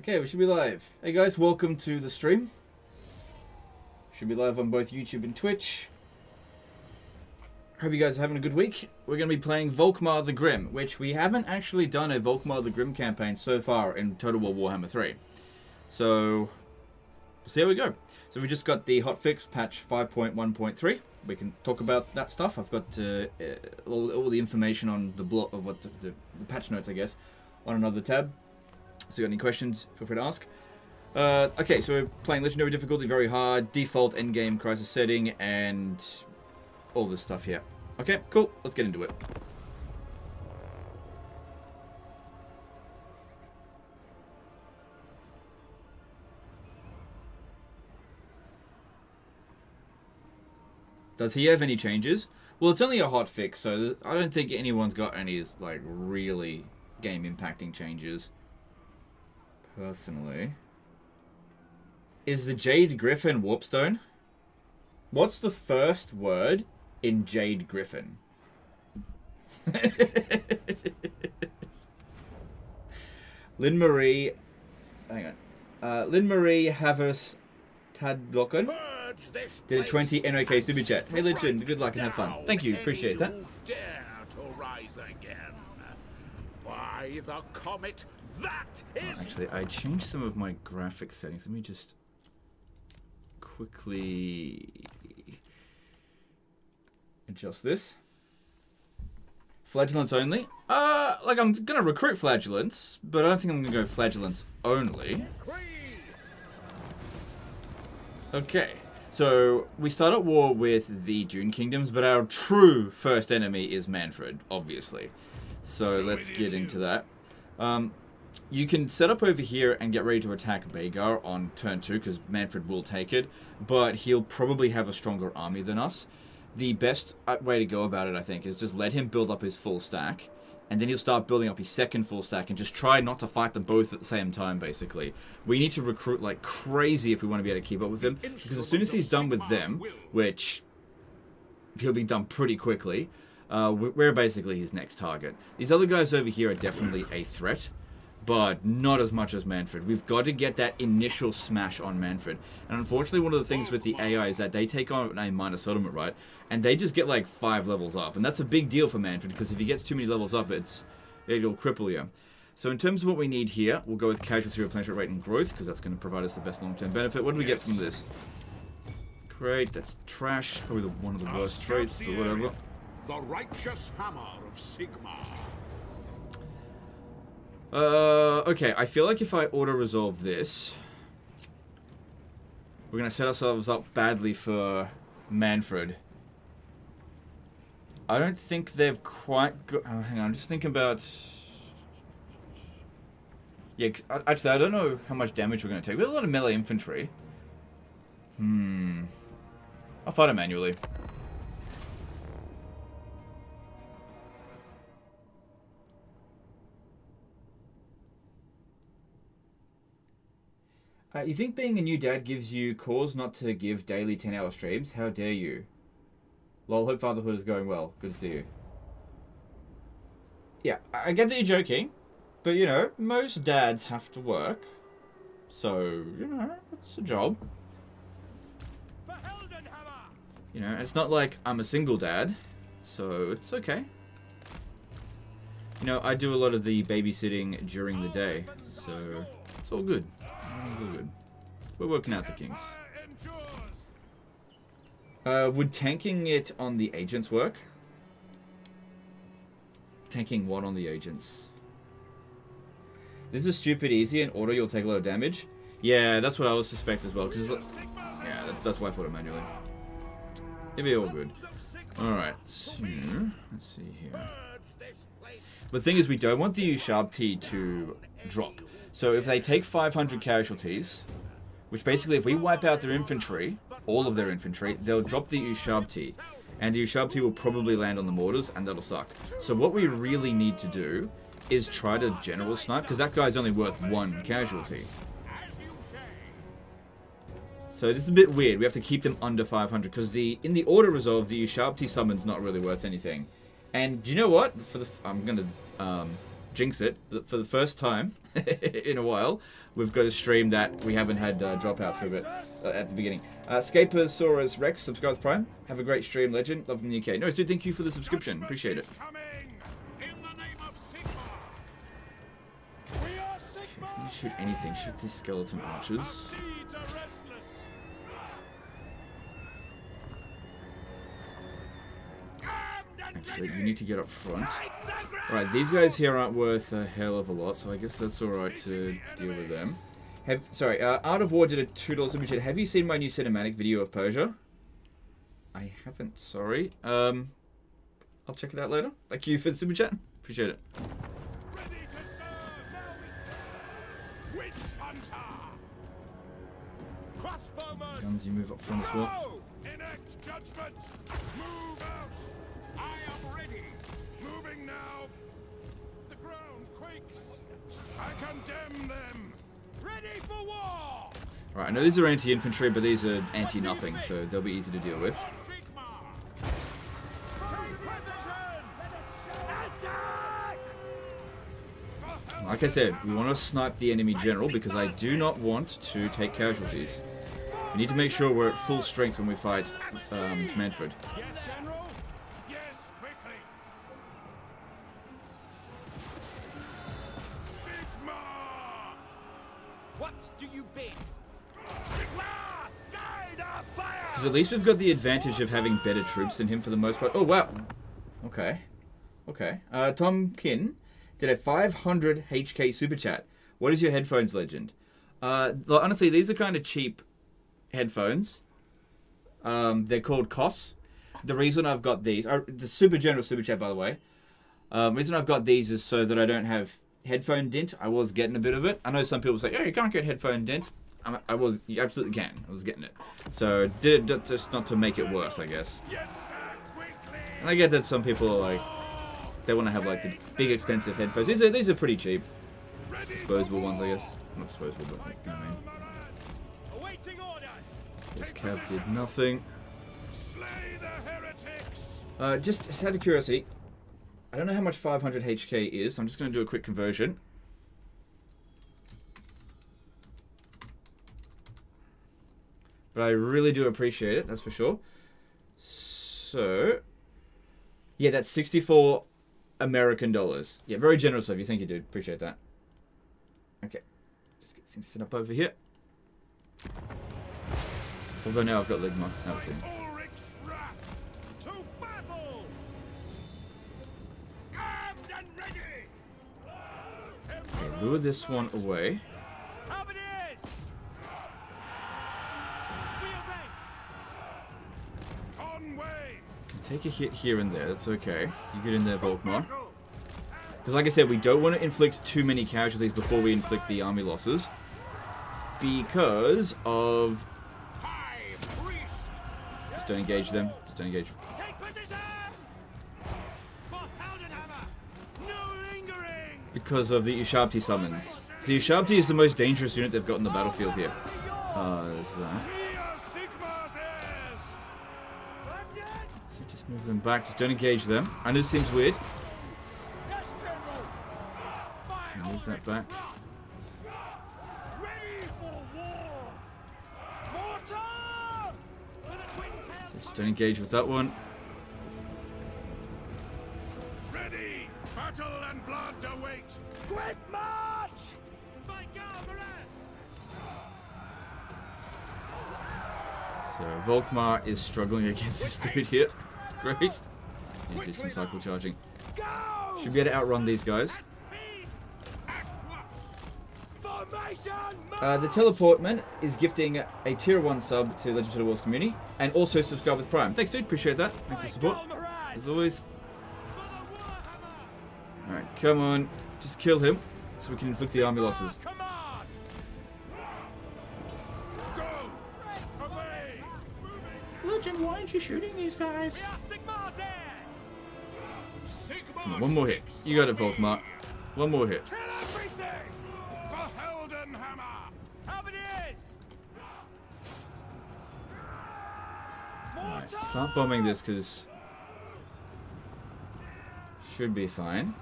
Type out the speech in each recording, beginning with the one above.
Okay, we should be live. Hey guys, welcome to the stream. Should be live on both YouTube and Twitch. Hope you guys are having a good week. We're going to be playing Volkmar the Grim, which we haven't actually done a Volkmar the Grim campaign so far in Total War Warhammer 3. So, we'll see how we go. So we just got the hotfix patch 5.1.3. We can talk about that stuff. I've got all the information on the blog of what the patch notes, I guess, on another tab. So if you got any questions, feel free to ask. Okay, so we're playing Legendary difficulty, very hard, default endgame crisis setting, and all this stuff here. Okay, cool. Let's get into it. Does he have any changes? Well, it's only a hotfix, so I don't think anyone's got any like really game impacting changes. Personally. Is the Jade Griffin Warpstone? What's the first word in Jade Griffin? Lynn Marie... Hang on. Lynn Marie Havers Tadlocken did a 20 NOK super chat. Hey Legend, good luck and have fun. Thank you, appreciate that. Dare to rise again. By the comet, that is... Actually, I changed some of my graphics settings. Let me just quickly adjust this. Flagellants only? Like I'm gonna recruit flagellants, but I don't think I'm gonna go flagellants only. Okay, so we start at war with the Dune Kingdoms, but our true first enemy is Manfred, obviously. So let's get into that. You can set up over here and get ready to attack Bagar on turn 2, because Manfred will take it, but he'll probably have a stronger army than us. The best way to go about it, I think, is just let him build up his full stack, and then he'll start building up his second full stack, and just try not to fight them both at the same time, basically. We need to recruit like crazy if we want to be able to keep up with him, because as soon as he's done with them, which he'll be done pretty quickly, we're basically his next target. These other guys over here are definitely a threat, but not as much as Manfred. We've got to get that initial smash on Manfred. And unfortunately, one of the things with the AI is that they take on a minor settlement, right? And they just get like 5 levels up. And that's a big deal for Manfred, because if he gets too many levels up, it'll cripple you. So in terms of what we need here, we'll go with casualty replenishment rate and growth, because that's going to provide us the best long-term benefit. What do we get from this? Great, that's trash. Probably one of the worst traits, but whatever. The righteous hammer of Sigmar. Okay, I feel like if I auto-resolve this, we're going to set ourselves up badly for Manfred. I don't think they've quite got... Oh, hang on, I'm just thinking about... Yeah, actually, I don't know how much damage we're going to take. We have a lot of melee infantry. I'll fight it manually. You think being a new dad gives you cause not to give daily 10-hour streams? How dare you? Lol, hope fatherhood is going well. Good to see you. Yeah, I get that you're joking, but you know, most dads have to work. So, you know, it's a job. You know, it's not like I'm a single dad, so it's okay. You know, I do a lot of the babysitting during the day, so it's all good. It's all good. We're working out the kinks. Would tanking it on the agents work? Tanking what on the agents? This is stupid easy. In auto, you'll take a lot of damage. Yeah, that's what I would suspect as well. Cause yeah, that's why I thought it manually. It'll be all good. Alright, so let's see here. The thing is, we don't want the U-Sharp-T to drop. So if they take 500 casualties, which basically if we wipe out their infantry, all of their infantry, they'll drop the U-Sharp-T. And the U-Sharp-T will probably land on the mortars, and that'll suck. So what we really need to do is try to general snipe, because that guy's only worth 1 casualty. So this is a bit weird. We have to keep them under 500, because in the auto resolve, the U-Sharp-T summon's not really worth anything. And do you know what? I'm gonna jinx it, but for the first time in a while, we've got a stream that we haven't had dropouts for a bit at the beginning. Scaposaurus Rex, subscribe with Prime. Have a great stream, legend. Love from the UK. No, dude, thank you for the subscription. Appreciate it. Can you shoot anything? Shoot these skeleton archers. Actually, you need to get up front. Alright, these guys here aren't worth a hell of a lot, so I guess that's alright to deal with them. Art of War did a $2 super chat. Have you seen my new cinematic video of Persia? I haven't, sorry. I'll check it out later. Thank you for the super chat. Appreciate it. Guns, you move up front as well. Enact judgment. Move out. I am ready. Moving now. The ground quakes. I condemn them. Ready for war. Alright, I know these are anti-infantry, but these are anti-nothing, so they'll be easy to deal with. Like I said, we want to snipe the enemy general because I do not want to take casualties. We need to make sure we're at full strength when we fight Manfred. Yes, General. Yes, quickly. Sigma. What do you bid? Sigma, guide our fire. Because at least we've got the advantage of having better troops than him for the most part. Oh wow. Okay. Okay. Tom Kin did a 500 HK super chat. What is your headphones, legend? Honestly, these are kind of cheap headphones. They're called COS. The reason I've got these, the super general super chat, by the way. The reason I've got these is so that I don't have headphone dent. I was getting a bit of it. I know some people say, "Oh, you can't get headphone dent." You absolutely can. I was getting it. So did it just not to make it worse, I guess. And I get that some people are like, they want to have like the big expensive headphones. These are pretty cheap, disposable ones, I guess. Not disposable, but you know what I mean. This cab did nothing. Just out of curiosity, I don't know how much 500 HK is. So I'm just going to do a quick conversion. But I really do appreciate it, that's for sure. So, yeah, that's 64 American dollars. Yeah, very generous of you. Thank you, dude. Appreciate that. Okay. Just get things set up over here. Although now I've got Ligma. That was it. Okay, lure this one away. Can take a hit here and there. That's okay. You get in there, Volkmar. Because like I said, we don't want to inflict too many casualties before we inflict the army losses. Because of... Just don't engage them. Just don't engage. Because of the Ushabti summons. The Ushabti is the most dangerous unit they've got in the battlefield here. There's that. So just move them back. Just don't engage them. I know this seems weird. Move that back. Just don't engage with that one. Ready! Battle and blood await! Quick march! So Volkmar is struggling against this dude here. It's great. Need to do some cycle charging. Should be able to outrun these guys. The Teleportman is gifting a tier 1 sub to Legend of the Wars community and also subscribe with Prime. Thanks, dude. Appreciate that. Thanks for your support. As always. Alright, come on. Just kill him so we can inflict the army losses. Legend, why aren't you shooting these guys? Come on, one more hit. You got it, Volkmar. One more hit. Right, start bombing this because should be fine.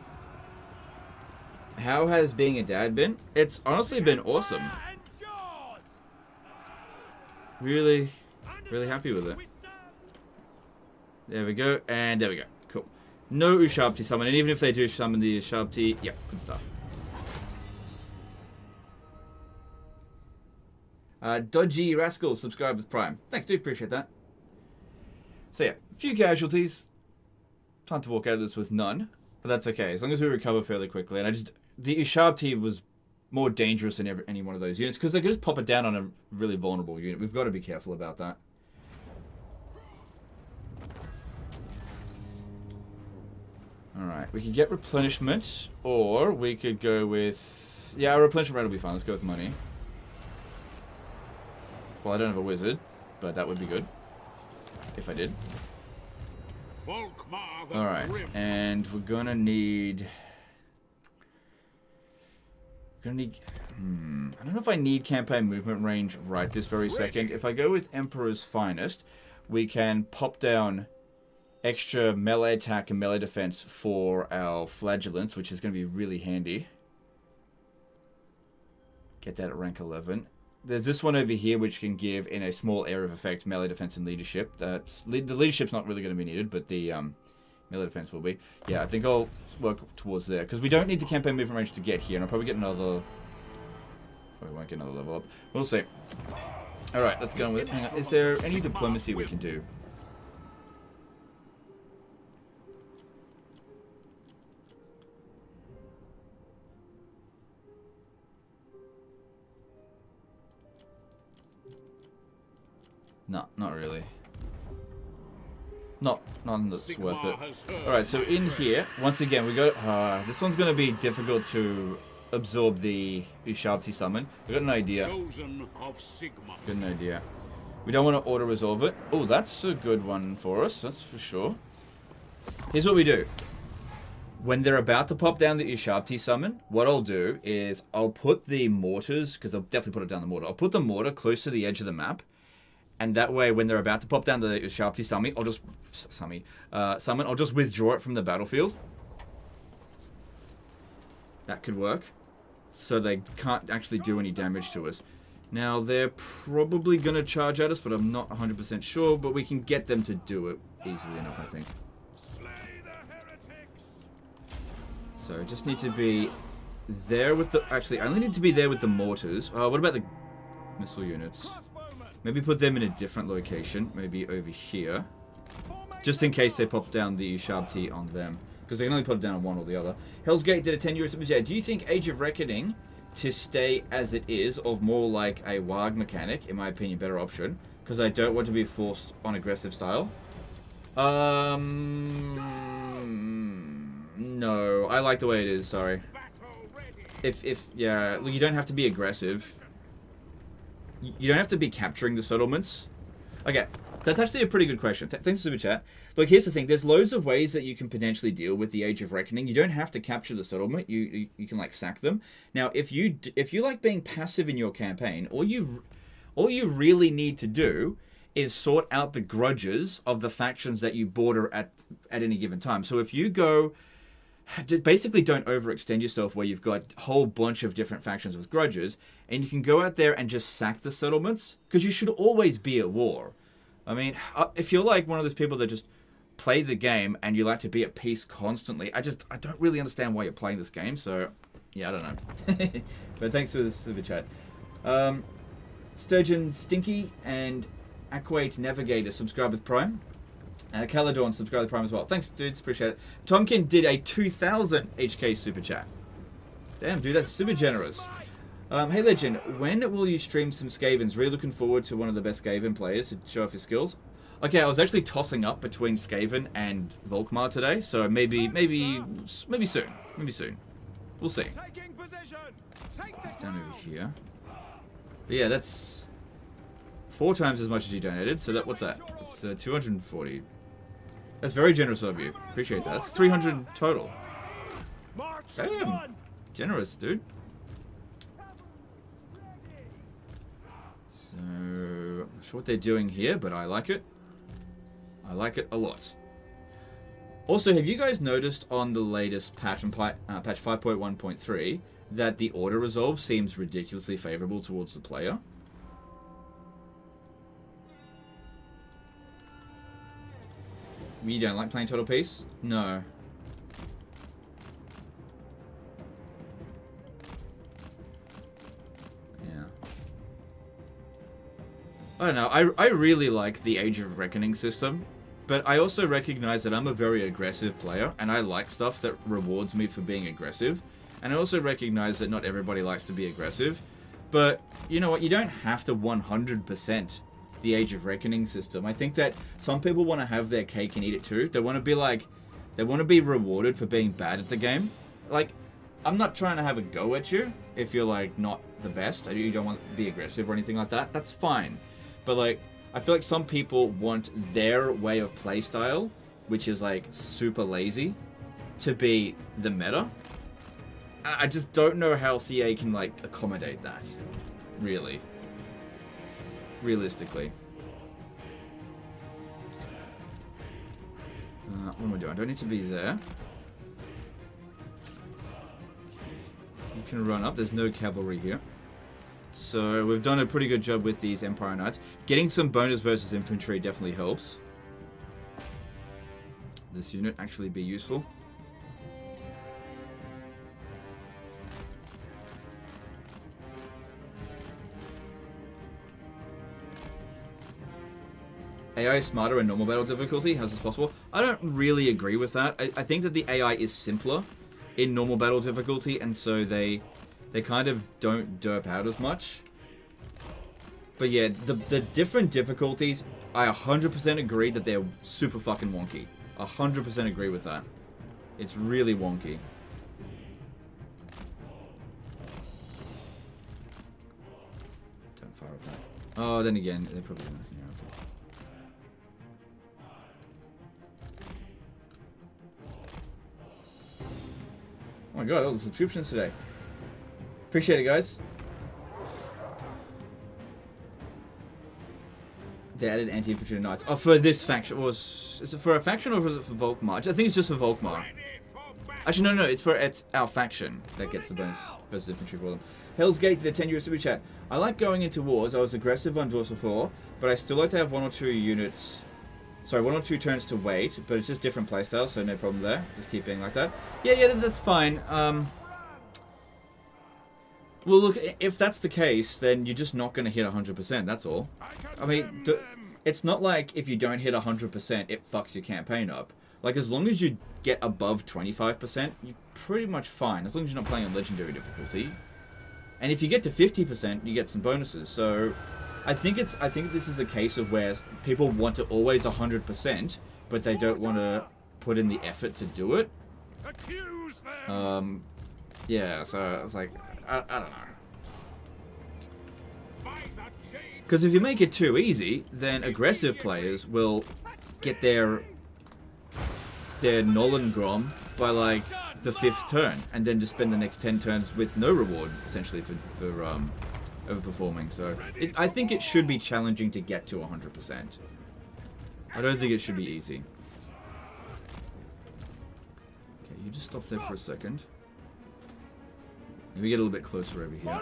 How has being a dad been? It's honestly been awesome. Really, really happy with it. There we go, and there we go. Cool. No Ushabti summon, and even if they do summon the Ushabti, yeah, good stuff. Dodgy Rascal subscribed with Prime. Thanks, dude. Appreciate that. So yeah, a few casualties. Time to walk out of this with none, but that's okay as long as we recover fairly quickly. And the Ushabti was more dangerous than any one of those units because they could just pop it down on a really vulnerable unit. We've got to be careful about that. Alright, we could get replenishment, or we could go with... Yeah, our replenishment rate will be fine. Let's go with money. Well, I don't have a wizard, but that would be good. If I did. Alright, and we're gonna need... I don't know if I need campaign movement range right this very second. If I go with Emperor's Finest, we can pop down extra melee attack and melee defense for our flagellants, which is going to be really handy. Get that at rank 11. There's this one over here which can give, in a small area of effect, melee defense and leadership. The leadership's not really going to be needed, but the melee defense will be. Yeah, I think I'll work towards there, because we don't need the campaign movement range to get here, and I'll probably get another... Probably won't get another level up. We'll see. Alright, let's get on with it. Hang on. Is there any diplomacy we can do? No, not really. None that's worth it. Alright, so in here, once again, we got... this one's going to be difficult to absorb the Ushabti summon. We got an idea. Got an idea. We don't want to auto-resolve it. Oh, that's a good one for us, that's for sure. Here's what we do. When they're about to pop down the Ushabti summon, what I'll do is I'll put the mortars, because I'll definitely put it down the mortar. I'll put the mortar close to the edge of the map. And that way, when they're about to pop down the Ushabti summon, I'll just withdraw it from the battlefield. That could work. So they can't actually do any damage to us. Now, they're probably going to charge at us, but I'm not 100% sure. But we can get them to do it easily enough, I think. So, just need to be there with the... Actually, I only need to be there with the mortars. What about the missile units? Maybe put them in a different location. Maybe over here. Just in case they pop down the Ushabti on them. Because they can only put it down on one or the other. Hell's Gate did a 10 euro super chat. Do you think Age of Reckoning to stay as it is, or more like a WAG mechanic, in my opinion, better option? Because I don't want to be forced on aggressive style. No. I like the way it is, sorry. Yeah, look, you don't have to be aggressive. You don't have to be capturing the settlements. Okay, that's actually a pretty good question. Thanks, Super Chat. Look, here's the thing. There's loads of ways that you can potentially deal with the Age of Reckoning. You don't have to capture the settlement. You can, like, sack them. Now, if you like being passive in your campaign, all you really need to do is sort out the grudges of the factions that you border at any given time. So if you go... Basically, don't overextend yourself where you've got a whole bunch of different factions with grudges, and you can go out there and just sack the settlements, because you should always be at war. I mean, if you're like one of those people that just play the game and you like to be at peace constantly, I don't really understand why you're playing this game, so yeah, I don't know. But thanks for the super chat. Sturgeon Stinky and Aquate Navigator subscribe with Prime. Caladorn subscribe with Prime as well. Thanks, dudes. Appreciate it. Tomkin did a 2,000 HK super chat. Damn, dude, that's super generous. Hey, Legend, when will you stream some Skavens? Really looking forward to one of the best Skaven players to show off his skills. Okay, I was actually tossing up between Skaven and Volkmar today, so maybe soon. Maybe soon. We'll see. It's down over here. But yeah, that's 4 times as much as you donated. So what's that? It's 240. That's very generous of you. Appreciate that. That's 300 total. Damn. Generous, dude. So, I'm not sure what they're doing here, but I like it. I like it a lot. Also, have you guys noticed on the latest patch, patch 5.1.3, that the auto-resolve seems ridiculously favorable towards the player? You don't like playing Total Peace? No. Yeah. I don't know. I really like the Age of Reckoning system, but I also recognize that I'm a very aggressive player, and I like stuff that rewards me for being aggressive. And I also recognize that not everybody likes to be aggressive. But, you know what? You don't have to 100% the Age of Reckoning system. I think that some people want to have their cake and eat it too. They want to be like, they want to be rewarded for being bad at the game. Like, I'm not trying to have a go at you if you're like not the best. You don't want to be aggressive or anything like that. That's fine. But like, I feel like some people want their way of playstyle, which is like super lazy, to be the meta. I just don't know how CA can like accommodate that, really. Realistically. What am I doing? I don't need to be there. You can run up. There's no cavalry here. So we've done a pretty good job with these Empire Knights. Getting some bonus versus infantry definitely helps. This unit actually be useful. AI is smarter in normal battle difficulty. How's this possible? I don't really agree with that. I think that the AI is simpler in normal battle difficulty, and so they kind of don't derp out as much. But yeah, the different difficulties, I 100% agree that they're super fucking wonky. 100% agree with that. It's really wonky. Don't fire up that. Oh, then again, they're probably gonna... Oh my god, all the subscriptions today. Appreciate it, guys. They added anti-infantry knights. Oh, for this faction. Is it for a faction or is it for Volkmar? I think it's just for Volkmar. Actually, no, it's our faction that gets the bonus versus infantry for them. Hell's Gate did a 10 euro super chat. I like going into wars. I was aggressive on Dwarfs before, but I still like to have one or two turns to wait, but it's just different playstyles, so no problem there. Just keep being like that. Yeah, that's fine. Well, look, if that's the case, then you're just not going to hit 100%, that's all. I mean, it's not like if you don't hit 100%, it fucks your campaign up. Like, as long as you get above 25%, you're pretty much fine, as long as you're not playing on legendary difficulty. And if you get to 50%, you get some bonuses, so... I think this is a case of where people want to always 100%, but they don't want to put in the effort to do it. Yeah, so it's like, I don't know. Because if you make it too easy, then aggressive players will get their Nolan Grom by like the 5th turn, and then just spend the next 10 turns with no reward, essentially, for overperforming. So I think it should be challenging to get to 100%. I don't think it should be easy. Okay, you just stop there for a second. Let me get a little bit closer over here.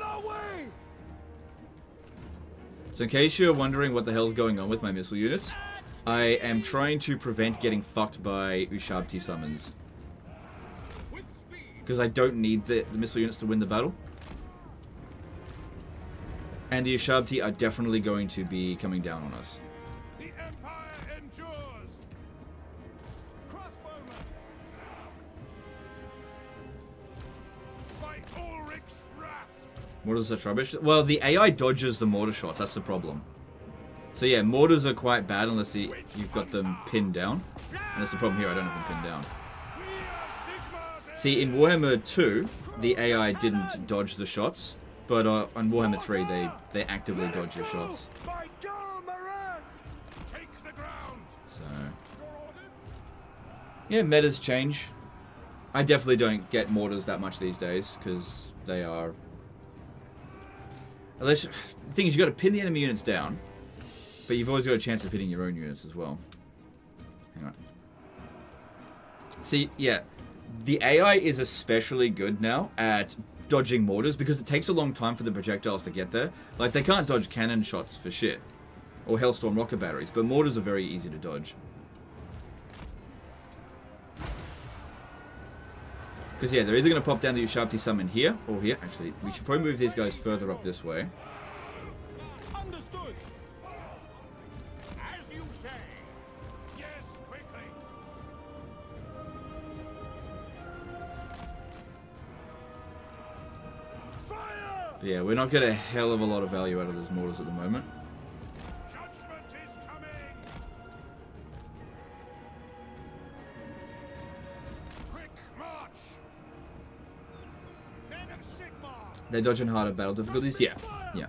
So in case you're wondering what the hell's going on with my missile units, I am trying to prevent getting fucked by Ushabti summons. Because I don't need the missile units to win the battle. And the Ushabti are definitely going to be coming down on us. The Empire endures. Crossbowman. By Ulrich's wrath. Mortars are rubbish. Well, the AI dodges the mortar shots. That's the problem. So yeah, mortars are quite bad unless you've got them pinned down. And that's the problem here. I don't have them pinned down. See, in Warhammer 2, the AI didn't dodge the shots. But on Warhammer 3, they actively dodge your shots. So, yeah, metas change. I definitely don't get mortars that much these days, because they are... The thing is, you've got to pin the enemy units down, but you've always got a chance of hitting your own units as well. Hang on. See, yeah, the AI is especially good now at dodging mortars because it takes a long time for the projectiles to get there. Like, they can't dodge cannon shots for shit. Or Hellstorm rocket batteries, but mortars are very easy to dodge. Because, yeah, they're either going to pop down the Ushabti summon here, or here. Actually, we should probably move these guys further up this way. Understood. As you say. Yes, quickly. Fire! But yeah, we're not getting a hell of a lot of value out of those mortars at the moment. Judgment is coming. Quick march. Men of Sigmar. They're dodging harder battle difficulties? Yeah. Yeah.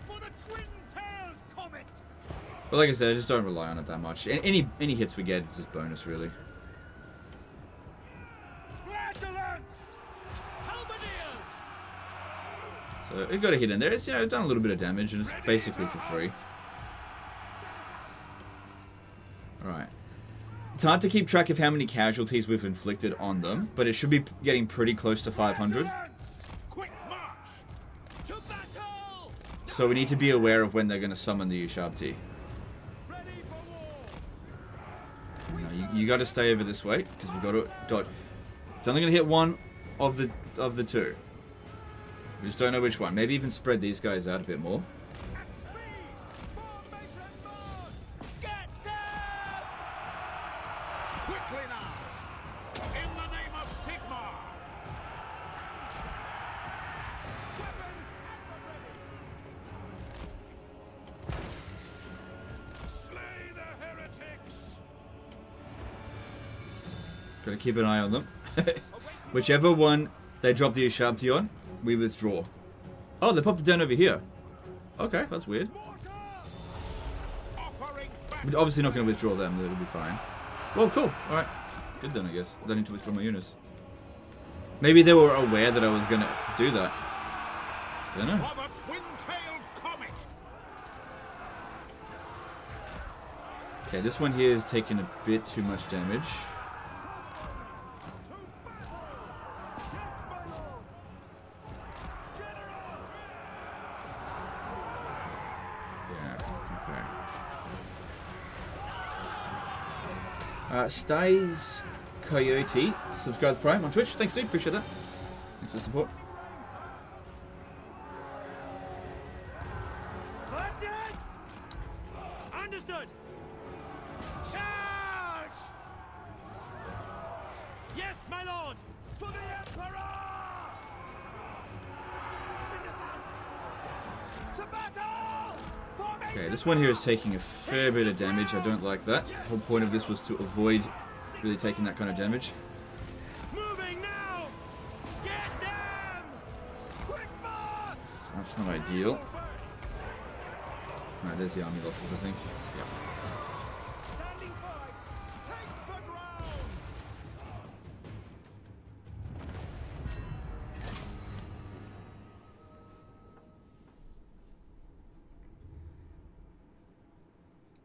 For the twin-tailed comet. But like I said, I just don't rely on it that much. Any hits we get is just bonus, really. Flagellants. Halberdiers. So it got a hit in there. It's, you know, done a little bit of damage, and it's basically for free. Alright. It's hard to keep track of how many casualties we've inflicted on them, but it should be getting pretty close to 500. Quick march. To battle. So we need to be aware of when they're going to summon the Ushabti. Ready for war. No, you got to stay over this way, because we've got to dodge. It's only going to hit one of the two. We just don't know which one. Maybe even spread these guys out a bit more. Get down! Quickly now! In the name of Sigmar! Weapons at the ready! Slay the heretics! Got to keep an eye on them. Whichever one they drop the Ushabti on, we withdraw. Oh, they popped it down over here. Okay, that's weird. We're obviously not going to withdraw them. It'll be fine. Well, cool. Alright. Good then, I guess. I don't need to withdraw my units. Maybe they were aware that I was going to do that. I don't know. For the twin-tailed comet! Okay, this one here is taking a bit too much damage. Stays Coyote, subscribe to Prime on Twitch. Thanks, dude. Appreciate that. Thanks for the support. Understood. Charge! Yes, my lord. For the Emperor! To battle! Okay, this one here is taking a fair bit of damage. I don't like that. The whole point of this was to avoid really taking that kind of damage. Moving now! Get them! Quick march! So that's not ideal. Alright, there's the army losses, I think. Yep. Standing by! Take the ground!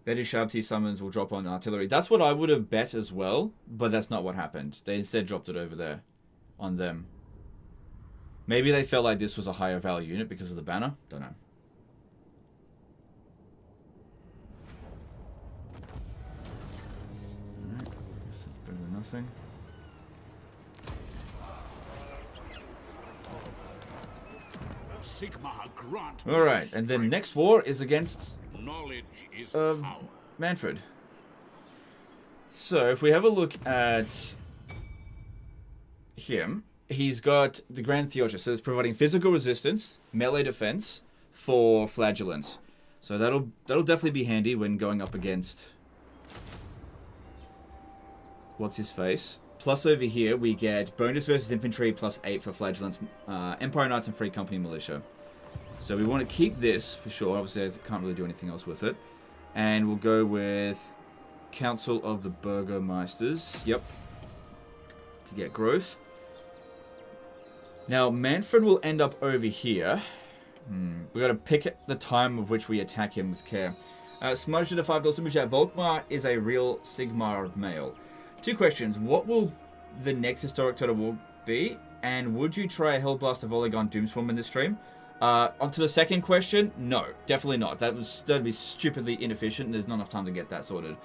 Better Ushabti summons will drop on artillery. That's what I would have bet as well, but that's not what happened. They instead dropped it over there on them. Maybe they felt like this was a higher value unit because of the banner. Don't know. Alright, guess that's better than nothing. Sigmar grant. Alright, and then next war is against Knowledge is power. Manfred. So if we have a look at him, he's got the Grand Theocracy, so it's providing physical resistance, melee defense for flagellants. So that'll definitely be handy when going up against what's his face. Plus over here we get bonus versus infantry plus 8 for flagellants, Empire Knights and Free Company Militia. So we want to keep this for sure. Obviously I can't really do anything else with it. And we'll go with Council of the Burgomeisters. Yep. To get growth. Now Manfred will end up over here. We've got to pick the time of which we attack him with care. Smudge to the $5 super chat. Volkmar is a real Sigmar male. 2 questions. What will the next historic Total War be? And would you try a Hellblaster Volley-Gon Doomswarm in this stream? Onto the second question, no, definitely not. That'd be stupidly inefficient, and there's not enough time to get that sorted.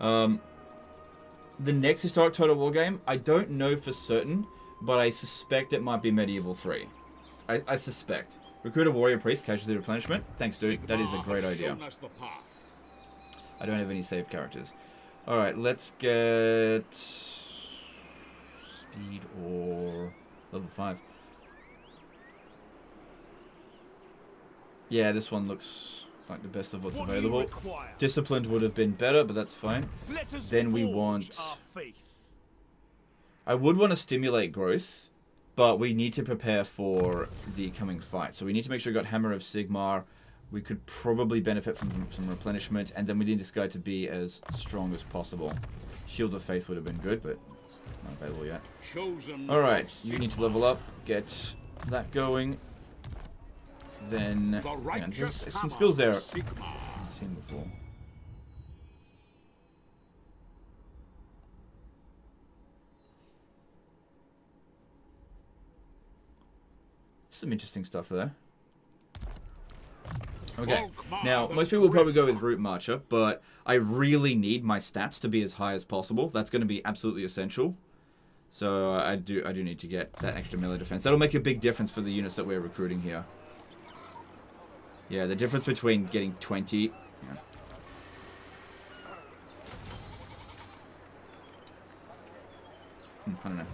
The next historic Total War game, I don't know for certain, but I suspect it might be Medieval 3. I suspect. Recruit a warrior priest, casualty replenishment. Thanks, dude. That is a great idea. I don't have any saved characters. All right, let's get speed or level 5. Yeah, this one looks like the best of what's available. Disciplined would have been better, but that's fine. Then we want... I would want to stimulate growth, but we need to prepare for the coming fight. So we need to make sure we got Hammer of Sigmar. We could probably benefit from some replenishment, and then we need this guy to be as strong as possible. Shield of Faith would have been good, but it's not available yet. Alright, you need to level up, get that going. Then, yeah, there's some skills there I've seen before. Some interesting stuff there. Okay, now most people will probably go with Root Marcher, but I really need my stats to be as high as possible. That's going to be absolutely essential. So I do need to get that extra melee defense. That'll make a big difference for the units that we're recruiting here. Yeah, the difference between getting 20... Yeah. I don't know.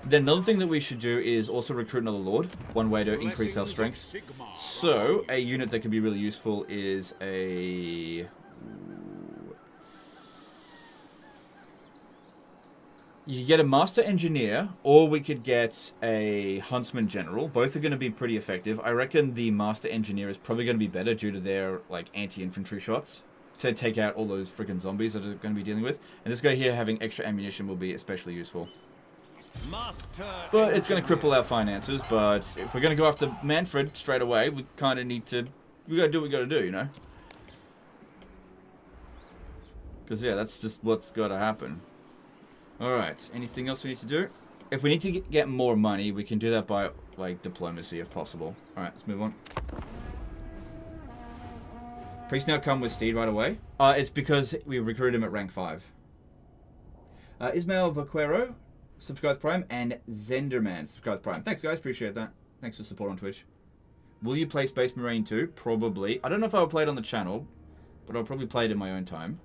Then another thing that we should do is also recruit another Lord. One way to increase our strength. So, a unit that could be really useful is a... You get a Master Engineer, or we could get a Huntsman General. Both are going to be pretty effective. I reckon the Master Engineer is probably going to be better due to their like anti-infantry shots to take out all those freaking zombies that are going to be dealing with. And this guy here having extra ammunition will be especially useful. But it's going to cripple our finances. But if we're going to go after Manfred straight away, we kind of need to... We got to do what we got to do, you know? Because, yeah, that's just what's got to happen. Alright, anything else we need to do? If we need to get more money, we can do that by, like, diplomacy if possible. Alright, let's move on. Priest now come with Steed right away. It's because we recruited him at rank 5. Ismail Vaquero, subscribe Prime, and Zenderman, subscribe Prime. Thanks, guys. Appreciate that. Thanks for support on Twitch. Will you play Space Marine 2? Probably. I don't know if I'll play it on the channel, but I'll probably play it in my own time.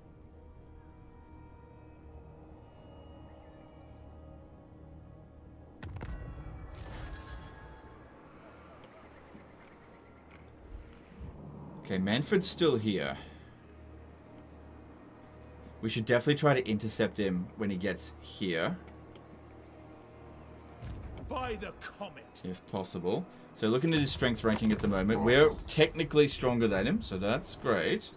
Okay, Manfred's still here. We should definitely try to intercept him when he gets here. By the comet. If possible. So looking at his strength ranking at the moment, we're technically stronger than him, so that's great.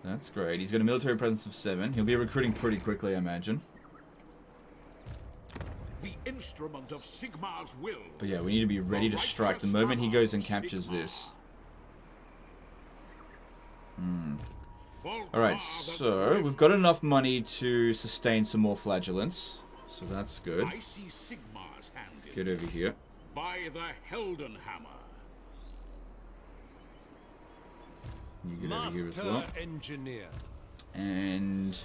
That's great. He's got a military presence of 7. He'll be recruiting pretty quickly, I imagine. The instrument of Sigmar's will. But yeah, we need to be ready to strike the moment he goes and captures this. Alright, so we've got enough money to sustain some more flagellants. So that's good. Let's get over here. By the Heldenhammer. You get over here as well. And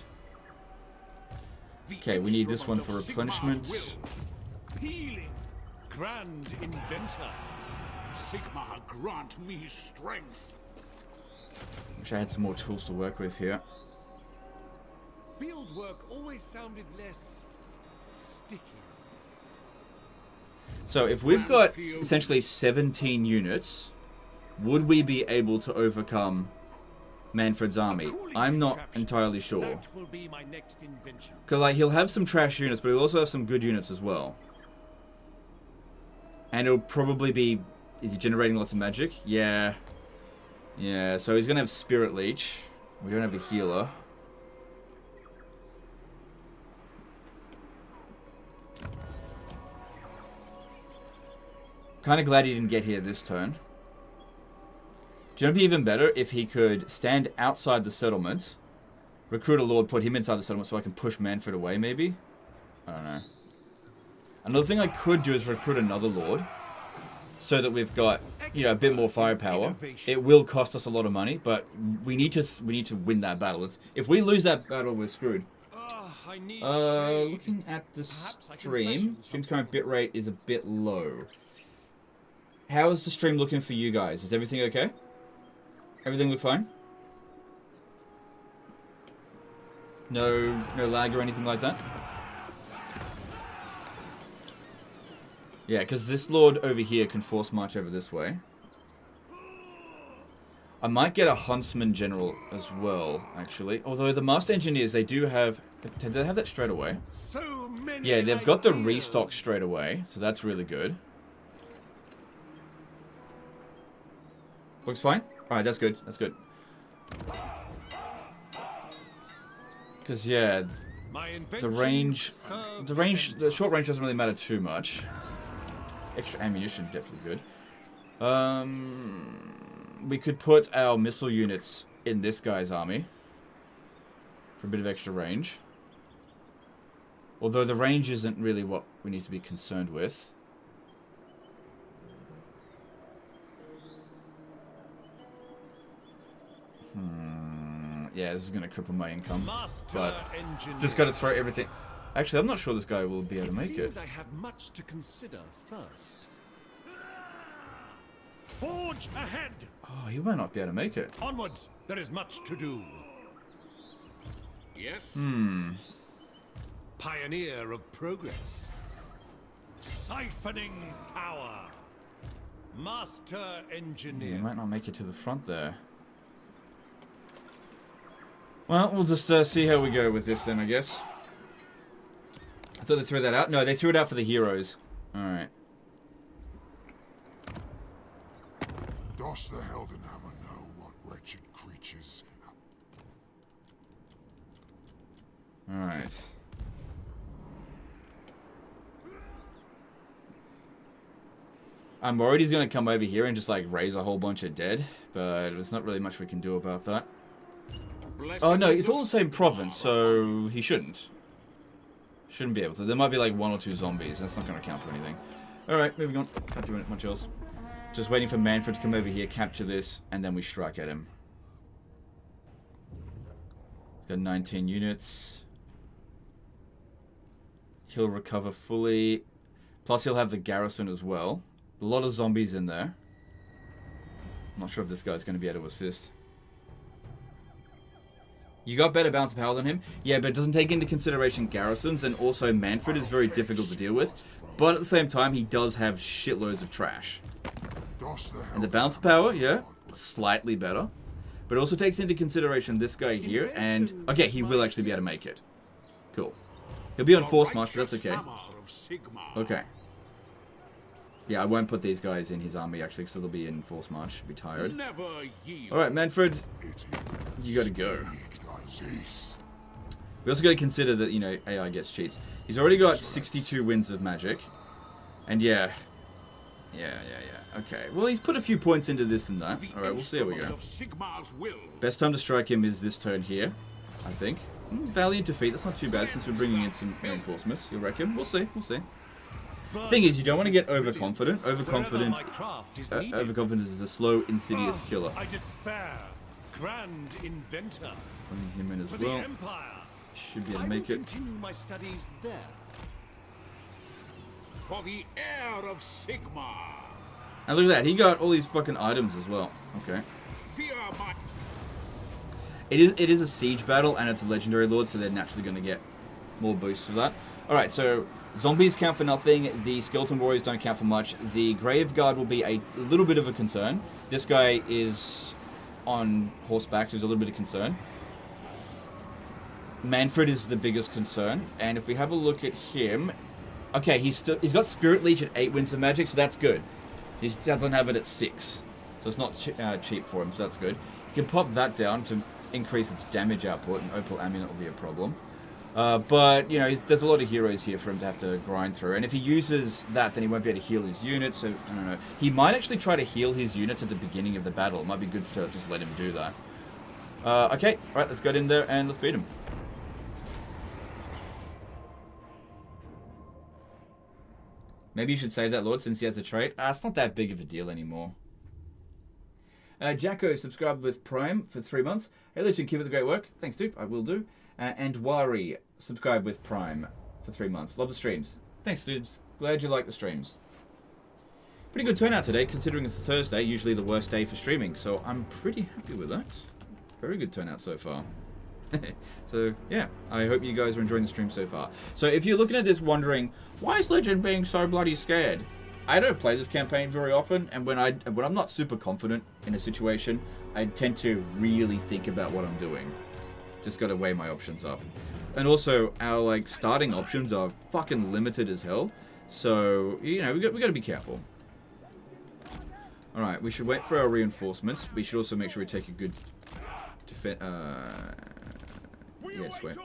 okay, we need this one for replenishment. Healing, grand inventor. Sigmar, grant me strength. Wish I had some more tools to work with here. Field work always sounded less sticky. So if we've got essentially 17 units, would we be able to overcome Manfred's army? I'm not entirely sure. Because like, he'll have some trash units, but he'll also have some good units as well. And it'll probably be... Is he generating lots of magic? Yeah. Yeah, so he's going to have Spirit Leech. We don't have a healer. Kind of glad he didn't get here this turn. Do you know, it'd be even better if he could stand outside the settlement, recruit a lord, put him inside the settlement so I can push Manfred away, maybe? I don't know. Another thing I could do is recruit another lord, so that we've got, you know, a bit more firepower. It will cost us a lot of money, but we need to win that battle. If we lose that battle, we're screwed. Looking at the stream's current bitrate is a bit low. How is the stream looking for you guys? Is everything okay? Everything look fine? No lag or anything like that? Yeah, because this lord over here can force march over this way. I might get a huntsman general as well, actually. Although the master engineers, they do have... Did they have that straight away? Yeah, they've got the restock straight away, so that's really good. Looks fine? Alright, that's good. That's good. Because, yeah, the short range doesn't really matter too much. Extra ammunition, definitely good. We could put our missile units in this guy's army for a bit of extra range. Although the range isn't really what we need to be concerned with. Yeah, this is going to cripple my income. But just got to throw everything... Actually, I'm not sure this guy will be able to make it. I have much to consider first. Forge ahead. Oh, he might not be able to make it. Onwards. There is much to do. Yes. Pioneer of progress. Siphoning power. Master engineer. He might not make it to the front there. Well, we'll just see how we go with this then, I guess. I thought they threw that out. No, they threw it out for the heroes. Alright. Does the Heldenhammer know what wretched creatures... Alright. I'm worried he's going to come over here and just, like, raise a whole bunch of dead. But there's not really much we can do about that. Oh, no, it's all the same province, so he shouldn't. Shouldn't be able to. There might be, like, 1 or 2 zombies. That's not going to count for anything. Alright, moving on. Can't do much else. Just waiting for Manfred to come over here, capture this, and then we strike at him. He's got 19 units. He'll recover fully. Plus, he'll have the garrison as well. A lot of zombies in there. I'm not sure if this guy's going to be able to assist. You got better balance of power than him? Yeah, but it doesn't take into consideration garrisons, and also Manfred is very difficult to deal with. But at the same time, he does have shitloads of trash. And the balance of power, yeah, slightly better. But it also takes into consideration this guy here, and... Okay, he will actually be able to make it. Cool. He'll be on force march, but that's okay. Okay. Yeah, I won't put these guys in his army, actually, because they'll be in force march. Should be tired. Alright, Manfred, you gotta go. We also gotta consider that, you know, AI gets cheats. He's already got 62 wins of magic. And yeah. Okay, well, he's put a few points into this and that. Alright, we'll see how we go. Best time to strike him is this turn here, I think. Valiant defeat, that's not too bad since we're bringing in some reinforcements, you reckon? We'll see, we'll see. Thing is, you don't want to get overconfident. Overconfidence is a slow, insidious killer. I despair. Grand inventor. Bring him in as well. Should be able to make it. Continue my studies there. For the heir of Sigmar. And look at that, he got all these fucking items as well. Okay. It is a siege battle and it's a legendary lord, so they're naturally going to get more boosts for that. Alright, so zombies count for nothing. The skeleton warriors don't count for much. The grave guard will be a little bit of a concern. This guy is on horseback, so there's a little bit of concern. Manfred is the biggest concern, and if we have a look at him, okay, he's got Spirit Leech at 8 wins of magic, so that's good. He doesn't have it at 6, so it's not cheap for him, so that's good. You can pop that down to increase its damage output, and Opal Amulet will be a problem. But, you know, there's a lot of heroes here for him to have to grind through. And if he uses that, then he won't be able to heal his units. So, I don't know. He might actually try to heal his units at the beginning of the battle. It might be good to just let him do that. Okay, alright, let's get in there and let's beat him. Maybe you should save that, Lord, since he has a trait. It's not that big of a deal anymore. Jacko subscribed with Prime for 3 months. Hey, Legend, keep up the great work. Thanks, dude. I will do. And Wari subscribed with Prime for 3 months. Love the streams. Thanks, dudes. Glad you like the streams. Pretty good turnout today, considering it's a Thursday, usually the worst day for streaming. So I'm pretty happy with that. Very good turnout so far. So, yeah, I hope you guys are enjoying the stream so far. So if you're looking at this wondering, why is Legend being so bloody scared? I don't play this campaign very often, and when I'm not super confident in a situation, I tend to really think about what I'm doing. Just gotta weigh my options up. And also, our, like, starting options are fucking limited as hell. So, you know, we gotta be careful. Alright, we should wait for our reinforcements. We should also make sure we take a good defense. Yeah, just wait.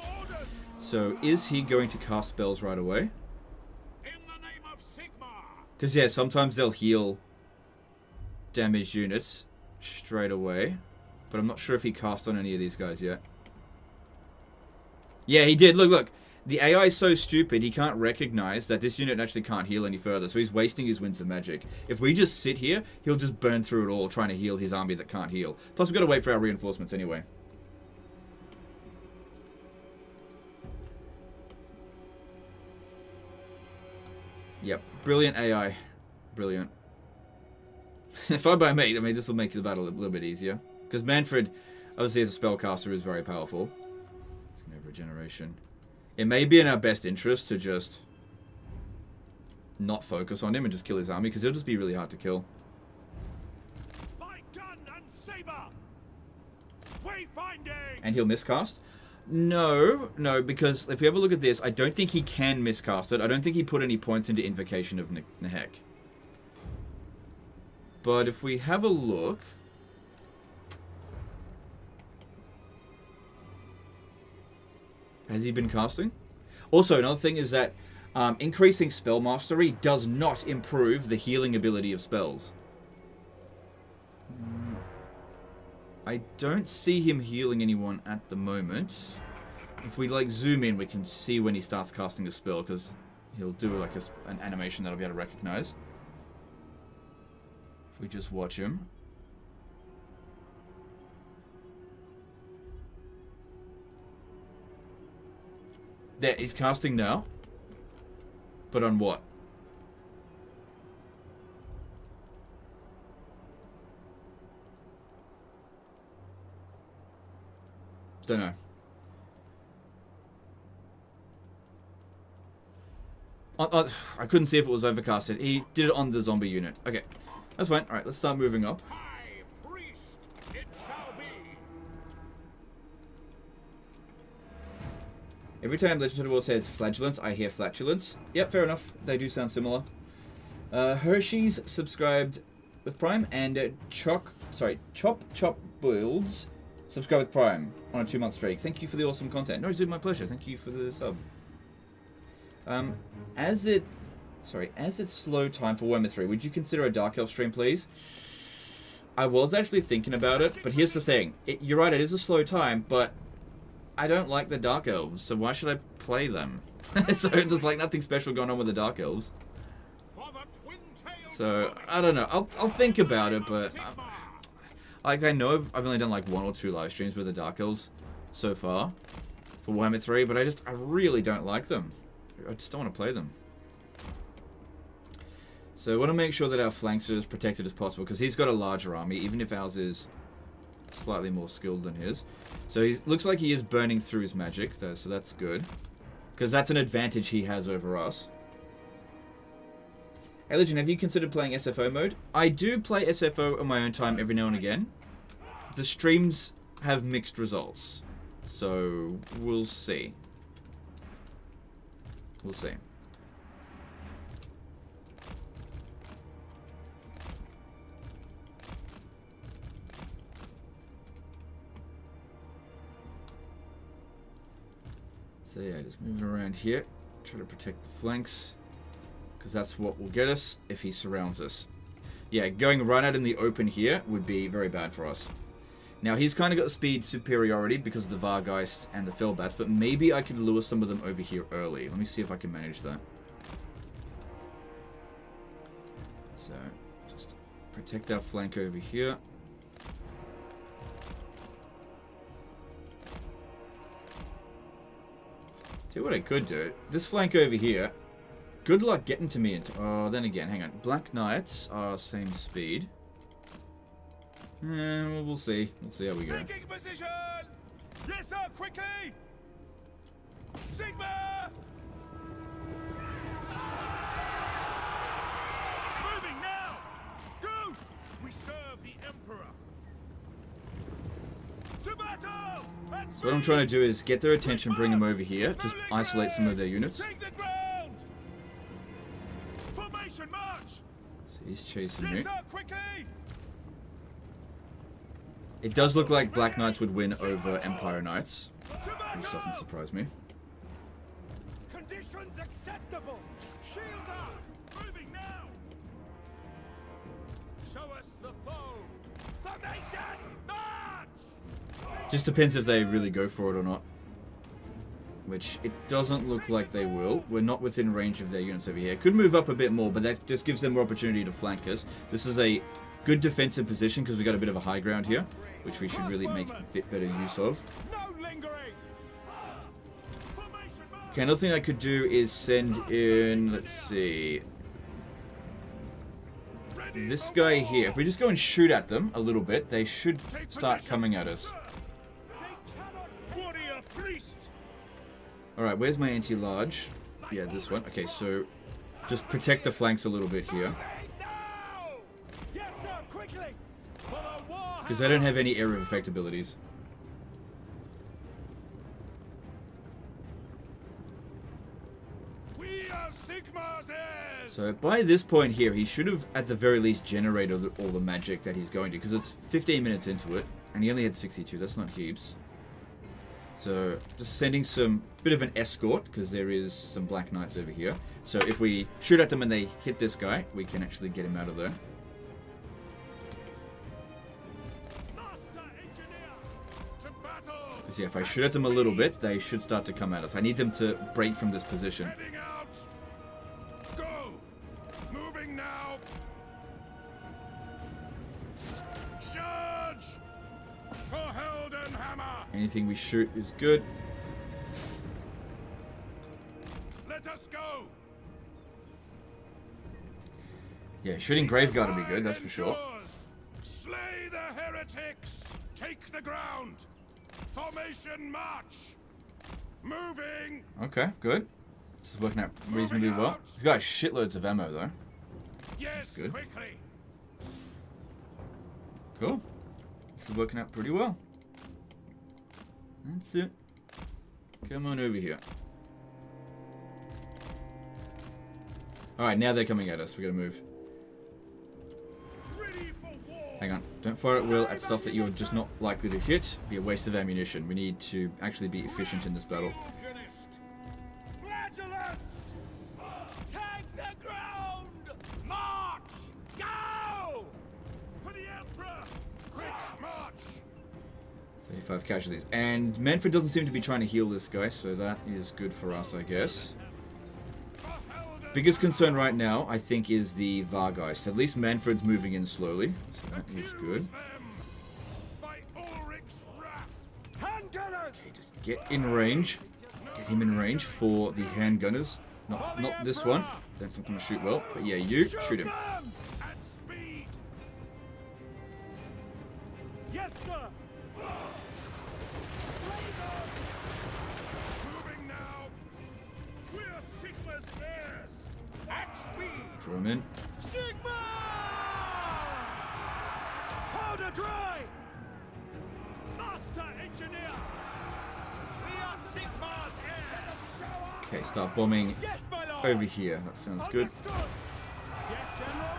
So, is he going to cast spells right away? Because, yeah, sometimes they'll heal damaged units straight away. But I'm not sure if he cast on any of these guys yet. Yeah, he did. Look, look. The AI is so stupid, he can't recognize that this unit actually can't heal any further. So he's wasting his Winds of Magic. If we just sit here, he'll just burn through it all trying to heal his army that can't heal. Plus, we've got to wait for our reinforcements anyway. Yep. Brilliant AI. Brilliant. Fine by me. I mean, this will make the battle a little bit easier. Because Manfred, obviously as a spellcaster, is very powerful. Over a generation. It may be in our best interest to just not focus on him and just kill his army, because he'll just be really hard to kill. By gun and saber. Wayfinding. And he'll miscast? No, because if you ever look at this, I don't think he can miscast it. I don't think he put any points into Invocation of Nehek. But if we have a look... Has he been casting? Also, another thing is that increasing spell mastery does not improve the healing ability of spells. I don't see him healing anyone at the moment. If we like zoom in, we can see when he starts casting a spell, because he'll do like an animation that I'll be able to recognize. If we just watch him. There, he's casting now. But on what? Don't know. I couldn't see if it was overcasted. He did it on the zombie unit. Okay, that's fine. All right, let's start moving up. High priest, it shall be. Every time Legend of the World says flagellants, I hear flatulence. Yep, fair enough. They do sound similar. Hershey's subscribed with Prime, and Chop Builds subscribed with Prime on a 2-month streak. Thank you for the awesome content. No, it's my pleasure. Thank you for the sub. As it's slow time for Warhammer 3, would you consider a Dark Elf stream, please? I was actually thinking about it, but here's the thing. You're right, it is a slow time, but I don't like the Dark Elves, so why should I play them? So there's like nothing special going on with the Dark Elves. So, I don't know. I'll think about it, but... like, I know I've only done like 1 or 2 live streams with the Dark Elves so far for Warhammer 3, but I really don't like them. I just don't want to play them. So I want to make sure that our flanks are as protected as possible, because he's got a larger army, even if ours is slightly more skilled than his. So he looks like he is burning through his magic, though, so that's good. Because that's an advantage he has over us. Hey Legend, have you considered playing SFO mode? I do play SFO on my own time every now and again. The streams have mixed results. So, we'll see. We'll see. So yeah, just moving around here. Try to protect the flanks. Because that's what will get us if he surrounds us. Yeah, going right out in the open here would be very bad for us. Now, he's kind of got speed superiority because of the Vargeist and the Fellbats, but maybe I could lure some of them over here early. Let me see if I can manage that. So, just protect our flank over here. See what I could do. This flank over here, good luck getting to me. Oh, then again, hang on. Black Knights are same speed. Well, we'll see. We'll see how we go. Taking position! Yes, sir, quickly! Sigma! Moving now! Go! We serve the Emperor! To battle! So what I'm trying to do is get their attention, bring them over here, just isolate some of their units. Take the ground! Formation march! So he's chasing me. Yes, sir, quickly! It does look like Black Knights would win over Empire Knights, which doesn't surprise me. Conditions acceptable. Shields up. Moving now. Show us the foe. Formation march. Just depends if they really go for it or not. Which it doesn't look like they will. We're not within range of their units over here. Could move up a bit more, but that just gives them more opportunity to flank us. This is a good defensive position because we got a bit of a high ground here, which we should really make a bit better use of. Okay, another thing I could do is send in, let's see, this guy here. If we just go and shoot at them a little bit, they should start coming at us. Alright, where's my anti-large? Yeah, this one. Okay, so just protect the flanks a little bit here. Because they don't have any area of effect abilities. We are Sigma's heirs. So by this point here, he should have at the very least generated all the magic that he's going to. Because it's 15 minutes into it. And he only had 62. That's not heaps. So just sending some bit of an escort. Because there is some Black Knights over here. So if we shoot at them and they hit this guy, we can actually get him out of there. Because yeah, if I shoot at them a little bit, they should start to come at us. I need them to break from this position. Heading out. Go. Moving now. Charge. For Heldenhammer. Anything we shoot is good. Let us go. Yeah, shooting Graveguard would be good, that's for sure. Slay the heretics. Take the ground. Formation march. Moving. Okay, good. This is working out reasonably well. He's got shitloads of ammo though. Yes, good. quickly. Cool. This is working out pretty well. That's it. Come on over here. Alright, now they're coming at us. We gotta move. Hang on. Don't fire at will at stuff that you're just not likely to hit. Be a waste of ammunition. We need to actually be efficient in this battle. Flagellants! Take the ground! March! Go! For the Emperor! Quick march! 35 casualties. And Manfred doesn't seem to be trying to heal this guy, so that is good for us, I guess. Biggest concern right now, I think, is the Vargeist. At least Manfred's moving in slowly, so that is good. Okay, just get in range. Get him in range for the handgunners. Not this one. That's not going to shoot well. But yeah, you shoot him. Yes, sir. Moving now. We are Sigma's heirs. At speed. Draw him in. Sigma! Powder dry. Master engineer. We are Sigma's heirs. Okay, start bombing Yes, my lord. over here. That sounds good. Understood. Yes, General.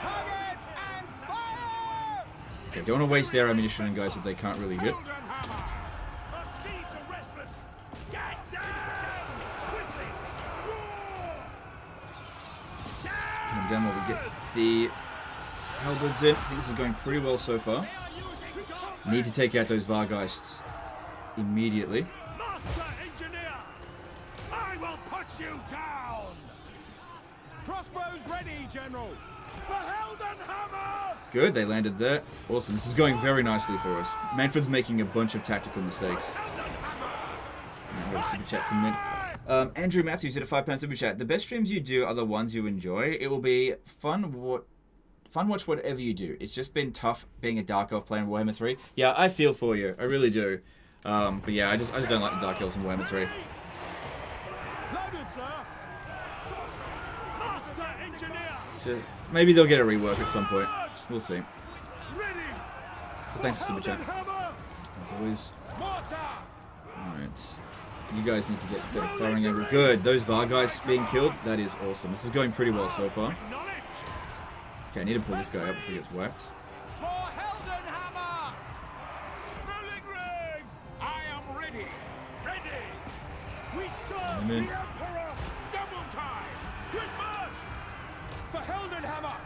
Target and fire! Okay, don't want to waste their ammunition on guys that they can't really hit. Heldenhammer. Our steeds are restless. Get down! slowing down while we get the halberds in. I think this is going pretty well so far. Need to take out those Vargeists immediately. Master Engineer! I will put you down! Crossbows ready, General! For Heldenhammer! Good, they landed there. Awesome, this is going very nicely for us. Manfred's making a bunch of tactical mistakes. Now we have a super chat coming in. Andrew Matthews did a £5 super chat. The best streams you do are the ones you enjoy. It will be fun watch whatever you do. It's just been tough being a Dark Elf player in Warhammer 3. Yeah, I feel for you. I really do. But yeah, I just don't like the Dark Elves in Warhammer 3. Loaded, sir! Master Engineer! So maybe they'll get a rework at some point. We'll see. Ready! But thanks for super chat. As always. Alright. You guys need to get better firing angle. Good. Those Vargeists being killed. That is awesome. This is going pretty well so far. Okay, I need to pull this guy up before he gets whacked. For Heldenhammer! Rolling ring! I am ready! Ready! We serve the Emperor! Double time! Quick march! For Heldenhammer!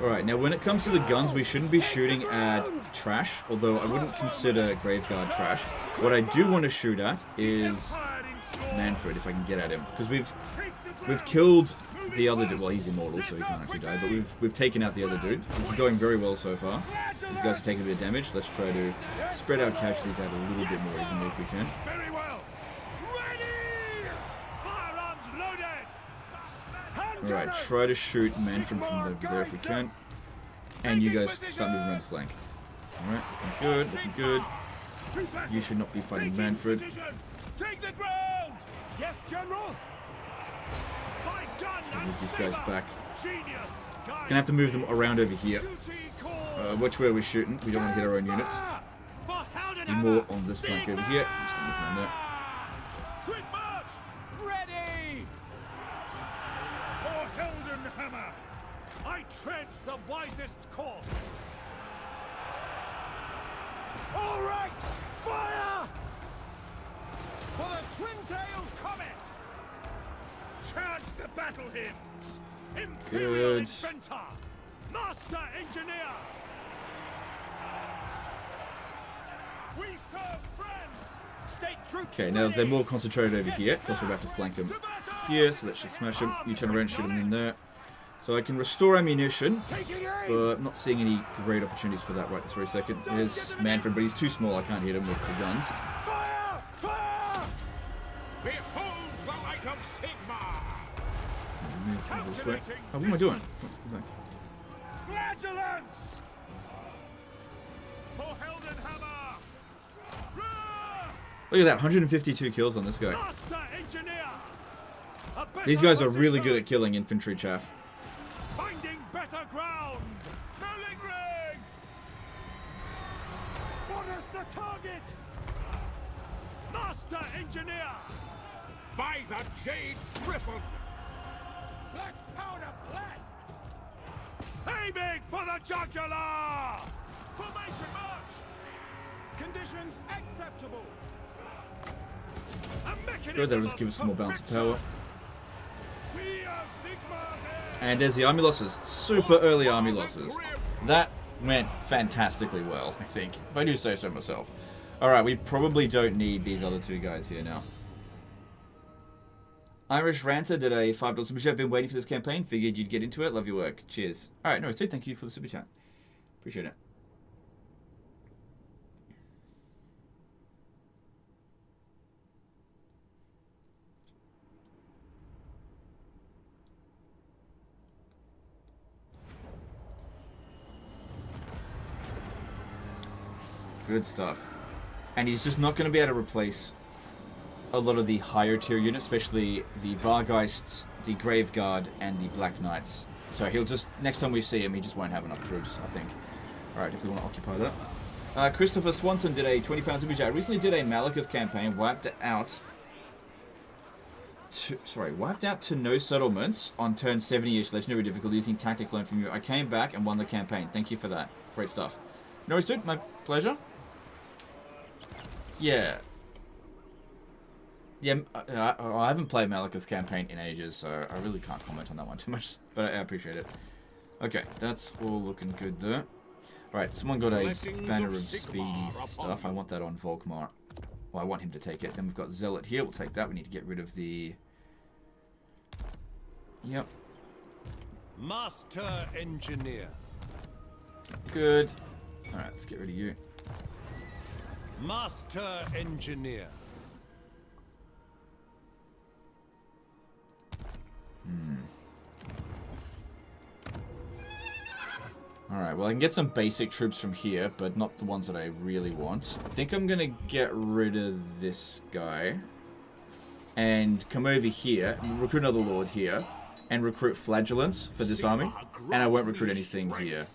Alright, now when it comes to the guns, we shouldn't be shooting at trash, although I wouldn't consider Graveguard trash. What I do want to shoot at is Manfred, if I can get at him. Because we've killed the other dude. Well, he's immortal, so he can't actually die, but we've taken out the other dude. This is going very well so far. These guys are taking a bit of damage. Let's try to spread our casualties out a little bit more evenly if we can. Very well! Ready! Firearms loaded! Alright, try to shoot Manfred from over there if we can. And you guys start moving around the flank. Alright, looking good, looking good. You should not be fighting Manfred. Take the ground! Yes, General! Move these guys back. Gonna have to move them around over here. Which way are we shooting? We don't want to hit our own units. Be more on this flank over here. Just move around there. Quick march! Ready! For Heldenhammer! I tread the wisest course. All ranks, fire! For the twin-tailed comet! Charge the battle hymns! Imperial Good. Inventor! Master Engineer! We serve friends! State troops! Okay, now they're more concentrated over here. Plus we're about to flank them here, so that should smash them. You turn around, shoot them in there. So I can restore ammunition, but I'm not seeing any great opportunities for that right this very second. There's Manfred, but he's too small. I can't hit him with the guns. Fire! Fire! Behold the light of Sigmar! This way. Oh, what am I doing? Flagellants! For Heldenhammer! Look at that, 152 kills on this guy. Master Engineer! These guys are really good at killing infantry chaff. Finding better ground! Rolling ring! Spot us the target! Master Engineer! By the Jade Griffin! Black powder blast! Aiming for the jugular! Formation march! Conditions acceptable! Good, that'll just give us some more balance of power. We are Sigmar's heirs! And there's the army losses. Super early army losses. That went fantastically well, I think. If I do say so myself. Alright, we probably don't need these other two guys here now. Irish Ranter did a $5 super chat. Been waiting for this campaign. Figured you'd get into it. Love your work. Cheers. Alright, no, thank you for the super chat. Appreciate it. Good stuff. And he's just not going to be able to replace a lot of the higher tier units, especially the Vargeists, the Graveguard, and the Black Knights. So he'll just, next time we see him, he just won't have enough troops, I think. Alright, if we want to occupy that. Christopher Swanton did a £20 super chat. I recently did a Malekith campaign, wiped out to no settlements on turn 70-ish, legendary difficulty, using tactics learned from you. I came back and won the campaign. Thank you for that. Great stuff. No worries, dude. My pleasure. Yeah. Yeah, I haven't played Malika's campaign in ages, so I really can't comment on that one too much. But I appreciate it. Okay, that's all looking good there. Alright, someone got a banner of speedy stuff. I want that on Volkmar. Well, I want him to take it. Then we've got Zealot here. We'll take that. We need to get rid of the... Yep. Master Engineer. Good. Alright, let's get rid of you. Master Engineer. Alright, well I can get some basic troops from here, but not the ones that I really want. I think I'm going to get rid of this guy. And come over here, and recruit another lord here. And recruit flagellants for this army. And I won't recruit anything here.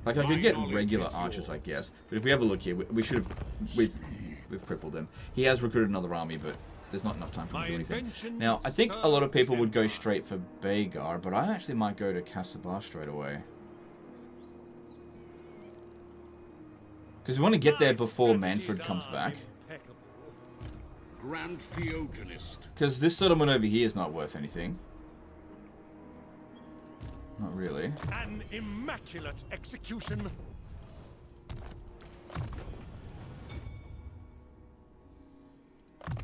Like, I could get regular archers, I guess. But if we have a look here, we should have... We've crippled him. He has recruited another army, but there's not enough time for him to do anything. Now, I think a lot of people would go straight for Bagar, but I actually might go to Ka-Sabar straight away. Because we want to get there before Manfred comes back. Grand Theogenist. Because this settlement over here is not worth anything. Not really. An immaculate execution. Okay,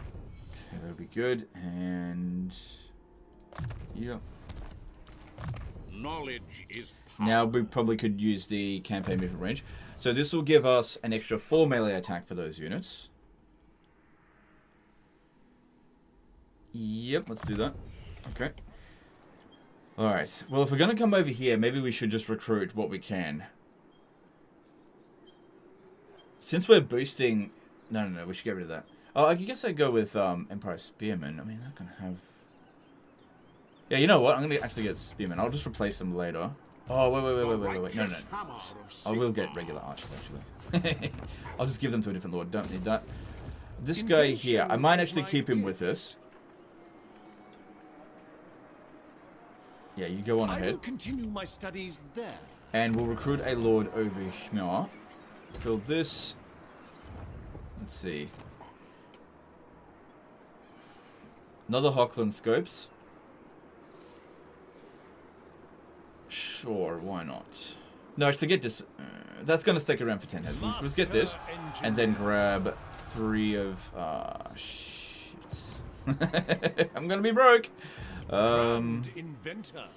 that'll be good. And... Yep. Knowledge is power. Now we probably could use the campaign movement range. So this will give us an extra 4 melee attack for those units. Yep, let's do that. Okay. Alright, well if we're going to come over here, maybe we should just recruit what we can. Since we're boosting... No, we should get rid of that. Oh, I guess I'd go with Empire Spearmen. I mean, they're going to have... Yeah, you know what? I'm going to actually get Spearmen. I'll just replace them later. Oh, wait. No. I will get regular archers, actually. I'll just give them to a different lord. Don't need that. This guy here, I might actually keep him with us. Yeah, you go on I ahead. will continue my studies there. And we'll recruit a lord over here. Build this. Let's see. Another Hockland Scopes. Sure, why not? No, actually get this. That's going to stick around for 10 heads. Let's get this. And then grab 3 of... shit. I'm going to be broke. Inventor.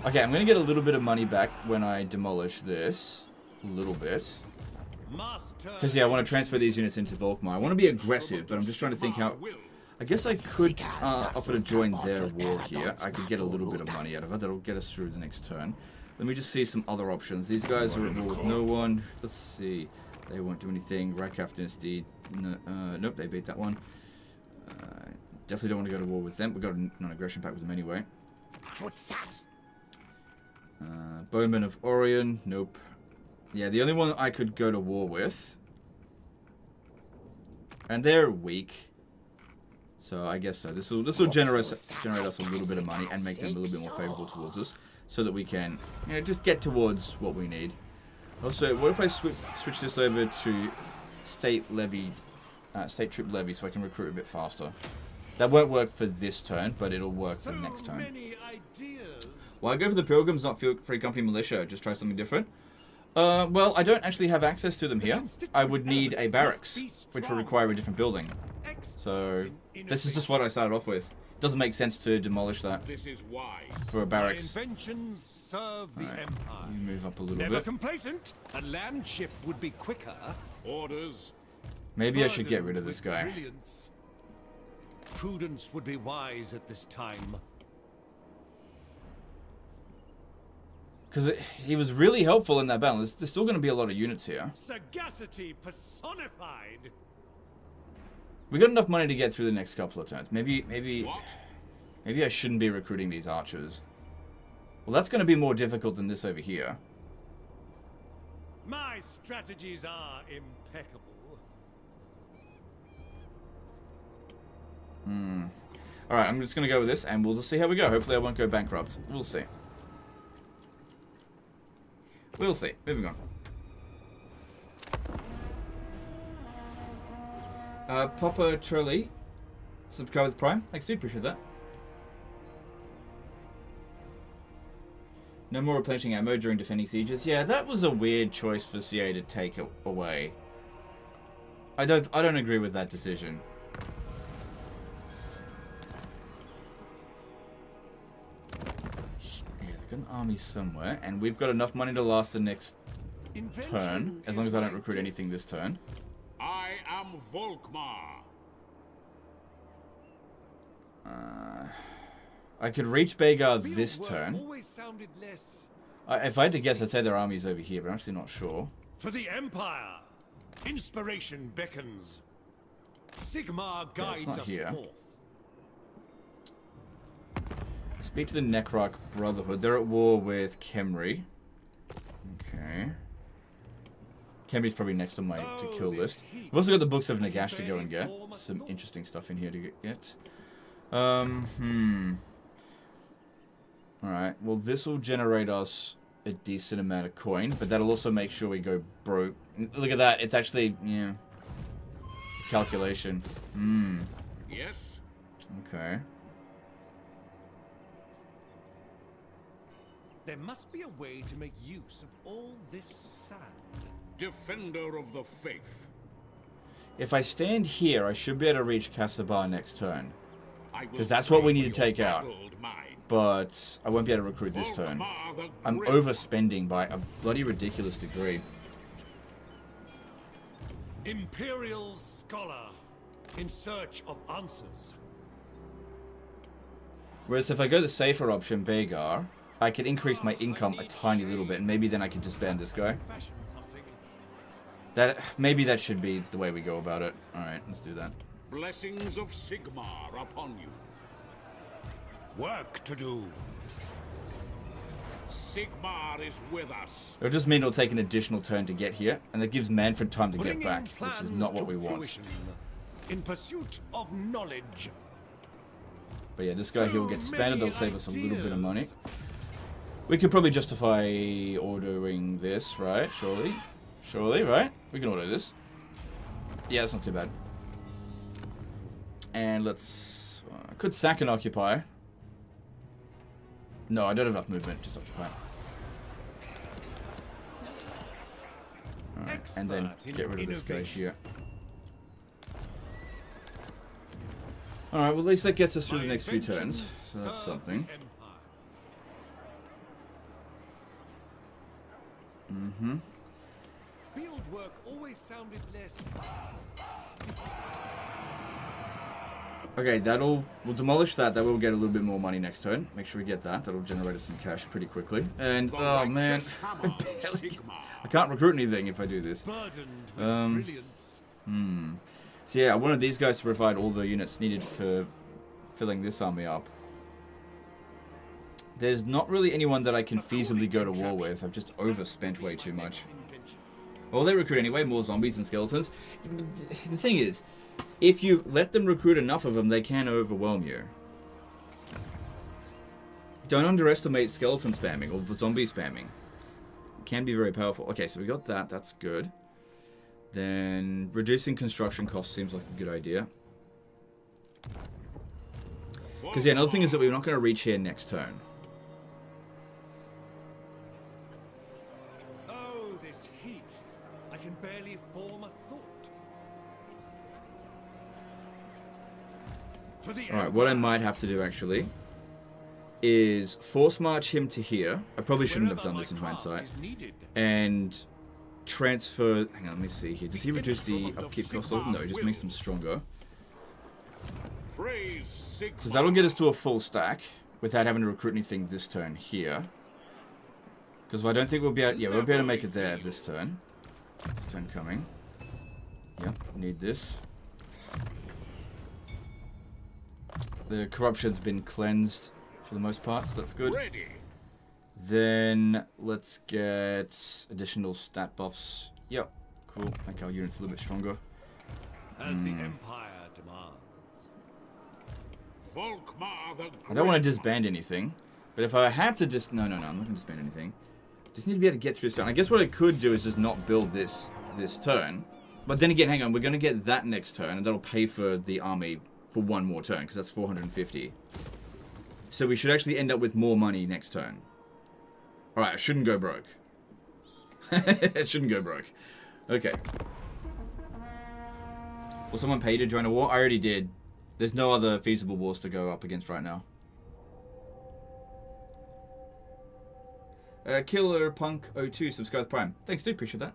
Okay, I'm going to get a little bit of money back when I demolish this. A little bit. Because, yeah, I want to transfer these units into Volkmar. I want to be aggressive, but I'm just trying to think how... I guess I could offer to join their war here. I could get a little bit of money out of it. That'll get us through the next turn. Let me just see some other options. These guys are at war with no one. Let's see. They won't do anything. Reikland Dynasty. No, nope, they beat that one. Definitely don't want to go to war with them. We've got a non-aggression pact with them anyway. Bowmen of Orion. Nope. Yeah, the only one I could go to war with. And they're weak. So I guess so. This will generate us a little bit of money and make them a little bit more favorable towards us, so that we can, you know, just get towards what we need. Also, what if I switch this over to state troop levy, so I can recruit a bit faster? That won't work for this turn, but it'll work for next turn. Why go for the Pilgrims, not Free Company Militia? Just try something different. Well, I don't actually have access to them here. I would need a barracks, which would require a different building. So, this is just what I started off with. It doesn't make sense to demolish that for a barracks. Inventions serve the empire. You move up a little Never bit. complacent. A land ship would be quicker. Orders. Maybe I should get rid of this guy. Brilliance. Prudence would be wise at this time. Because he was really helpful in that battle. There's still going to be a lot of units here. Sagacity personified. We got enough money to get through the next couple of turns. Maybe I shouldn't be recruiting these archers. Well, that's going to be more difficult than this over here. My strategies are impeccable. Alright, I'm just going to go with this, and we'll just see how we go. Hopefully I won't go bankrupt. We'll see. We'll see. Moving on. Papa Turley, subscribe with Prime. Thanks, dude. Appreciate that. No more replenishing ammo during defending sieges. Yeah, that was a weird choice for CA to take it away. I don't agree with that decision. Yeah, they've got an army somewhere, and we've got enough money to last the next turn, as long as I don't recruit anything this turn. I am Volkmar. I could reach Begar this turn. If I had to guess, I'd say their army's over here, but I'm actually not sure. For the Empire, inspiration beckons. Sigmar guides us forth. Speak to the Necroc Brotherhood. They're at war with Khemri. Okay. Khemri's probably next on my to kill list. I've also got the Books of Nagash to go and get. Some interesting stuff in here to get. Alright, well this will generate us a decent amount of coin, but that'll also make sure we go broke. Look at that, it's actually, yeah. Calculation. Yes. Okay. There must be a way to make use of all this sand. Defender of the faith. If I stand here, I should be able to reach Ka-Sabar next turn. Because that's what we need to take out. But I won't be able to recruit this turn. I'm overspending by a bloody ridiculous degree. Imperial scholar in search of answers. Whereas if I go the safer option, Begar, I could increase my income a tiny little bit, and maybe then I could disband this guy. Maybe that should be the way we go about it. Alright, let's do that. Blessings of Sigmar upon you. Work to do. Sigmar is with us. It'll just mean it'll take an additional turn to get here, and that gives Manfred time to get back, which is not what we want. In pursuit of knowledge. But yeah, this guy here will get disbanded. That'll save us a little bit of money. We could probably justify ordering this, right? Surely? Surely, right? We can order this. Yeah, that's not too bad. And let's... I could sack and occupy. No, I don't have enough movement. Just occupy. Alright, and then get rid of this guy here. Alright, well at least that gets us through the next few turns. So that's something. Field work always sounded less. Okay, we'll demolish that. That will get a little bit more money next turn. Make sure we get that. That'll generate us some cash pretty quickly. And, oh man, I can't recruit anything if I do this. So yeah, I wanted these guys to provide all the units needed for filling this army up. There's not really anyone that I can feasibly go to war with. I've just overspent way too much. Well, they recruit anyway, more zombies and skeletons. The thing is, if you let them recruit enough of them, they can overwhelm you. Don't underestimate skeleton spamming or zombie spamming. It can be very powerful. Okay, so we got that. That's good. Then reducing construction costs seems like a good idea. Because yeah, another thing is that we're not going to reach here next turn. Oh, this heat. I can barely form a thought. Alright, what I might have to do actually is force march him to here. I probably shouldn't have done this in hindsight. And transfer... Hang on, let me see here. Does he reduce the upkeep cost? No, he just makes them stronger. Because that'll get us to a full stack without having to recruit anything this turn here. Because I don't think we'll be able... Yeah, we'll be able to make it there this turn. This turn coming. Yep, need this. The corruption's been cleansed for the most part, so that's good. Then let's get additional stat buffs. Yep, cool. Make our units a little bit stronger. As the Empire demands. I don't want to disband anything, but if I had to no, I'm not going to disband anything. Just need to be able to get through this turn. I guess what I could do is just not build this turn, But then again, hang on, we're going to get that next turn, and that'll pay for the army for one more turn, because that's 450. So we should actually end up with more money next turn. Alright, I shouldn't go broke. It shouldn't go broke. Okay. Will someone pay to join a war? I already did. There's no other feasible wars to go up against right now. Killer Punk 02 subscribed Prime. Thanks, dude. Appreciate that.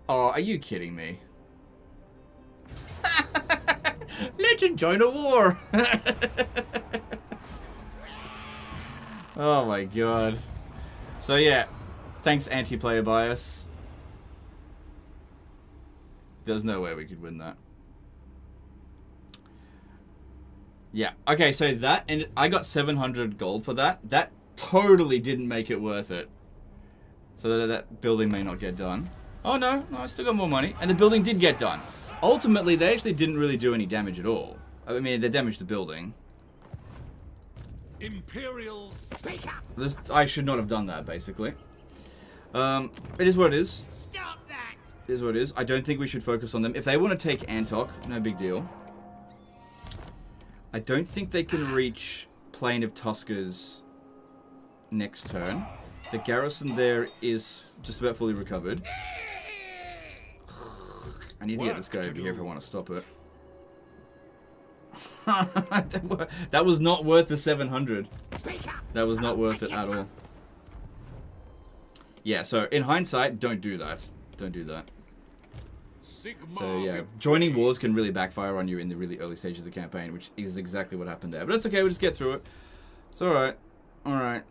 Oh, are you kidding me? Legend join a war. Oh my god. So yeah, thanks anti-player bias. There's no way we could win that. Yeah. Okay, so that, and I got 700 gold for that. That totally didn't make it worth it. So that building may not get done. Oh no, I still got more money. And the building did get done. Ultimately, they actually didn't really do any damage at all. I mean, they damaged the building. Imperials, speak up. I should not have done that, basically. It is what it is. Stop that. It is what it is. I don't think we should focus on them. If they want to take Antok, no big deal. I don't think they can reach Plain of Tuskers next turn. The garrison there is just about fully recovered. I need to get this guy over here if I want to stop it. That was not worth the 700. That was not worth it at all. Yeah, so in hindsight, don't do that. Don't do that. So yeah, joining wars can really backfire on you in the really early stages of the campaign, which is exactly what happened there. But it's okay, we'll just get through it. It's alright. Alright.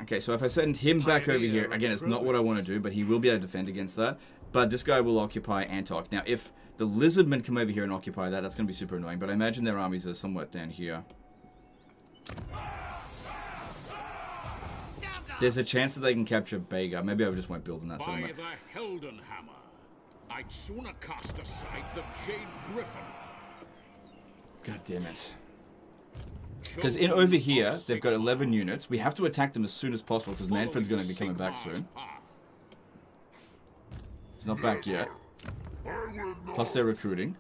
Okay, so if I send him back over here, again, it's not what I want to do, but he will be able to defend against that. But this guy will occupy Antok. Now, if the lizardmen come over here and occupy that, that's going to be super annoying. But I imagine their armies are somewhat down here. There's a chance that they can capture Bega. Maybe I just won't build in that settlement. By the Heldenhammer, I'd sooner cast aside the Jade Griffin. God damn it. Because in over here, they've got 11 units. We have to attack them as soon as possible because Manfred's going to be coming back soon. He's not back yet. Plus they're recruiting.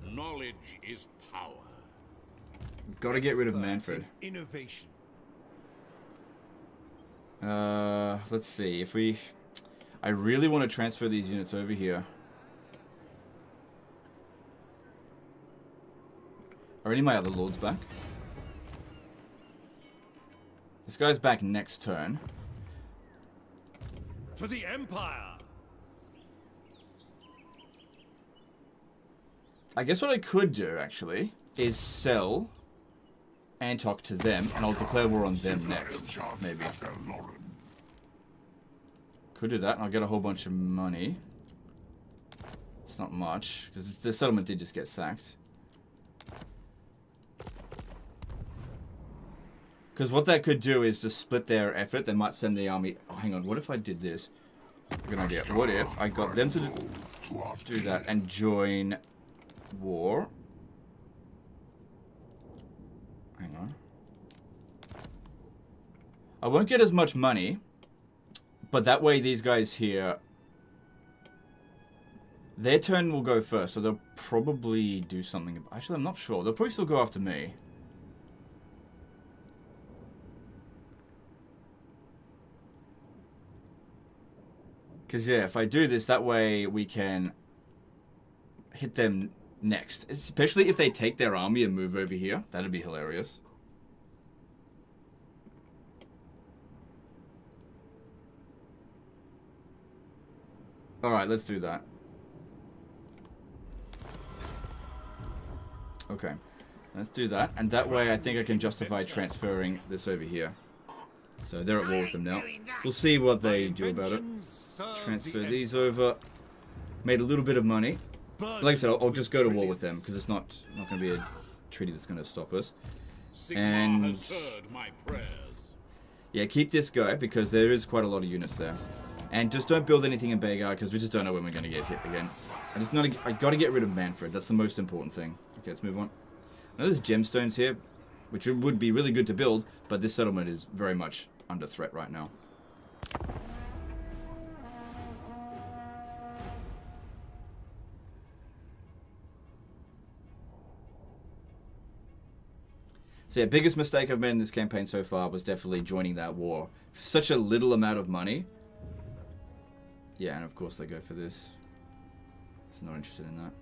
Knowledge is power. Got to get rid of Manfred. Innovation. Let's see. If we... I really want to transfer these units over here. Are any of my other lords back? This guy's back next turn. For the Empire. I guess what I could do, actually, is sell Antok to them, and I'll declare war on them next, maybe. Could do that, and I'll get a whole bunch of money. It's not much, because the settlement did just get sacked. Because what that could do is just split their effort. They might send the army... Oh, hang on, what if I did this? Good idea. What if I got them to do that and join war? Hang on. I won't get as much money, but that way these guys here, their turn will go first, so they'll probably do something. Actually, I'm not sure. They'll probably still go after me. Because, yeah, if I do this, that way we can hit them next. Especially if they take their army and move over here. That'd be hilarious. Alright, let's do that. Okay. Let's do that. And that way I think I can justify transferring this over here. So they're at war with them now. We'll see what they do about it. Transfer these over. Made a little bit of money. Like I said, I'll just go to war with them because it's not going to be a treaty that's going to stop us. And yeah, keep this guy because there is quite a lot of units there. And just don't build anything in Bega because we just don't know when we're going to get hit again. I got to get rid of Manfred. That's the most important thing. Okay, let's move on. Now there's gemstones here, which would be really good to build, but this settlement is very much under threat right now. So yeah, biggest mistake I've made in this campaign so far was definitely joining that war. Such a little amount of money. Yeah, and of course they go for this. So not interested in that.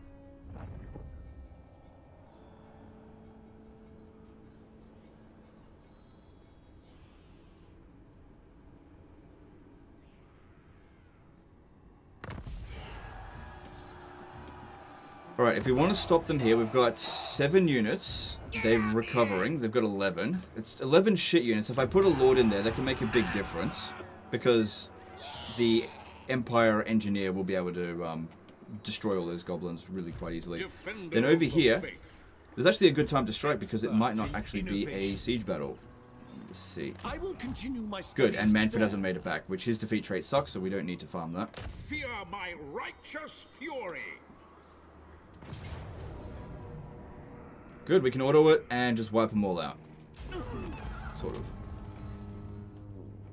Alright, if we want to stop them here, we've got 7 units. They're recovering. They've got 11. It's 11 shit units. If I put a lord in there, that can make a big difference. Because the Empire Engineer will be able to destroy all those goblins really quite easily. Then over here, there's actually a good time to strike because it might not actually be a siege battle. Let's see. I will continue my Good, and Manfred hasn't made it back, which his defeat trait sucks, so we don't need to farm that. Fear my righteous fury. Good, we can auto it and just wipe them all out. Sort of.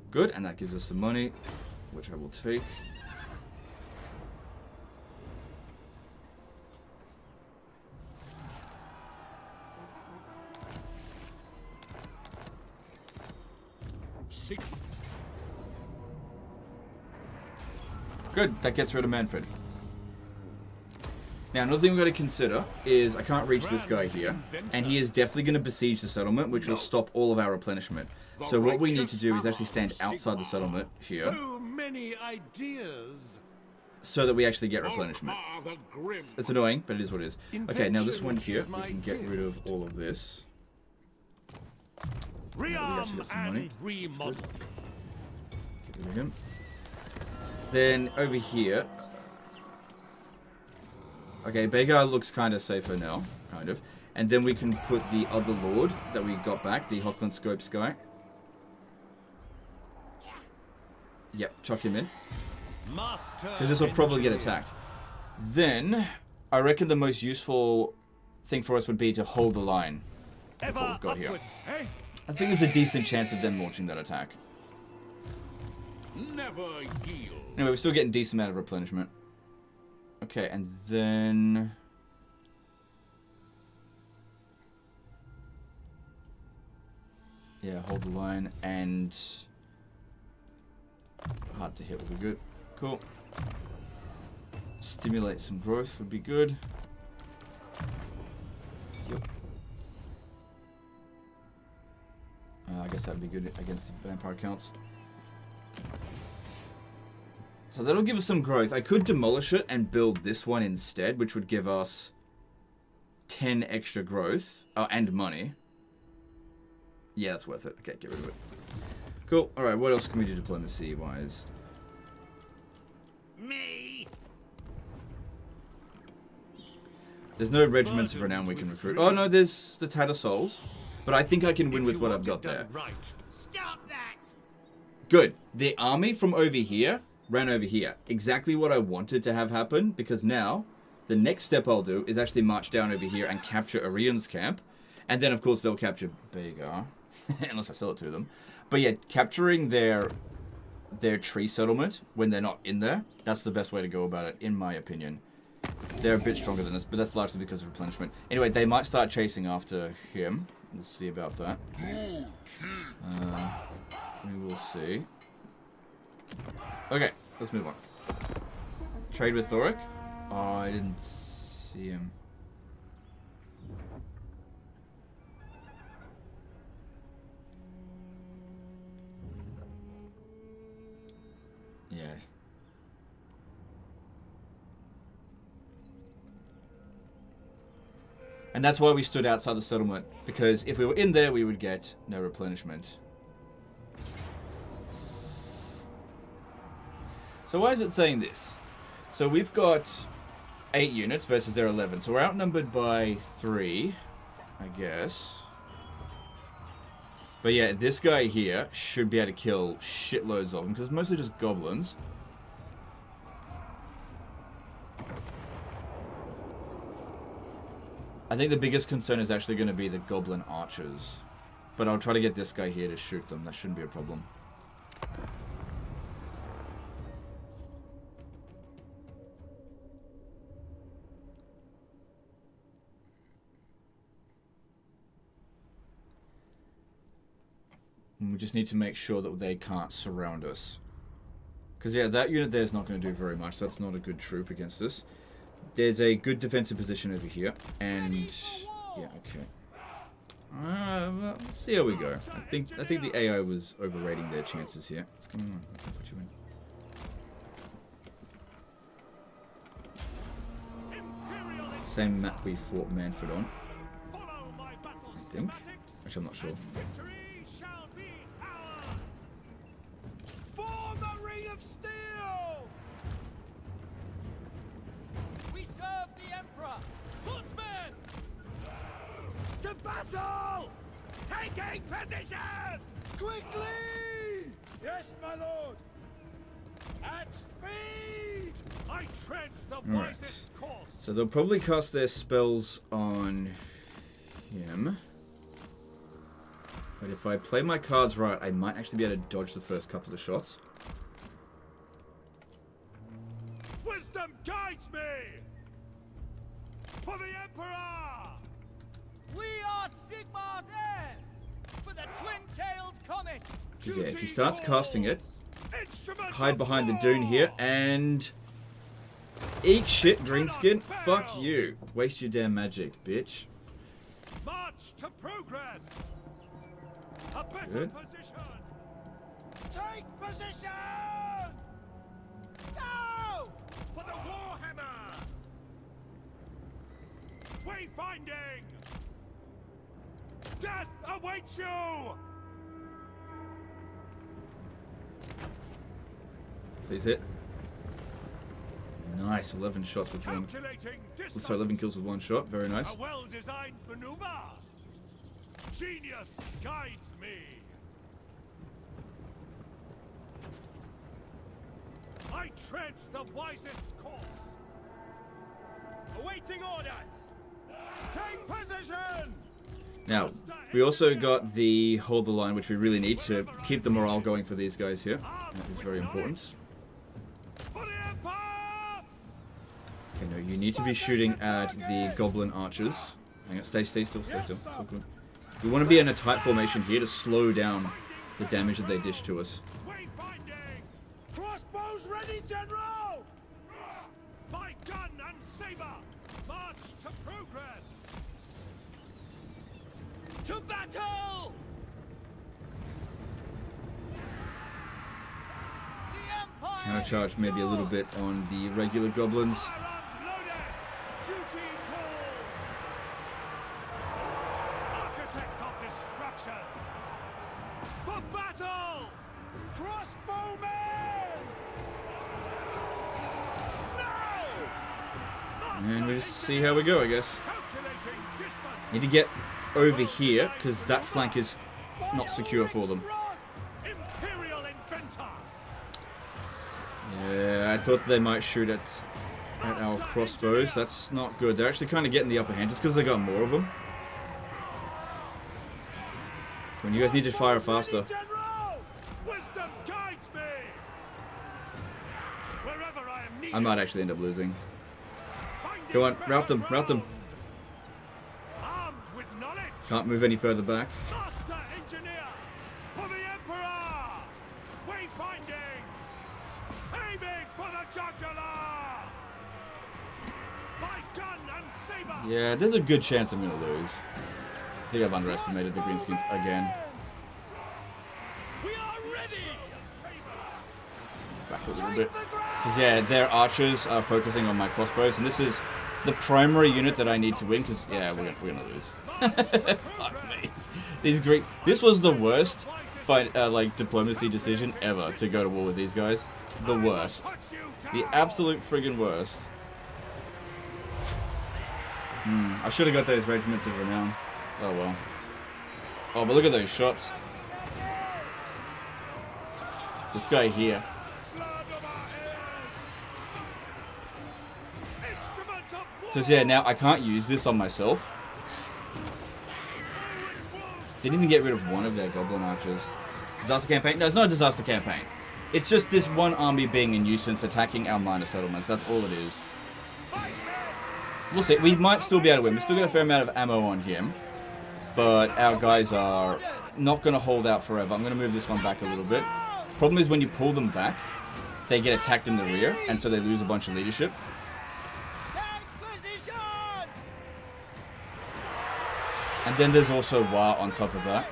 Good, and that gives us some money, which I will take. Good, that gets rid of Manfred. Now, another thing we've got to consider is I can't reach this guy here, and he is definitely going to besiege the settlement, which will stop all of our replenishment. So what we need to do is actually stand outside the settlement here, So many ideas. so that we actually get replenishment. It's annoying, but it is what it is. Okay, now this one here, we can get rid of all of this. We actually got some money. Remodel. Get rid of him. Then over here. Okay, Begar looks kind of safer now, kind of. And then we can put the other lord that we got back, the Hochland Scopes guy. Yep, chuck him in. Because this will probably get attacked. Then, I reckon the most useful thing for us would be to hold the line. With what we've got here. I think there's a decent chance of them launching that attack. Never yield. Anyway, we're still getting a decent amount of replenishment. Okay, and then... yeah, hold the line, and... hard to hit would be good. Cool. Stimulate some growth would be good. Yep. I guess that would be good against the vampire counts. So that'll give us some growth. I could demolish it and build this one instead, which would give us 10 extra growth. Oh, and money. Yeah, that's worth it. Okay, get rid of it. Cool. Alright, what else can we do diplomacy-wise? Me. There's no regiments of renown we can recruit. Oh, no, there's the Tatter Souls. But I think I can win with what I've got there. Right. Stop that. Good. The army from over here ran over here. Exactly what I wanted to have happen, because now the next step I'll do is actually march down over here and capture Arian's camp. And then, of course, they'll capture Begar. Unless I sell it to them. But yeah, capturing their tree settlement when they're not in there, that's the best way to go about it, in my opinion. They're a bit stronger than us, but that's largely because of replenishment. Anyway, they might start chasing after him. We'll see about that. We will see. Okay, let's move on. Trade with Thoric. Oh, I didn't see him. Yeah. And that's why we stood outside the settlement, because if we were in there, we would get no replenishment. So why is it saying this? So we've got 8 units versus their 11. So we're outnumbered by 3, I guess. But yeah, this guy here should be able to kill shitloads of them, because it's mostly just goblins. I think the biggest concern is actually going to be the goblin archers. But I'll try to get this guy here to shoot them. That shouldn't be a problem. And we just need to make sure that they can't surround us. Because, yeah, that unit there is not going to do very much. That's not a good troop against us. There's a good defensive position over here. And, yeah, okay. Well, let's see how we go. I think the AI was overrating their chances here. What's going on? I can put you in. Same map we fought Manfred on. I think. Actually, I'm not sure. Form the ring of steel! We serve the Emperor! Swordsmen! To battle! Taking position! Quickly! Yes, my lord! At speed! I tread the wisest course! So they'll probably cast their spells on him. But if I play my cards right, I might actually be able to dodge the first couple of shots. Wisdom guides me! For the Emperor! We are Sigmar's heirs! For the twin-tailed comet! Yeah, if he starts casting it, hide behind the dune here, and... eat shit, greenskin. Fuck you. Waste your damn magic, bitch. March to progress! A better Good. position! Take position! Go! For the Warhammer! Wayfinding! Death awaits you! Please hit. Nice, 11 shots with one. Calculating distance. Sorry, 11 kills with one shot. Very nice. A well-designed maneuver. Genius guides me. I tread the wisest course. Awaiting orders. Take position. Now, we also got the hold the line, which we really need to keep the morale going for these guys here. That is very important. For the Empire. Okay, no, you need to be shooting at the goblin archers. Hang on, stay still. So good. We want to be in a tight formation here to slow down the damage that they dish to us. Wayfinding. Crossbows ready, General. My gun and saber. March to progress. To battle. The Empire. I'm going to charge maybe a little bit on the regular goblins. Firearms loaded. Duty calls. Architect of destruction. For battle. Crossbowmen. No. And we just see how we go, I guess. Calculating distance. Need to get over here, because that flank is not secure for them. Imperial inventor. Yeah, I thought they might shoot at our crossbows. That's not good. They're actually kind of getting the upper hand just because they got more of them. Come on, you guys need to fire faster. General! Wisdom guides me. Wherever I am needed. I might actually end up losing. Go on, rout them. Armed with knowledge. Can't move any further back. Master engineer for the Emperor. Wayfinding. Aiming for the jugular. My gun and saber. Yeah, there's a good chance I'm going to lose. I think I've underestimated the greenskins again. We are ready. Back a little bit. Because, yeah, their archers are focusing on my crossbows, and this is the primary unit that I need to win, because, yeah, we're gonna lose. Fuck me. This was the worst fight, diplomacy decision ever to go to war with these guys. The worst. The absolute friggin' worst. I should have got those regiments of renown. Oh well. Oh, but look at those shots. This guy here. Because, yeah, now I can't use this on myself. Didn't even get rid of one of their goblin archers. Disaster campaign? No, it's not a disaster campaign. It's just this one army being a nuisance attacking our minor settlements. That's all it is. We'll see. We might still be able to win. We still got a fair amount of ammo on him. But our guys are not going to hold out forever. I'm going to move this one back a little bit. Problem is when you pull them back, they get attacked in the rear, and so they lose a bunch of leadership. And then there's also Wa on top of that.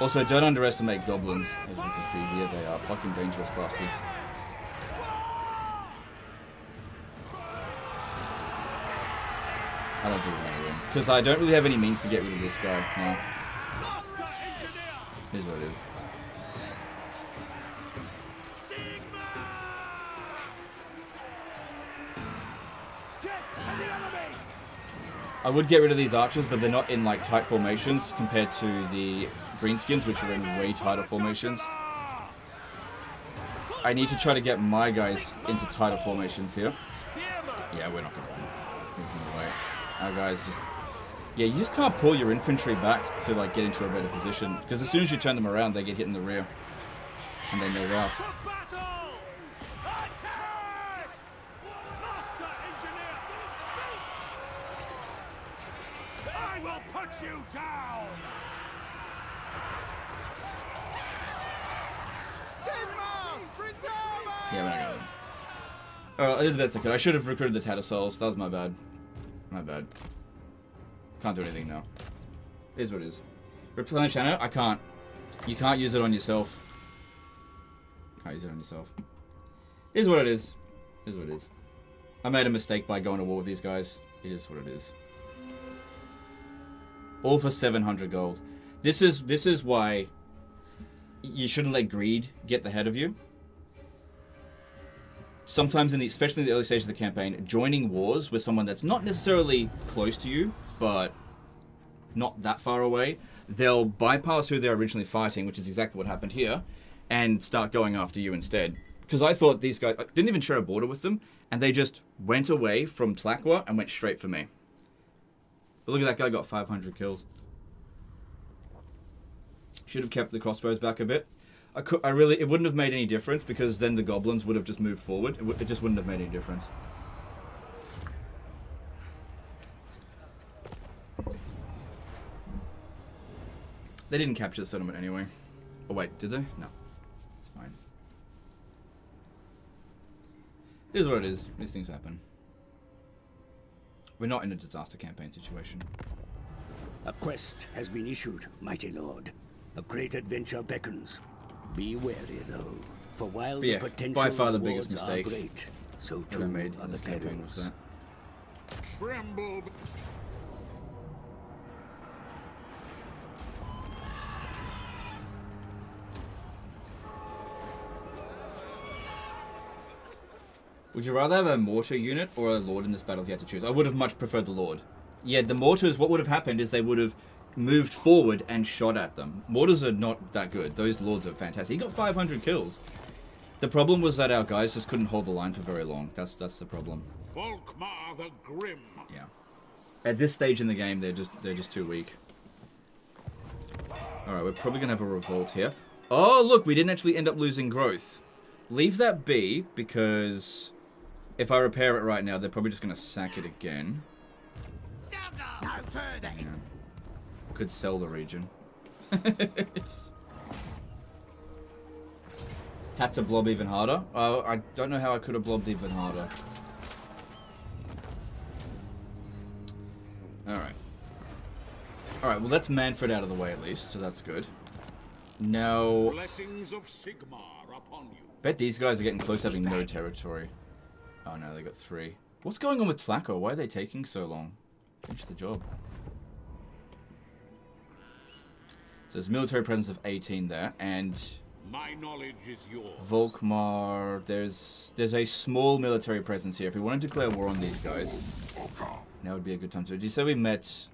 Also, don't underestimate goblins. As you can see here, they are fucking dangerous bastards. I don't think we're going to win. Because I don't really have any means to get rid of this guy now. Here's what it is. I would get rid of these archers, but they're not in like tight formations compared to the greenskins, which are in way tighter formations. I need to try to get my guys into tighter formations here. Yeah, we're not going to win. There's no way. Our guys just... Yeah, you just can't pull your infantry back to like get into a better position. Because as soon as you turn them around, they get hit in the rear. And then they're out. I will put you down! Yeah, we're not going to win. Alright, I did the best I could. I should have recruited the Tatter Souls. That was my bad. My bad. Can't do anything now. It is what it is. Replenish ammo? I can't. You can't use it on yourself. Can't use it on yourself. It is what it is. It is what it is. I made a mistake by going to war with these guys. It is what it is. All for 700 gold. This is why you shouldn't let greed get the head of you. Sometimes, especially in the early stages of the campaign, joining wars with someone that's not necessarily close to you, but not that far away, they'll bypass who they're originally fighting, which is exactly what happened here, and start going after you instead. Because I thought these guys... I didn't even share a border with them, and they just went away from Tlaqua and went straight for me. But look at that guy, got 500 kills. Should have kept the crossbows back a bit. It wouldn't have made any difference because then the goblins would have just moved forward. It just wouldn't have made any difference. They didn't capture the settlement anyway. Oh wait, did they? No. It's fine. It is what it is. These things happen. We're not in a disaster campaign situation. A quest has been issued, mighty lord. A great adventure beckons. Be wary, though, for while yeah, the potential by far the biggest mistake great, so that I made in this campaign was that. Tremble. Would you rather have a mortar unit or a lord in this battle if you had to choose? I would have much preferred the lord. Yeah, the mortars, what would have happened is they would have moved forward and shot at them. Mortars are not that good. Those lords are fantastic. He got 500 kills. The problem was that our guys just couldn't hold the line for very long. That's the problem. Volkmar the Grim. Yeah. At this stage in the game, they're just too weak. Alright, we're probably gonna have a revolt here. Oh, look, we didn't actually end up losing growth. Leave that be, because if I repair it right now, they're probably just gonna sack it again. No further. Yeah. Could sell the region. Had to blob even harder. I don't know how I could have blobbed even harder. Alright. Alright, well that's Manfred out of the way at least, so that's good. Now... Blessings of Sigmar upon you. Bet these guys are getting close to having no territory. Oh no, they got 3. What's going on with Tlaqua? Why are they taking so long? Finish the job. So there's military presence of 18 there, and My knowledge is yours. Volkmar, there's a small military presence here. If we want to declare war on these guys, now would be a good time to. Did you say we met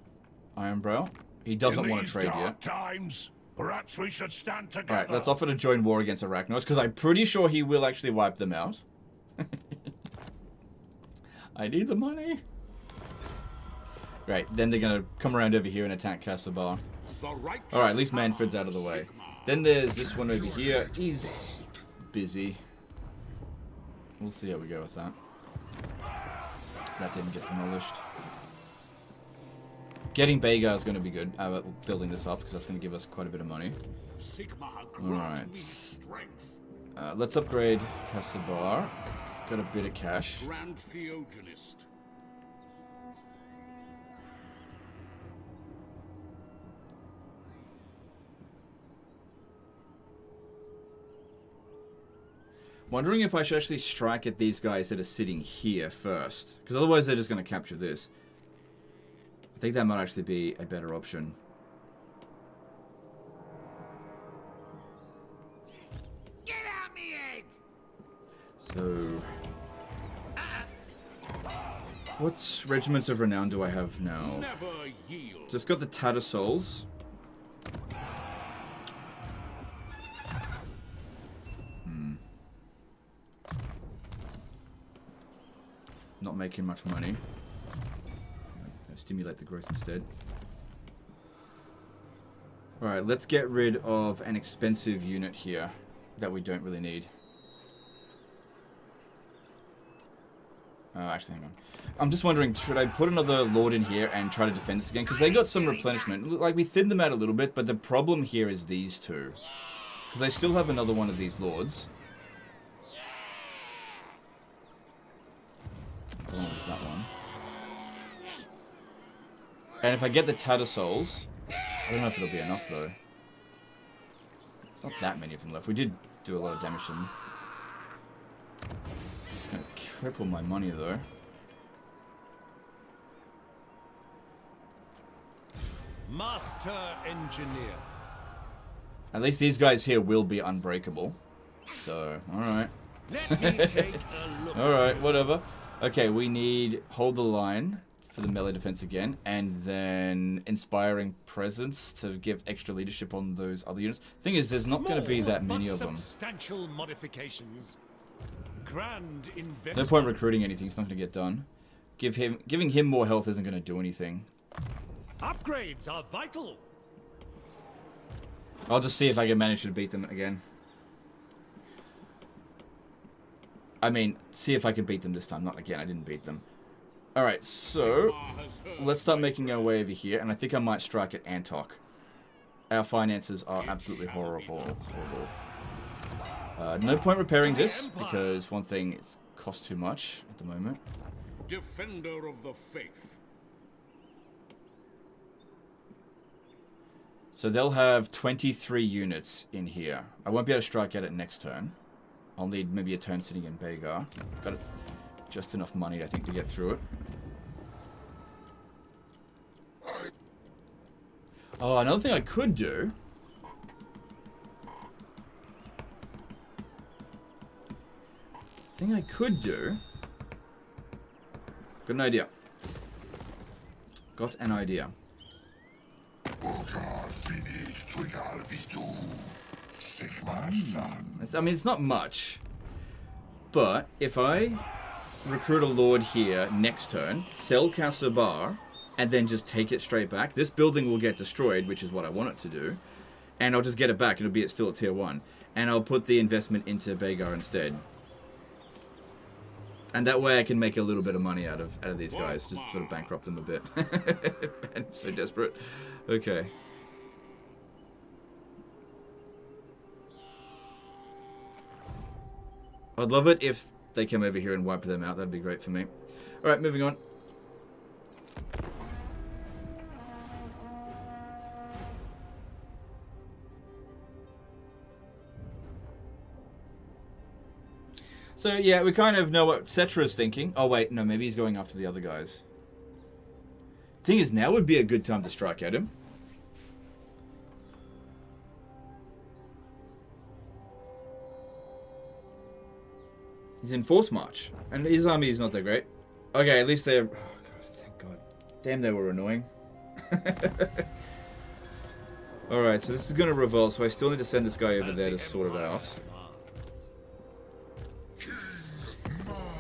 Ironbrow? He doesn't want to trade yet. Times, perhaps we should stand together. Alright, let's offer to join war against Arachnos, because I'm pretty sure he will actually wipe them out. I need the money. Right, then they're going to come around over here and attack Ka-Sabar. Alright, at least Manfred's out of the way. Then there's this one over here. He's busy. We'll see how we go with that. That didn't get demolished. Getting Bagar is going to be good. Building this up, because that's going to give us quite a bit of money. Alright. Let's upgrade Ka-Sabar. Got a bit of cash. Grand Theogenist. Wondering if I should actually strike at these guys that are sitting here first. Because otherwise they're just going to capture this. I think that might actually be a better option. Get out me head! So... what regiments of renown do I have now? Never yield. Just got the Tattersouls. Not making much money. Stimulate the growth instead. Alright, let's get rid of an expensive unit here that we don't really need. Actually, hang on. I'm just wondering, should I put another lord in here and try to defend this again? Because they got some replenishment. Like, we thinned them out a little bit, but the problem here is these two. Because they still have another one of these lords. I don't know if it's that one. And if I get the Tattersouls, I don't know if it'll be enough though. It's not that many of them left. We did do a lot of damage to them. It's gonna cripple my money though. Master Engineer. At least these guys here will be unbreakable. So, alright. Let me take a look. Alright, whatever. Okay, we need hold the line for the melee defense again, and then inspiring presence to give extra leadership on those other units. Thing is, there's not going to be that many of them. Substantial modifications. Grand investment. No point recruiting anything; it's not going to get done. Giving him more health isn't going to do anything. Upgrades are vital. I'll just see if I can manage to beat them again. I mean, see if I can beat them this time. Not again, I didn't beat them. Alright, so let's start making our way over here, and I think I might strike at Antok. Our finances are absolutely horrible. No point repairing this, because one thing, it's cost too much at the moment. Defender of the faith. So they'll have 23 units in here. I won't be able to strike at it next turn. I'll need maybe a turn sitting in Bagar. Got just enough money, I think, to get through it. Oh, another thing I could do. Got an idea. I mean, it's not much. But if I recruit a lord here next turn, sell Ka-Sabar, and then just take it straight back, this building will get destroyed, which is what I want it to do. And I'll just get it back. It'll be still at tier 1. And I'll put the investment into Bagar instead. And that way I can make a little bit of money out of these guys. Just sort of bankrupt them a bit. I'm so desperate. Okay. I'd love it if they came over here and wiped them out. That'd be great for me. Alright, moving on. So, yeah, we kind of know what Setra's thinking. Oh, wait, no, maybe he's going after the other guys. Thing is, now would be a good time to strike at him. He's in force march, and his army is not that great. Okay, at least they're... Oh, God, thank God. Damn, they were annoying. Alright, so this is going to revolt, so I still need to send this guy over there to sort it out.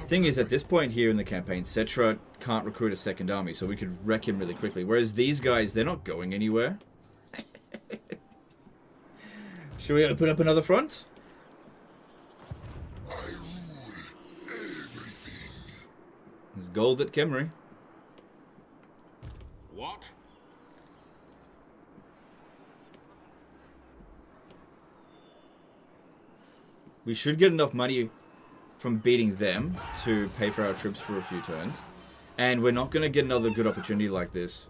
Thing is, at this point here in the campaign, Setra can't recruit a second army, so we could wreck him really quickly. Whereas these guys, they're not going anywhere. Should we open up another front? There's gold at Kemri. What? We should get enough money from beating them to pay for our troops for a few turns. And we're not going to get another good opportunity like this.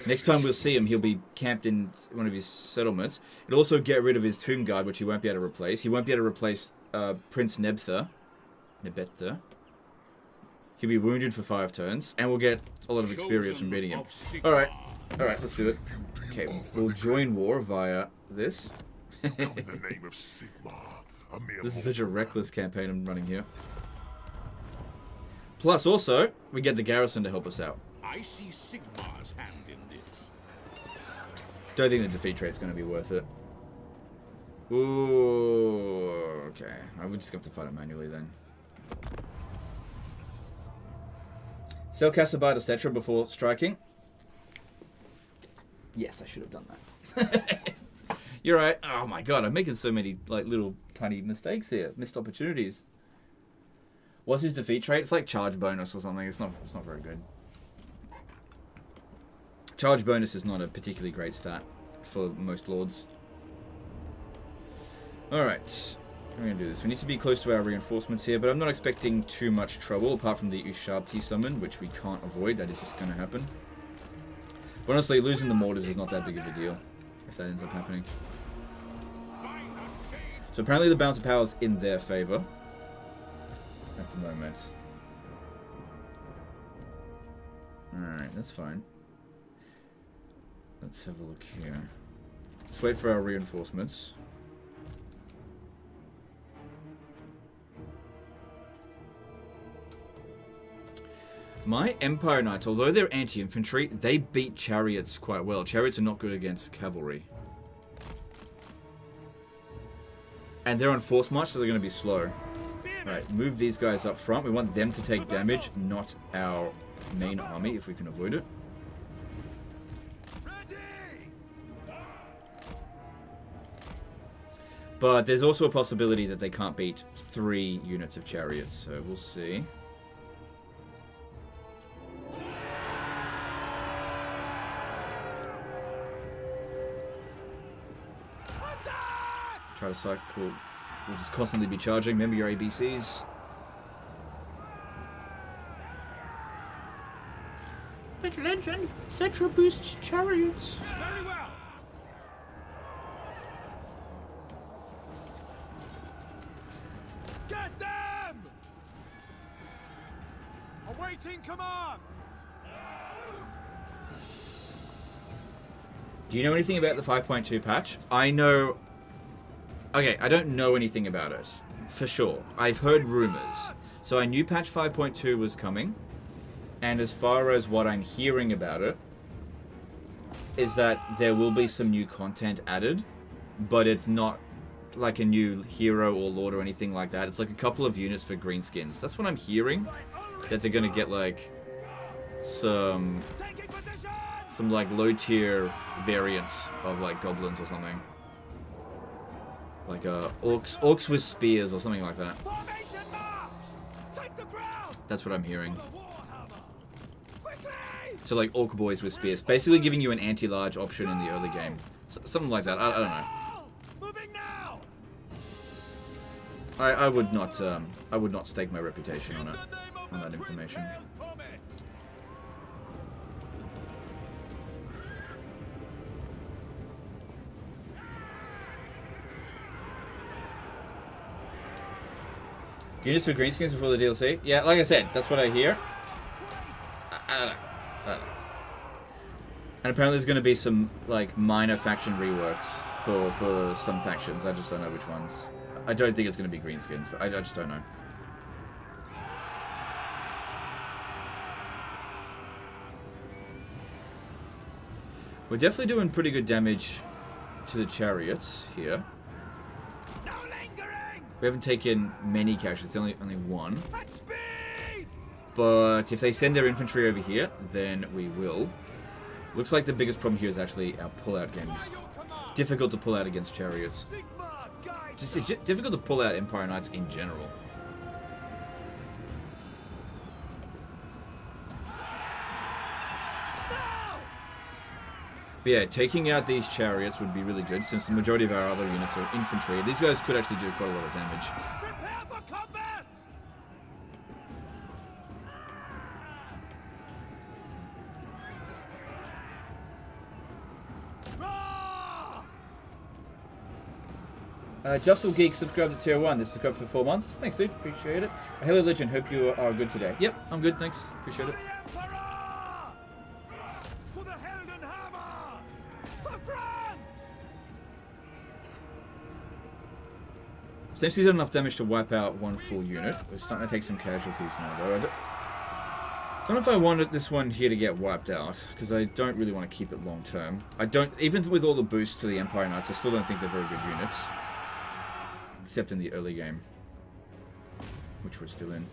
Next time we'll see him, he'll be camped in one of his settlements. It'll also get rid of his tomb guard, which he won't be able to replace. He won't be able to replace Prince Nebetha. He'll be wounded for 5 turns, and we'll get a lot of experience from beating him. Alright, let's do it. Okay, we'll join war via this. This is such a reckless campaign I'm running here. Plus, also, we get the garrison to help us out. I see Sigmar's hand in this. Don't think the defeat trade's going to be worth it. Ooh, okay. I would just have to fight it manually then. Sell Ka-Sabar to Setra before striking. Yes, I should have done that. You're right. Oh my god, I'm making so many like little tiny mistakes here. Missed opportunities. What's his defeat trait? It's like charge bonus or something. It's not very good. Charge bonus is not a particularly great stat for most lords. Alright. We're going to do this. We need to be close to our reinforcements here, but I'm not expecting too much trouble, apart from the Ushabti summon, which we can't avoid. That is just going to happen. But honestly, losing the mortars is not that big of a deal, if that ends up happening. So apparently the balance of power is in their favor at the moment. Alright, that's fine. Let's have a look here. Just wait for our reinforcements. My Empire Knights, although they're anti-infantry, they beat chariots quite well. Chariots are not good against cavalry. And they're on force march, so they're going to be slow. Right, move these guys up front. We want them to take damage, not our main army, if we can avoid it. But there's also a possibility that they can't beat 3 units of chariots, so we'll see. Try to cycle. We'll just constantly be charging. Remember your ABCs. Battle engine. Setra boosts chariots. Very well. Get them! Awaiting command. Do you know anything about the 5.2 patch? I know... Okay, I don't know anything about it, for sure. I've heard rumors. So I knew patch 5.2 was coming, and as far as what I'm hearing about it, is that there will be some new content added, but it's not like a new hero or lord or anything like that. It's like a couple of units for greenskins. That's what I'm hearing, that they're gonna get like some like low tier variants of like goblins or something. Like orcs with spears or something like that. That's what I'm hearing. So like orc boys with spears, basically giving you an anti-large option in the early game, something like that. I don't know. I would not stake my reputation on it, on that information. Units for greenskins before the DLC? Yeah, like I said, that's what I hear. I don't know. And apparently there's going to be some like minor faction reworks for some factions. I just don't know which ones. I don't think it's going to be greenskins, but I just don't know. We're definitely doing pretty good damage to the chariots here. We haven't taken many casualties, only one. But if they send their infantry over here, then we will. Looks like the biggest problem here is actually our pull-out games. Difficult to pull out against chariots. It's difficult to pull out Empire Knights in general. But yeah, taking out these chariots would be really good since the majority of our other units are infantry. These guys could actually do quite a lot of damage. Prepare for combat! Justle Geek subscribed to tier 1. This is subscribed for 4 months. Thanks, dude. Appreciate it. Hello, Legend. Hope you are good today. Yep, I'm good. Thanks. Appreciate it. The Emperor! For the Heldenhammer! For France! Essentially done enough damage to wipe out one full unit. We're starting to take some casualties now, though. I don't know if I wanted this one here to get wiped out, because I don't really want to keep it long term. I don't, even with all the boosts to the Empire Knights, I still don't think they're very good units. Except in the early game, which we're still in.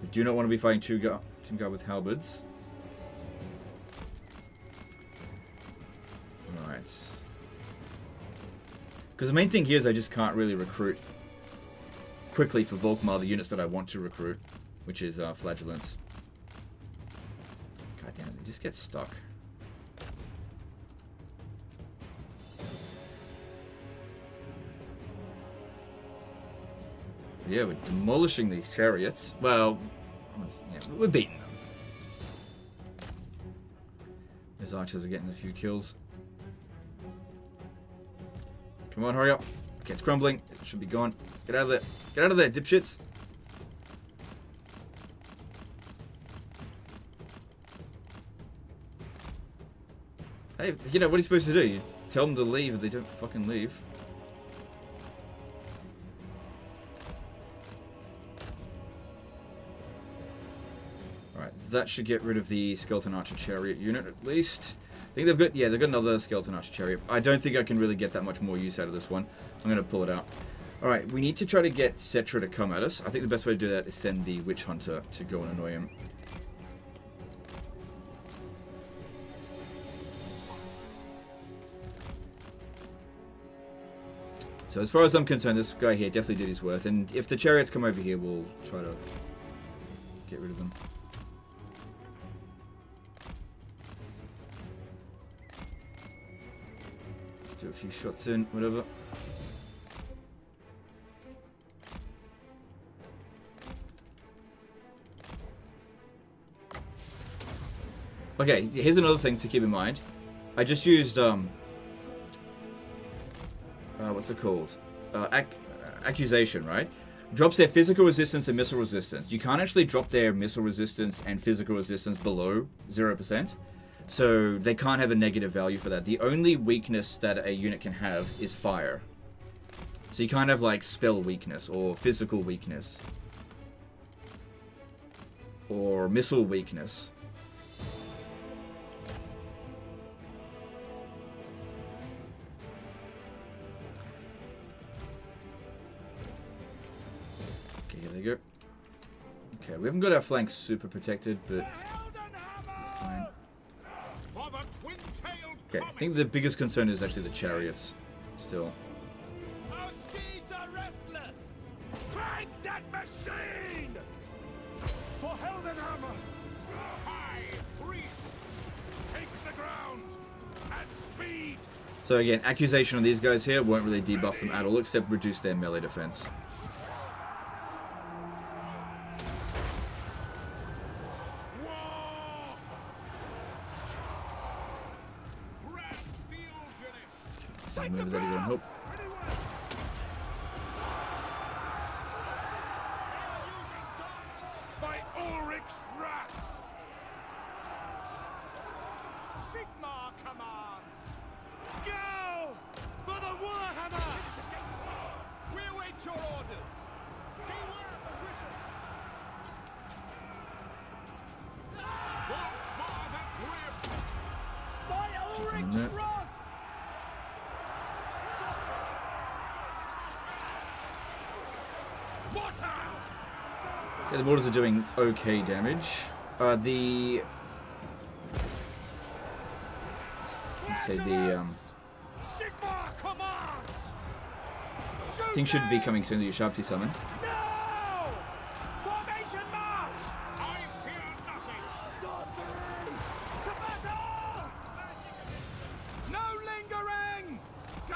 We do not want to be fighting two guard with halberds. Alright. Because the main thing here is I just can't really recruit quickly for Volkmar the units that I want to recruit, which is Flagellants. God damn it, they just get stuck. Yeah, we're demolishing these chariots. Well, yeah, we're beating them. Those archers are getting a few kills. Come on, hurry up. Okay, it's crumbling. It should be gone. Get out of there. Get out of there, dipshits. Hey, you know, what are you supposed to do? You tell them to leave, and they don't fucking leave. That should get rid of the Skeleton Archer Chariot unit, at least. I think they've got, yeah, they've got another Skeleton Archer Chariot. I don't think I can really get that much more use out of this one. I'm going to pull it out. Alright, we need to try to get Setra to come at us. I think the best way to do that is send the Witch Hunter to go and annoy him. So as far as I'm concerned, this guy here definitely did his worth. And if the chariots come over here, we'll try to get rid of them. Do a few shots in, whatever. Okay, here's another thing to keep in mind. I just used, what's it called? Accusation, right? Drops their physical resistance and missile resistance. You can't actually drop their missile resistance and physical resistance below 0%. So they can't have a negative value for that. The only weakness that a unit can have is fire. So you can't have like spell weakness or physical weakness. Or missile weakness. Okay, here they go. Okay, we haven't got our flanks super protected, but fine. Okay, I think the biggest concern is actually the chariots, still. Our steeds are restless! Crank that machine! For Heldenhammer! High priest! Take the ground! At speed! So again, accusation on these guys here won't really debuff them at all, except reduce their melee defense. Move that even hope. By Ulrich's wrath! Sigmar commands! Go! For the Warhammer! We await your orders! Beware of the wizard! Volkmar the Grim! By Ulrich's wrath! Yeah, the mortars are doing okay damage. Let's say the thing should be coming soon to your Sharpty summon. No! Formation march! I fear nothing! Sorcery! To battle!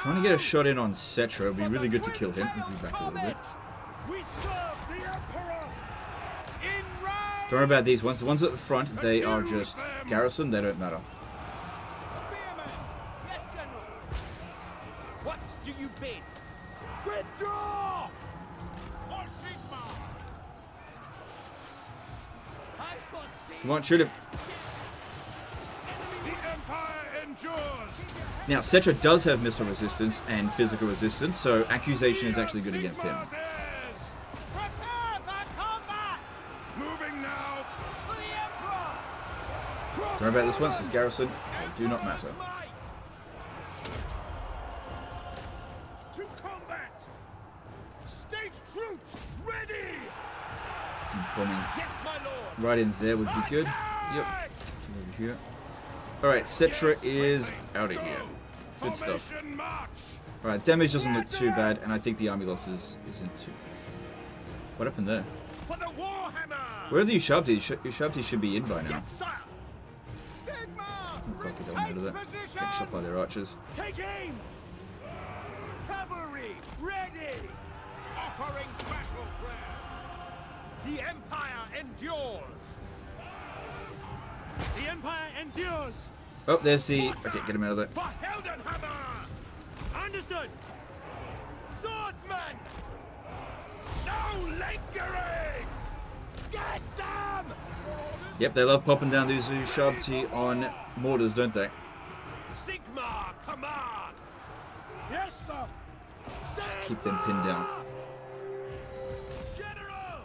trying to get a shot in on Setra. It'd be really good to kill him. He'll be back a little bit. We serve the Emperor. In range. Don't worry about these ones. The ones at the front, they are just garrison. They don't matter. Spearmen. Yes, General. What do you bid? Withdraw. For Sigma. I foresee. Come on, shoot him. The Empire endures. Now, Setra does have missile resistance and physical resistance, so accusation is actually good against him. Sigma's heirs. Prepare for combat. Moving now. For the Emperor. Don't worry about this one. This is garrison. They do not matter. To combat. State troops ready. Bombing Yes, my lord. right in there would be good. Yep. Over here. Alright, Setra is out of here. Good stuff. Formation march. Alright, damage doesn't look too bad, and I think the army losses isn't too... What happened there? For the Warhammer. Where are the Ushabti? Ushabti should be in by now. Yes, sir. Sigma. Copy that one out of there. Get shot by their archers. Take aim. Cavalry ready. Offering battle prayer. The Empire endures. The Empire endures. Oh, there's the... Okay, get him out of there. For Heldenhammer. Understood. Swordsman. No lingering. Get them. Yep, they love popping down these Ushabti on mortars, don't they? Sigma commands. Yes, sir. Sigma. Keep them pinned down. General.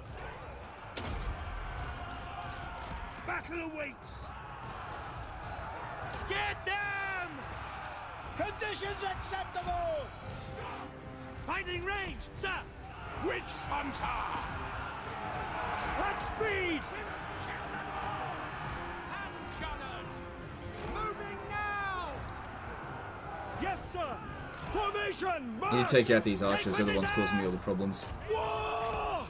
Battle awaits. Get them. Conditions acceptable. Fighting range, sir. Witch hunter. At speed. Hand gunners. Moving now. Yes, sir. Formation. I need to take out these archers. They're the ones causing me all the problems. War.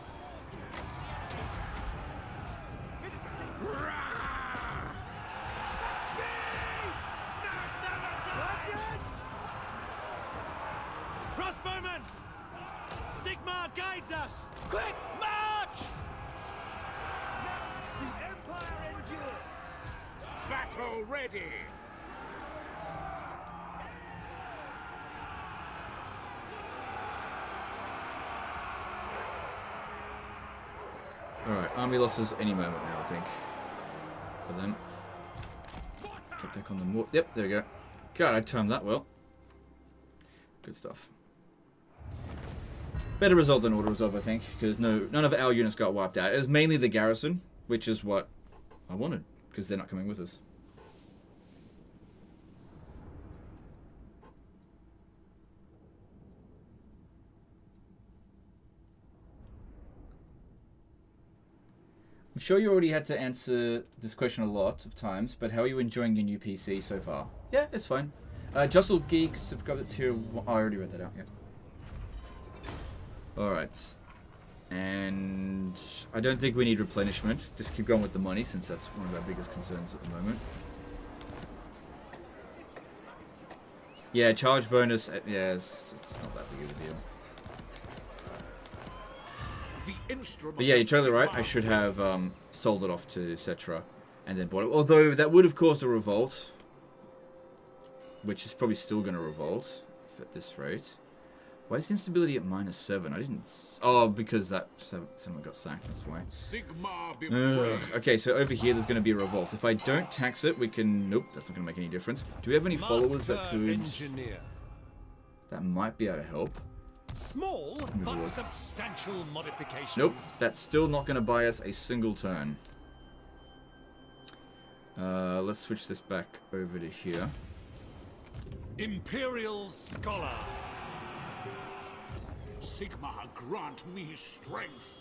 Crossbowman! Sigma guides us! Quick march! The Empire endures! Battle ready. Alright, army losses any moment now, I think. For them. Get back on the more. Yep, there we go. God, I timed that well. Good stuff. Better result than auto resolve, I think, because none of our units got wiped out. It was mainly the garrison, which is what I wanted, because they're not coming with us. I'm sure you already had to answer this question a lot of times, but how are you enjoying your new PC so far? Yeah, it's fine. Justle Geeks have got it to... Oh, I already read that out, yeah. Alright. And I don't think we need replenishment. Just keep going with the money, since that's one of our biggest concerns at the moment. Yeah, charge bonus. Yeah, it's not that big of a deal. But yeah, you're totally right. I should have sold it off to Setra and then bought it. Although that would have caused a revolt, which is probably still going to revolt at this rate. Why is instability at -7? I didn't... Oh, because that someone got sacked, that's why. Sigma Okay, so over here there's going to be a revolt. If I don't tax it, we can... Nope, that's not going to make any difference. Do we have any followers that could... Engineer. That might be able to help. Small Move but along. substantial modifications. Nope, that's still not going to buy us a single turn. Let's switch this back over to here. Imperial Scholar. Sigma, grant me strength.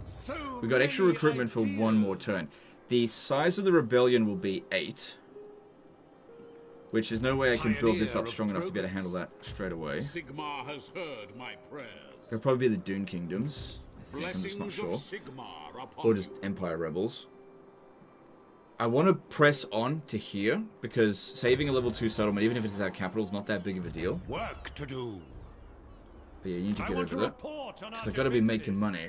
So We got extra many recruitment for one more ideas. turn. The size of the rebellion will be 8. Which is no way I can build this Pioneer up of strong enough to be able to handle progress. that straight away. Sigma has heard my prayers. It'll probably be the Dune Kingdoms. I think, I'm just not Blessings sure. of Sigma upon Or just you. Empire Rebels. I want to press on to here, because saving a level 2 settlement, even if it's our capital, is not that big of a deal. Work to do. But yeah, you need to I get want to over that. report on Because our they've got to be defenses. making money.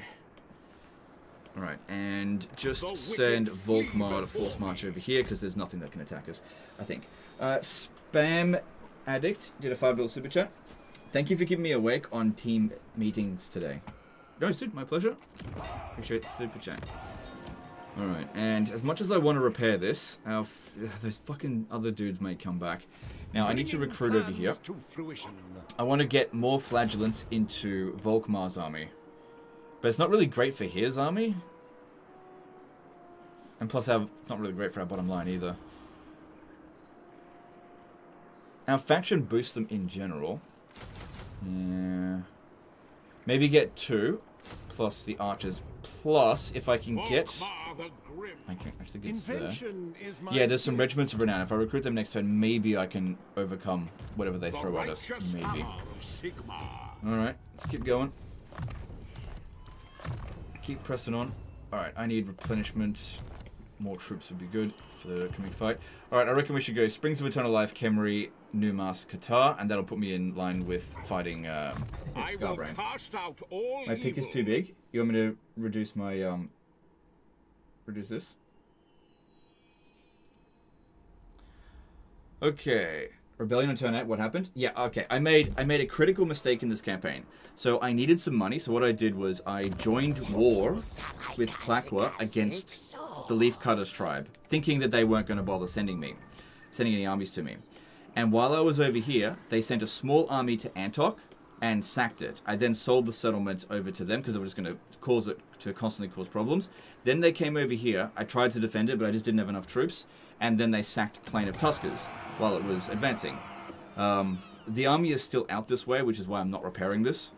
Alright, and The just wicked send flee Volkmar to before force march me. over here, because there's nothing that can attack us, I think. Spam Addict did a $5 super chat. Thank you for keeping me awake on team meetings today. No, dude, my pleasure. Appreciate the super chat. Alright, and as much as I want to repair this, those fucking other dudes may come back. Now, I need to Bringing recruit over here. plans to fruition. I want to get more flagellants into Volkmar's army. But it's not really great for his army. And plus, it's not really great for our bottom line either. Our faction boosts them in general. Yeah. Maybe get 2. Plus the archers. Plus, if I can get... Volkmar the Grim. I can actually get there. Invention is my Yeah, there's some gift. regiments of renown. If I recruit them next turn, maybe I can overcome whatever they The throw at us. righteous Maybe. hammer of Sigmar. Alright, let's keep going. Keep pressing on. Alright, I need replenishment. More troops would be good for the coming fight. Alright, I reckon we should go Springs of Eternal Life, Khemri, Numas, Qatar, and that'll put me in line with fighting I will Skarbrand. cast out all My pick is evil. too big. You want me to reduce my, reduce this? Okay. Rebellion on turn 8, what happened? Yeah, okay. I made a critical mistake in this campaign. So I needed some money, so what I did was I joined war with Claqua against the Leafcutters tribe, thinking that they weren't going to bother sending any armies to me. And while I was over here, they sent a small army to Antok and sacked it. I then sold the settlement over to them because they were just going to cause it to constantly cause problems. Then they came over here. I tried to defend it, but I just didn't have enough troops. And then they sacked Plain of Tuskers while it was advancing. The army is still out this way, which is why I'm not repairing this.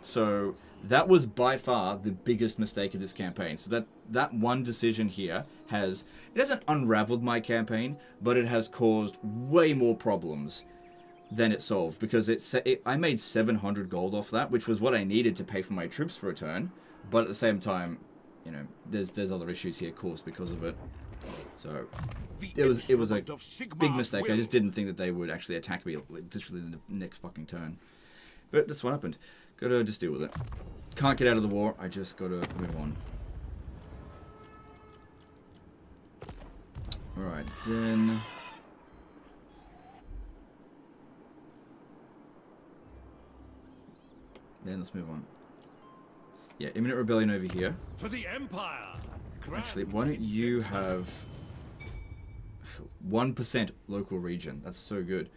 So that was by far the biggest mistake of this campaign. So that one decision here it hasn't unraveled my campaign, but it has caused way more problems than it solved, because I made 700 gold off that, which was what I needed to pay for my troops for a turn. But at the same time, you know, there's other issues here caused because of it. So it was a instrument of Sigmar's big mistake. I will. just didn't think that they would actually attack me literally in the next fucking turn. But that's what happened. Gotta just deal with it. Can't get out of the war. I just gotta move on. Alright, then... let's move on. Yeah, imminent rebellion over here. For the Empire. Actually, why don't you have 1% local region? That's so good.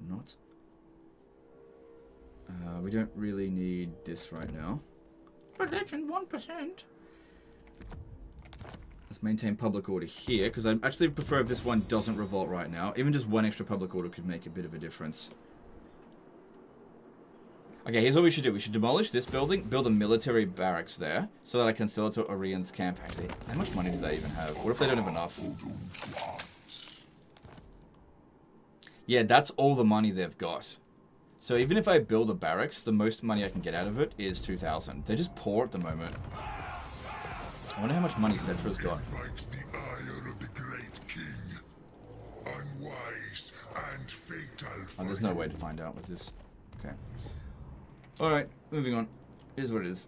Not. We don't really need this right now. Religion 1%. Let's maintain public order here, because I actually prefer if this one doesn't revolt right now. Even just one extra public order could make a bit of a difference. Okay, here's what we should do. We should demolish this building, build a military barracks there, so that I can sell it to Orion's camp. Actually, how much money do they even have? What if they don't have enough? Yeah, that's all the money they've got. So even if I build a barracks, the most money I can get out of it is 2,000. They're just poor at the moment. I wonder how much money Setra's got. Invites the ire of the great king. Unwise and fatal for There's no way to find out with this. Okay. Alright, moving on. Here's what it is.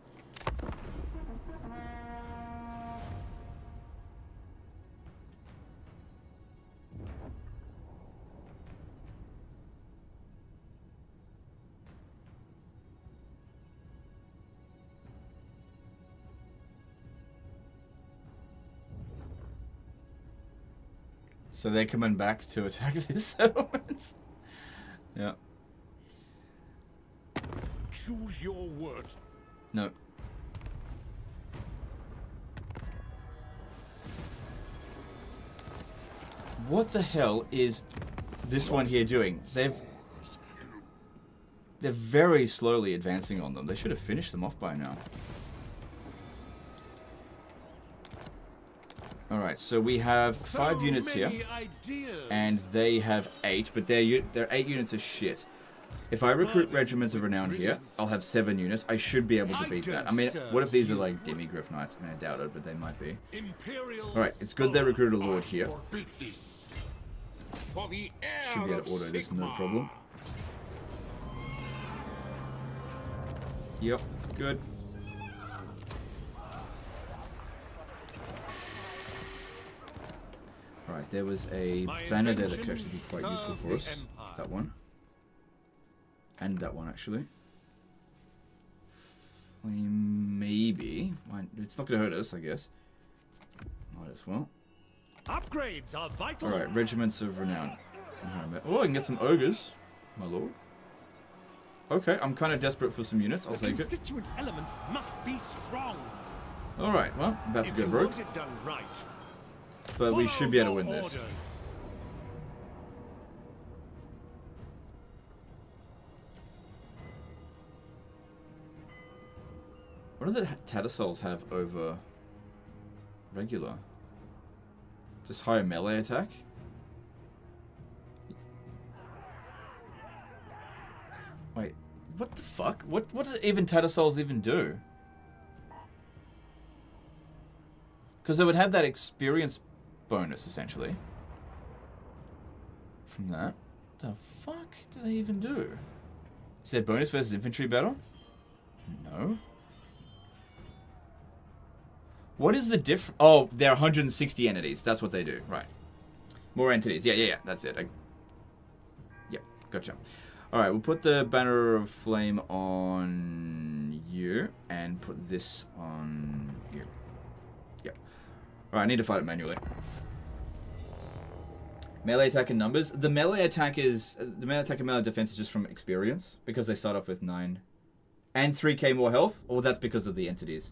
So they're coming back to attack these settlements. Yeah. Choose your words. No. What the hell is this one here doing? They're very slowly advancing on them. They should have finished them off by now. Alright, so we have 5 units here. Ideas. And they have 8, but their 8 units are shit. If I recruit regiments of renown here, I'll have 7 units. I should be able to beat that. I mean, what if these are like demi-griff knights? I mean, I doubt it, but they might be. Alright, it's good they recruited a lord here. For the Should be able to auto this, no problem. Yep, good. Alright, there was a banner there that could actually be quite useful for us. That one. And that one, actually. Maybe. It's not going to hurt us, I guess. Might as well. Upgrades are vital. Alright, regiments of renown. Oh, I can get some ogres, my lord. Okay, I'm kind of desperate for some units. I'll take it. Constituent elements must be strong. Alright, well, I'm about to go broke. If you want it done right, But we should be able to win this. orders. What do the Tattersalls have over regular? Just higher melee attack? Wait, what the fuck? What do even Tattersalls even do? Because they would have that experience bonus, essentially. From that. The fuck do they even do? Is there bonus versus infantry battle? No. What is the diff? Oh, there are 160 entities. That's what they do. Right. More entities. Yeah. That's it. Yep. Gotcha. Alright, we'll put the banner of flame on you. And put this on you. Yep. Alright, I need to fight it manually. Melee attack and numbers. The melee attack and melee defense is just from experience. Because they start off with 9. And 3k more health. Or that's because of the entities.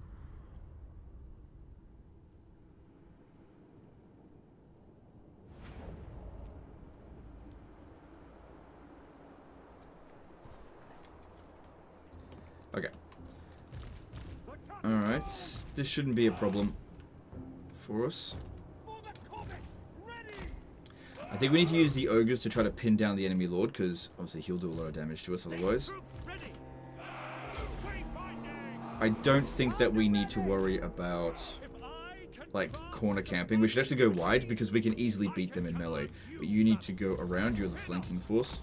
Okay. Alright. This shouldn't be a problem for us. I think we need to use the ogres to try to pin down the enemy lord, because obviously he'll do a lot of damage to us otherwise. I don't think that we need to worry about, like, corner camping. We should actually go wide, because we can easily beat them in melee. But you need to go around. You're the flanking force.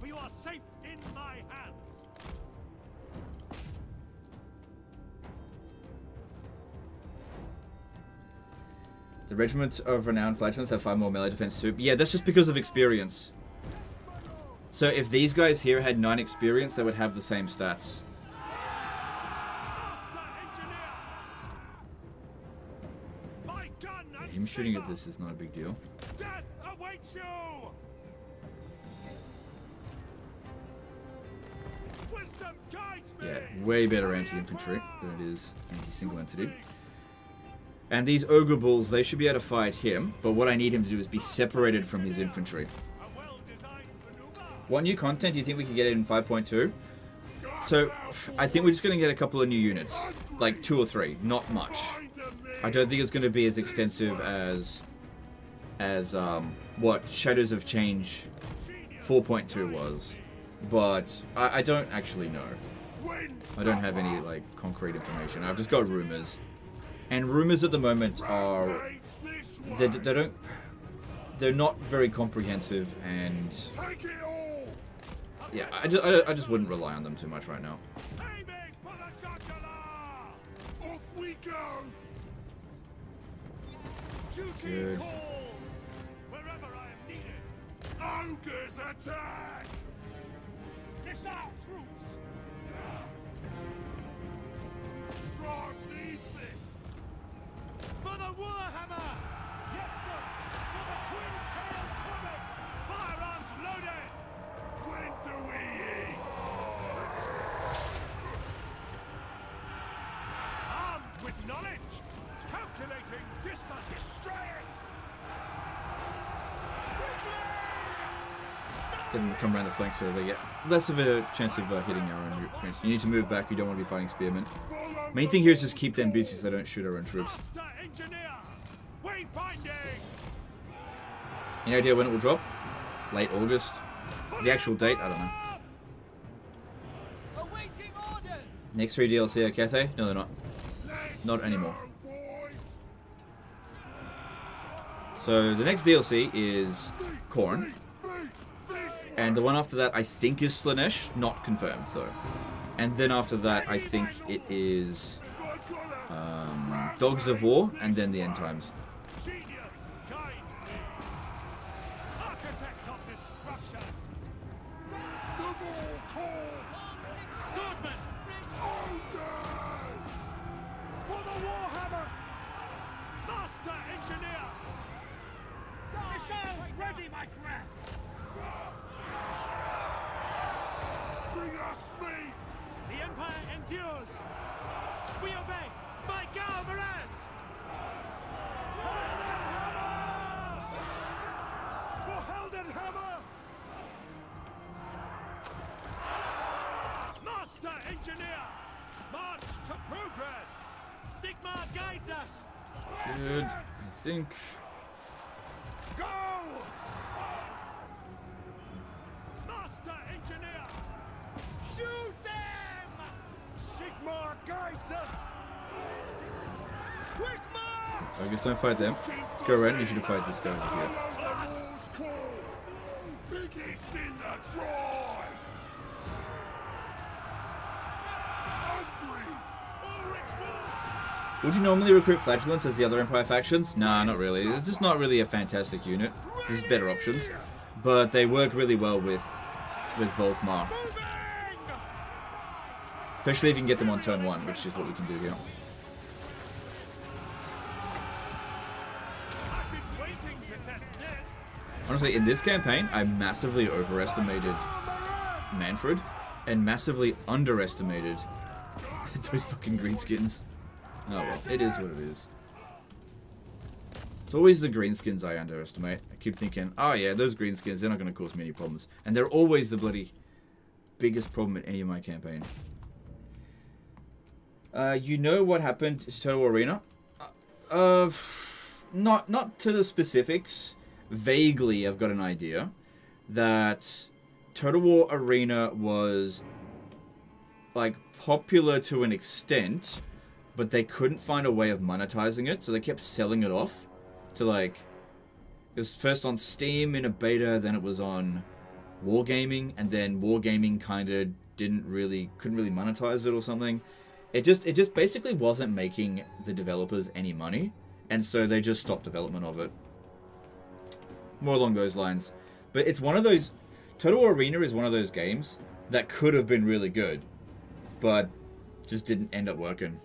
The regiments of renowned flagellants have 5 more melee defense too. Yeah, that's just because of experience. So if these guys here had 9 experience, they would have the same stats. Yeah, him shooting at this is not a big deal. Yeah, way better anti-infantry than it is anti-single entity. And these ogre bulls, they should be able to fight him, but what I need him to do is be separated from his infantry. What new content do you think we can get in 5.2? So, I think we're just going to get a couple of new units. Like 2 or 3, not much. I don't think it's going to be as extensive as what Shadows of Change 4.2 was. But I don't actually know. I don't have any like concrete information. I've just got rumors. And rumors at the moment are they're not very comprehensive, and yeah, I just wouldn't rely on them too much right now. Off we go. Good. Wherever I am needed. Ogres attack. Disarm troops. Frog needs it. For the Warhammer! Yes, sir! For the twin-tailed comet! Firearms loaded! When do we eat? Armed with knowledge! Calculating distance! Destroy it! Get them to come around the flank so they get less of a chance of hitting our own units. You need to move back, you don't want to be fighting spearmen. Main thing here is just keep them busy so they don't shoot our own troops. Master engineer! Wayfinding! Any idea when it will drop? Late August? The actual date? I don't know. Next 3 DLC are Cathay? No, they're not. Not anymore. So the next DLC is Khorne. And the one after that I think is Slanesh. Not confirmed though. And then after that I think it is Dogs of War and then the End Times. Genius guides me. Architect of destruction. Swordsman. For the Warhammer. Master engineer. Missiles ready, my craft. Bring us speed! The Empire endures. We obey. By Galvaraz. For Heldenhammer! Master engineer. March to progress. Sigmar guides us. Good. I think. Go! Master engineer. Shoot them! Sigmar guides us! Quick march! I guess don't fight them. Let's go around. You should fight this guy over here. Biggest in the tribe! Hungry! Would you normally recruit Flagellants as the other Empire factions? Nah, not really. It's just not really a fantastic unit. There's better options. But they work really well with Volkmar. Especially if you can get them on turn 1, which is what we can do here. I've been waiting to test this. Honestly, in this campaign, I massively overestimated Manfred and massively underestimated those fucking greenskins. Oh well, it is what it is. It's always the greenskins I underestimate. I keep thinking, oh yeah, those greenskins, they're not going to cause me any problems. And they're always the bloody biggest problem in any of my campaign. You know what happened to Total Arena? Not to the specifics. Vaguely, I've got an idea that Total War Arena was like popular to an extent, but they couldn't find a way of monetizing it, so they kept selling it off to like. It was first on Steam in a beta, then it was on Wargaming, and then Wargaming kind of couldn't really monetize it or something. It just basically wasn't making the developers any money, and so they just stopped development of it. More along those lines. But it's one of those... Total War Arena is one of those games that could have been really good, but just didn't end up working.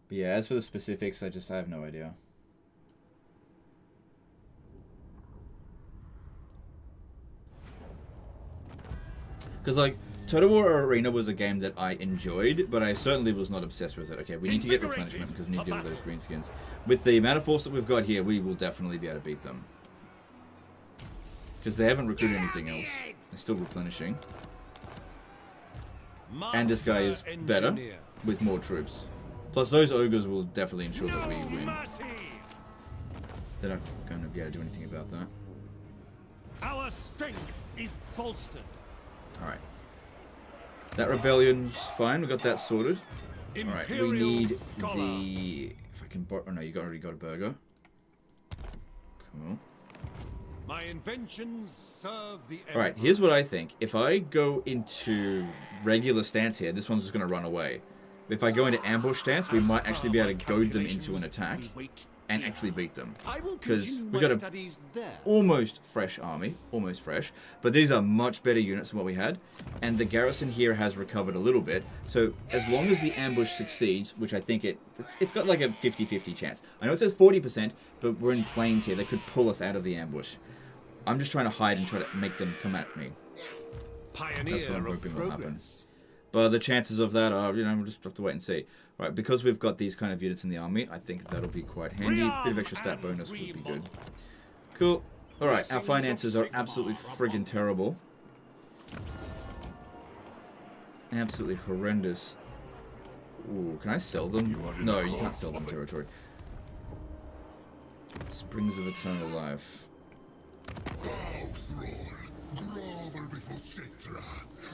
But yeah, as for the specifics, I have no idea. Because, like, Total War Arena was a game that I enjoyed, but I certainly was not obsessed with it. Okay, we need to get replenishment because we need to deal with those greenskins. With the amount of force that we've got here, we will definitely be able to beat them. Because they haven't recruited anything else. They're still replenishing. And this guy is better with more troops. Plus, those ogres will definitely ensure that we win. They're not going to be able to do anything about that. Our strength is bolstered. Alright. That rebellion's fine. We got that sorted. Alright, we need the... If I can borrow... Oh no, you already got a burger. Cool. My inventions serve the... Alright, here's what I think. If I go into regular stance here, this one's just going to run away. If I go into ambush stance, we might actually be able to goad them into an attack and actually beat them. Because we got a almost fresh army, almost fresh, but these are much better units than what we had, and the garrison here has recovered a little bit. So as long as the ambush succeeds, which I think it's got like a 50-50 chance. I know it says 40%, but we're in plains here. They could pull us out of the ambush. I'm just trying to hide and try to make them come at me. That's what I'm hoping will happen. But the chances of that are, we'll just have to wait and see. Right, because we've got these kind of units in the army, I think that'll be quite handy. Bit of extra stat bonus would be good. Cool. Alright, our finances are absolutely friggin' terrible. Absolutely horrendous. Ooh, can I sell them? No, you can't sell them territory. Springs of Eternal Life. Bow thrall, grovel before Setra.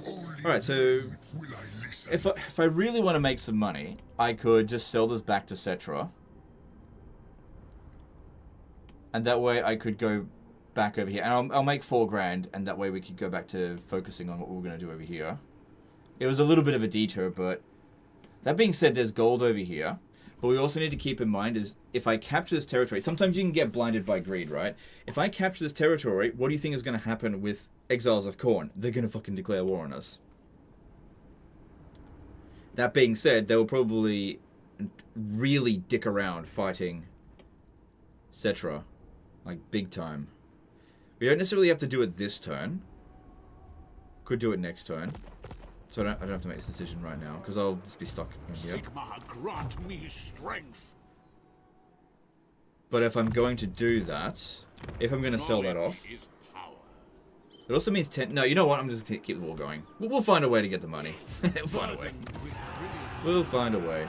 Only Alright, so then will I listen. if I really want to make some money, I could just sell this back to Setra. And that way I could go back over here. And I'll make 4 grand, and that way we could go back to focusing on what we're going to do over here. It was a little bit of a detour, but that being said, there's gold over here. But we also need to keep in mind is if I capture this territory, sometimes you can get blinded by greed, right? If I capture this territory, what do you think is going to happen with Exiles of Khorne? They're going to fucking declare war on us. That being said, they will probably really dick around fighting Setra. Like, big time. We don't necessarily have to do it this turn. Could do it next turn. So I don't have to make this decision right now, because I'll just be stuck in here. Sigmar, grant me strength. But if I'm going to do that, if I'm going to sell that off, Is power. it also means 10... No, you know what? I'm just going to keep the war going. We'll find a way to get the money. We'll find a way. We'll find a way.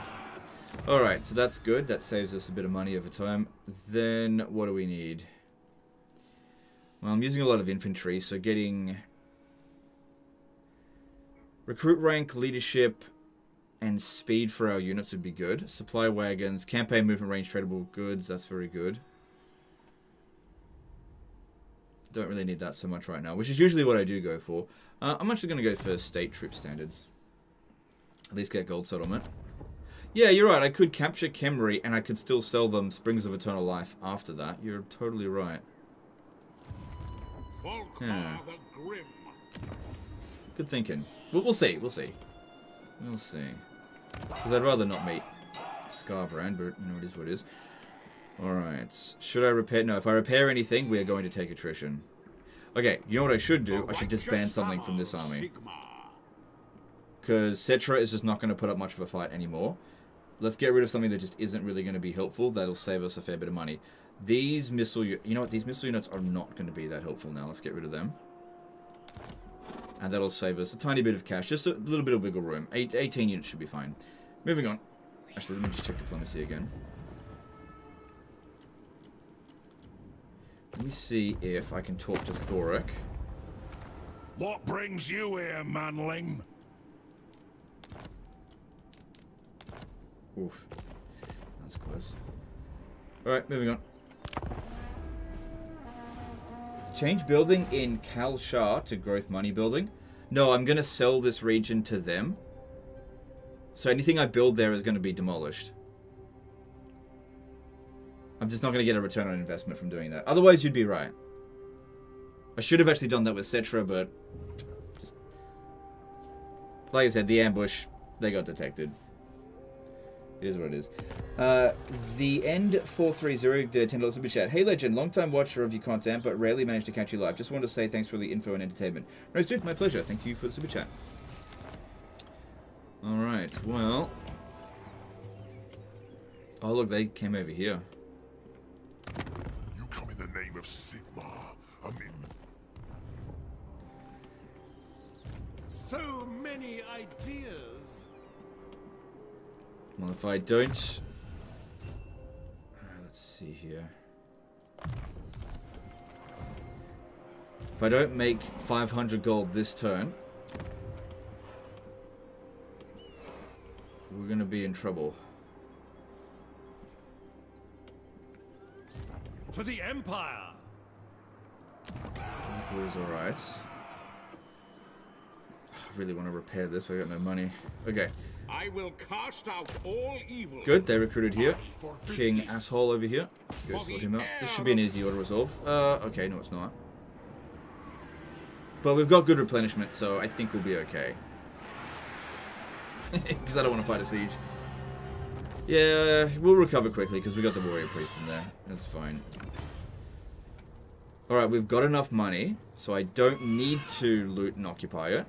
Alright, so that's good. That saves us a bit of money over time. Then, what do we need? Well, I'm using a lot of infantry, so getting... recruit rank, leadership, and speed for our units would be good. Supply wagons, campaign movement range, tradable goods, that's very good. Don't really need that so much right now, which is usually what I do go for. I'm actually going to go for state troop standards. At least get gold settlement. Yeah, you're right, I could capture Khemri and I could still sell them Springs of Eternal Life after that. You're totally right. Volkmar the Grim. Good thinking. We'll see, we'll see. We'll see. Because I'd rather not meet Skarbrand, but you know, it is what it is. Alright. Should I repair? No, if I repair anything, we are going to take attrition. Okay, you know what I should do? I should disband something from this army. Because Setra is just not going to put up much of a fight anymore. Let's get rid of something that just isn't really going to be helpful. That'll save us a fair bit of money. These missile... You know what? These missile units are not going to be that helpful now. Let's get rid of them. And that'll save us a tiny bit of cash. Just a little bit of wiggle room. 18 units should be fine. Moving on. Actually, let me just check diplomacy again. Let me see if I can talk to Thoric. What brings you here, manling? Oof. That's close. Alright, moving on. Change building in Kal Shah to growth money building. No, I'm going to sell this region to them. So anything I build there is going to be demolished. I'm just not going to get a return on investment from doing that. Otherwise, you'd be right. I should have actually done that with Setra, but... just... like I said, the ambush, they got detected. It is what it is. The End 430 did $10 super chat. Hey Legend, long time watcher of your content, but rarely managed to catch you live. Just wanted to say thanks for the info and entertainment. No, dude, my pleasure. Thank you for the super chat. Alright, well... oh look, they came over here. You come in the name of Sigmar. I mean, So many ideas. Well, if I don't... let's see here. If I don't make 500 gold this turn, we're going to be in trouble. For the Empire. It was alright. I really want to repair this, but I got no money. Okay. I will cast out all evil. Good, they recruited here. King asshole over here. Let's go sort him out. This should be an easy auto resolve. Okay, no it's not. But we've got good replenishment, so I think we'll be okay. Because I don't want to fight a siege. Yeah, we'll recover quickly because we got the warrior priest in there. That's fine. Alright, we've got enough money, so I don't need to loot and occupy it.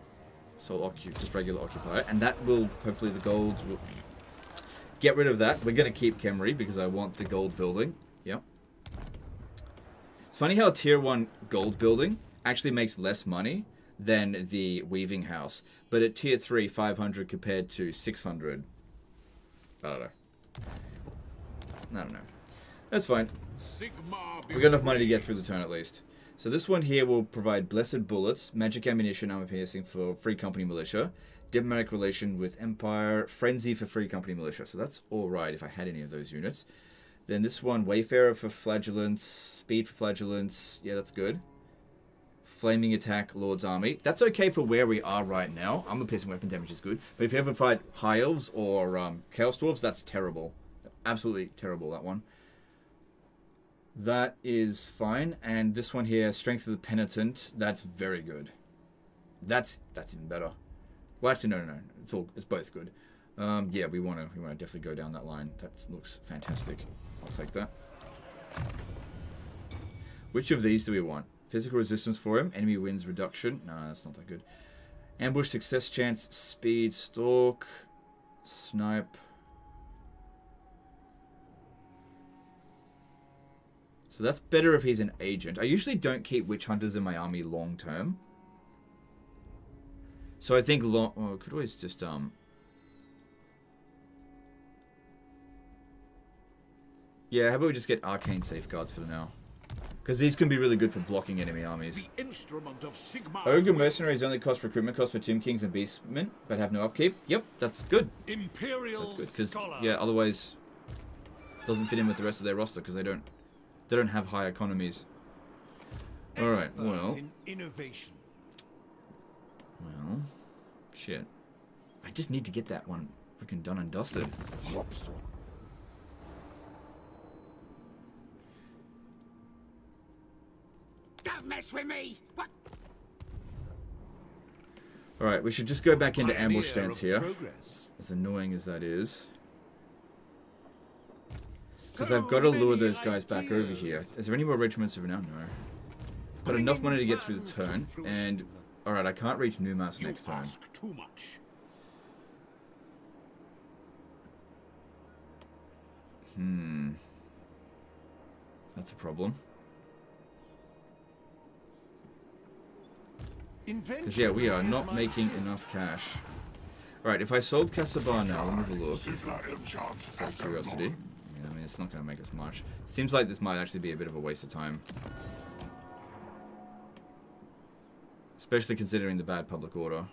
So I'll just regular occupy it, and that will, hopefully the gold will get rid of that. We're going to keep Khemri because I want the gold building. Yep. It's Funny how tier 1 gold building actually makes less money than the weaving house. But at tier 3, 500 compared to 600. I don't know. That's fine. We got enough money to get through the turn at least. So this one here will provide blessed bullets, magic ammunition, armor piercing for Free Company Militia, diplomatic relation with Empire, frenzy for Free Company Militia. So that's alright if I had any of those units. Then this one, Wayfarer for Flagellants, speed for Flagellants. Yeah, that's good. Flaming attack, Lord's Army. That's okay for where we are right now. Armor piercing weapon damage is good. But if you ever fight High Elves or Chaos Dwarves, that's terrible. Absolutely terrible, that one. That is fine. And this one here, Strength of the Penitent, that's very good. That's even better. Well, actually, no. It's both good. Yeah, we want to definitely go down that line. That looks fantastic. I'll take that. Which of these do we want? Physical resistance for him. Enemy wins reduction. No, that's not that good. Ambush success chance. Speed. Stalk. Snipe. So that's better if he's an agent. I usually don't keep witch hunters in my army long term. So I think I could always just yeah, how about we just get arcane safeguards for now? Because these can be really good for blocking enemy armies. The instrument of Sigmar's Ogre mercenaries only cost recruitment costs for Tomb Kings and Beastmen, but have no upkeep. Yep, that's good. Imperial That's good because Scholar. yeah, otherwise doesn't fit in with the rest of their roster because they don't have high economies. All right, Expert well, in innovation. well, shit. I just need to get that one freaking done and dusted. Don't mess with me! What? Alright, we should just go back into Pioneer ambush stance of here. progress. As annoying as that is. Because So I've got to lure many those guys back over here. ideas. Is there any more regiments over now? No. Got enough money to get through the turn. And, alright, I can't reach Numas You next turn. ask too much. That's a problem. Because, yeah, we are not making enough cash. Alright, if I sold Ka-Sabar now, let me have a look. Out of curiosity. Yeah, I mean, it's not going to make us much. Seems like this might actually be a bit of a waste of time. Especially considering the bad public order.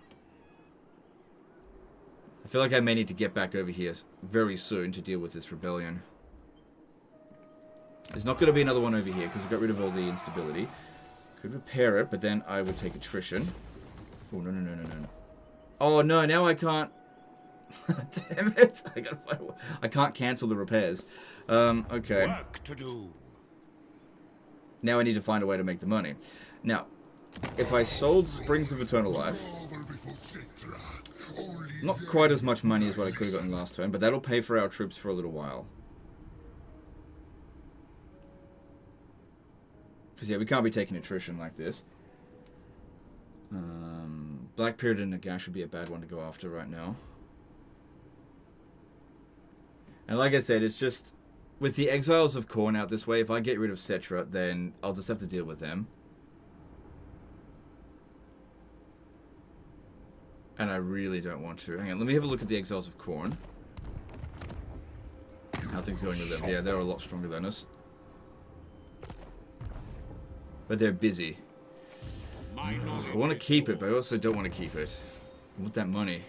I feel like I may need to get back over here very soon to deal with this rebellion. There's not going to be another one over here because I got rid of all the instability. Could repair it, but then I would take attrition. Oh, no. Oh, no, now I can't. Damn it. I can't cancel the repairs. Okay. Work to do. Now I need to find a way to make the money. Now, if I sold Springs of Eternal Life, not quite as much money as what I could have gotten last turn, but that'll pay for our troops for a little while. Because, yeah, we can't be taking attrition like this. Black Period and Nagash would be a bad one to go after right now. And like I said, it's just... With the Exiles of Khorne out this way, if I get rid of Setra, then I'll just have to deal with them. And I really don't want to. Hang on, let me have a look at the Exiles of Khorne. How things going with them. Yeah, they're a lot stronger than us. But they're busy. I want to keep it, but I also don't want to keep it. I want that money.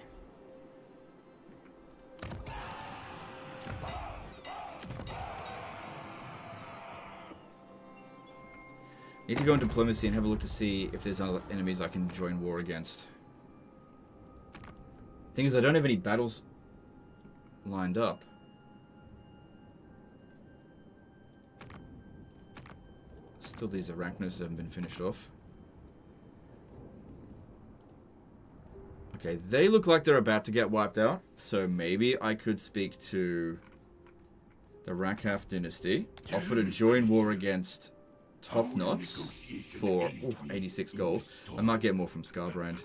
Need to go in diplomacy and have a look to see if there's other enemies I can join war against. Thing is, I don't have any battles lined up. Still these arachnos that haven't been finished off. Okay, they look like they're about to get wiped out, so maybe I could speak to the Rakhaf dynasty, offer to join war against Top Knots for 86 gold. I might get more from Skarbrand.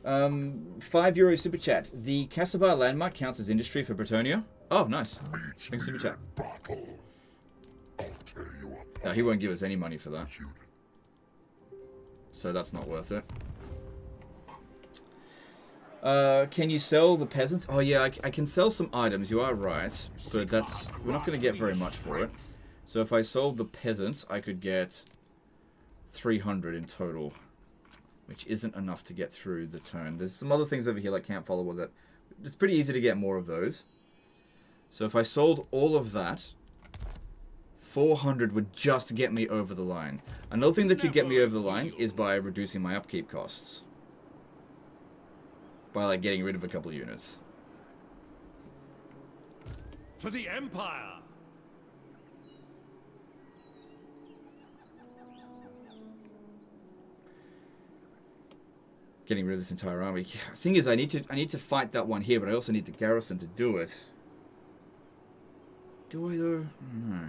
€5 super chat. The Ka-Sabar landmark counts as industry for Bretonia. Oh, nice. Thanks, super chat. I'll tear you No, he won't give us any money for that. So that's not worth it. Can you sell the peasants? Oh yeah, I can sell some items, you are right. But that's... we're not going to get very much for it. So if I sold the peasants, I could get 300 in total. Which isn't enough to get through the turn. There's some other things over here like camp follower that... it's pretty easy to get more of those. So if I sold all of that... 400 would just get me over the line. Another thing that could get me over the line is by reducing my upkeep costs. By like getting rid of a couple of units. For the Empire! Getting rid of this entire army. The thing is, I need to fight that one here, but I also need the garrison to do it. Do I though? No.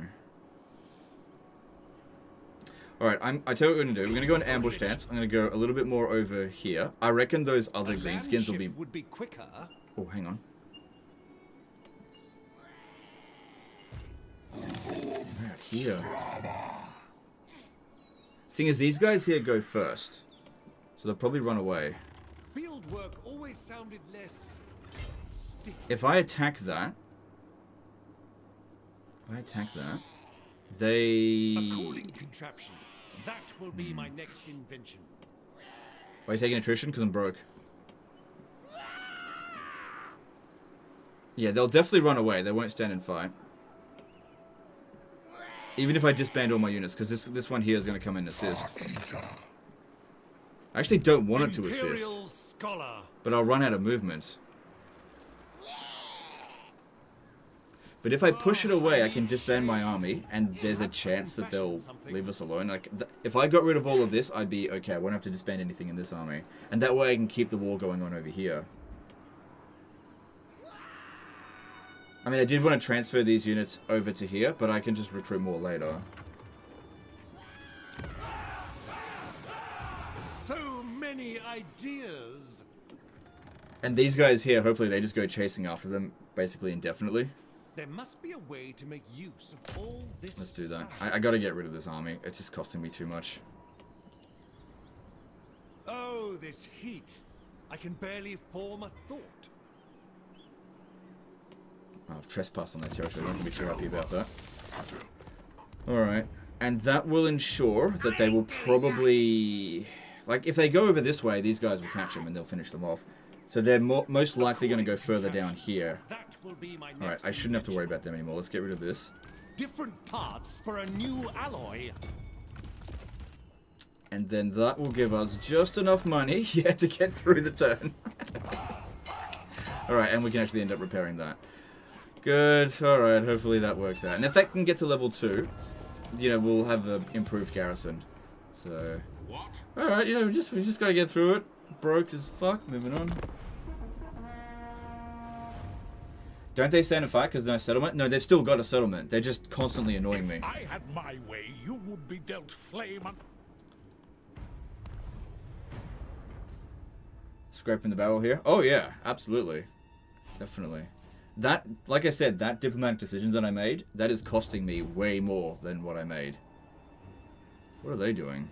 Alright, I tell you what we're going to do. We're going to go in ambush stance. I'm going to go a little bit more over here. I reckon those other greenskins would be quicker. Oh, hang on. Right here. Thing is, these guys here go first. So they'll probably run away. Field work always sounded less sticky. If I attack that... they... A cooling contraption. That will be my next invention. Are you taking attrition? Because I'm broke. Yeah, they'll definitely run away. They won't stand and fight. Even if I disband all my units, because this one here is going to come in and assist. I actually don't want it to assist. Scholar. But I'll run out of movement. But if I push it away, I can disband my army, and there's a chance that they'll leave us alone. Like, if I got rid of all of this, I'd be okay. I won't have to disband anything in this army. And that way I can keep the war going on over here. I mean, I did want to transfer these units over to here, but I can just recruit more later. So many ideas. And these guys here, hopefully they just go chasing after them, basically indefinitely. There must be a way to make use of all this. Let's do that. I gotta get rid of this army. It's just costing me too much. Oh, this heat. I can barely form a thought. I've trespassed on their territory. I'm not gonna be too happy about that. Alright. And that will ensure that they will probably... like, if they go over this way, these guys will catch them and they'll finish them off. So they're most likely going to go further down here. Alright, I shouldn't have to worry about them anymore. Let's get rid of this. Different parts for a new alloy. And then that will give us just enough money, yeah, to get through the turn. Alright, and we can actually end up repairing that. Good, alright, hopefully that works out. And if that can get to level 2, you know, we'll have an improved garrison. So... alright, you know, we just gotta get through it. Broke as fuck, moving on. Don't they stand and fight because there's no settlement? No, they've still got a settlement. They're just constantly annoying me. If I had my way, you would be dealt flame and... Scraping the barrel here? Oh yeah, absolutely. Definitely. That, like I said, that diplomatic decision that I made, that is costing me way more than what I made. What are they doing?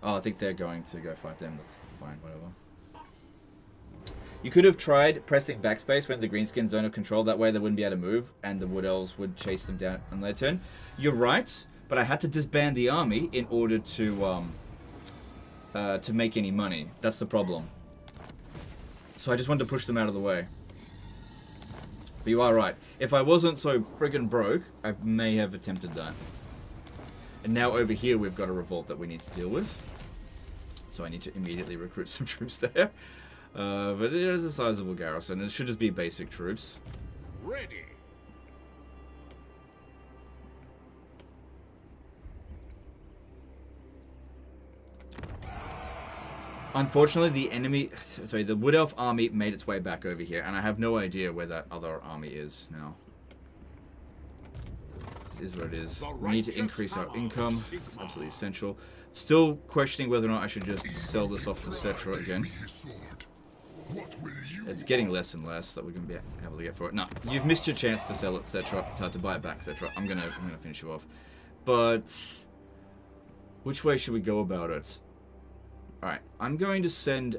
Oh, I think they're going to go fight them. That's fine, whatever. You could have tried pressing backspace when the greenskin zone of control. That way they wouldn't be able to move, and the wood elves would chase them down on their turn. You're right, but I had to disband the army in order to make any money. That's the problem. So I just wanted to push them out of the way. But you are right. If I wasn't so friggin' broke, I may have attempted that. And now over here we've got a revolt that we need to deal with. So I need to immediately recruit some troops there. But it is a sizable garrison. It should just be basic troops. Ready. Unfortunately, the Wood Elf army made its way back over here, and I have no idea where that other army is now. This is what it is. We need to increase our income. It's absolutely essential. Still questioning whether or not I should just sell this off to Setra again. It's getting less and less that we're going to be able to get for it. No, you've missed your chance to sell it, Setra. To buy it back, Setra. I'm gonna finish you off. but which way should we go about it? Alright, I'm going to send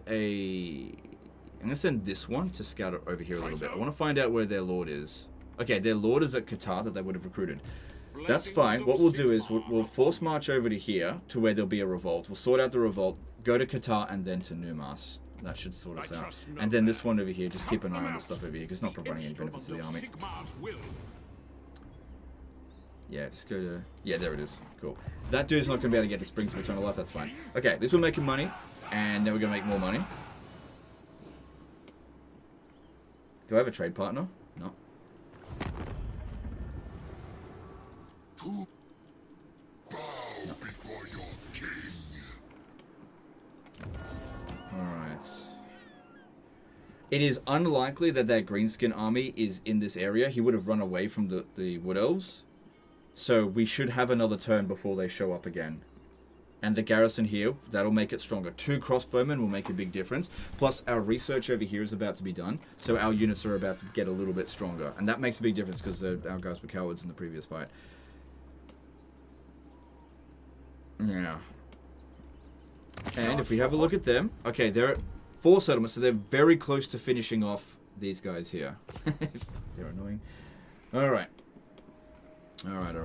this one to scout it over here a little bit. I want to find out where their lord is. Okay, their lord is at Qatar that they would have recruited. That's fine. What we'll do is we'll force march over to here to where there'll be a revolt. We'll sort out the revolt, go to Qatar, and then to Numas. That should sort us out. And then this one over here, just keep an eye on this stuff over here, because it's not providing any benefits to the army. Yeah, just go to... Yeah, there it is. Cool. That dude's not going to be able to get to Springs of Eternal Life, that's fine. Okay, this one making money, and then we're going to make more money. Do I have a trade partner? No. Bow before your king. Alright. It is unlikely that that greenskin army is in this area. He would have run away from the Wood Elves. So we should have another turn before they show up again. And the garrison here, that'll make it stronger. 2 crossbowmen will make a big difference. Plus our research over here is about to be done. So our units are about to get a little bit stronger. And that makes a big difference because our guys were cowards in the previous fight. Yeah. And if we have a look at them, okay, they're at 4 settlements, so they're very close to finishing off these guys here. They're annoying. Alright. Alright.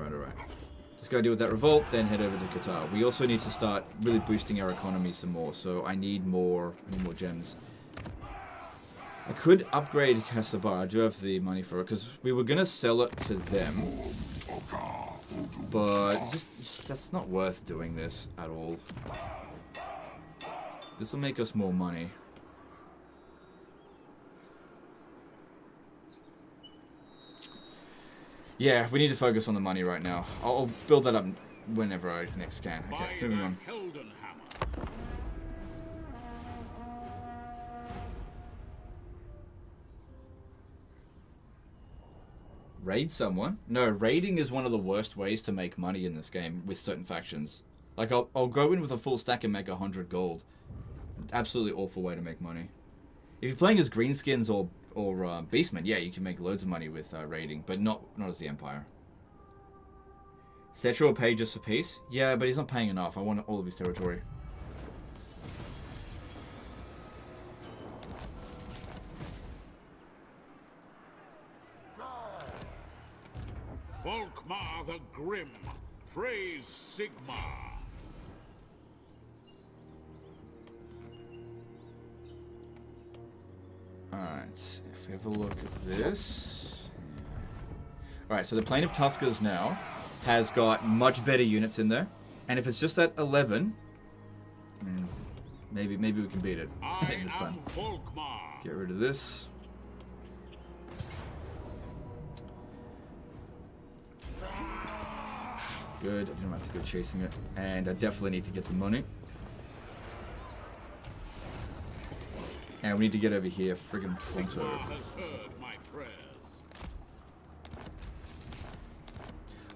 Just gotta deal with that revolt, then head over to Qatar. We also need to start really boosting our economy some more, so I need more gems. I could upgrade Ka-Sabar. I do have the money for it, because we were gonna sell it to them. But just that's not worth doing this at all. This will make us more money. Yeah, we need to focus on the money right now. I'll build that up whenever I next can. Okay, moving on. Raid someone? No, raiding is one of the worst ways to make money in this game with certain factions. Like, I'll go in with a full stack and make 100 gold. Absolutely awful way to make money. If you're playing as greenskins or beastmen, yeah, you can make loads of money with raiding, but not as the Empire. Setra will pay just for peace? Yeah, but he's not paying enough. I want all of his territory. Volkmar the Grim, praise Sigmar. Alright, if we have a look at this. Alright, so the Plain of Tuskers now has got much better units in there. And if it's just at 11, maybe we can beat it this time. Get rid of this. Good, I don't have to go chasing it. And I definitely need to get the money. And we need to get over here, friggin' pronto.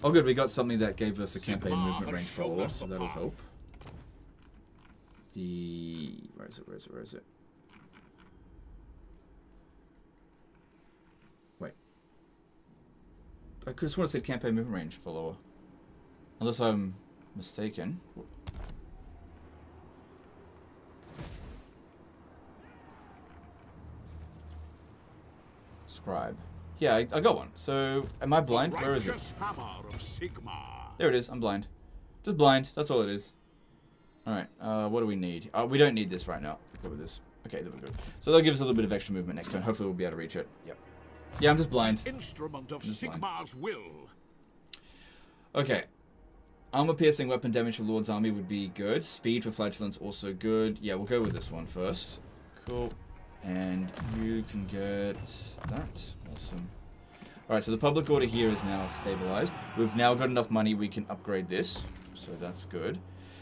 Oh good, we got something that gave us a campaign movement range follower, so that'll help. Where is it? Wait. I just want to say campaign movement range follower. Unless I'm mistaken. Scribe. Yeah, I got one. So, am I blind? Where is it? There it is. I'm blind. Just blind. That's all it is. Alright, what do we need? We don't need this right now. Go with this. Okay, there we go. So that'll give us a little bit of extra movement next turn. Hopefully we'll be able to reach it. Yep. Yeah, I'm just blind. Instrument of Sigmar's will. Okay. Armor-piercing weapon damage for Lord's army would be good. Speed for flagellants also good. Yeah, we'll go with this one first. Cool. And you can get that. Awesome. Alright, so the public order here is now stabilized. We've now got enough money we can upgrade this. So that's good.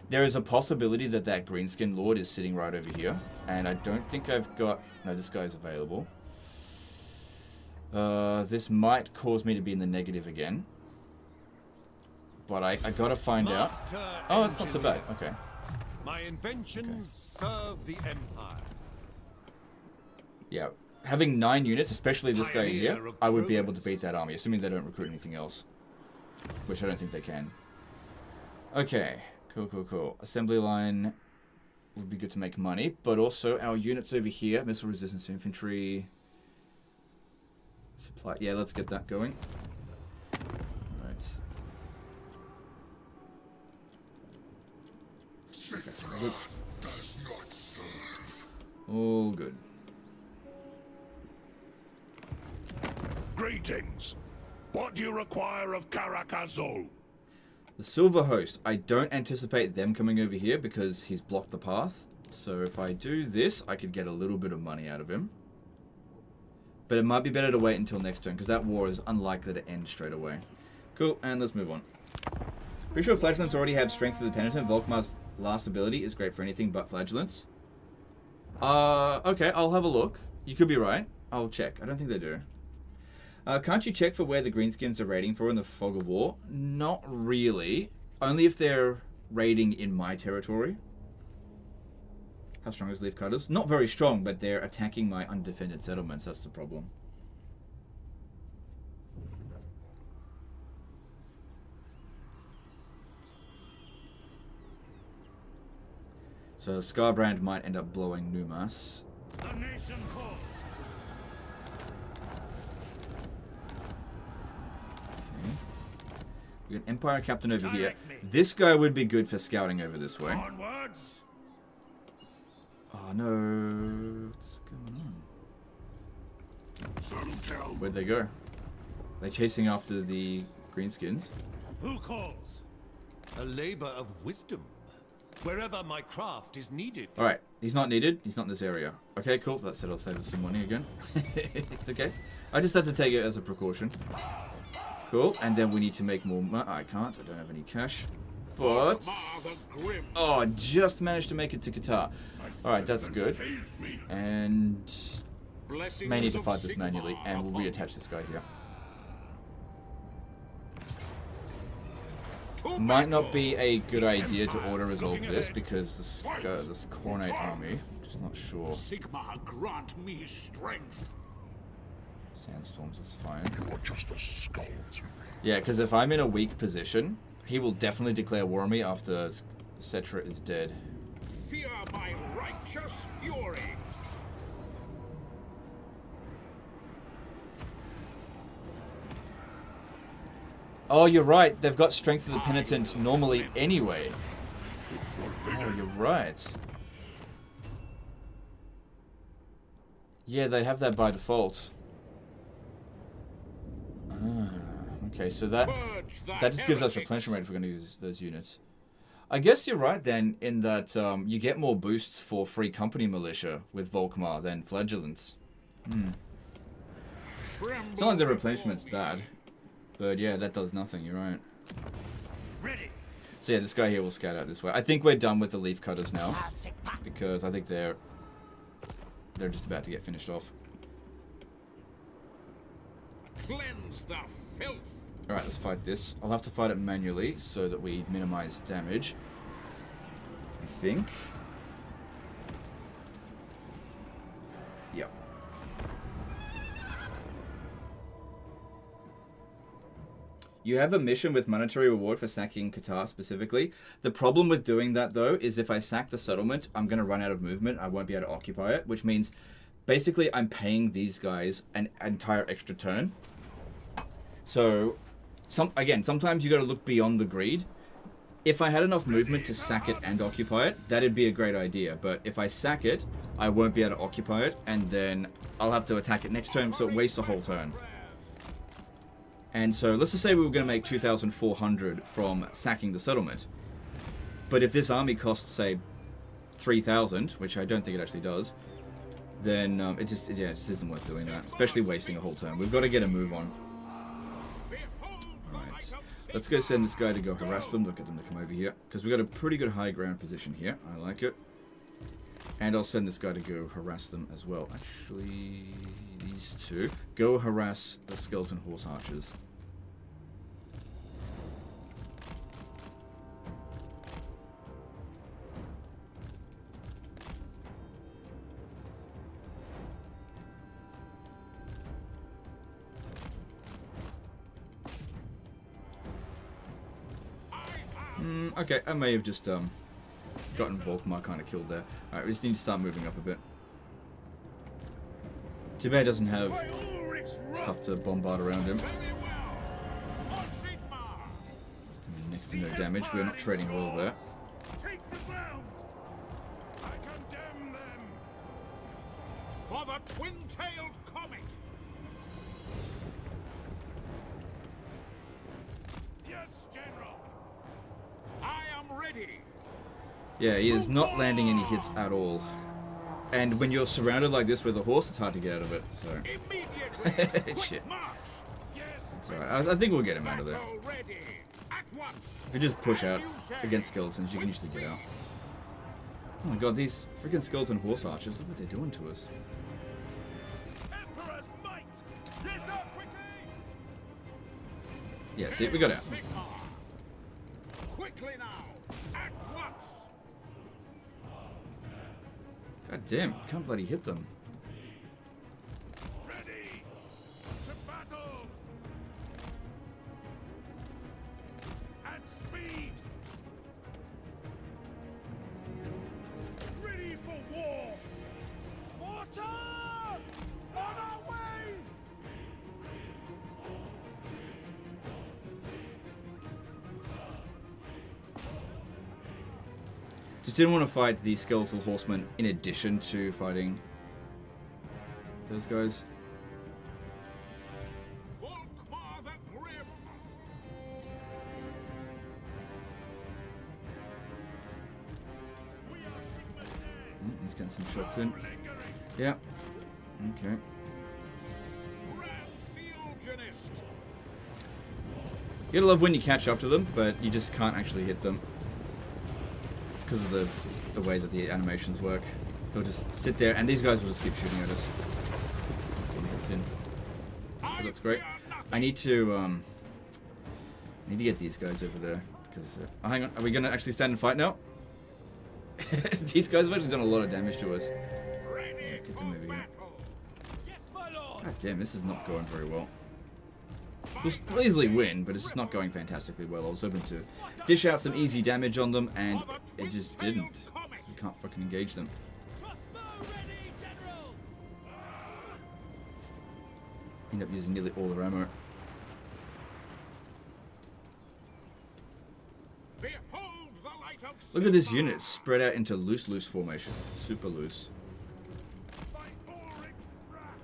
There is a possibility that that greenskin lord is sitting right over here. And I don't think I've got... No, this guy's available. This might cause me to be in the negative again. But I gotta find out. Oh, it's not so bad. Okay. My inventions serve the Empire. Yeah. Having 9 units, especially this guy here, I would be able to beat that army, assuming they don't recruit anything else. Which I don't think they can. Okay, cool. Assembly line would be good to make money, but also our units over here, missile resistance infantry, supply. Yeah, let's get that going. Right. Setra does not serve. All good. Greetings. What do you require of Karakazol? The Silver Host. I don't anticipate them coming over here because he's blocked the path. So if I do this, I could get a little bit of money out of him. But it might be better to wait until next turn because that war is unlikely to end straight away. Cool, and let's move on. Pretty sure Flagellants already have Strength of the Penitent. Volkmar's last ability is great for anything but Flagellants. Okay, I'll have a look. You could be right. I'll check. I don't think they do. Can't you check for where the Greenskins are raiding for in the Fog of War? Not really. Only if they're raiding in my territory. How strong is Leaf Cutters? Not very strong, but they're attacking my undefended settlements. That's the problem. So Skarbrand might end up blowing Numas. The nation calls. We got Empire Captain over here. This guy would be good for scouting over this way. Onwards. Oh no. What's going on? Where'd they go? They're chasing after the Greenskins. Who calls? A labor of wisdom. Wherever my craft is needed. Alright, he's not needed. He's not in this area. Okay, cool. That said, I'll save us some money again. It's okay. I just had to take it as a precaution. Cool, and then we need to make more I can't, I don't have any cash. But... oh, just managed to make it to Qatar. Alright, that's good. And... may need to fight this manually, and we'll reattach this guy here. Might not be a good idea to auto-resolve this, because this Coronate army, just not sure. Sigmar, grant me strength. Sandstorms, that's fine. You are just a skull to me. Yeah, because if I'm in a weak position, he will definitely declare war on me after Setra is dead. Fear my righteous fury. Oh, you're right. They've got Strength of the Penitent normally anyway. Oh, you're right. Yeah, they have that by default. Okay, so that just gives us replenishment rate if we're going to use those units. I guess you're right then, in that you get more boosts for free company militia with Volkmar than Flagellants. It's not like the replenishment's bad, but yeah, that does nothing, you're right. Ready. So yeah, this guy here will scout out this way. I think we're done with the Leaf Cutters now, because I think they're just about to get finished off. Cleanse the filth. Alright, let's fight this. I'll have to fight it manually so that we minimize damage. I think. Yep. You have a mission with monetary reward for sacking Qatar specifically. The problem with doing that, though, is if I sack the settlement, I'm going to run out of movement. I won't be able to occupy it, which means basically I'm paying these guys an entire extra turn. So, sometimes you got to look beyond the greed. If I had enough movement to sack it and occupy it, that'd be a great idea. But if I sack it, I won't be able to occupy it, and then I'll have to attack it next turn, so it wastes a whole turn. And so, let's just say we were going to make 2,400 from sacking the settlement. But if this army costs, say, 3,000, which I don't think it actually does, then it just isn't worth doing that. Especially wasting a whole turn. We've got to get a move on. Alright. Let's go send this guy to go harass them. Look at them to come over here. Because we've got a pretty good high ground position here. I like it. And I'll send this guy to go harass them as well. Actually, these two. Go harass the skeleton horse archers. Okay, I may have just gotten Volkmar kind of killed there. Alright, we just need to start moving up a bit. Too bad it doesn't have stuff to bombard around him. Just doing next to no damage. We're not trading well there. Take the ground! I condemn them! For the twin-tailed comet! Yes, General! I am ready! Yeah, he is not landing any hits at all. And when you're surrounded like this with a horse, it's hard to get out of it. So Immediately! shit. March! Yes! It's alright. I think we'll get him out of there. Battle ready! At once! If you just push As out you say. against skeletons, you can usually get out. Oh my god, these freaking skeleton horse archers, look what they're doing to us. Emperor's might! Yes, sir, quickly! Yeah, see, we got out. Sigma! Quickly now! At once! God damn, can't bloody hit them. Ready! To battle! At speed! Ready for war! Mortar! On our way! Just didn't want to fight the skeletal horsemen in addition to fighting those guys. Volkmar the Grim! He's getting some shots in. Yeah. Okay. Grand Theogenist! You gotta love when you catch up to them, but you just can't actually hit them. Because of the way that the animations work. They'll just sit there, and these guys will just keep shooting at us. Hits in. So that's great. I need to get these guys over there. Because, oh, hang on, are we gonna actually stand and fight now? These guys have actually done a lot of damage to us. Ready Get for them over here. battle! Yes, my lord! God damn, this is not going very well. We'll still easily win, but it's just not going fantastically well. I was hoping to dish out some easy damage on them, and it just didn't. We can't fucking engage them. Crossbow ready, General! End up using nearly all their ammo. Behold the light of Look at this Sigma! unit, it's spread out into loose formation. Super loose. By Ulrich's wrath!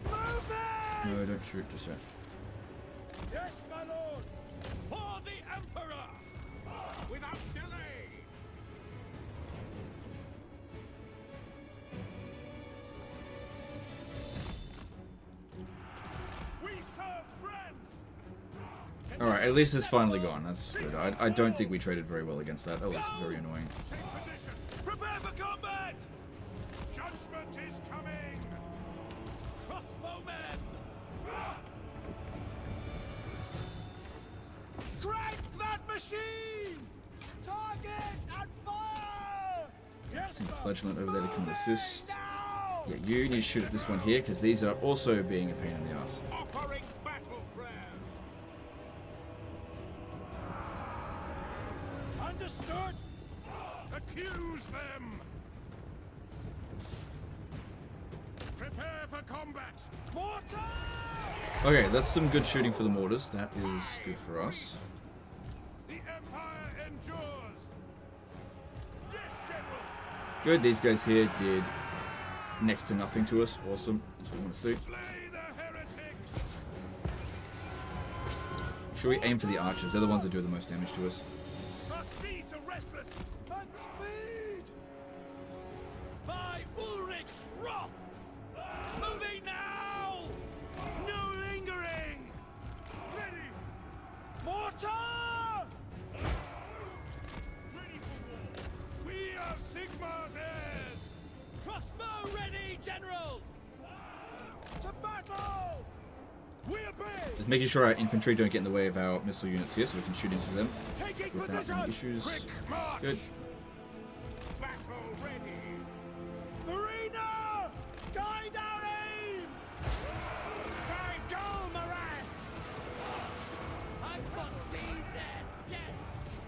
Move it! No, don't shoot, just yet. Yes, my lord! For the Emperor! Without delay! We serve friends! Alright, at least it's finally gone. That's good. I don't think we traded very well against that. That was very annoying. Take position! Prepare for combat! Judgment is coming! Crossbowmen! Crank that machine! Target and fire! Yes, Some sir! fledgling over there to come assist. Now! Yeah, you need to shoot at this one here, because these are also being a pain in the ass. Offering battle prayers! Understood! Accuse them! Prepare for combat! Mortar! Okay, that's some good shooting for the mortars. That is good for us. The Empire endures! Yes, General! Good, these guys here did next to nothing to us. Awesome. That's what we want to see. Slay the heretics! Should we aim for the archers? They're the ones that do the most damage to us. Our steeds are restless! And speed! By Ulrich's wrath! Moving now! No lingering! Ready! Mortar! Ready for war! We are Sigmar's heirs! Crossbow ready, General! To battle! We obey! Just making sure our infantry don't get in the way of our missile units here so we can shoot into them Taking without position! any issues. Quick march! Good. Battle ready! Marina! Guide our aim! By Golmaras! I foresee their deaths!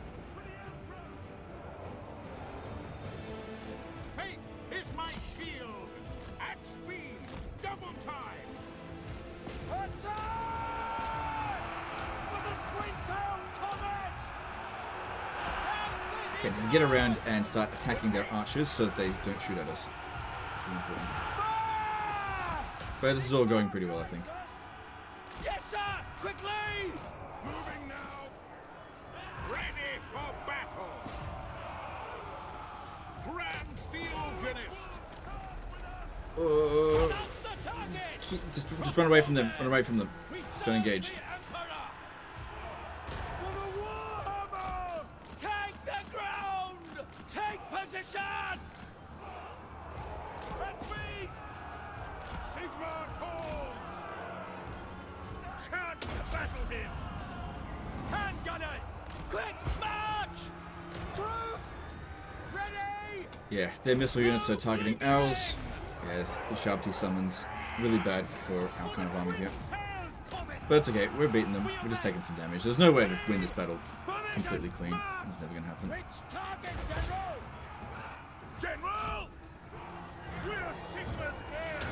time. Attack! For the twin-tailed comet! Okay, then get around and start attacking their archers so that they don't shoot at us. It's really important. But this is all going pretty well, I think. Yes, sir! Quickly! Moving now. Ready for battle. Grand Theogenist. That's the target! Just run away from them. Run away from them. We Don't engage. serve the Emperor! For the Warhammer! Take the ground! Take position! Let's meet. Sigma calls. Charge the battle hymns! Handgunners! Quick march! Through! Ready! Yeah, their missile units are targeting Elves. Yes, the Sharpty summons. Really bad for our kind of army here. But it's okay, we're beating them. We're just taking some damage. There's no way to win this battle completely clean. It's never gonna happen. Which target, General? General! We're Sigma's heirs.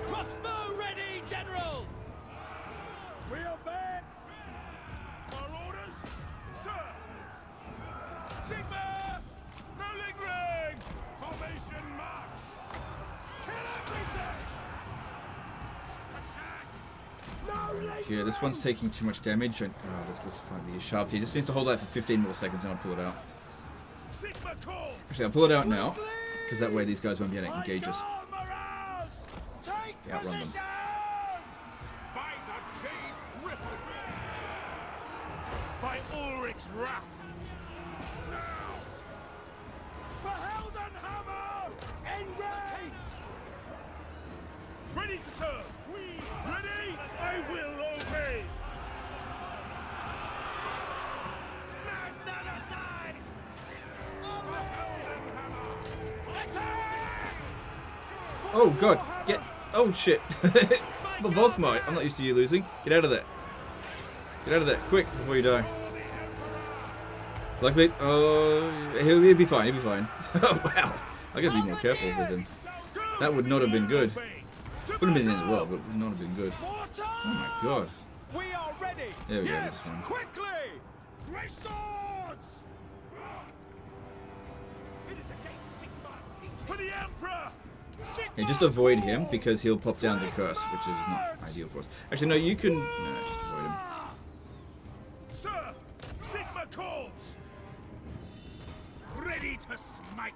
Crossbow ready, General! We obey! Our orders? Sir! Sigma! No lingering! Formation march! Kill everything! Attack! No lingering! Yeah, this one's taking too much damage. Let's just find the Sharpty. Just needs to hold that for 15 more seconds and I'll pull it out. Sigma calls! Actually, I'll pull it out now, because that way these guys won't be able to engage us. Morales! Take Yeah, outrun them. position! By the Jade Griffin. By Ulrich's wrath! For Heldenhammer! Enrage! Ready to serve! Ready? I will obey! Smash that aside! Attack! Oh god, get. Oh shit. But Volkmar, I'm not used to you losing. Get out of there. Get out of there, quick, before you die. Luckily, he'll be fine, he'll be fine. Oh wow, I gotta be more careful with him. That would not have been good. Wouldn't have been in the world, but would not have been good. Oh my god. We are ready! There we go, that's fine. Quickly! Great swords! For the Emperor! Yeah, just avoid him because he'll pop down the curse, which is not ideal for us. Actually, no, you can. No, just avoid him. Sir! Sigma calls! Ready to smite!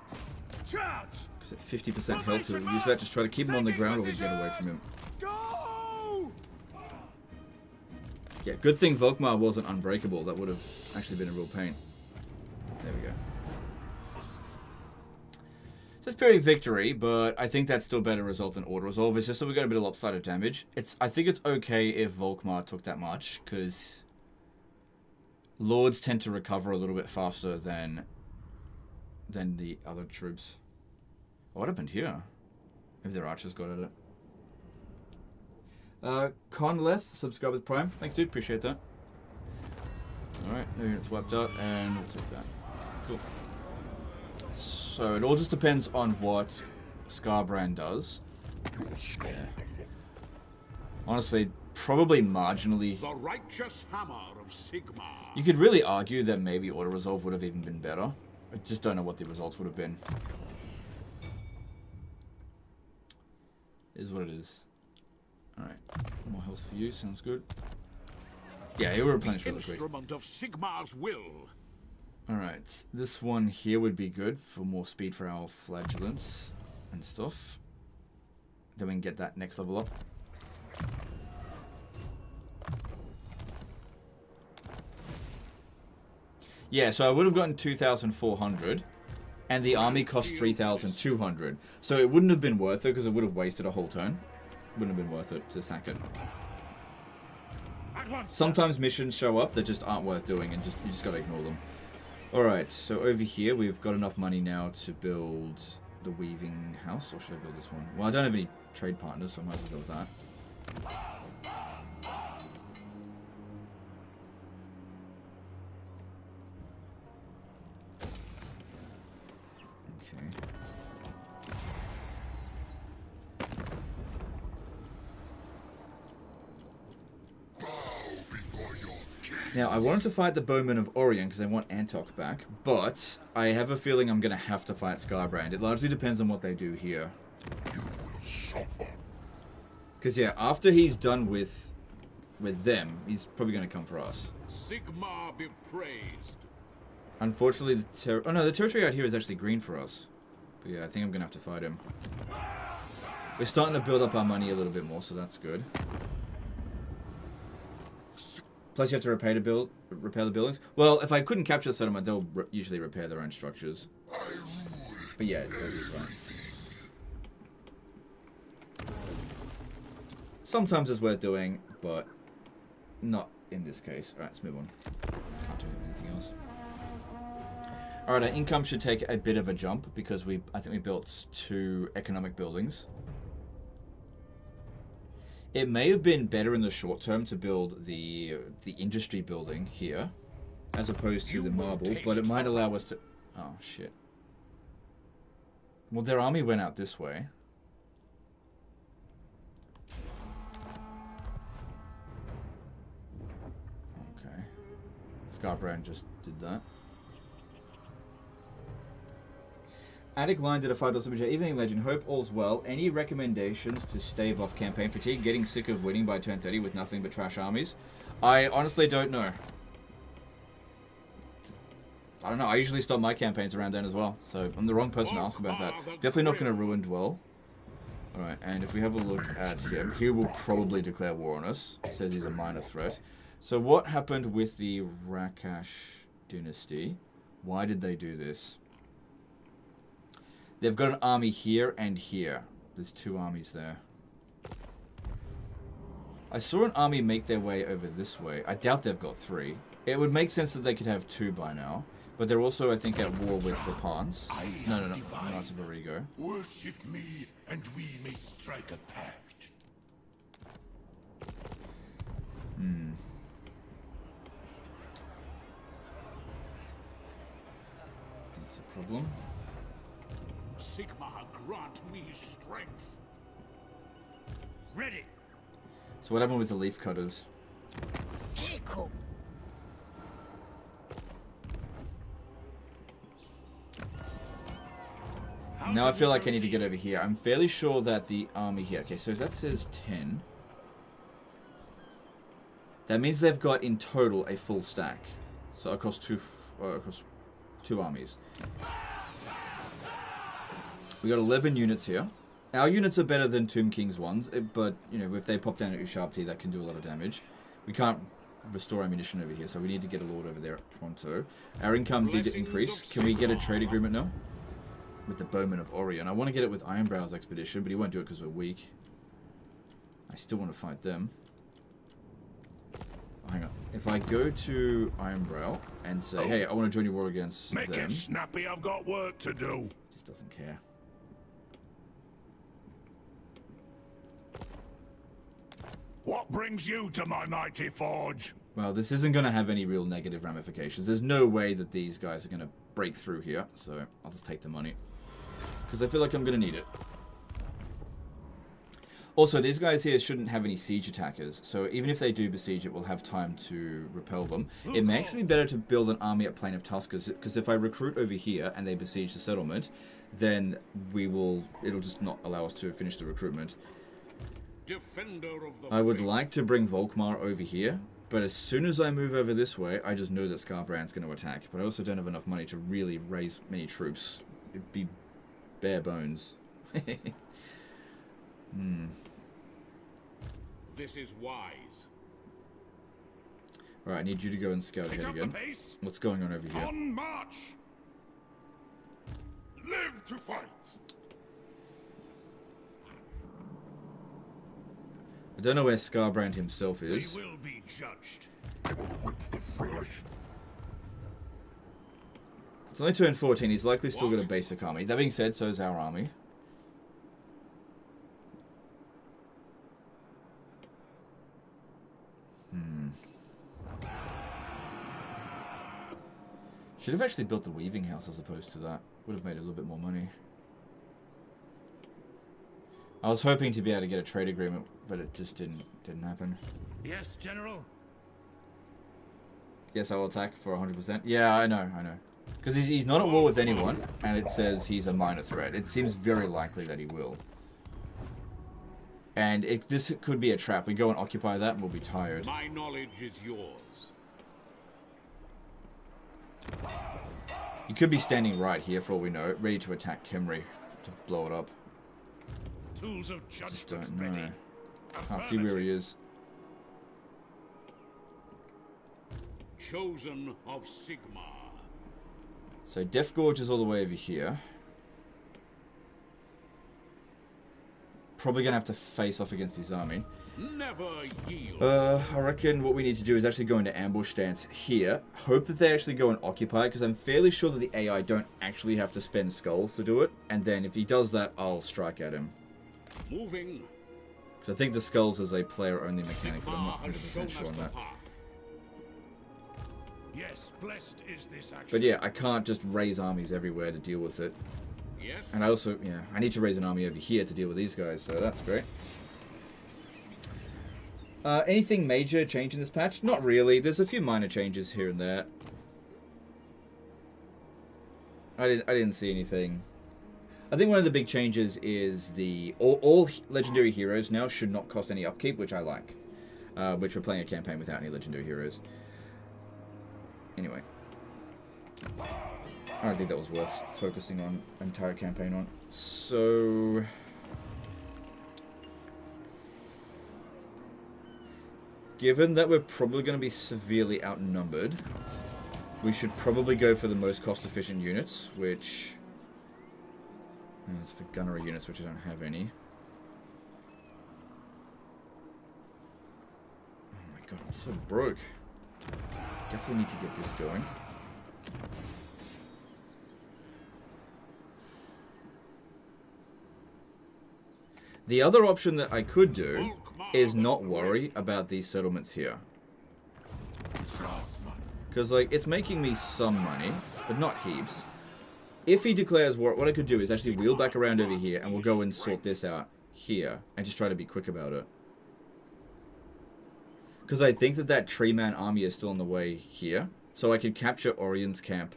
Charge! Because at 50% health, we'll use that. Just try to keep him on the ground or we get away from him. Go! Yeah, good thing Volkmar wasn't unbreakable. That would have actually been a real pain. There we go. So it's Pyrrhic victory, but I think that's still better result than auto resolve. It's just that we got a bit of lopsided damage. I think it's okay if Volkmar took that much, because Lords tend to recover a little bit faster than the other troops. Oh, what happened here? Maybe their archers got at it. Conleth, subscribe with Prime. Thanks, dude. Appreciate that. Alright, no units wiped out, and we'll take that. Cool. So it all just depends on what Skarbrand does. Yeah. Honestly, probably marginally. The righteous hammer of Sigma. You could really argue that maybe auto-resolve would have even been better. I just don't know what the results would have been. It is what it is. Alright, more health for you, sounds good. Yeah, it will replenish really quick. Instrument of Sigma's will. Alright, this one here would be good for more speed for our flagellants and stuff. Then we can get that next level up. Yeah, so I would have gotten 2,400, and the army cost 3,200. So it wouldn't have been worth it because it would have wasted a whole turn. Wouldn't have been worth it to sack it. Sometimes missions show up that just aren't worth doing, and you just gotta ignore them. Alright, so over here we've got enough money now to build the weaving house, or should I build this one? Well, I don't have any trade partners, so I might as well go with that. Okay. Now, I wanted to fight the Bowmen of Orion because I want Antok back, but I have a feeling I'm going to have to fight Skarbrand. It largely depends on what they do here. You will suffer. Because, yeah, after he's done with them, he's probably going to come for us. Sigmar be praised. Unfortunately, the territory out here is actually green for us. But yeah, I think I'm going to have to fight him. We're starting to build up our money a little bit more, so that's good. Plus, you have to repair the buildings. Well, if I couldn't capture the settlement, they'll usually repair their own structures. But yeah, that'll be fine. Sometimes it's worth doing, but not in this case. Alright, let's move on. Can't do anything else. Alright, our income should take a bit of a jump because I think we built 2 economic buildings. It may have been better in the short term to build the industry building here, as opposed to the marble, but it might allow us to... Oh, shit. Well, their army went out this way. Okay. Skarbrand just did that. Attic Line did a $5 super chat. Evening Legend. Hope all's well. Any recommendations to stave off campaign fatigue? Getting sick of winning by turn 30 with nothing but trash armies? I honestly don't know. I don't know. I usually stop my campaigns around then as well. So I'm the wrong person to ask about that. Definitely not going to ruin Dwell. Alright, and if we have a look at him, he will probably declare war on us. It says he's a minor threat. So what happened with the Rakash dynasty? Why did they do this? They've got an army here and here. There's 2 armies there. I saw an army make their way over this way. I doubt they've got 3. It would make sense that they could have 2 by now. But they're also, I think, at war with the Pans. No. Knights of Origo. Worship me, and we may strike a pact. That's a problem. Sigmar grant me strength. Ready. So what happened with the leaf cutters? Now I feel like I need to get over here. I'm fairly sure that the army here... Okay, so that says 10. That means they've got in total a full stack. So across two armies. We got 11 units here. Our units are better than Tomb King's ones, but, you know, if they pop down at your Sharp T, that can do a lot of damage. We can't restore ammunition over here, so we need to get a lord over there pronto. Our income did increase. Can we get a trade agreement now? With the Bowmen of Orion. I want to get it with Ironbrow's expedition, but he won't do it because we're weak. I still want to fight them. Oh, hang on. If I go to Ironbrow and say, hey, I want to join your war against them... Make it snappy, I've got work to do. Just doesn't care. What brings you to my mighty forge? Well, this isn't going to have any real negative ramifications. There's no way that these guys are going to break through here, so I'll just take the money. Because I feel like I'm going to need it. Also, these guys here shouldn't have any siege attackers, so even if they do besiege it, we'll have time to repel them. It may actually be better to build an army at Plain of Tuskers, because if I recruit over here and they besiege the settlement, then it'll just not allow us to finish the recruitment. Defender of the I would faith. like to bring Volkmar over here, but as soon as I move over this way, I just know that Skarbrand's going to attack. But I also don't have enough money to really raise many troops. It'd be bare bones. This is wise. Alright, I need you to go and scout Pick ahead up again. the pace. What's going on over here? On march. Live to fight. I don't know where Skarbrand himself They is. will be judged. I will whip the foolish. It's only turn 14. He's likely still got a What? basic army. That being said, so is our army. Should have actually built the weaving house as opposed to that. Would have made a little bit more money. I was hoping to be able to get a trade agreement, but it just didn't happen. Yes, General. Yes, I will attack for 100%. Yeah, I know. Because he's not at war with anyone, and it says he's a minor threat. It seems very likely that he will. And this could be a trap. We go and occupy that, and we'll be tired. My knowledge is yours. He could be standing right here, for all we know, ready to attack Khemri, to blow it up. Tools of judgment Just don't know. ready. Can't see where he is. Chosen of Sigmar. So Death Gorge is all the way over here. Probably gonna have to face off against his army. Never yield. I reckon what we need to do is actually go into ambush stance here. Hope that they actually go and occupy, because I'm fairly sure that the AI don't actually have to spend skulls to do it. And then if he does that, I'll strike at him. Moving. Because I think the skulls is a player-only mechanic, but I'm not Sigmar has 100% shown sure us on the that. path. Yes, blessed is this action. But yeah, I can't just raise armies everywhere to deal with it. Yes. And I also, I need to raise an army over here to deal with these guys, so that's great. Anything major change in this patch? Not really. There's a few minor changes here and there. I didn't see anything. I think one of the big changes is all legendary heroes now should not cost any upkeep, which I like. Which we're playing a campaign without any legendary heroes. Anyway. I don't think that was worth focusing on an entire campaign on. So... given that we're probably going to be severely outnumbered, we should probably go for the most cost-efficient units, which... it's for gunnery units, which I don't have any. Oh my god, I'm so broke. Definitely need to get this going. The other option that I could do is not worry about these settlements here. Because, like, it's making me some money, but not heaps. If he declares war, what I could do is actually wheel back around over here, and we'll go and sort this out here, and just try to be quick about it. Because I think that Tree Man army is still on the way here, so I could capture Orion's camp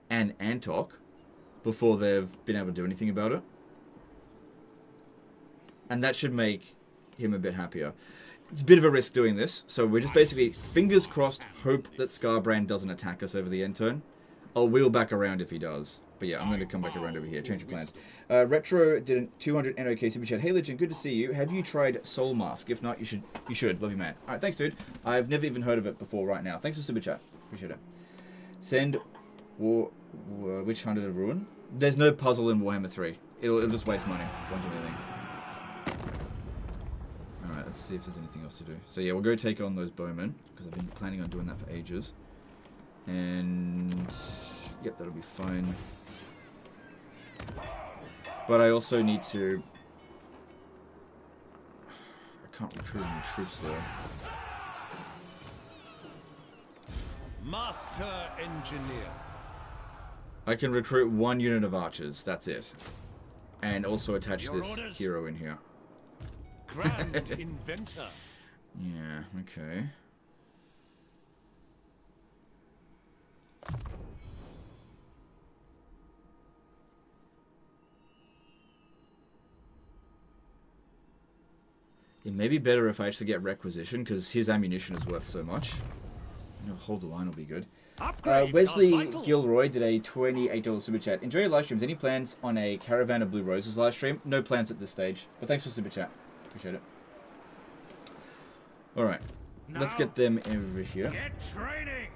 and Antok before they've been able to do anything about it. And that should make him a bit happier. It's a bit of a risk doing this, so we're just basically, fingers crossed, hope that Skarbrand doesn't attack us over the end turn. I'll wheel back around if he does. But yeah, I'm going to come back around over here, change of plans. Retro did a 200 NOK Super Chat. Hey Legend, good to see you. Have you tried Soul Mask? If not, you should. Love you, man. Alright, thanks, dude. I've never even heard of it before right now. Thanks for Super Chat. Appreciate it. Send Witch Hunter to Ruin. There's no puzzle in Warhammer 3. It'll just waste money. Won't do anything. Alright, let's see if there's anything else to do. So yeah, we'll go take on those bowmen, because I've been planning on doing that for ages. And... yep, that'll be fine. But I also need to... I can't recruit any troops there. Master Engineer. I can recruit 1 unit of archers, that's it. And also attach Your this orders? hero in here. Grand Inventor. Yeah, okay. It may be better if I actually get requisition, because his ammunition is worth so much. You know, hold the line will be good. Wesley Gilroy did a $28 super chat. Enjoy your live streams. Any plans on a Caravan of Blue Roses live stream? No plans at this stage. But thanks for super chat. Appreciate it. Alright. Let's get them over here. Get training.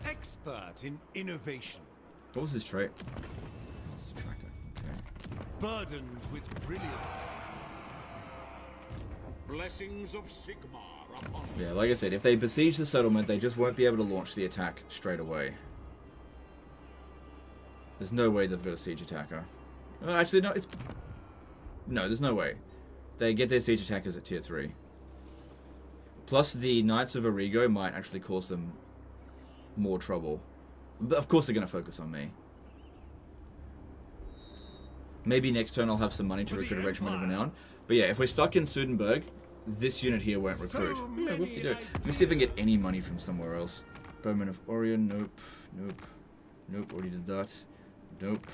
Expert in innovation. What was his trait? Monster tracker. Okay. Burdened with brilliance. Blessings of Sigmar upon you. Yeah, like I said, if they besiege the settlement, they just won't be able to launch the attack straight away. There's no way they've got a siege attacker. Actually, no, no, there's no way. They get their siege attackers at tier 3. Plus, the Knights of Origo might actually cause them more trouble. But of course they're going to focus on me. Maybe next turn I'll have some money to recruit a regiment of renown. But yeah, if we're stuck in Sudenburg, this unit here won't recruit. Yeah, whoop-de-doo. Let me see if I can get any money from somewhere else. Bowman of Orion, nope, nope, nope, already did that. Nope.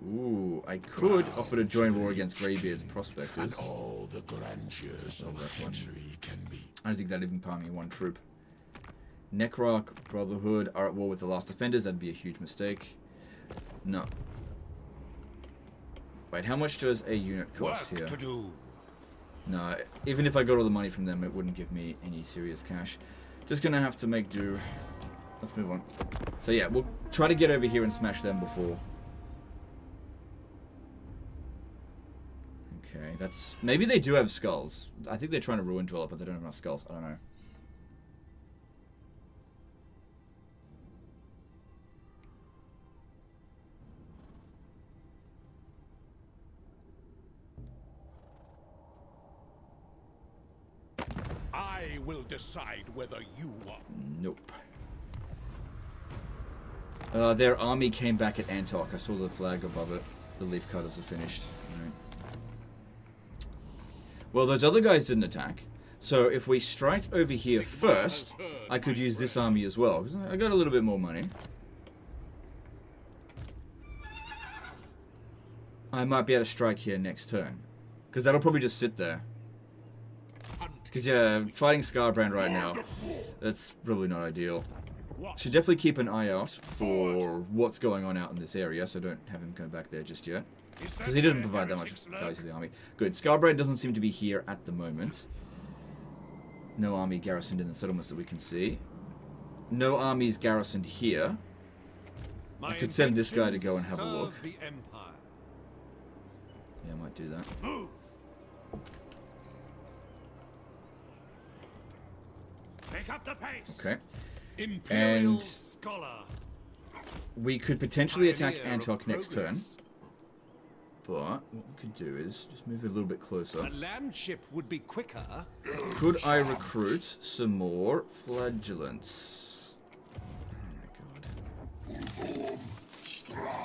Ooh, I could offer to join war against Greybeard's prospectors. All the grandeurs of Henry can be. I don't think that'd even power me one troop. Necroc, Brotherhood are at war with the last defenders. That'd be a huge mistake. No. Wait, how much does a unit cost here? No, even if I got all the money from them, it wouldn't give me any serious cash. Just gonna have to make do. Let's move on. So yeah, we'll try to get over here and smash them before. Okay, that's... Maybe they do have skulls. I think they're trying to ruin Dweller, but they don't have enough skulls. I don't know. I will decide whether you want. Nope. Their army came back at Antok. I saw the flag above it. The leaf cutters are finished. Right. Well, those other guys didn't attack. So if we strike over here first, I could use this army as well. Because I got a little bit more money. I might be able to strike here next turn. Because that'll probably just sit there. Because, yeah, fighting Skarbrand right now, that's probably not ideal. Should definitely keep an eye out for what's going on out in this area, so don't have him go back there just yet. Because he didn't provide that much value to the army. Good. Skarbrand doesn't seem to be here at the moment. No army garrisoned in the settlements that we can see. No armies garrisoned here. I could send this guy to go and have a look. Yeah, I might do that. Move. Pick up the pace. Okay. Imperial And scholar. we could potentially attack Antok next turn. But what we could do is just move it a little bit closer. A land ship would be quicker. Could I recruit some more flagellants? Oh my god.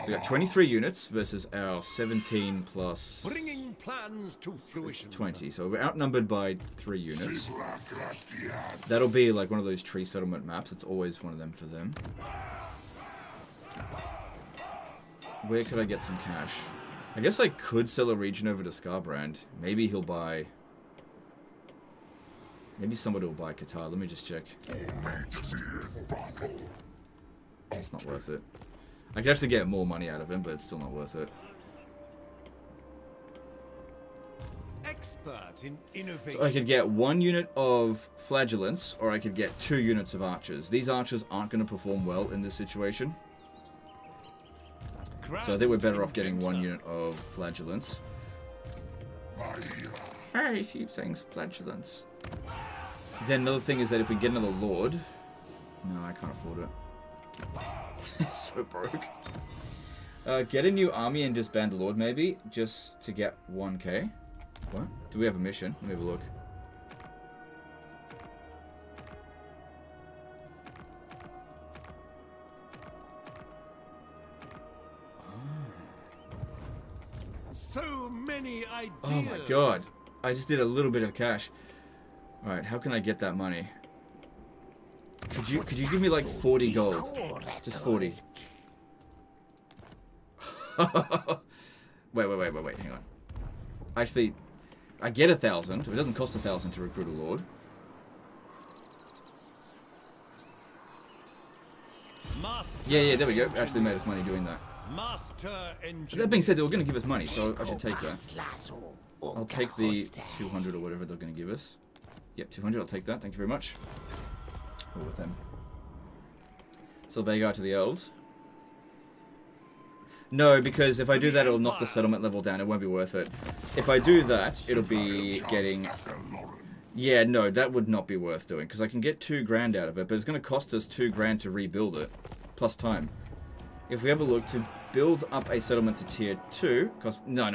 So we got 23 units versus our 17 plus Bringing plans to fruition. 20. So we're outnumbered by 3 units. That'll be like one of those tree settlement maps. It's always one of them for them. Where could I get some cash? I guess I could sell a region over to Skarbrand. Maybe he'll buy... Maybe somebody will buy Qatar. Let me just check. It's not worth it. I could actually get more money out of him, but it's still not worth it. Expert in innovation. So I could get 1 unit of flagellants, or I could get 2 units of archers. These archers aren't going to perform well in this situation. So I think we're better off getting 1 unit of flagellants. Hey, she keeps saying flagellants. Then another thing is that if we get another lord... No, I can't afford it. So broke. Get a new army and disband a lord, maybe, just to get 1k. What? Do we have a mission? Let me have a look. So many ideas. Oh my god. I just did a little bit of cash. Alright, how can I get that money? Could you give me like 40 gold? Just 40. wait, hang on. Actually, I get 1,000. It doesn't cost 1,000 to recruit a lord. Yeah, there we go. Actually made us money doing that. But that being said, they were going to give us money, so I should take that. I'll take the 200 or whatever they're going to give us. Yep, 200, I'll take that. Thank you very much. We're with them. So Belgar to the Elves. No, because if I do that, it'll knock the settlement level down. It won't be worth it. If I do that, it'll be getting... Yeah, no, that would not be worth doing, because I can get 2 grand out of it, but it's going to cost us 2 grand to rebuild it, plus time. If we have a look to build up a settlement to tier 2, cost... No.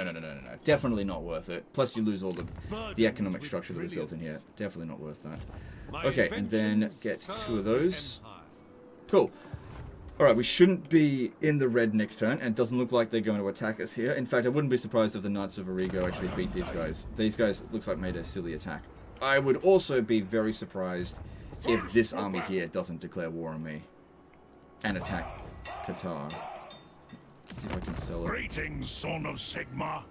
Definitely not worth it. Plus you lose all the economic structure that we built in here. Definitely not worth that. Okay, and then get 2 of those. Cool. Alright, we shouldn't be in the red next turn, and it doesn't look like they're going to attack us here. In fact, I wouldn't be surprised if the Knights of Origo actually beat these guys. These guys, looks like, made a silly attack. I would also be very surprised if this army here doesn't declare war on me and attack Qatar. Let's see if I can sell it. Greetings, son of Sigma.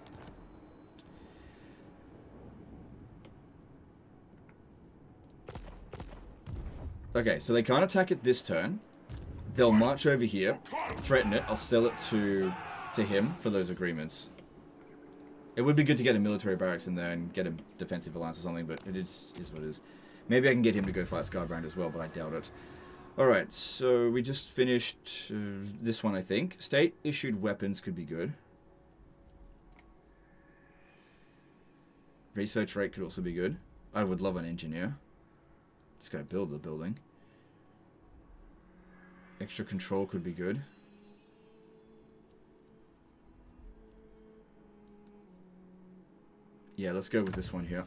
Okay, so they can't attack it this turn. They'll march over here, threaten it. I'll sell it to him for those agreements. It would be good to get a military barracks in there and get a defensive alliance or something, but it is what it is. Maybe I can get him to go fight Skarbrand as well, but I doubt it. Alright, so we just finished this one, I think. State-issued weapons could be good. Research rate could also be good. I would love an engineer. Just gotta build the building. Extra control could be good. Yeah, let's go with this one here.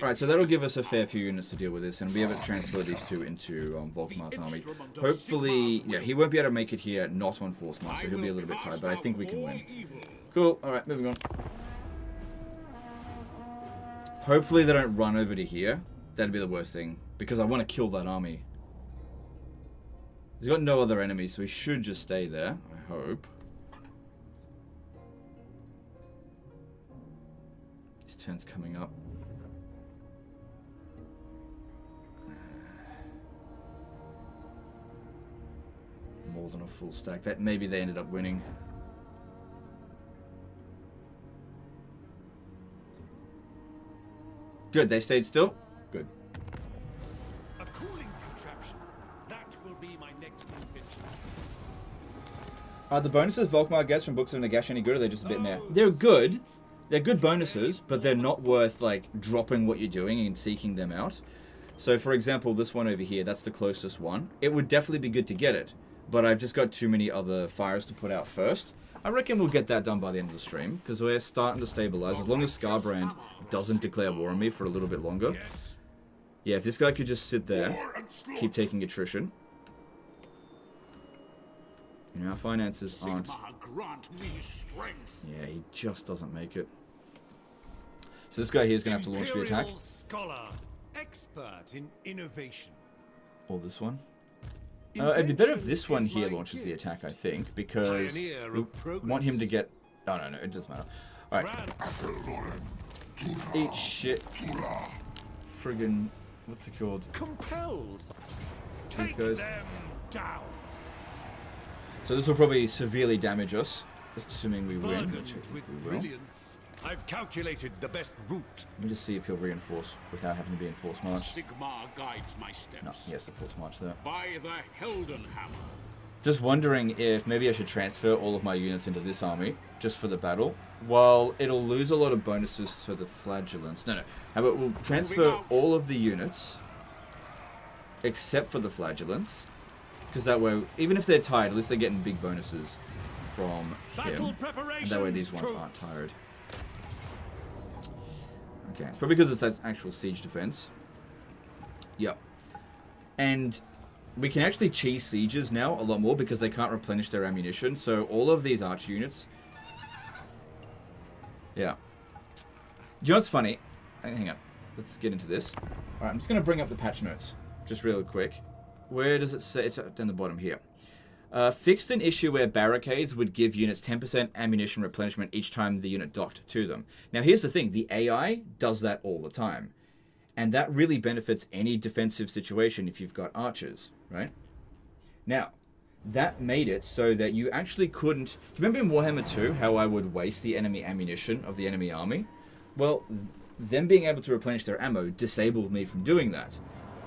Alright, so that'll give us a fair few units to deal with this, and we'll be able to transfer these two into Volkmar's army. Hopefully, yeah, he won't be able to make it here not on force march, so he'll be a little bit tired, but I think we can win. Cool, alright, moving on. Hopefully they don't run over to here. That'd be the worst thing, because I want to kill that army. He's got no other enemies, so he should just stay there, I hope. His turn's coming up. More than a full stack. That maybe they ended up winning. Good, they stayed still. Good. A cooling contraption. That will be my next invention. Are the bonuses Volkmar gets from Books of Nagash any good, or are they just a bit meh? They're good. They're good bonuses, but they're not worth, like, dropping what you're doing and seeking them out. So, for example, this one over here, that's the closest one. It would definitely be good to get it, but I've just got too many other fires to put out first. I reckon we'll get that done by the end of the stream, because we're starting to stabilize. As long as Skarbrand doesn't declare war on me for a little bit longer. Yeah, if this guy could just sit there, keep taking attrition. You know, our finances aren't... Yeah, he just doesn't make it. So this guy here is going to have to launch the attack. Scholar, expert in innovation. Or this one. It'd be better if this one here launches the attack, I think, because we want him to get... Oh, no, it doesn't matter. Alright. Eat shit. Friggin... What's it called? Compelled. These guys. Them down. So this will probably severely damage us, assuming we win, which I think we will. I've calculated the best route. Let me just see if he'll reinforce without having to be in force march. Sigmar guides my steps. No, yes, the force march there. By the Heldenhammer. Just wondering if maybe I should transfer all of my units into this army, just for the battle. While it'll lose a lot of bonuses to the flagellants. No. How about we'll transfer all of the units, except for the flagellants. Because that way, even if they're tired, at least they're getting big bonuses from him. And that way these ones aren't tired. Okay, it's probably because it's actual siege defense. Yep. And we can actually cheese sieges now a lot more because they can't replenish their ammunition. So all of these archer units... Yeah. Do you know what's funny? Hang on. Let's get into this. Alright, I'm just going to bring up the patch notes. Just real quick. Where does it say? It's down the bottom here. Fixed an issue where barricades would give units 10% ammunition replenishment each time the unit docked to them. Now here's the thing, the AI does that all the time. And that really benefits any defensive situation if you've got archers, right? Now, that made it so that you actually couldn't... Do you remember in Warhammer 2 how I would waste the enemy ammunition of the enemy army? Well, them being able to replenish their ammo disabled me from doing that.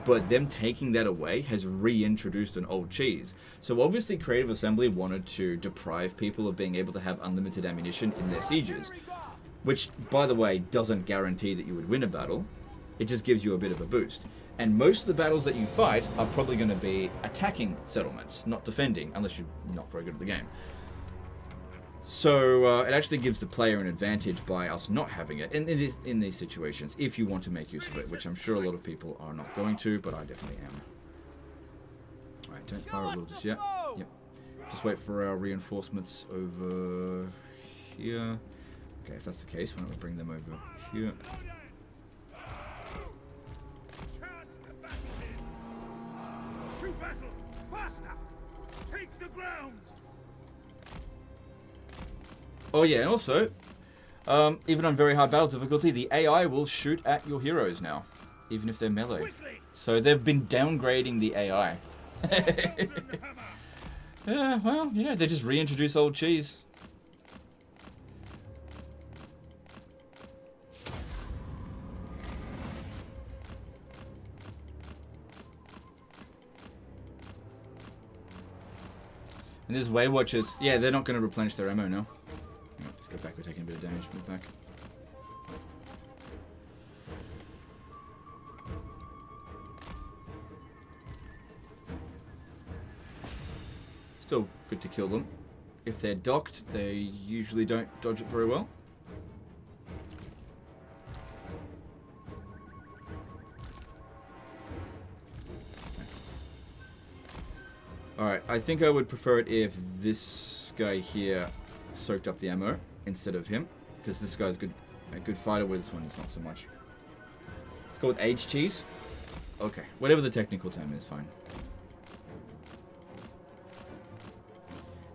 But them taking that away has reintroduced an old cheese. So obviously Creative Assembly wanted to deprive people of being able to have unlimited ammunition in their sieges. Which, by the way, doesn't guarantee that you would win a battle. It just gives you a bit of a boost. And most of the battles that you fight are probably going to be attacking settlements, not defending, unless you're not very good at the game. So it actually gives the player an advantage by us not having it in these situations, if you want to make use of it, which I'm sure a lot of people are not going to, but I definitely am. Alright, don't fire at will just yet. Yep. Just wait for our reinforcements over here. Okay, if that's the case, why don't we bring them over here? To battle! Faster! Take the ground! Oh yeah, and also, even on very high battle difficulty, the AI will shoot at your heroes now, even if they're melee. So they've been downgrading the AI. Yeah, well, you know, they just reintroduce old cheese. And this Way Watchers, yeah, they're not going to replenish their ammo now. Let's go back, we're taking a bit of damage, move back. Still good to kill them. If they're docked, they usually don't dodge it very well. Alright, I think I would prefer it if this guy here soaked up the ammo instead of him, because this guy's a good fighter, where this one is not so much. It's called aged cheese? Okay, whatever the technical term is, fine.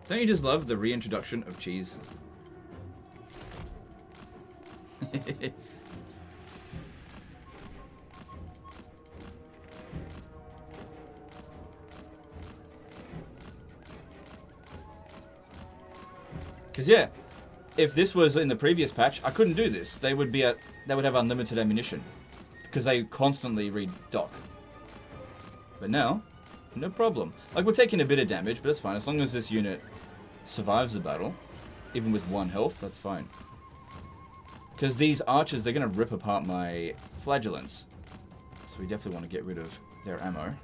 Don't you just love the reintroduction of cheese? Because yeah, if this was in the previous patch, I couldn't do this. They would have unlimited ammunition because they constantly redock. But now, no problem. Like, we're taking a bit of damage, but that's fine as long as this unit survives the battle, even with 1 health. That's fine. Because these archers, they're going to rip apart my flagellants, so we definitely want to get rid of their ammo.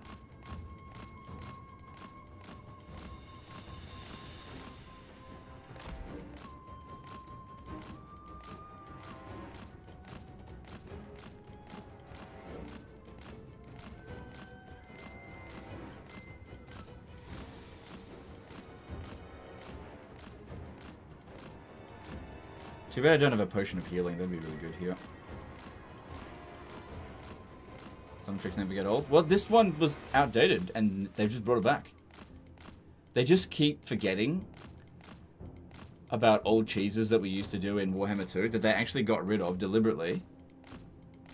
Too bad I don't have a potion of healing. That'd be really good here. Some tricks never get old. Well, this one was outdated, and they've just brought it back. They just keep forgetting about old cheeses that we used to do in Warhammer 2 that they actually got rid of deliberately,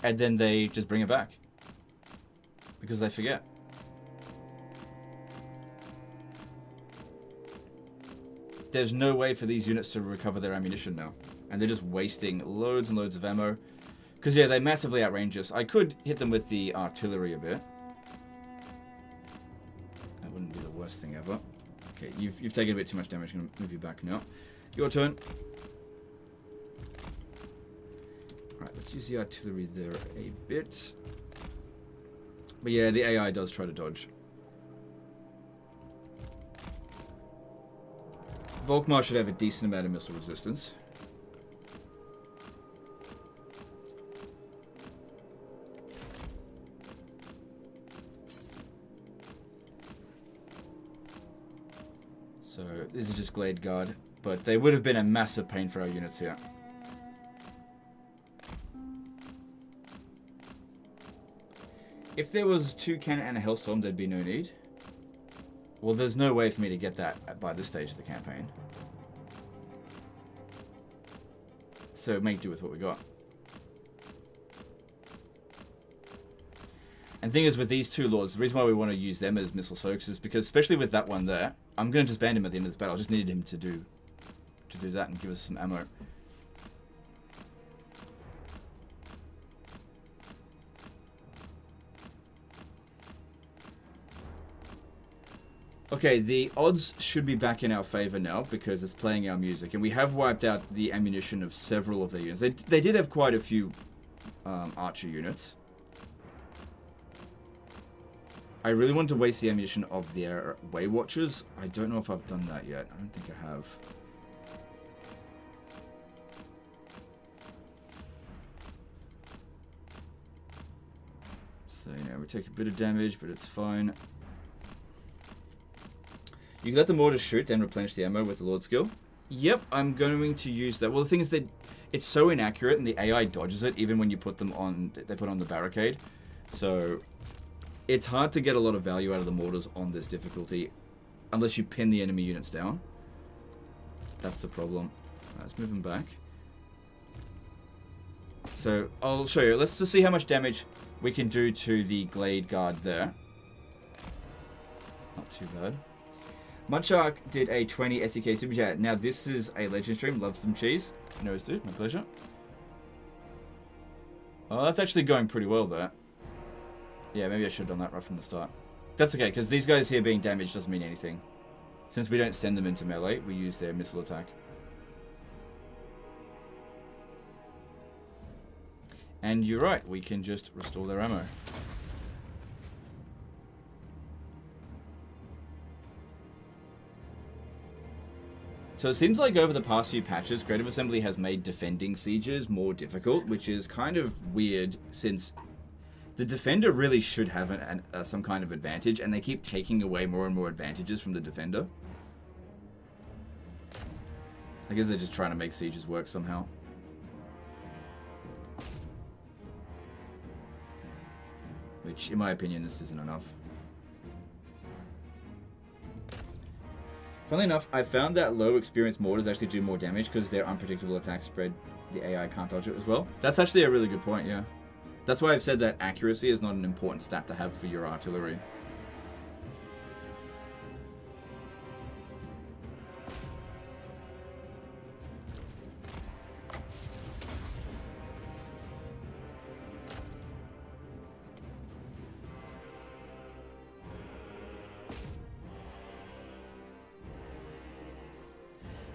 and then they just bring it back because they forget. There's no way for these units to recover their ammunition now. And they're just wasting loads and loads of ammo. Because, yeah, they massively outrange us. I could hit them with the artillery a bit. That wouldn't be the worst thing ever. Okay, you've taken a bit too much damage. I'm going to move you back now. Your turn. Alright, let's use the artillery there a bit. But, yeah, the AI does try to dodge. Volkmar should have a decent amount of missile resistance. So this is just Glade Guard, but they would have been a massive pain for our units here. If there was 2 cannon and a Hellstorm, there'd be no need. Well, there's no way for me to get that by this stage of the campaign. So make do with what we got. And the thing is, with these 2 lords, the reason why we want to use them as missile soaks is because, especially with that one there, I'm going to just ban him at the end of this battle. I just needed him to do that and give us some ammo. Okay, the odds should be back in our favor now because it's playing our music, and we have wiped out the ammunition of several of their units. They did have quite a few archer units. I really want to waste the ammunition of their Way Watchers. I don't know if I've done that yet. I don't think I have. So, you know, we take a bit of damage, but it's fine. You let the mortars shoot, then replenish the ammo with the Lord skill. Yep, I'm going to use that. Well, the thing is that it's so inaccurate, and the AI dodges it even when you put them on. They put on the barricade, so it's hard to get a lot of value out of the mortars on this difficulty, unless you pin the enemy units down. That's the problem. Let's move them back. So I'll show you. Let's just see how much damage we can do to the Glade Guard there. Not too bad. Mudshark did a 20 SEK super chat. Now this is a legend stream. Love some cheese. No, dude. My pleasure. Oh, that's actually going pretty well there. Yeah, maybe I should have done that right from the start. That's okay, because these guys here being damaged doesn't mean anything. Since we don't send them into melee, we use their missile attack. And you're right, we can just restore their ammo. So it seems like over the past few patches, Creative Assembly has made defending sieges more difficult, which is kind of weird since the defender really should have some kind of advantage, and they keep taking away more and more advantages from the defender. I guess they're just trying to make sieges work somehow. Which, in my opinion, this isn't enough. Funnily enough, I found that low experience mortars actually do more damage because their unpredictable attack spread, the AI can't dodge it as well. That's actually a really good point, yeah. That's why I've said that accuracy is not an important stat to have for your artillery.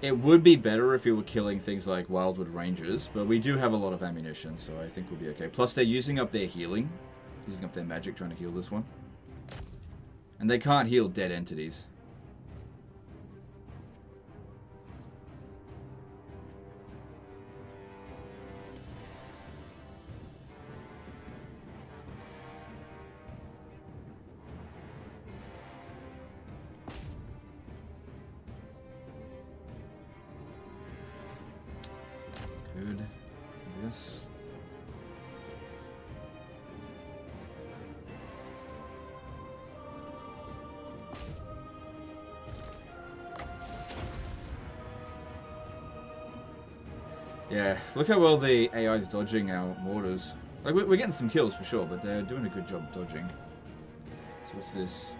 It would be better if we were killing things like Wildwood Rangers, but we do have a lot of ammunition, so I think we'll be okay. Plus, they're using up their healing. Using up their magic, trying to heal this one. And they can't heal dead entities. Good. This. Yeah, look how well the AI is dodging our mortars. Like, we're getting some kills for sure, but they're doing a good job dodging. So what's this?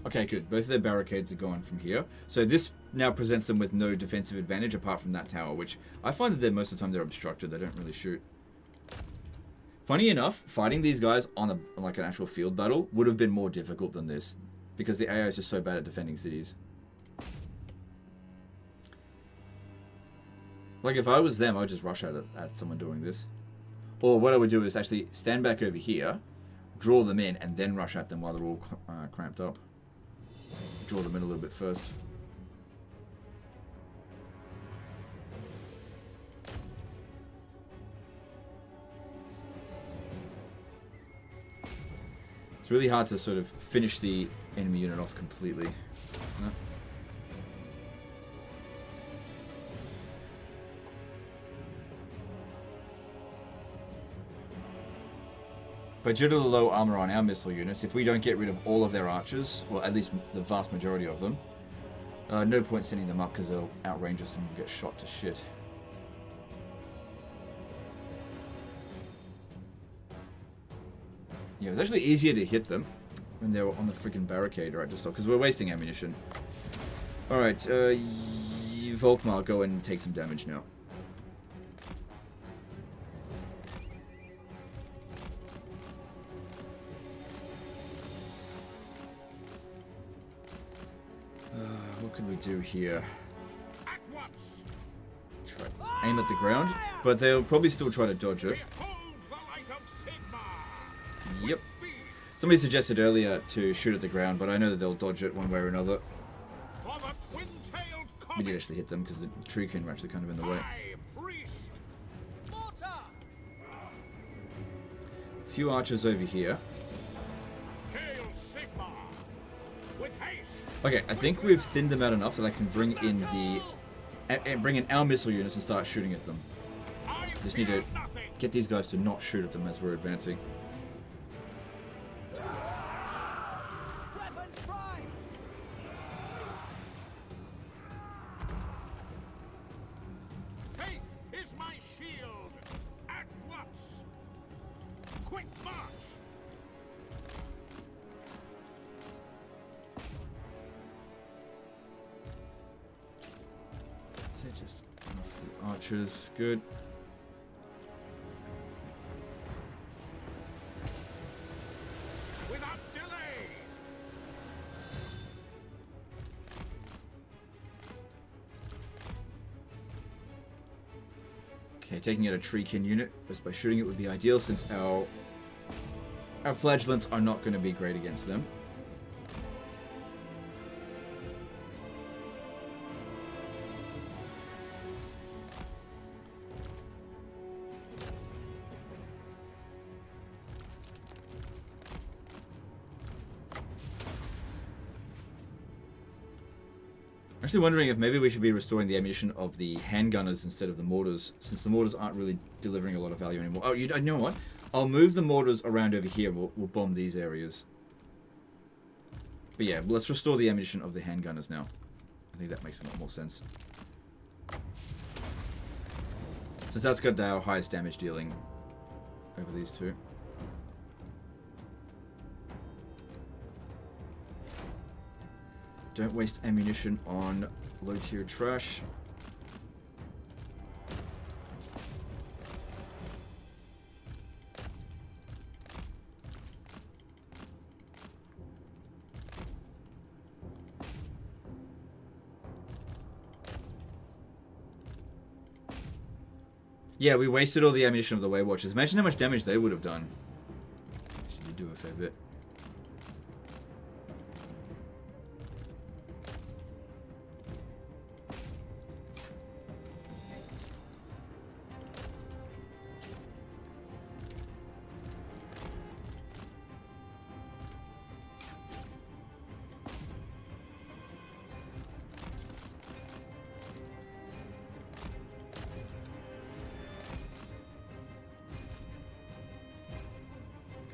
Okay, good. Both of their barricades are gone from here. So this now presents them with no defensive advantage apart from that tower, which I find that most of the time they're obstructed. They don't really shoot. Funny enough, fighting these guys on like an actual field battle would have been more difficult than this because the AI is just so bad at defending cities. Like if I was them, I would just rush at someone doing this. Or what I would do is actually stand back over here, draw them in, and then rush at them while they're all cramped up. Draw them in a little bit first. It's really hard to sort of finish the enemy unit off completely. No. But due to the low armor on our missile units, if we don't get rid of all of their archers, or at least the vast majority of them, no point sending them up because they'll outrange us and we'll get shot to shit. Yeah, it's actually easier to hit them when they're on the freaking barricade, right? Just because we're wasting ammunition. Alright, Volkmar, go and take some damage now. What can we do here? At once. Try aim at the ground, but they'll probably still try to dodge it. Behold the light of Sigmar. Yep. With speed. Somebody suggested earlier to shoot at the ground, but I know that they'll dodge it one way or another. For the twin-tailed We did comet. actually hit them because the tree can are actually kind of in the way. I, priest. Mortar! few archers over here. Hail Sigma! With haste! Okay, I think we've thinned them out enough that I can bring in our missile units and start shooting at them. Just need to get these guys to not shoot at them as we're advancing. Weapons primed! Faith is my shield! At once! Quick march! So just the archers, good. Without delay! Okay, taking out a treekin unit just by shooting it would be ideal since our flagellants are not going to be great against them. I'm actually wondering if maybe we should be restoring the ammunition of the handgunners instead of the mortars, since the mortars aren't really delivering a lot of value anymore. Oh, you know what? I'll move the mortars around over here. We'll bomb these areas. But yeah, let's restore the ammunition of the handgunners now. I think that makes a lot more sense. Since that's got our highest damage dealing over these two. Don't waste ammunition on low-tier trash. Yeah, we wasted all the ammunition of the Weight Watchers. Imagine how much damage they would have done. Should do a fair bit.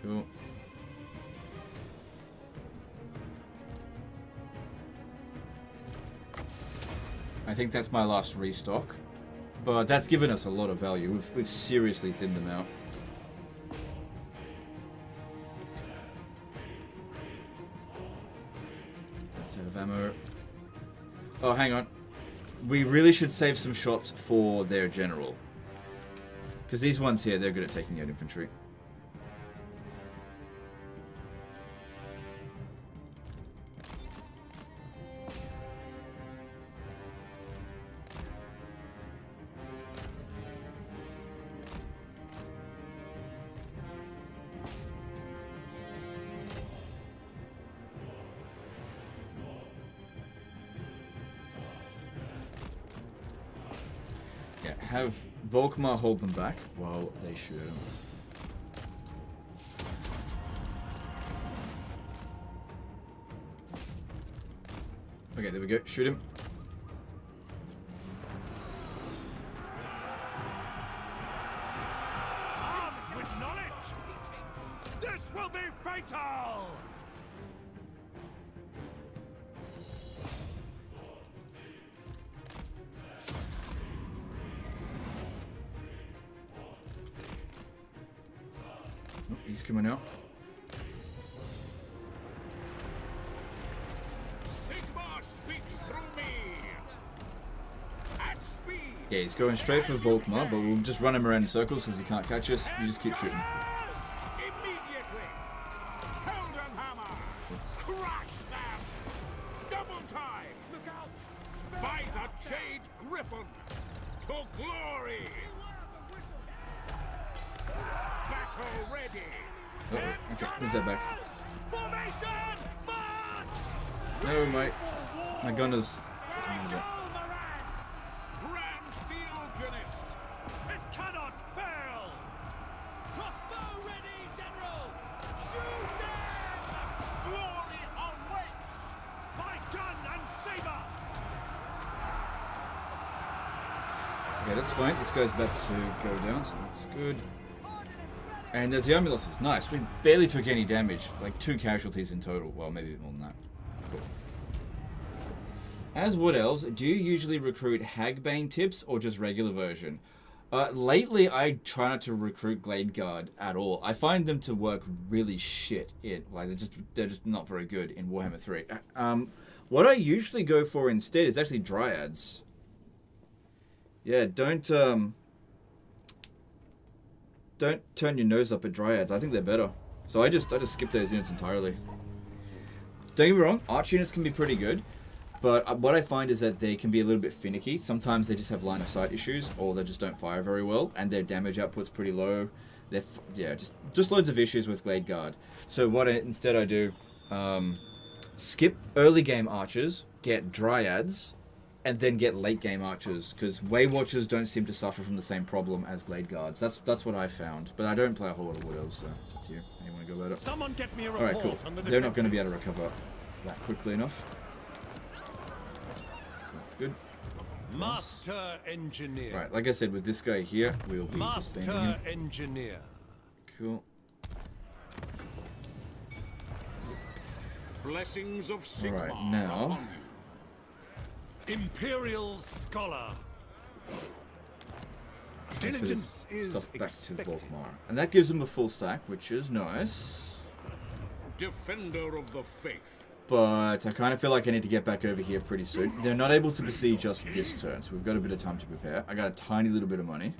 Cool. I think that's my last restock, but that's given us a lot of value. We've seriously thinned them out. That's out of ammo. Oh, hang on. We really should save some shots for their general, because these ones here, they're good at taking out infantry. Have Volkmar hold them back while they shoot him. Okay, there we go. Shoot him. Armed with knowledge! This will be fatal! Oh, he's coming out. Sigma speaks through me. At speed. Yeah, he's going straight for Volkmar, but we'll just run him around in circles because he can't catch us. You just keep shooting. Immediately. Helden hammer. Crush them. Double time. Look out. By the Jade Griffin. To glory. Back already. Uh-oh. Okay, move that back. Formation! March! No, mate. My gunners. Grand Fieldgenist. It cannot fail! Crossbow ready, General! Okay, that's fine. This guy's about to go down, so that's good. And there's the ambulances. Nice. We barely took any damage. Like 2 casualties in total. Well, maybe more than that. Cool. As Wood Elves, do you usually recruit Hagbane tips or just regular version? Lately, I try not to recruit Glade Guard at all. I find them to work really shit. They're just not very good in Warhammer 3. What I usually go for instead is actually Dryads. Yeah, don't turn your nose up at Dryads. I think they're better. So I just skip those units entirely. Don't get me wrong, Arch units can be pretty good. But what I find is that they can be a little bit finicky. Sometimes they just have line of sight issues, or they just don't fire very well, and their damage output's pretty low. They're just loads of issues with Glade Guard. So instead I do, skip early game archers, get Dryads, and then get late game archers, because Way Watchers don't seem to suffer from the same problem as Glade Guards. That's what I found. But I don't play a whole lot of Wood Elves, so it's up to you. You want to go about it? Someone get me a report. All right, cool. On the They're not going to be defenses. able to recover that quickly enough. Good. Master Engineer. Right, like I said, with this guy here, we'll be Master disbanding him. Engineer. Cool. Blessings of Sigmar. Alright, now... upon you. Imperial Scholar. transfer Diligence this is stuff back expected. to Volkmar. And that gives him a full stack, which is nice. Defender of the Faith. But I kind of feel like I need to get back over here pretty soon. They're not able to besiege us this turn, so we've got a bit of time to prepare. I got a tiny little bit of money.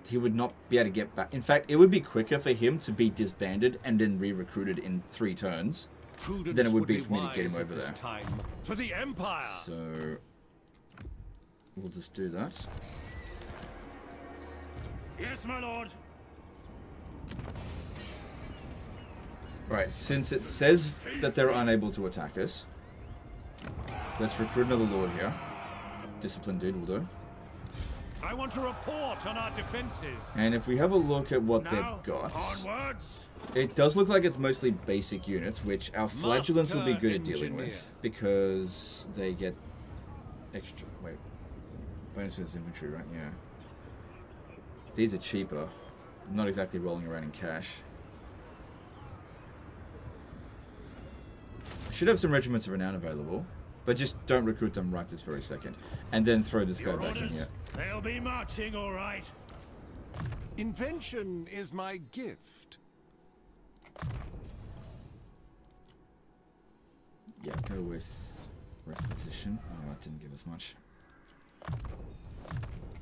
He would not be able to get back. In fact, it would be quicker for him to be disbanded and then re-recruited in 3 turns Prudence than it would be for me to wise get him at over this there. time. For the Empire. So we'll just do that. Yes, my lord. Right, since it says that they're unable to attack us, let's recruit another lord here. Disciplined dude will do. I want a report on our defenses. And if we have a look at what Now, they've got, onwards. it does look like it's mostly basic units, which our flagellants will be Master good at dealing engineer. with, because they get extra... Wait. Bonus for this infantry, right? Yeah. These are cheaper. Not exactly rolling around in cash. Should have some regiments of renown available, but just don't recruit them right this very second. And then throw this guy Your back in orders? here. They'll be marching, all right. Invention is my gift. Yeah, go with requisition. Oh, that didn't give us much.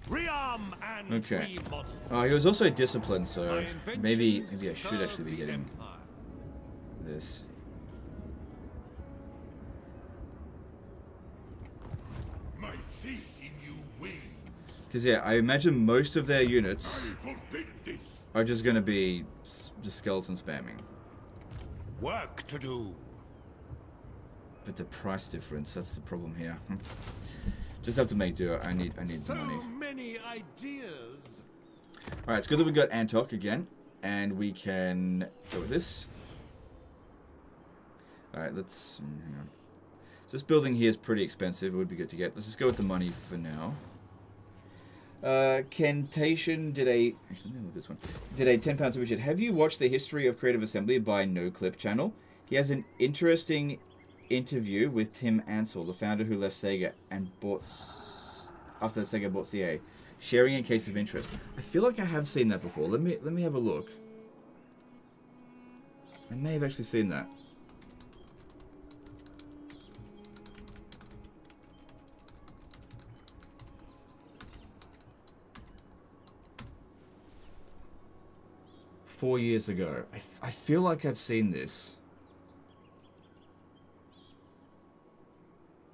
Rearm and Okay. remodel. Oh, he was also disciplined, My so inventions maybe I should serve actually be the getting Empire. this. My faith in you wanes. Because yeah, I imagine most of their I units forbid this. are just going to be just skeleton spamming. Work to do. But the price difference, that's the problem here. Just have to make do. I need So the money. many ideas. Alright, it's good that we got Antok again. And we can go with this. Alright, let's... hang on. So this building here is pretty expensive. It would be good to get. Let's just go with the money for now. Kentation did a... Actually, no, this one. Did a £10 superchat. Have you watched the History of Creative Assembly by No Clip channel? He has an interesting interview with Tim Ansell, the founder who left Sega and bought... after Sega bought CA. Sharing in case of interest. I feel like I have seen that before. Let me have a look. I may have actually seen that. ...4 years ago. I feel like I've seen this.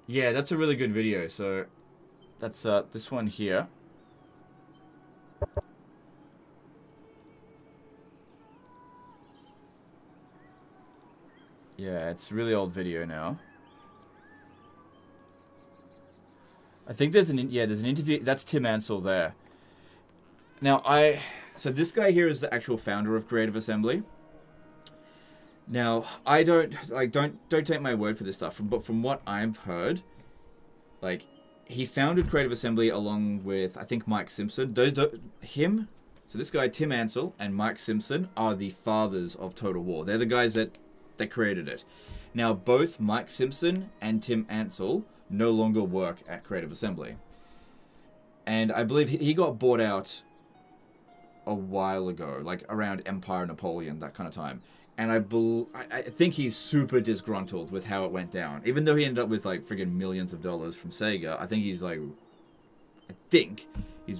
Yeah, that's a really good video. So, that's this one here. Yeah, it's a really old video now. I think there's an interview. That's Tim Ansell there. Now so this guy here is the actual founder of Creative Assembly. Now I don't take my word for this stuff, but from what I've heard, Like, he founded Creative Assembly along with, I think, Mike Simpson. So this guy, Tim Ansel, and Mike Simpson are the fathers of Total War. They're the guys that created it. Now, both Mike Simpson and Tim Ansel no longer work at Creative Assembly. And I believe he got bought out a while ago, like around Empire, Napoleon, that kind of time. And I think he's super disgruntled with how it went down. Even though he ended up with like friggin' millions of dollars from Sega, I think he's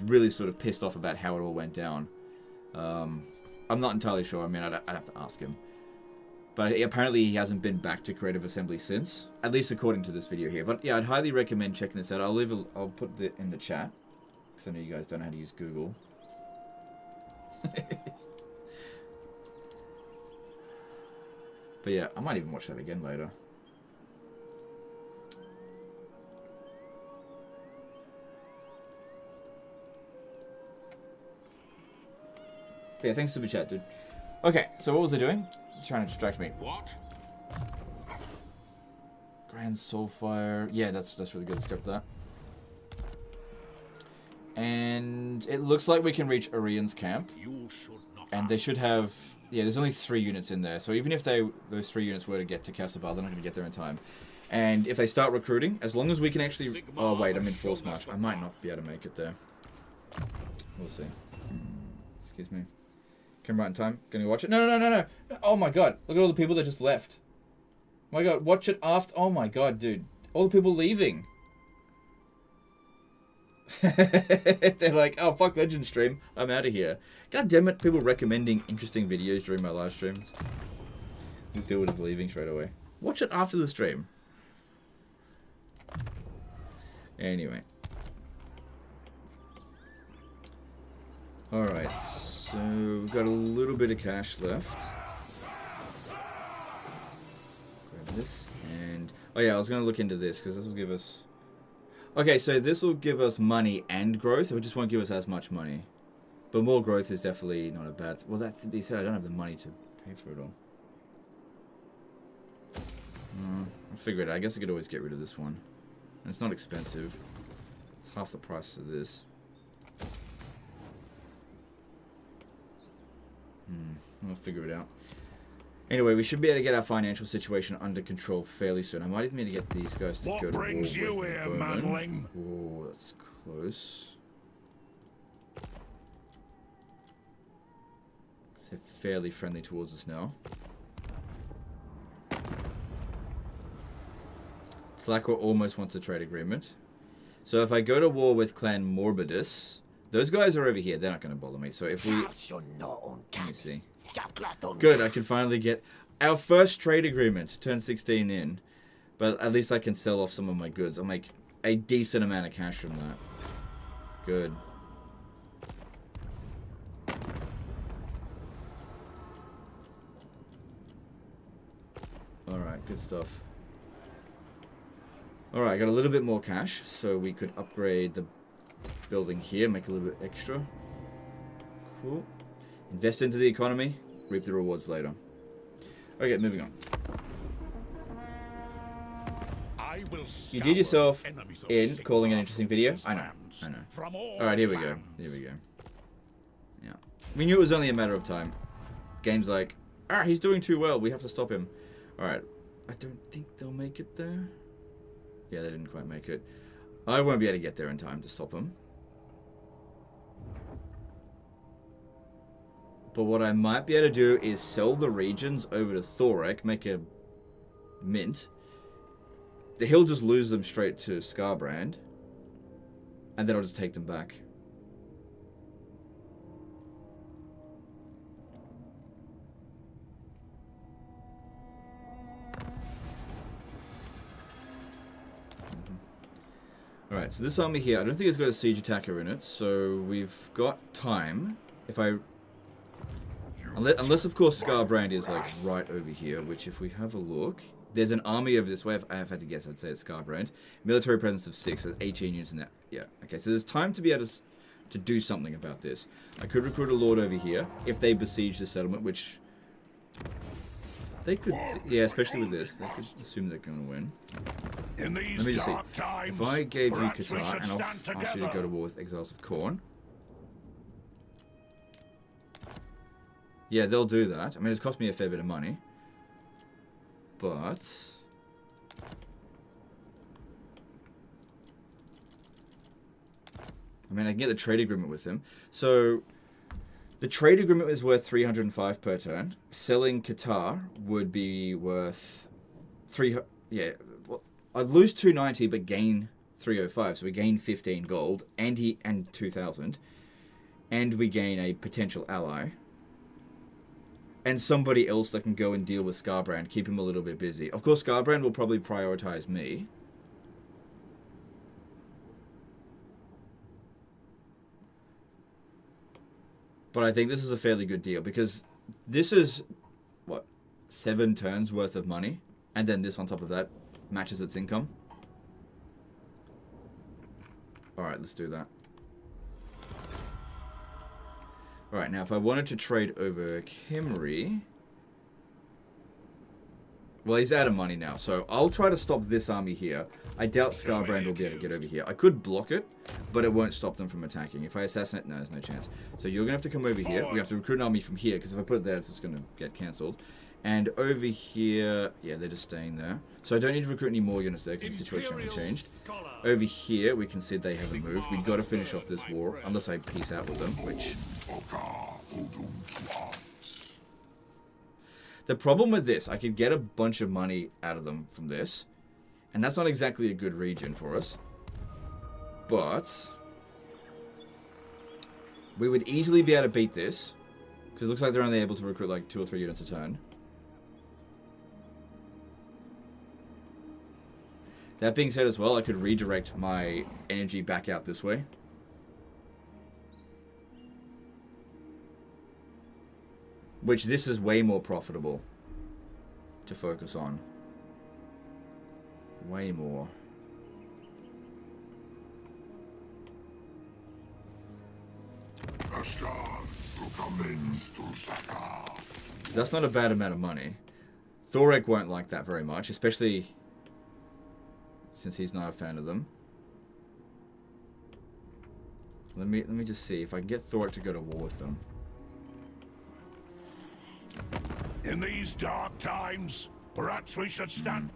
really sort of pissed off about how it all went down. I'm not entirely sure. I mean, I'd have to ask him. But apparently he hasn't been back to Creative Assembly since, at least according to this video here. But yeah, I'd highly recommend checking this out. I'll put it in the chat, because I know you guys don't know how to use Google. But yeah, I might even watch that again later. But yeah, thanks for the chat, dude. Okay, so what was I doing? Trying to distract me. What? Grand Soulfire. Yeah, that's really good. Let's go for that. And it looks like we can reach Arian's camp. You should not. And they should have... Yeah, there's only 3 units in there. So even if those 3 units were to get to Ka-Sabar, they're not going to get there in time. And if they start recruiting, as long as we can actually... Oh, wait, I'm in force march. I might not be able to make it there. We'll see. Excuse me. Come right in time. Gonna watch it. No. Oh my god. Look at all the people that just left. Oh my god. Watch it after. Oh my god, dude. All the people leaving. They're like, oh, fuck Legend stream. I'm out of here. God damn it. People recommending interesting videos during my live streams. These people just leaving straight away. Watch it after the stream. Anyway. Alright. So, we've got a little bit of cash left. Grab this, and... Oh yeah, I was going to look into this, because this will give us... Okay, so this will give us money and growth, it just won't give us as much money. But more growth is definitely not a bad... Well, that to be said, I don't have the money to pay for it all. I'll figure it out. I guess I could always get rid of this one. And it's not expensive. It's half the price of this. I'll figure it out. Anyway, we should be able to get our financial situation under control fairly soon. I might even need to get these guys to go to war with brings you here, manling? Oh, that's close. They're fairly friendly towards us now. It's like we almost want a trade agreement. So if I go to war with Clan Morbidus, those guys are over here. They're not going to bother me. So if we... Let me see. Good, I can finally get our first trade agreement. Turn 16 in. But at least I can sell off some of my goods. I'll make a decent amount of cash from that. Good. Alright, good stuff. Alright, I got a little bit more cash. So we could upgrade the building here. Make a little bit extra. Cool. Invest into the economy, reap the rewards later. Okay, moving on. You did yourself in calling an interesting video. I know. Alright, here we go. Yeah. We knew it was only a matter of time. Game's like, he's doing too well. We have to stop him. Alright. I don't think they'll make it there. Yeah, they didn't quite make it. I won't be able to get there in time to stop him. But what I might be able to do is sell the regions over to Thorek, make a mint. He'll just lose them straight to Skarbrand. And then I'll just take them back. Alright, so this army here, I don't think it's got a siege attacker in it, so we've got time. If I... Unless, of course, Skarbrand is, like, right over here, which if we have a look... There's an army over this way. If I have had to guess, I'd say it's Skarbrand. Military presence of 6, so 18 units in that. Yeah, okay, so there's time to be able to do something about this. I could recruit a lord over here, if they besiege the settlement, which... They could, yeah, especially with this, they could assume they're going to win. In these Let me just see. dark times, If I gave you perhaps we Qatar, should and I'll stand ask you to go together. to war with Exiles of Khorne. Yeah, they'll do that. I mean, it's cost me a fair bit of money. But... I mean, I can get the trade agreement with him. So, the trade agreement is worth 305 per turn. Selling Qatar would be worth 3... Yeah, well, I'd lose 290 but gain 305. So we gain 15 gold and 2,000. And we gain a potential ally. And somebody else that can go and deal with Skarbrand, keep him a little bit busy. Of course, Skarbrand will probably prioritize me. But I think this is a fairly good deal, because this is, what, 7 turns worth of money? And then this on top of that matches its income. Alright, let's do that. Alright, now if I wanted to trade over Khemri... Well, he's out of money now, so I'll try to stop this army here. I doubt Skarbrand will be able to get over here. I could block it, but it won't stop them from attacking. If I assassinate, no, there's no chance. So you're going to have to come over here. We have to recruit an army from here, because if I put it there, it's just going to get cancelled. And over here, yeah, they're just staying there. So I don't need to recruit any more units there, because the situation hasn't changed. Over here, we can see they haven't moved. We've got to finish off this war, unless I peace out with them, which... The problem with this, I could get a bunch of money out of them from this. And that's not exactly a good region for us. But... we would easily be able to beat this. Because it looks like they're only able to recruit like 2 or 3 units a turn. That being said as well, I could redirect my energy back out this way. Which this is way more profitable to focus on. Way more. That's not a bad amount of money. Thorek won't like that very much, especially since he's not a fan of them. Let me just see if I can get Thorek to go to war with them. In these dark times, perhaps we should stand.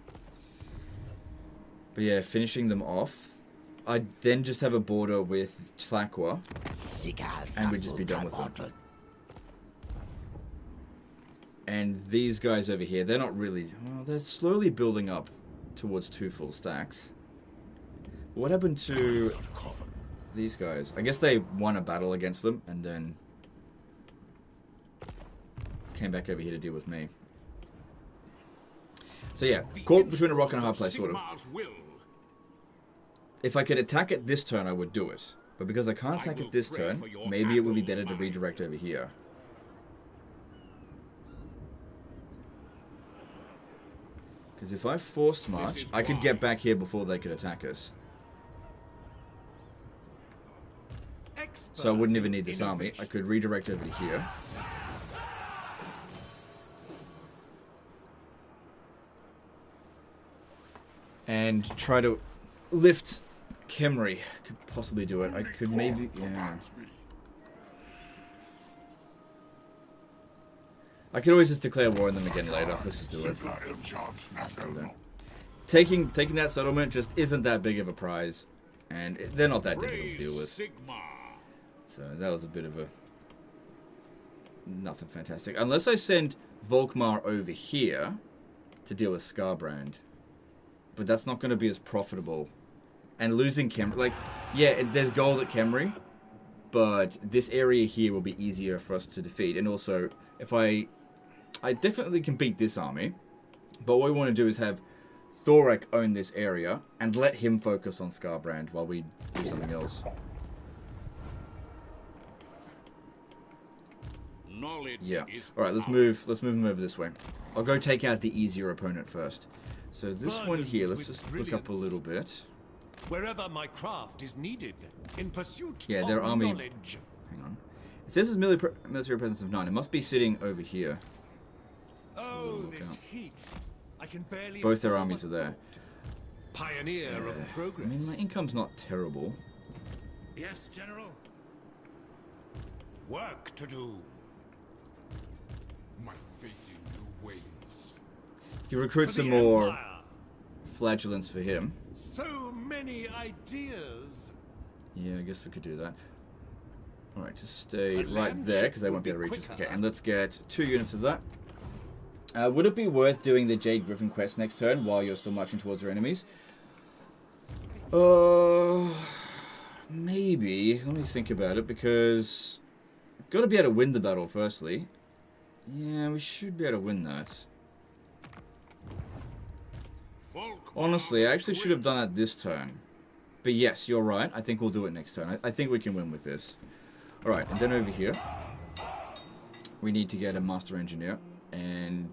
But yeah, finishing them off. I'd then just have a border with Tlaqua, and we'd just be done with them. And these guys over here, they're not really... Well, they're slowly building up towards 2 full stacks. What happened to these guys? I guess they won a battle against them, and then came back over here to deal with me. So yeah, caught between a rock and a hard place, sort of. If I could attack it this turn, I would do it. But because I can't attack it this turn, maybe it would be better to redirect over here. Because if I forced march, I could get back here before they could attack us. So I wouldn't even need this army. I could redirect over to here. And try to lift Khemri. Could possibly do it. I could maybe... Yeah. I could always just declare war on them again later. Let's just do it. Taking that settlement just isn't that big of a prize. And they're not that difficult to deal with. So that was a bit of a... Nothing fantastic. Unless I send Volkmar over here to deal with Skarbrand. But that's not going to be as profitable. And losing Khemri... Like, yeah, there's gold at Khemri. But this area here will be easier for us to defeat. And also, if I definitely can beat this army. But what we want to do is have Thorek own this area. And let him focus on Skarbrand while we do something else. Yeah. Alright, let's move him over this way. I'll go take out the easier opponent first. So this one here, let's just look up a little bit. Wherever my craft is needed, in pursuit Yeah, their of army... knowledge. Hang on. It says it's military presence of 9. It must be sitting over here. Oh, this heat. I can barely. Both their armies are there. Pioneer of progress. I mean, my income's not terrible. Yes, General. Work to do. My faith in you wanes. You recruit For some the more Empire. flagellants for him. So many ideas. Yeah, I guess we could do that. Alright, just stay A right land there, ship because they would won't be able to be reach us. quicker. Okay, and let's get 2 units of that. Would it be worth doing the Jade Griffin quest next turn while you're still marching towards your enemies? Maybe. Let me think about it, because got to be able to win the battle, firstly. Yeah, we should be able to win that. Volkmar Honestly, I actually should have done that this turn. But yes, you're right. I think we'll do it next turn. I think we can win with this. Alright, and then over here, we need to get a Master Engineer. And...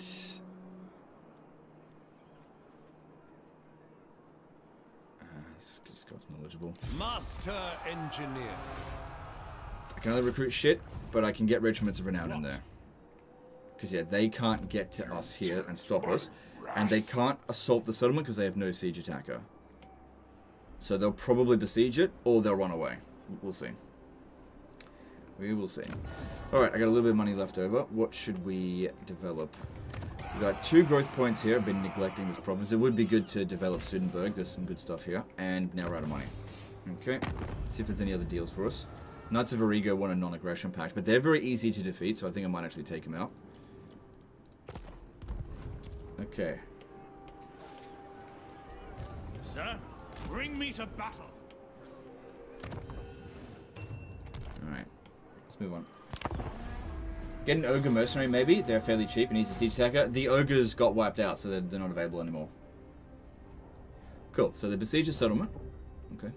this guy's knowledgeable. Master Engineer. I can only recruit shit, but I can get Regiments of Renown in there. Because, yeah, they can't get to us here and stop us. And they can't assault the settlement because they have no siege attacker. So they'll probably besiege it, or they'll run away. We'll see. We will see. Alright, I got a little bit of money left over. What should we develop? We've got 2 growth points here. I've been neglecting this province. It would be good to develop Sudenburg. There's some good stuff here. And now we're out of money. Okay. Let's see if there's any other deals for us. Knights of Origo want a non-aggression pact, but they're very easy to defeat, so I think I might actually take them out. Okay. Sir, bring me to battle. Alright. Let's move on. Get an Ogre Mercenary, maybe. They're fairly cheap and he's a siege attacker. The Ogres got wiped out, so they're not available anymore. Cool. So they besiege the settlement. Okay.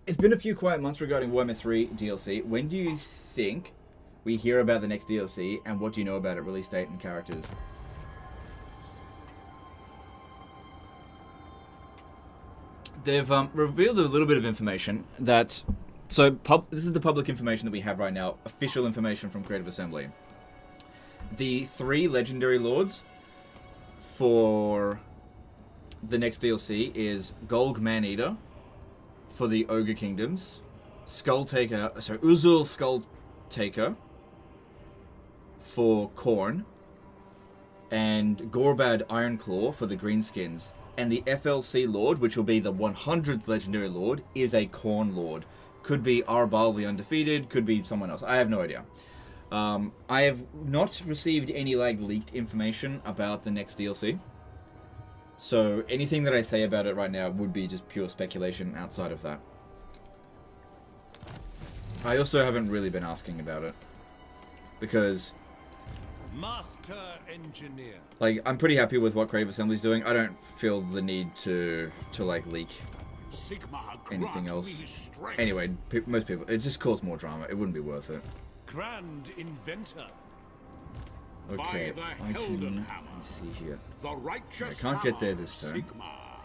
It's been a few quiet months regarding Warhammer 3 DLC. When do you think we hear about the next DLC, and what do you know about it, release date and characters? They've revealed a little bit of information that... So, this is the public information that we have right now, official information from Creative Assembly. The 3 Legendary Lords for the next DLC is Golg Maneater for the Ogre Kingdoms, Skulltaker, sorry, Uzul Skulltaker for Khorne, and Gorbad Ironclaw for the Greenskins. And the FLC Lord, which will be the 100th Legendary Lord, is a Khorne Lord. Could be Arbal the Undefeated, could be someone else. I have no idea. I have not received any leaked information about the next DLC. So anything that I say about it right now would be just pure speculation outside of that. I also haven't really been asking about it. Because... Master Engineer. Like, I'm pretty happy with what Creative Assembly's doing. I don't feel the need to like, leak Sigmar anything grant else. me strength. Anyway, most people... It just caused more drama. It wouldn't be worth it. Grand Inventor. Okay, By the I can... Helden Let Hammer. me see here. The righteous I can't get there hammer, this turn. Sigmar.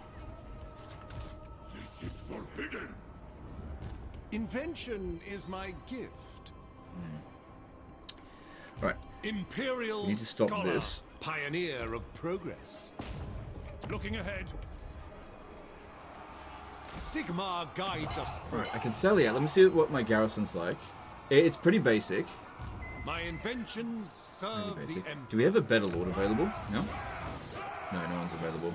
This is forbidden. Invention is my gift. Right. Imperial We need to stop Scholar, this. Pioneer of progress. Looking ahead. Sigmar guides us. Right, I can sell it. Let me see what my garrison's like. It's pretty basic. My inventions serve Pretty the basic. Empire. Do we have a better lord available? No? No, no one's available.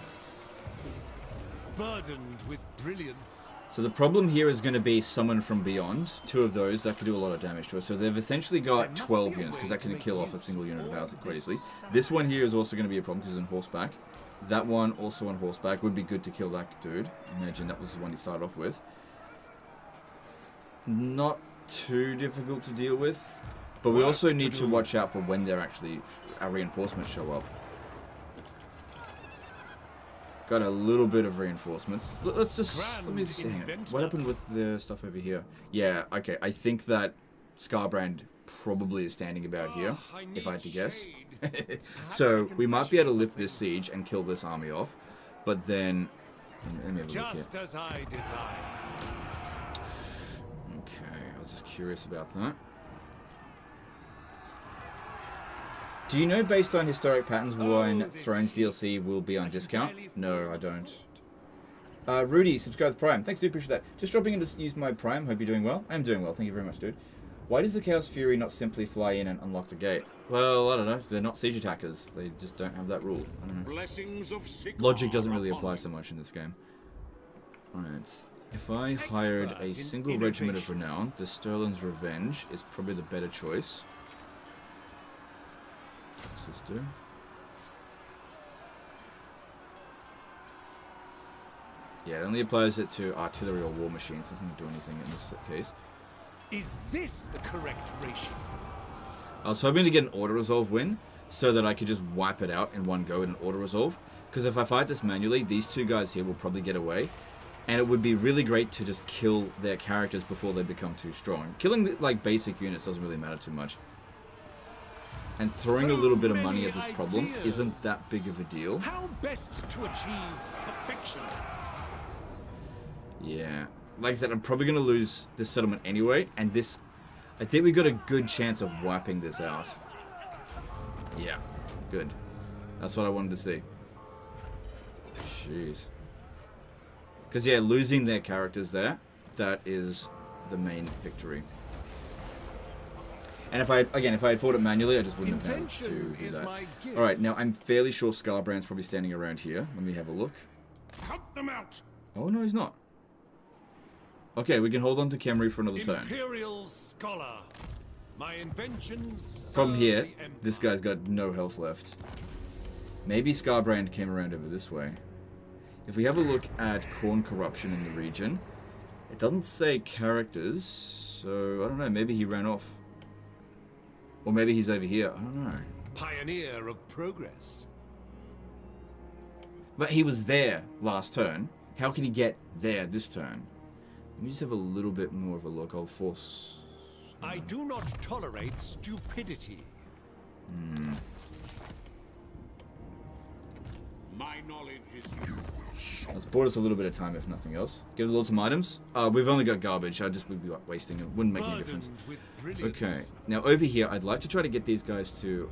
Burdened with brilliance. So the problem here is going to be Summon from Beyond. 2 of those that could do a lot of damage to us. So they've essentially got 12 units, because that can kill off a single unit of ours quite easily. This one here is also going to be a problem because it's on horseback. That one also on horseback. Would be good to kill that dude. Imagine that was the one he started off with. Not too difficult to deal with. But we also need to watch out for when they're actually... our reinforcements show up. Got a little bit of reinforcements. Let's just... Let me see. What happened with the stuff over here? Yeah, okay. I think that Skarbrand probably is standing about here, if I had to guess. So, we might be able to lift this siege and kill this army off. But then, Let me have a look Just here. as I desire. Okay, I was just curious about that. Do you know, based on historic patterns, when Thrones DLC will be on discount? No, I don't. Rudy, subscribe to Prime. Thanks, dude. Appreciate that. Just dropping in to use my Prime. Hope you're doing well. I'm doing well. Thank you very much, dude. Why does the Chaos Fury not simply fly in and unlock the gate? Well, I don't know. They're not siege attackers. They just don't have that rule. I don't know. Blessings of Sigmar Logic doesn't really upon apply you. so much in this game. Alright. If I hired a single regiment of renown, the Sterling's Revenge is probably the better choice. What's this do? Yeah, it only applies it to artillery or war machines. It doesn't do anything in this case. Is this the correct ratio? I was hoping to get an auto-resolve win so that I could just wipe it out in one go in an auto-resolve. Because if I fight this manually, these two guys here will probably get away. And it would be really great to just kill their characters before they become too strong. Killing, like, basic units doesn't really matter too much. And throwing a little bit of money at this problem isn't that big of a deal. How best to achieve perfection? Yeah. Like I said, I'm probably going to lose this settlement anyway. And this... I think we got a good chance of wiping this out. Yeah. Good. That's what I wanted to see. Jeez. Because, yeah, losing their characters there, that is the main victory. And if I had fought it manually, I just wouldn't have had to do that. Alright, now I'm fairly sure Skarbrand's probably standing around here. Let me have a look. Cut them out. Oh, no, he's not. Okay, we can hold on to Khemri for another turn. Imperial Scholar. My inventions. Problem here, serve the this guy's got no health left. Maybe Skarbrand came around over this way. If we have a look at corn corruption in the region, it doesn't say characters, so I don't know, maybe he ran off. Or maybe he's over here, I don't know. Pioneer of progress. But he was there last turn. How can he get there this turn? Let me just have a little bit more of a look. I'll force... I do not tolerate stupidity. My knowledge is useful. Let's bought us a little bit of time, if nothing else. Get a little some items. We've only got garbage. We'd be wasting it. Wouldn't make any difference. With brilliance. Okay. Now over here, I'd like to try to get these guys to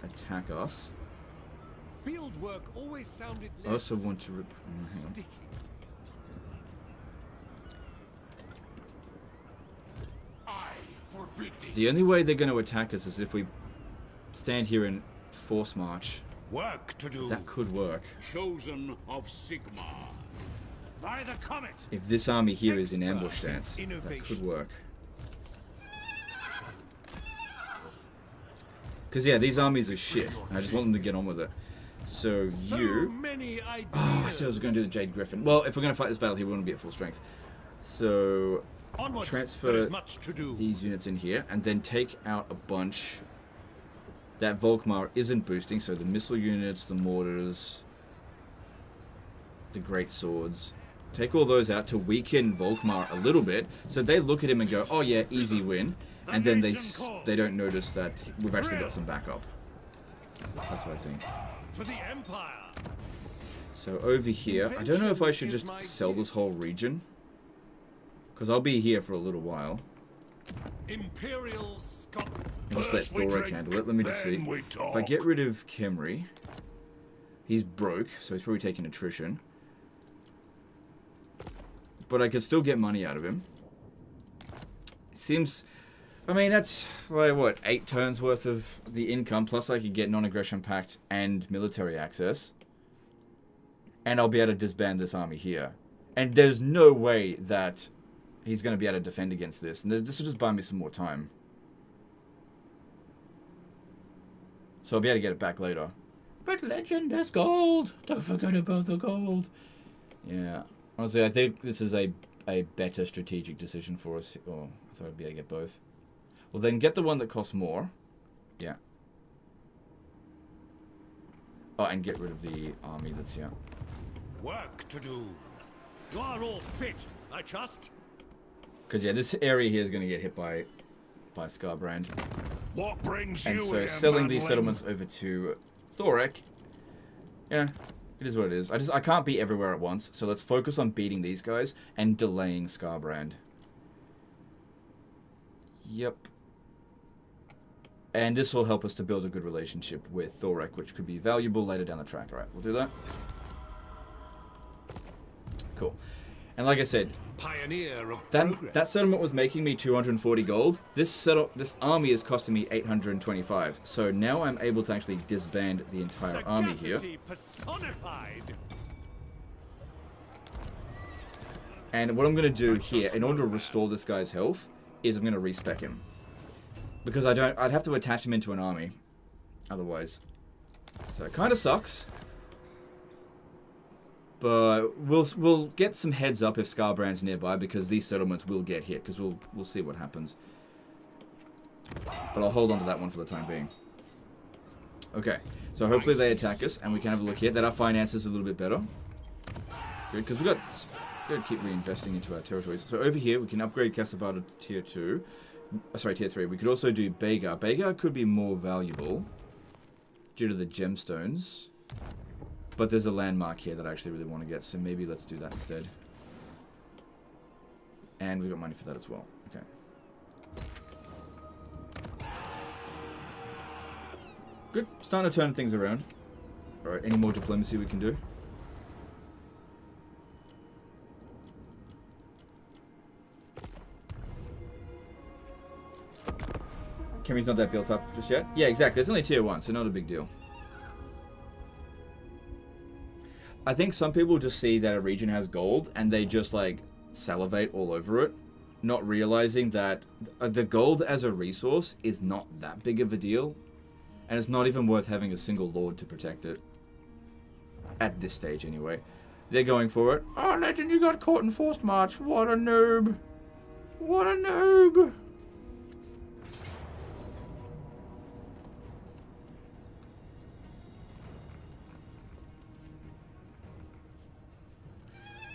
attack us. Field work always sounded I less also want to... hang on. sticky. I forbid this. The only way they're going to attack us is if we stand here and force march. Work to do. That could work. Chosen of Sigmar. By the comet. If this army here is in ambush Expert stance, that innovation. could work. Because, yeah, these armies are shit. And I just want them to get on with it. So, So you... many ideas. Oh, I said I was going to do the Jade Griffin. Well, if we're going to fight this battle here, we want to be at full strength. So, Onwards, transfer there is much to do. these units in here, and then take out a bunch that Volkmar isn't boosting. So the missile units, the mortars, the great swords. Take all those out to weaken Volkmar a little bit, so they look at him and go, "Oh yeah, easy win," and then they don't notice that we've actually got some backup. That's what I think. For the Empire. So over here, I don't know if I should just sell this whole region, because I'll be here for a little while. Imperial Scotland. And just let First we Thorek drink, handle it. Let me just see. then we If talk. I get rid of Khemri, he's broke, so he's probably taking attrition. But I could still get money out of him. It seems... I mean, that's, like, what, 8 turns worth of the income, plus I could get non-aggression pact and military access. And I'll be able to disband this army here. And there's no way that he's going to be able to defend against this. And this will just buy me some more time. So I'll be able to get it back later. But legend is gold. Don't forget about the gold. Yeah. Honestly, I think this is a better strategic decision for us. Oh, I thought I'd be able to get both. Well, then get the one that costs more. Yeah. Oh, and get rid of the army that's here. Work to do. You are all fit, I trust. Because, yeah, this area here is going to get hit by Skarbrand. What brings And you so here, selling these manling? settlements over to Thorek, you know, It is what it is. I can't be everywhere at once, so let's focus on beating these guys and delaying Skarbrand. Yep. And this will help us to build a good relationship with Thorek, which could be valuable later down the track. Alright, we'll do that. Cool. And like I said, Pioneer of that settlement was making me 240 gold. This army is costing me 825. So now I'm able to actually disband the entire army here. Personified. And what I'm going to do here, in order to restore this guy's health, is I'm going to respec him. Because I'd have to attach him into an army. Otherwise. So it kind of sucks. But we'll get some heads up if Skarbrand's nearby, because these settlements will get hit, because we'll see what happens. But I'll hold on to that one for the time being. Okay, so hopefully they attack us, and we can have a look here. That our finances are a little bit better. Good, because we've got to keep reinvesting into our territories. So over here, we can upgrade Ka-Sabar to tier 2. Sorry, tier 3. We could also do Begar. Begar could be more valuable due to the gemstones. But there's a landmark here that I actually really want to get, so maybe let's do that instead. And we've got money for that as well. Okay. Good. Starting to turn things around. Alright, any more diplomacy we can do? Kemi's not that built up just yet? Yeah, exactly. It's only tier 1, so not a big deal. I think some people just see that a region has gold and they just like salivate all over it, not realizing that the gold as a resource is not that big of a deal, and it's not even worth having a single lord to protect it. At this stage anyway. They're going for it. Oh, Legend, you got caught in forced march. What a noob. What a noob.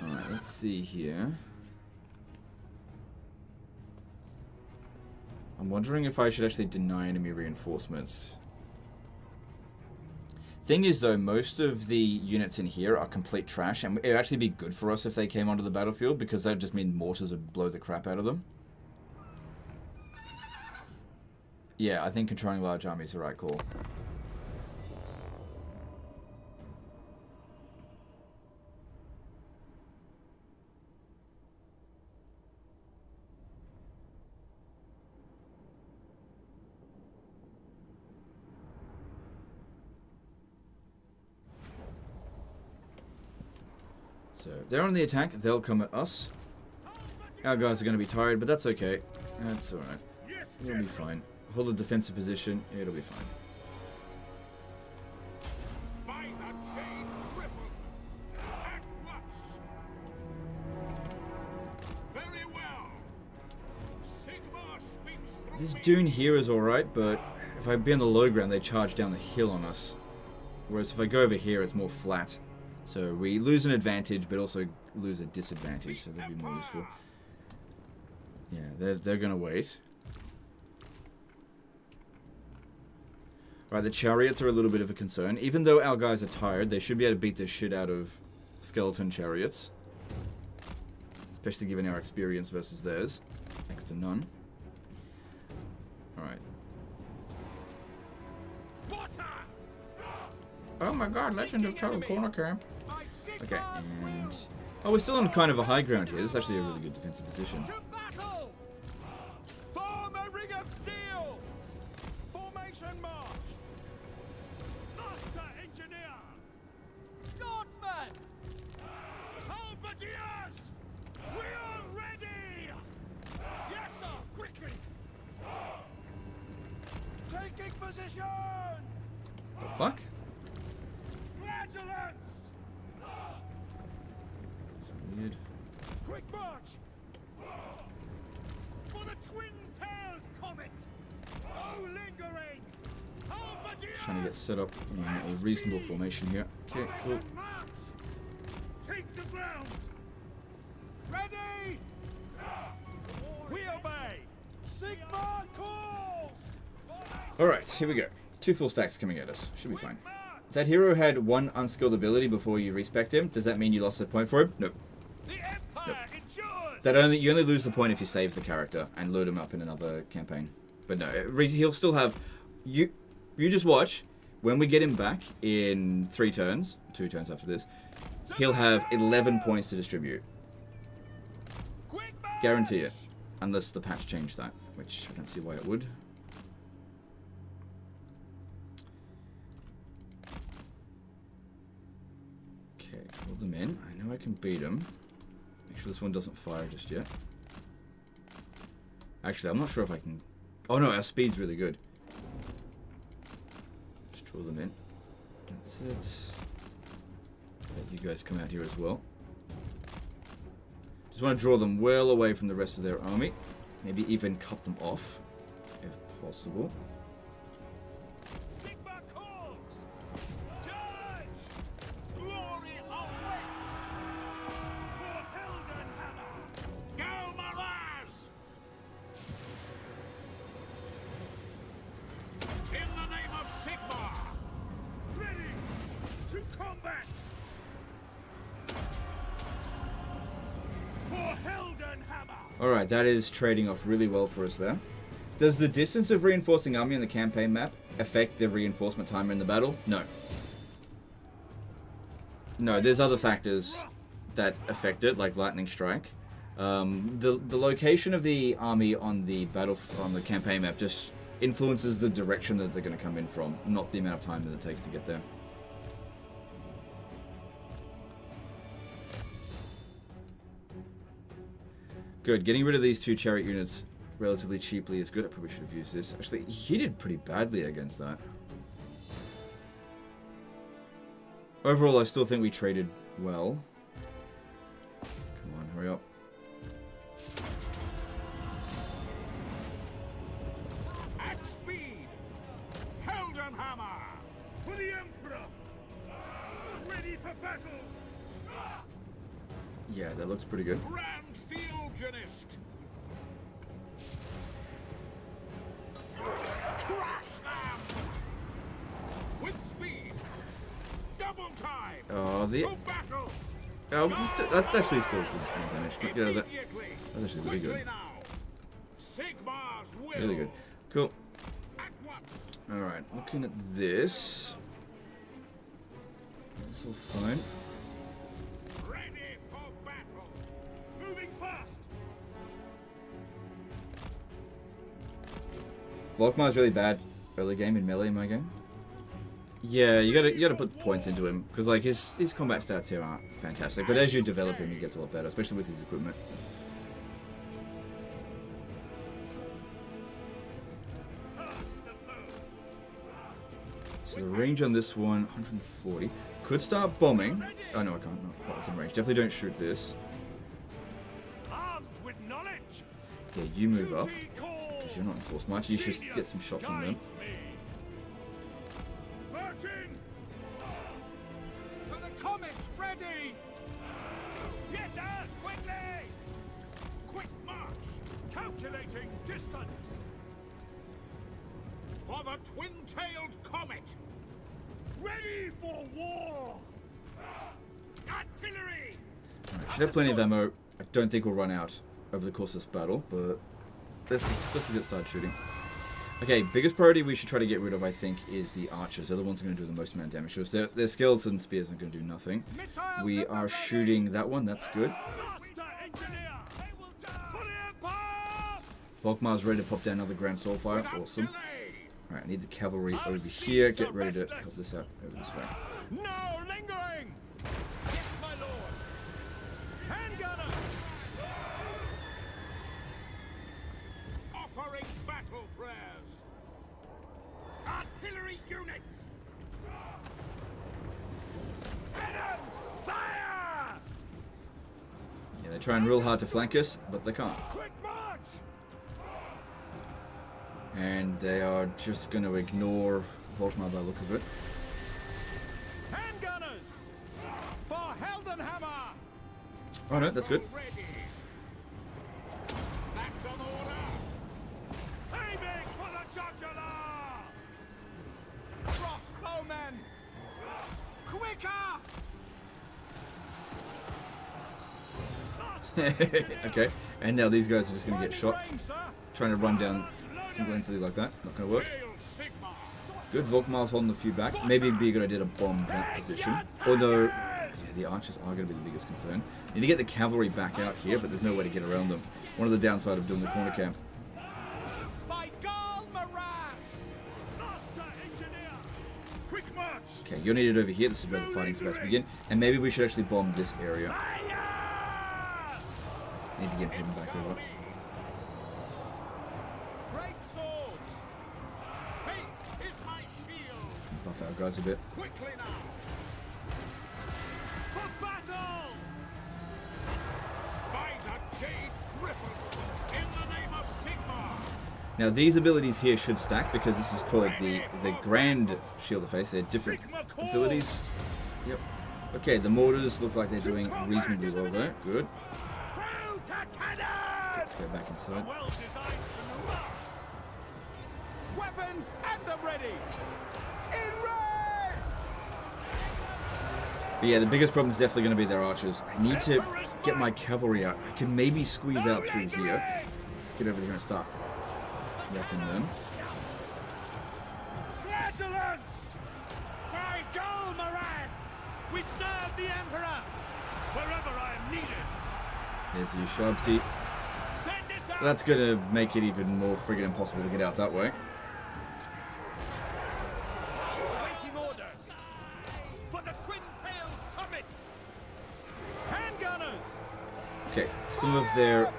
Alright, let's see here. I'm wondering if I should actually deny enemy reinforcements. Thing is though, most of the units in here are complete trash, and it would actually be good for us if they came onto the battlefield, because that would just mean mortars would blow the crap out of them. Yeah, I think controlling large armies is the right call. So, they're on the attack, they'll come at us. Our guys are going to be tired, but that's okay. That's alright. It'll be fine. Hold a defensive position, it'll be fine. By the Jade Griffin! At once! Very well! Sigmar speaks through This me. dune here is alright, but if I be on the low ground, they charge down the hill on us. Whereas if I go over here, it's more flat. So we lose an advantage, but also lose a disadvantage, so that'd be more useful. Yeah, they're gonna wait. Right, the chariots are a little bit of a concern. Even though our guys are tired, they should be able to beat the shit out of skeleton chariots. Especially given our experience versus theirs. Next to none. Alright. Oh my god, Legend of Total Corner Camp. Okay, and... oh, we're still on kind of a high ground here. This is actually a really good defensive position. To battle! Form a ring of steel! Formation march! Master engineer! Swordsman! Halberdiers! We are ready! Yes, sir! Quickly! Taking position! The fuck? Flagellants! Weird. Quick march! For the twin-tailed comet! No lingering! Halberdiers! Trying to get set up in a reasonable formation here. Okay, cool. March! Take the ground! Ready! We obey! Sigmar calls! Alright, here we go. 2 full stacks coming at us. Should be fine. March! that hero had one unskilled ability before you respec him. Does that mean you lost a point for him? Nope. The Empire endures! You only lose the point if you save the character and load him up in another campaign. But no, he'll still have... You just watch. When we get him back in 3 turns, 2 turns after this, he'll have 11 points to distribute. Quick march! Guarantee it. Unless the patch changed that, which I don't see why it would. Okay, pull them in. I know I can beat them. Make sure this one doesn't fire just yet. Actually, I'm not sure if I can... Oh no, our speed's really good. Just draw them in. That's it. Let you guys come out here as well. Just want to draw them well away from the rest of their army. Maybe even cut them off, if possible. Sigma calls! Charge! Glory awaits! For Heldenhammer! Go, Maraz! In the name of Sigma! Ready to combat! For Heldenhammer! Alright, that is trading off really well for us there. Does the distance of reinforcing army on the campaign map affect the reinforcement timer in the battle? No. No, there's other factors that affect it, like lightning strike. The location of the army on the campaign map just influences the direction that they're going to come in from, not the amount of time that it takes to get there. Good. Getting rid of these 2 chariot units relatively cheaply is good. I probably should have used this. Actually, he did pretty badly against that. Overall, I still think we traded well. Come on, hurry up. At speed! Heldenhammer! For the Emperor! Ready for battle! Yeah, that looks pretty good. Grand Theogenist! Crush them! With speed! Double time! Oh, To battle! that's actually still good damage. Get out of that. Immediately! That's actually really good. Quickly now! Sigmar's will! Really good. Cool. At once! Alright, looking at this. It's all fine. Ready for battle! Moving fast! Volkmar's really bad early game in melee in my game. Yeah, you gotta put points into him because like his combat stats here aren't fantastic, but as you develop him, he gets a lot better, especially with his equipment. So the range on this one, 140. Could start bombing. Oh no, I can't. Not quite within range. Definitely don't shoot this. Armed with knowledge! Yeah, you move up. Duty calls! Because you're not enforced much. You should get some shots on them. Guides me. Marching! For the comet, ready! Yes, sir! Quickly! Quick march! Calculating distance! For the twin-tailed comet! Ready for war! Artillery! Alright, should have plenty of ammo. I don't think we'll run out over the course of this battle, but let's just get started shooting. Okay, biggest priority we should try to get rid of, I think, is the archers. They're the ones going to do the most amount of damage to us. Their skeleton spears are going to do nothing. We are shooting that one. That's good. Master engineer! They will die! For the Empire! Volkmar's ready to pop down another Grand Soulfire. Awesome. Alright, I need the cavalry over here. Get ready to help this out over this way. No lingering! Yes, my lord! Handgunners! Offering battle prayers! Artillery units! Cannons! Fire! Yeah, they're trying real hard to flank us, but they can't. Quick march! And they are just going to ignore Volkmar by the look of it. Handgunners! For Heldenhammer! Oh no, that's good. Ready! That's an order! Aiming for the jugular! Crossbowmen! Okay, and now these guys are just going to get shot. Trying to run down single-handedly like that. Not going to work. Good, Volkmar's holding a few back. Maybe it'd be a good idea to bomb that position. Although, yeah, the archers are going to be the biggest concern. Need to get the cavalry back out here, but there's no way to get around them. One of the downside of doing the corner camp. Okay, you're needed over here. This is where the fighting's about to begin. And maybe we should actually bomb this area. Need to get him back over. Great swords. Faith is my shield. Buff our guys a bit. Quickly now. For battle! By the Jade Griffin. In the name of Sigmar. Now these abilities here should stack because this is called the Grand Shield of Faith. They're different abilities. Yep. Okay, the mortars look like they're doing reasonably well there. Good. Let's go back inside. Weapons at the ready. In range. But yeah, the biggest problem is definitely going to be their archers. I need to get my cavalry out. I can maybe squeeze out through here. Get over here and start wrecking them. Flagellants! By Golmaraz! We serve the Emperor! Wherever I am needed! There's your Sharpty. That's going to make it even more friggin' impossible to get out that way. Waiting orders! For the twin-tailed comet! Handgunners! Okay, some of their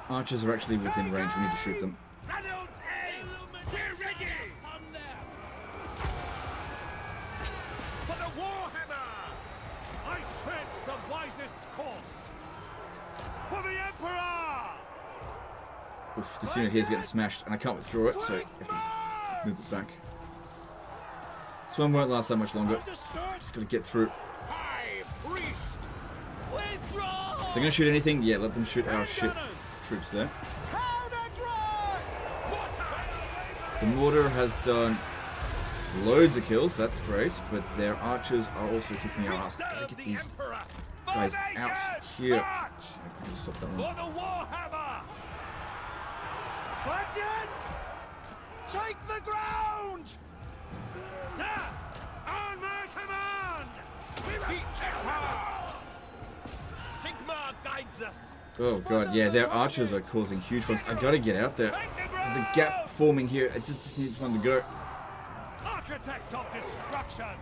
archers are actually within range. We need to shoot them. Reynolds A! We're ready! On them! For the Warhammer! I tread the wisest course! For the Emperor! Oof, this unit here is getting smashed, and I can't withdraw it, so I have to move it back. This one won't last that much longer. Just gotta get through. High priest. Withdraw! They're gonna shoot anything? Yeah, let them shoot our shit troops there. The mortar has done loads of kills, that's great, but their archers are also kicking our ass. Gotta get these guys out here. I can stop that one. For the Warhammer! Budgets! Take the ground! Sir! On my command! We Sigmar guides us! Oh god, yeah, their archers are causing huge problems. I gotta get out there. There's a gap forming here. I just need one to go. Architect of destruction!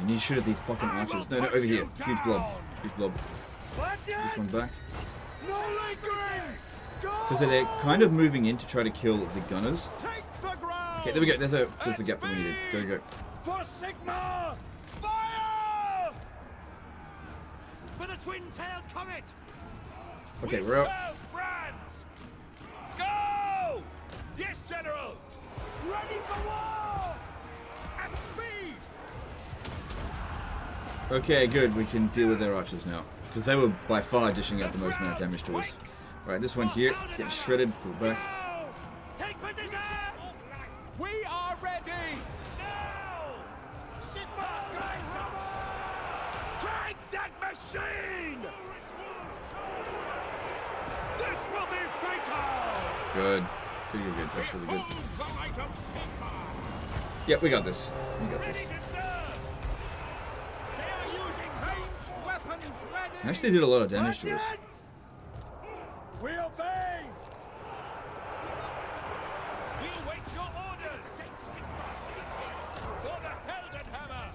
You need to shoot at these fucking archers. No, over here. Huge blob. Huge blob. This one back. No lingering! Because they're kind of moving in to try to kill the gunners. Okay, there we go. There's the gap that we needed. Go. For Sigmar! Fire! For the twin-tailed comet! Okay, we're out. Serve France! Go! Yes, General! Ready for war! At speed! Okay, good. We can deal with their archers now. Because they were by far dishing out the most amount of damage to us. Alright, this one here, it's getting shredded. Pull it back. Take position! We are ready! Now! Sigmar guides us! Crank that machine! This will be fatal! Good. Good. That's really good. The light of Sigmar. Yep, we got this. We got this. Ready to serve! They are using ranged weapons ready! Actually did a lot of damage to us. We obey! We await your orders! For the Heldenhammer!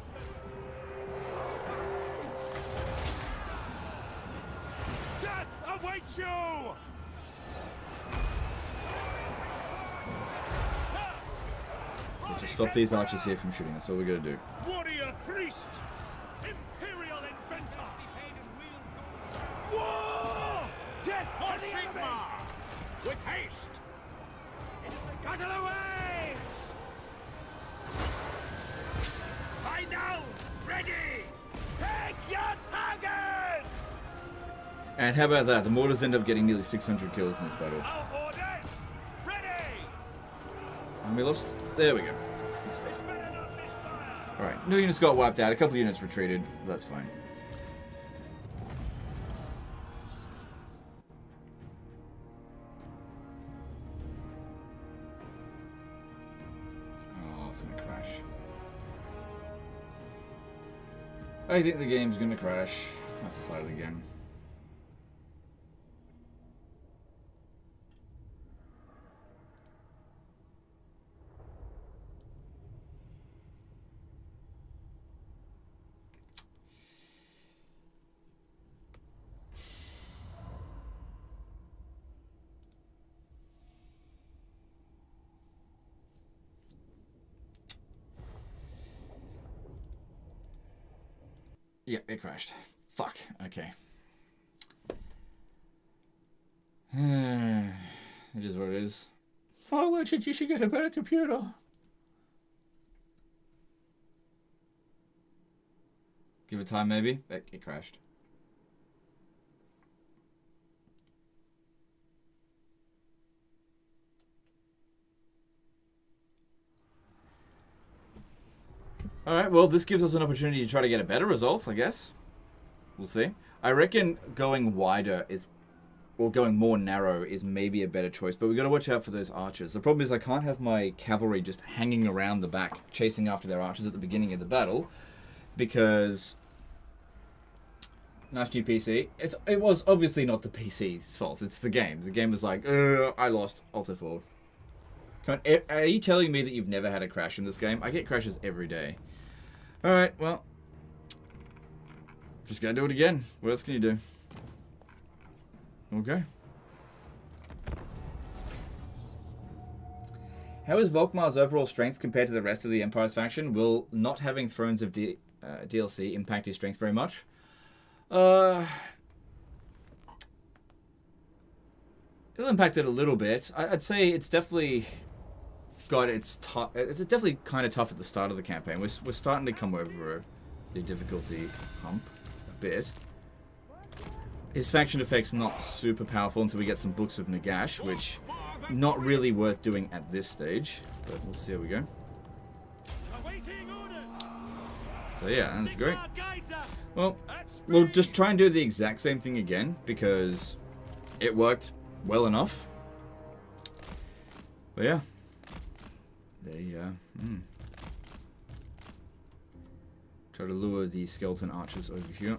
Death awaits you! To stop these archers here from shooting, that's all we gotta do. Warrior priest! Imperial inventor! War! Death For to the enemy! Sigmar. With haste. Battle awaits! I now ready! Take your targets! And how about that? The mortars end up getting nearly 600 kills in this battle. Our orders ready! And we lost. There we go. Good stuff. Alright, no units got wiped out. A couple units retreated. That's fine. Oh, it's gonna crash. I think the game's gonna crash. I have to fight it again. Yeah, it crashed. Fuck. Okay. It is what it is. Oh, Legend, you should get a better computer. Give it time, maybe. It crashed. Alright, well, this gives us an opportunity to try to get a better result, I guess. We'll see. I reckon going wider is, or going more narrow is maybe a better choice, but we've got to watch out for those archers. The problem is I can't have my cavalry just hanging around the back, chasing after their archers at the beginning of the battle, because... Nice new PC. It was obviously not the PC's fault, it's the game. The game was like, I lost, alter forward. Are you telling me that you've never had a crash in this game? I get crashes every day. Alright, well. Just gotta do it again. What else can you do? Okay. How is Volkmar's overall strength compared to the rest of the Empire's faction? Will not having Thrones of DLC impact his strength very much? It'll impact it a little bit. I'd say it's definitely got its tough. It's definitely kind of tough at the start of the campaign. We're starting to come over the difficulty hump a bit. His faction effect's not super powerful until we get some Books of Nagash, which not really worth doing at this stage. But we'll see how we go. So yeah, that's great. Well, we'll just try and do the exact same thing again because it worked well enough. But yeah. Try to lure the skeleton archers over here.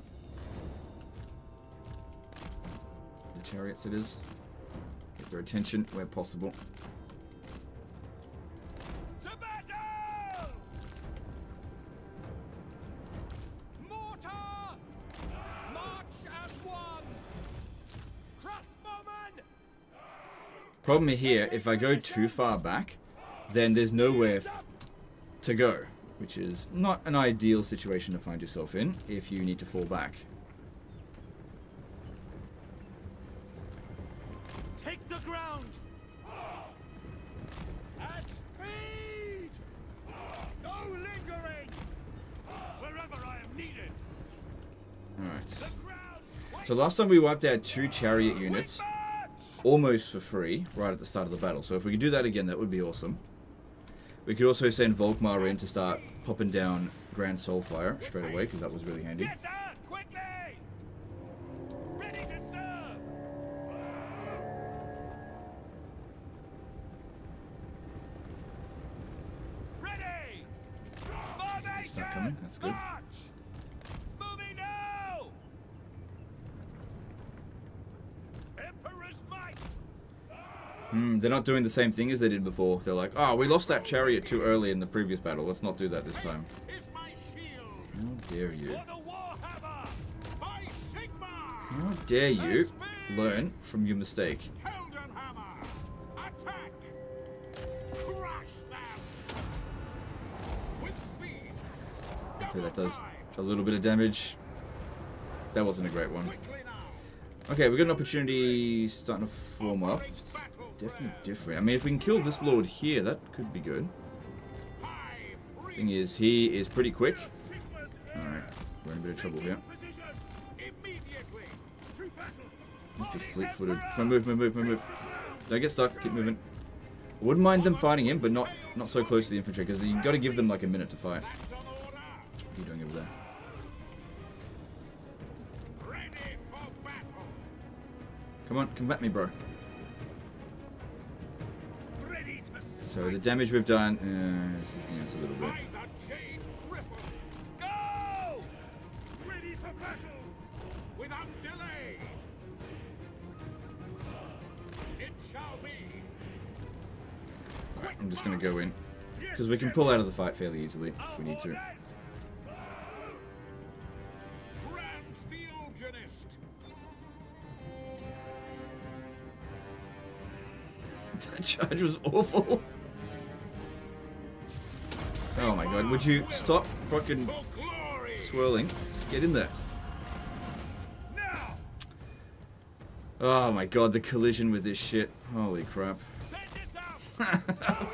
The chariots it is. Get their attention where possible. To battle! Mortar! March as one! Crossbowmen! Problem here, if I go too far back, then there's nowhere to go, which is not an ideal situation to find yourself in if you need to fall back. Take the ground! At speed! No lingering! Wherever I am needed! Alright. So last time we wiped out 2 chariot units almost for free right at the start of the battle. So if we could do that again, that would be awesome. We could also send Volkmar in to start popping down Grand Soulfire straight away, because that was really handy. Yes, sir! Quickly! Ready to serve! Ready! It's not coming, that's good. March! Moving now! Emperor's might! They're not doing the same thing as they did before. They're like, oh, we lost that chariot too early in the previous battle. Let's not do that this time. How dare you? How dare you learn from your mistake? Okay, that does a little bit of damage. That wasn't a great one. Okay, we got an opportunity starting to form up. It's definitely different. I mean, if we can kill this lord here, that could be good. Thing is, he is pretty quick. Alright, we're in a bit of trouble here. Just fleet-footed. Come on, move. Don't get stuck. Keep moving. I wouldn't mind them fighting him, but not so close to the infantry, because you've got to give them like a minute to fight. What are you doing over there? Ready for battle. Come on, combat me, bro. Ready to So the damage we've done, it's a little bit. By the Jade Griffin. go! Ready for battle! Without delay. It shall be. Alright, I'm just gonna go in. Because we can pull out of the fight fairly easily if we need to. Grand Theogenist. That charge was awful. Oh my god, would you stop fucking For glory. swirling? Just get in there. Now! Oh my god, the collision with this shit. Holy crap. Send this out!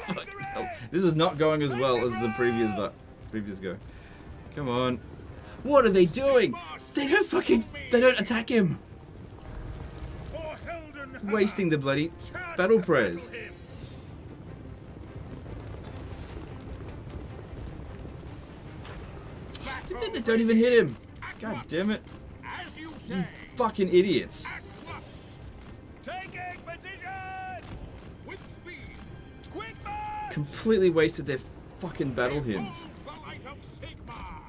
Fucking hell. This is not going as well as the previous go. Come on. What are they doing? They don't attack him. For Helden Wasting the bloody Charge battle to prayers. battle him. They don't even hit him. God damn it. As you say. Fucking idiots. At once. Taking position! With speed. Quick march! Completely wasted their fucking battle hymns. The light of Sigmar.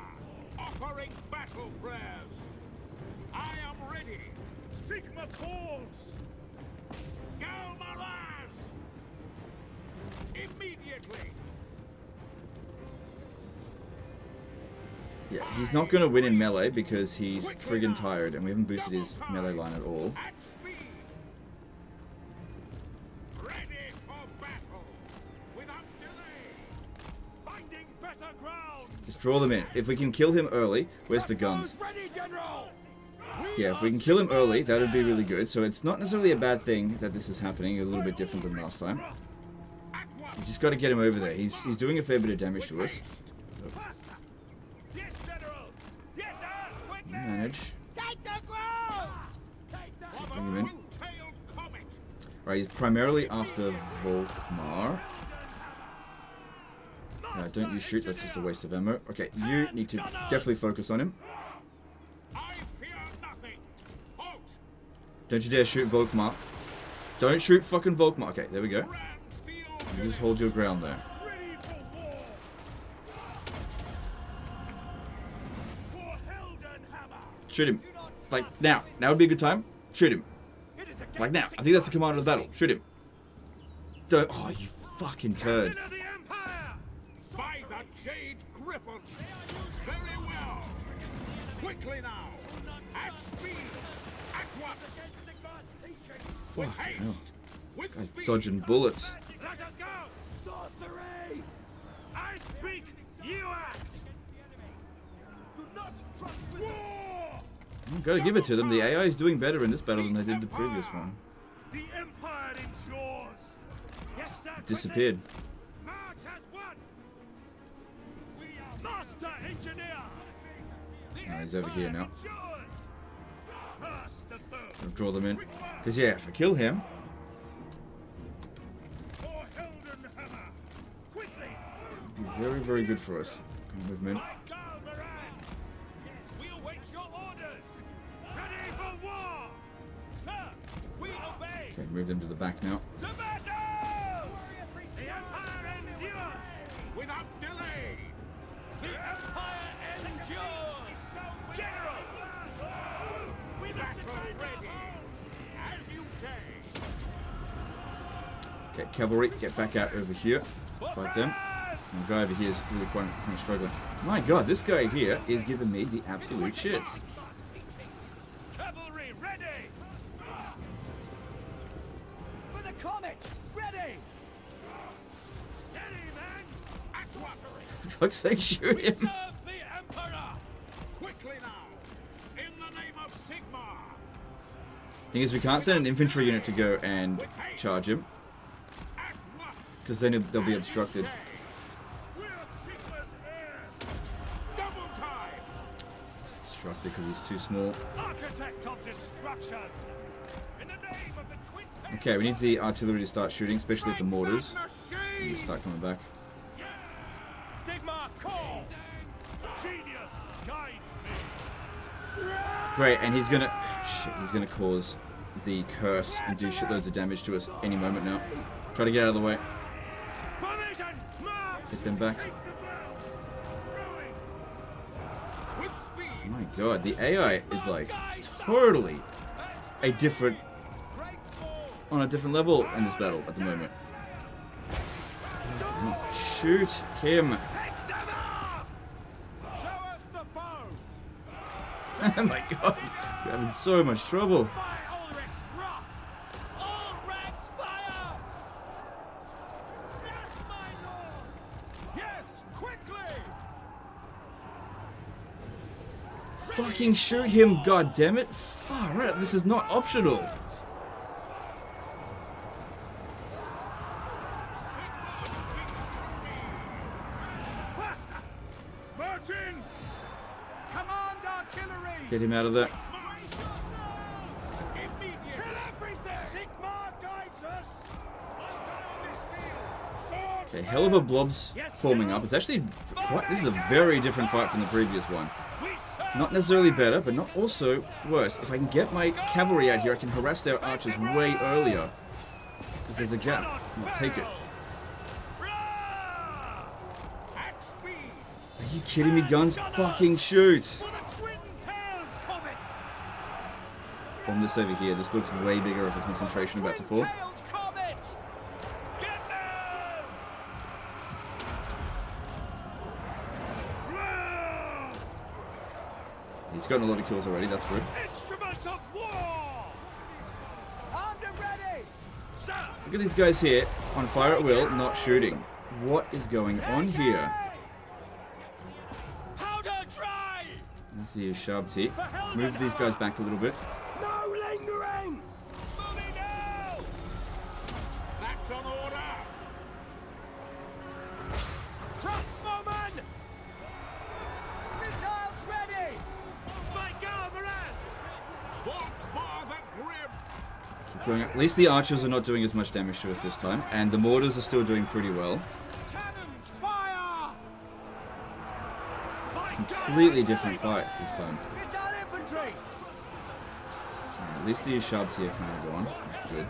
Offering battle prayers. I am ready. Sigma calls! Galmaraz. Immediately. Yeah, he's not going to win in melee because he's friggin' tired and we haven't boosted his melee line at all. At speed. Ready for battle. Without delay. Finding better ground! Just draw them in. If we can kill him early, where's the guns? Ready, General! Yeah, if we can kill him early, that would be really good. So it's not necessarily a bad thing that this is happening, a little bit different than last time. At once. You just got to get him over there. He's doing a fair bit of damage to us. Faster! Yes, General! Yes, sir! Quickly! Manage. Take the ground! Take the Bring him in. Tailed comet. Right, he's primarily after Volkmar. Don't you shoot, that's just a waste of ammo. Okay, you need to definitely focus on him. I fear nothing. Halt. Don't you dare shoot Volkmar. Don't shoot fucking Volkmar. Okay, there we go. Grand You Theogenist. just hold your ground there. Ready for war! For Heldenhammer! Shoot him. Like, now. Now would be a good time. Shoot him. It is the Like, now. I think that's the commander of the battle. Shoot him. Don't. Oh, you fucking turd. Captain of the Empire! By the Jade Griffin. Very well. Quickly now. At speed. At once. With Fuck, haste. hell. With Guy's speed. dodging bullets. Let us go! Sorcery! I speak, you act! Do not trust with war! Gotta give it to them. The AI is doing better in this battle than they did the previous one. The Empire is yours! Yes, sir! Disappeared. March as one! We are Master Engineer! The No, he's over here Empire now. is yours! Pass the foe! I'll draw them in. Because, yeah, if I kill him, For Heldenhammer! Quickly! it'd be very, very good for us. Movement. By Galmaraz! We await your orders! Ready for war! Sir, we obey! Okay, move them to the back now. To battle! The Empire endures! Without delay. The Empire endures! General! We must Battle defend our ready. home! As you say. Okay, cavalry, get back out over here. Fight them. And the guy over here is really kind of struggling. My god, this guy here is giving me the absolute shits. Cavalry ready! For the comet! Ready! Steady, man! At once. For fuck's sake, shoot We him. serve the Emperor! Quickly now. In the name of Sigmar. Thing is, we can't send an infantry unit to go and charge him. At once. Because then they'll be obstructed. We're Sigma's heirs! Double time. Obstructed because he's too small. Architect of destruction! In the name of the twin tail! Okay, we need the artillery to start shooting, especially at the mortars. Machine. They start coming back. Sigma call! Genius guides me. Great, and he's gonna cause the curse and do shitloads of damage to us any moment now. Try to get out of the way. Formation, march. Get them back. With speed. Oh my god, the AI is like totally on a different level in this battle at the moment. Shoot him. Show us the foe. Oh my god, you're having so much trouble. By Ulrich's wrath. All ranks fire. Yes, my lord. Yes, quickly. Fucking shoot him, god damn it. Far right, this is not optional. Faster. Marching. Command artillery. Get him out of there. Immediate. Kill everything. Sigmar guides us. I'll die on this field. Swords. Okay, hell of a blobs forming up. It's actually this is a very different fight from the previous one. We serve. Not necessarily better, but not also worse. If I can get my cavalry out here, I can harass their archers way earlier. Because there's a gap. I'll take it. At speed. Are you kidding me, guns? Fucking shoot! For the twin-tailed comet. Bomb this over here. This looks way bigger of a concentration about to fall. Twin-tailed comet. Get them. He's gotten a lot of kills already, that's good. Instrument of war. Armed and ready! Sir. Look at these guys here, on fire at will, not shooting. What is going on here? Powder dry. Let's see, sharp T. Move these guys back a little bit. No lingering. Moving now. That's on order. Crossbowman. Missiles ready! My Galmaraz. Volkmar the Grim. Keep going. At least the archers are not doing as much damage to us this time, and the mortars are still doing pretty well. Cannons fire. My Completely different fight this time. Missile infantry! At least the sharp T are kind of gone. That's good.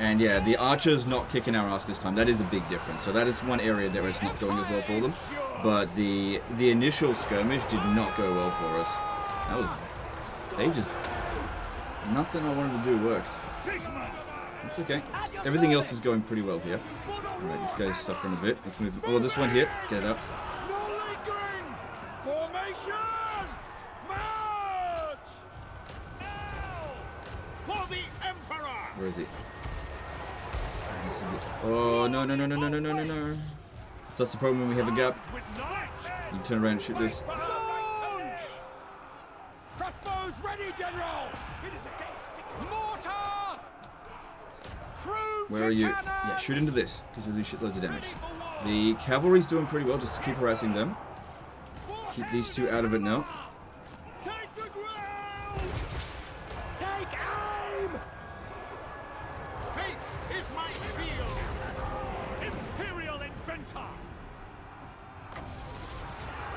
And yeah, the archers not kicking our ass this time. That is a big difference. So that is one area that it's not going as well for them. But the initial skirmish did not go well for us. That was nothing I wanted to do worked. It's okay. Everything else is going pretty well here. Alright, this guy's suffering a bit. Let's move. Oh, this one here. Get it up. No lingering. Formation. March. Now for the Emperor. Where is he? Oh, no. So that's the problem when we have a gap. With knight. You turn around and shoot this. Launch. Crossbows ready, General. It is against mortar. Crew Where are you? Yeah, shoot into this, because you'll do shitloads of damage. The cavalry's doing pretty well, just to keep harassing them. Keep these two out of it now. Take the ground. Take aim. Faith is my shield. Imperial inventor.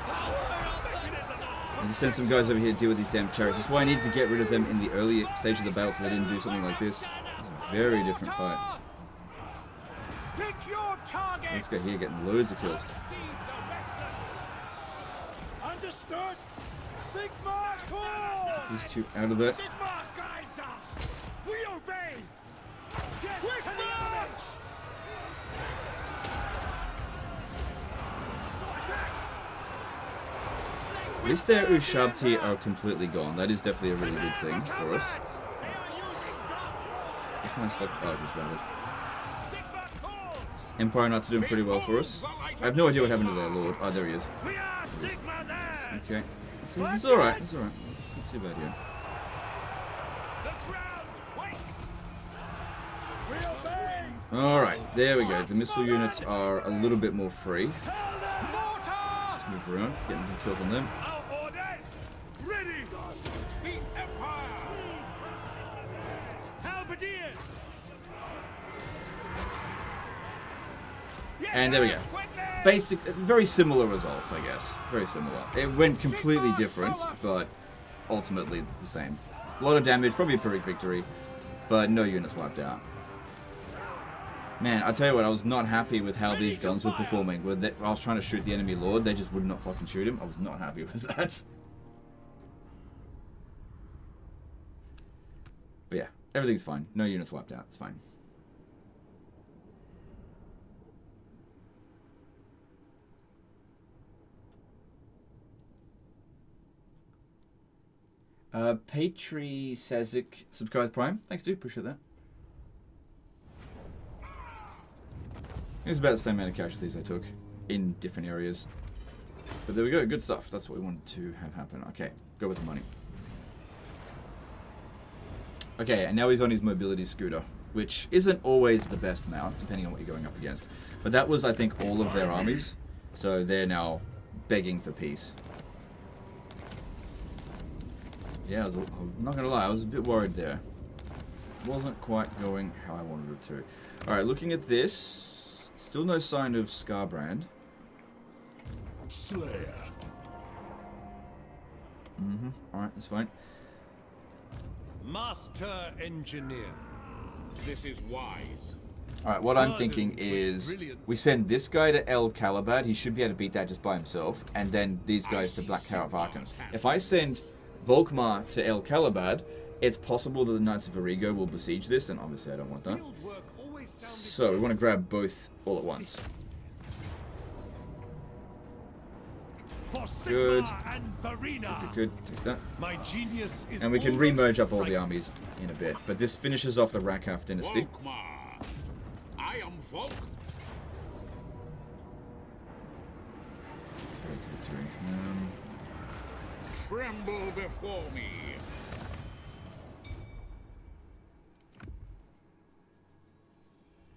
I can send some guys over here to deal with these damn chariots. That's why I needed to get rid of them in the early stage of the battle so they didn't do something like this. It's a very different fight. Pick your target. This guy here getting loads of kills. Steeds are restless. Understood. Sigmar calls. These two out of there. Sigmar guides us. We obey. Quick march. At least their Ushabti are completely gone. That is definitely a really good thing for us. I kind of stuck. Oh, just ran it. Sigmar calls. Empire Knights are doing pretty well for us. I have no idea what happened to their lord. Oh, there he is. We are Sigmar's heirs. Okay. It's alright. It's alright. It's not too bad here. The ground quakes. We obey. Alright, there we go. The missile units are a little bit more free. Mortar. Let's move around, getting some kills on them. Our orders. Ready. The Empire. Halberdiers. Yes, And there we go. quickly. very similar results, I guess. Very similar. It went completely different, but ultimately the same. A lot of damage, probably a Pyrrhic victory, but no units wiped out. Man, I tell you what, I was not happy with how these guns were performing. When I was trying to shoot the enemy lord, they just would not fucking shoot him. I was not happy with that. But yeah, everything's fine. No units wiped out. It's fine. Patri Sazik subscribed Prime. Thanks, dude. Appreciate that. It was about the same amount of casualties I took in different areas. But there we go. Good stuff. That's what we wanted to have happen. Okay. Go with the money. Okay, and now he's on his mobility scooter, which isn't always the best mount, depending on what you're going up against. But that was, I think, all of their armies. So they're now begging for peace. Yeah, I'm not going to lie. I was a bit worried there. Wasn't quite going how I wanted it to. Alright, looking at this. Still no sign of Skarbrand. Slayer. Alright, that's fine. Master Engineer. This is wise. Alright, what I'm thinking is we send this guy to El Calabad. He should be able to beat that just by himself. And then these guys to Black Carrot Varkan. If I send Volkmar to El Calabad, it's possible that the Knights of Arrigo will besiege this, and obviously I don't want that. So we want to grab both all at once. Good. Good. Take that. My genius is and we can re-merge up all the armies in a bit. But this finishes off the Rakaf dynasty. Volkmar. I am Volk. Victory. Tremble before me.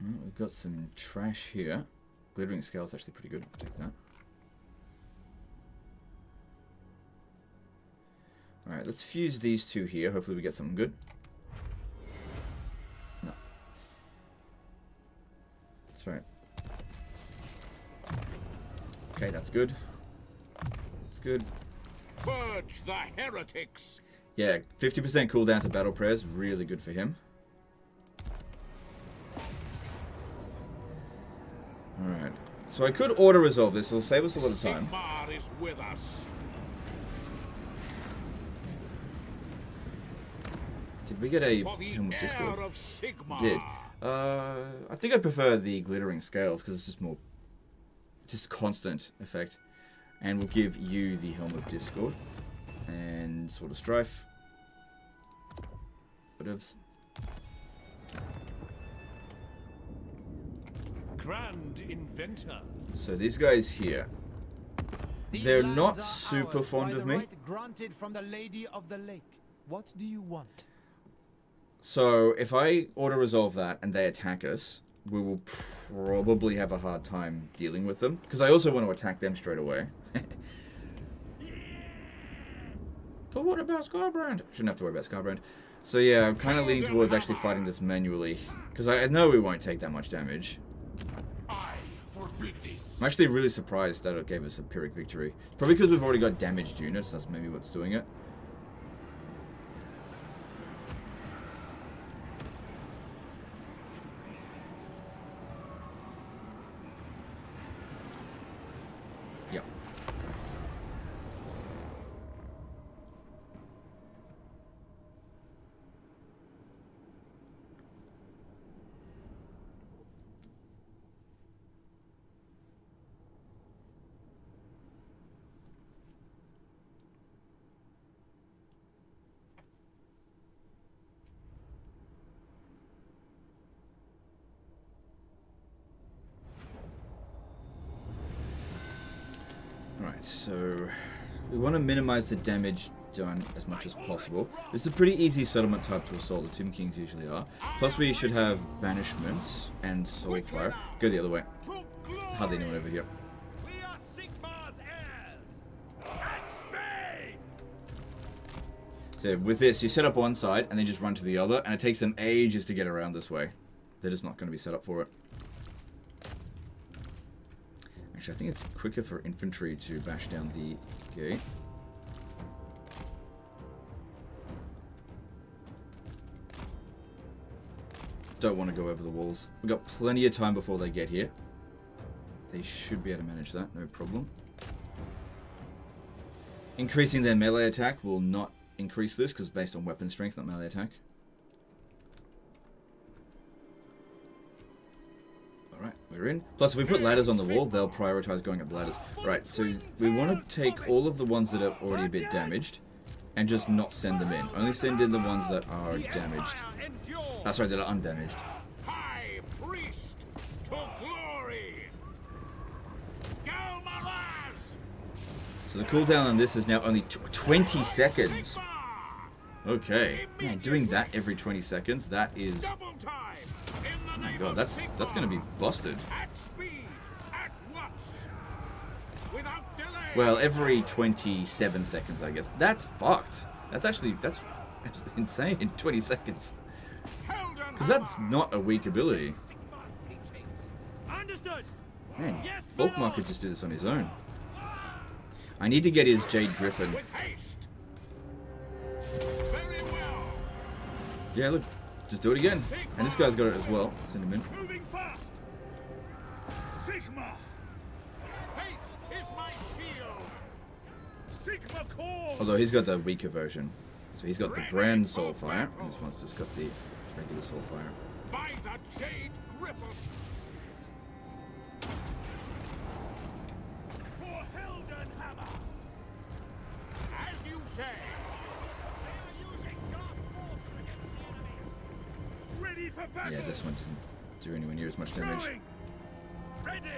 We've got some trash here. Glittering Scale's actually pretty good. I'll take that. Alright, let's fuse these two here. Hopefully we get something good. No. That's right. Okay, that's good. That's good. Purge the heretics. Yeah, 50% cooldown to battle prayers. Really good for him. Alright. So I could auto-resolve this. It'll save us a lot of time. Sigmar is with us. Did we get a For the Helm of heir Discord? of Sigmar. We did. I think I prefer the Glittering Scales because it's just more... just constant effect. And we'll give you the Helm of Discord. And Sword of Strife. Whatevs. Grand inventor. So these guys here, they're not super fond of me. Granted from the Lady of the Lake. What do you want? So if I auto-resolve that and they attack us, we will probably have a hard time dealing with them. Because I also want to attack them straight away. But what about Skarbrand? Shouldn't have to worry about Skarbrand. So yeah, I'm kind of leaning towards actually fighting this manually. Because I know we won't take that much damage. I'm actually really surprised that it gave us a Pyrrhic victory. Probably because we've already got damaged units. That's maybe what's doing it. Yep. Alright, so we want to minimize the damage done as much as possible. This is a pretty easy settlement type to assault. The Tomb Kings usually are. Plus we should have Banishment and Soulfire. Go the other way. Hardly anyone over here. We are Sigmar's heirs. At Spain. So with this, you set up one side and then just run to the other, and it takes them ages to get around this way. They're just not going to be set up for it. Actually, I think it's quicker for infantry to bash down the gate. Don't want to go over the walls. We've got plenty of time before they get here. They should be able to manage that, no problem. Increasing their melee attack will not increase this, because based on weapon strength, not melee attack. Alright, we're in. Plus, if we put ladders on the wall, they'll prioritize going up ladders. Right, so we want to take all of the ones that are already a bit damaged and just not send them in. Only send in the ones that are damaged. Sorry, that are undamaged. High priest to glory. Go, Malas! So the cooldown on this is now only 20 seconds. Okay. Man, doing that every 20 seconds, that is... Double time. Oh my god, that's going to be busted. At speed. At once. Without delay. Well, every 27 seconds, I guess. That's fucked. That's insane. 20 seconds. Because that's not a weak ability. Understood. Man, Yes, my Volkmar lord. could just do this on his own. I need to get his Jade Griffin. With haste. Very well. Yeah, look. Just do it again. And this guy's got it as well. Send him in. Moving fast. Sigma. Faith is my shield. Sigma core. Although he's got the weaker version. So he's got the Grand Soulfire. And this one's just got the regular Soulfire. By the Jade Griffin. For Helden Hammer. As you say. They are using dark force against the enemy. Ready for battle. Yeah, this one didn't do anywhere near as much damage. Throwing. Ready.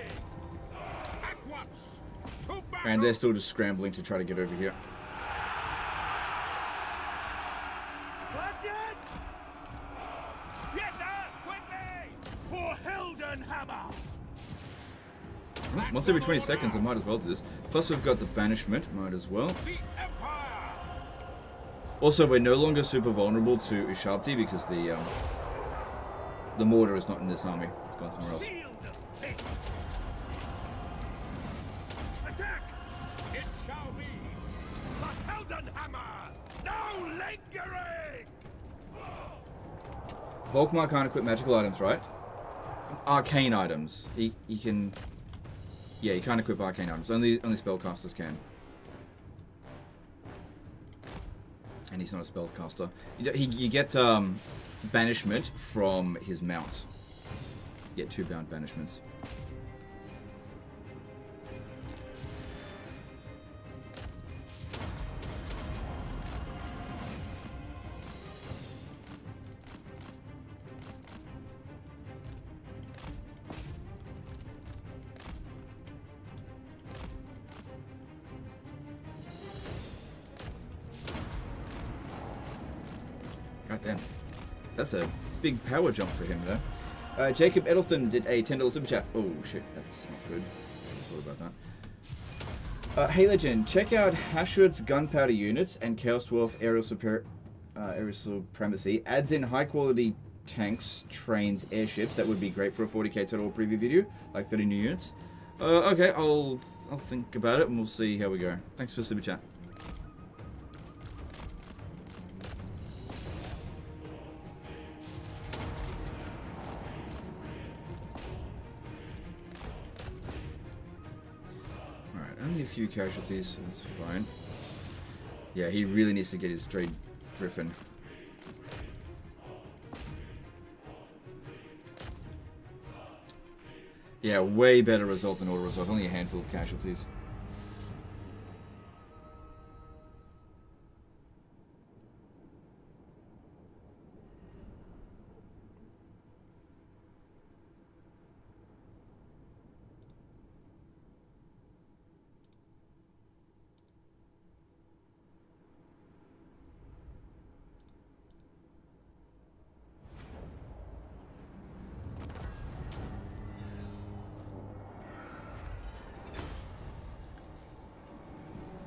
At once. To battle. And they're still just scrambling to try to get over here. Budget. Yes, sir. Quickly. For Helden Hammer. Well, once every 20 seconds, I might as well do this. Plus, we've got the Banishment. Might as well. The Empire. Also, we're no longer super vulnerable to Ushabti because the mortar is not in this army. It's gone somewhere else. Shield of fate. Attack. It shall be. For Helden Hammer. No lingering. Volkmar can't equip magical items, right? Arcane items. He can... Yeah, he can't equip arcane items. Only spellcasters can. And he's not a spellcaster. You get banishment from his mount. You get 2 bound banishments. God damn. That's a big power jump for him, though. Jacob Edelston did a $10 super chat. Oh, shit. That's not good. I thought about that. Hey, Legend. Check out Hashwood's gunpowder units and Chaos Dwarf aerial supremacy. Adds in high-quality tanks, trains, airships. That would be great for a 40k total preview video. Like 30 new units. Okay, I'll think about it and we'll see how we go. Thanks for the super chat. Only a few casualties, so that's fine. Yeah, he really needs to get his Jade Griffin. Yeah, way better result than auto result. Only a handful of casualties.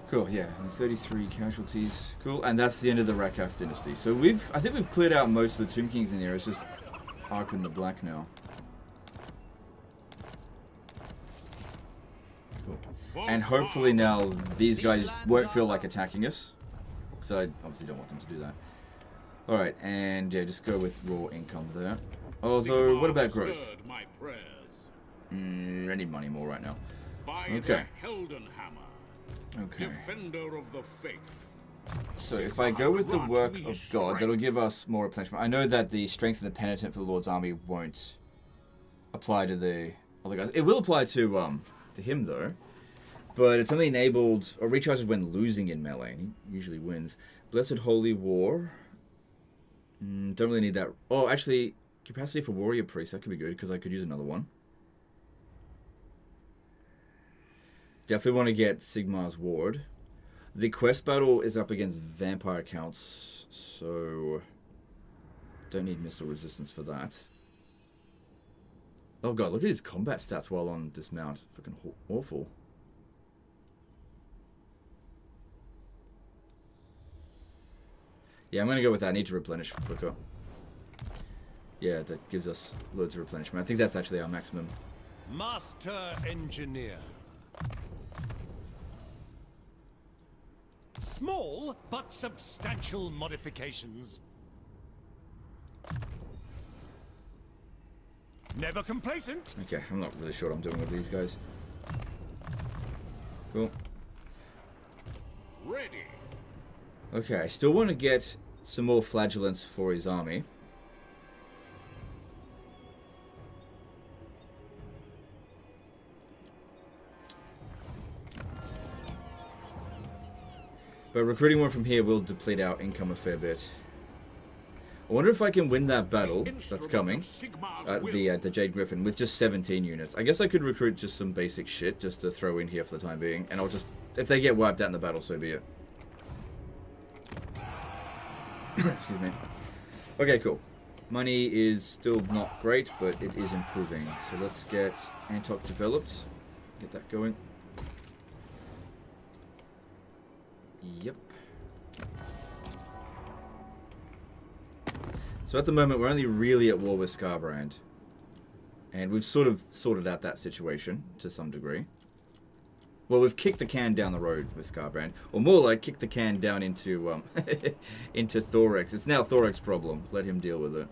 Cool, yeah, and 33 casualties. Cool, and that's the end of the Rakaf dynasty. So I think we've cleared out most of the Tomb Kings in there. It's just Ark and the Black now. And hopefully now these guys won't feel like attacking us. So I obviously don't want them to do that. Alright, and yeah, just go with raw income there. Although, what about growth? I need money more right now. Okay. Okay. Defender of the faith. So if I go with the work of God, that'll give us more replenishment. I know that the strength of the penitent for the Lord's army won't apply to the other guys. It will apply to him though. But it's only enabled or recharges when losing in melee. He usually wins. Blessed Holy War. Don't really need that. Oh, actually, capacity for Warrior Priest. That could be good because I could use another one. Definitely want to get Sigmar's Ward. The quest battle is up against vampire counts, so don't need missile resistance for that. Oh god, look at his combat stats while on dismount. Freaking awful. Yeah, I'm going to go with that. I need to replenish quicker. Yeah, that gives us loads of replenishment. I think that's actually our maximum. Master Engineer. Small but substantial modifications. Never complacent. Okay, I'm not really sure what I'm doing with these guys. Cool. Ready. Okay, I still want to get some more flagellants for his army. But recruiting one from here will deplete our income a fair bit. I wonder if I can win that battle that's coming. The Jade Griffin with just 17 units. I guess I could recruit just some basic shit just to throw in here for the time being. And I'll just... If they get wiped out in the battle, so be it. Excuse me. Okay, cool. Money is still not great, but it is improving. So let's get Antok developed. Get that going. Yep. So at the moment, we're only really at war with Skarbrand. And we've sort of sorted out that situation to some degree. Well, we've kicked the can down the road with Skarbrand. Or more like, kicked the can down into into Thorex. It's now Thorex's problem. Let him deal with it.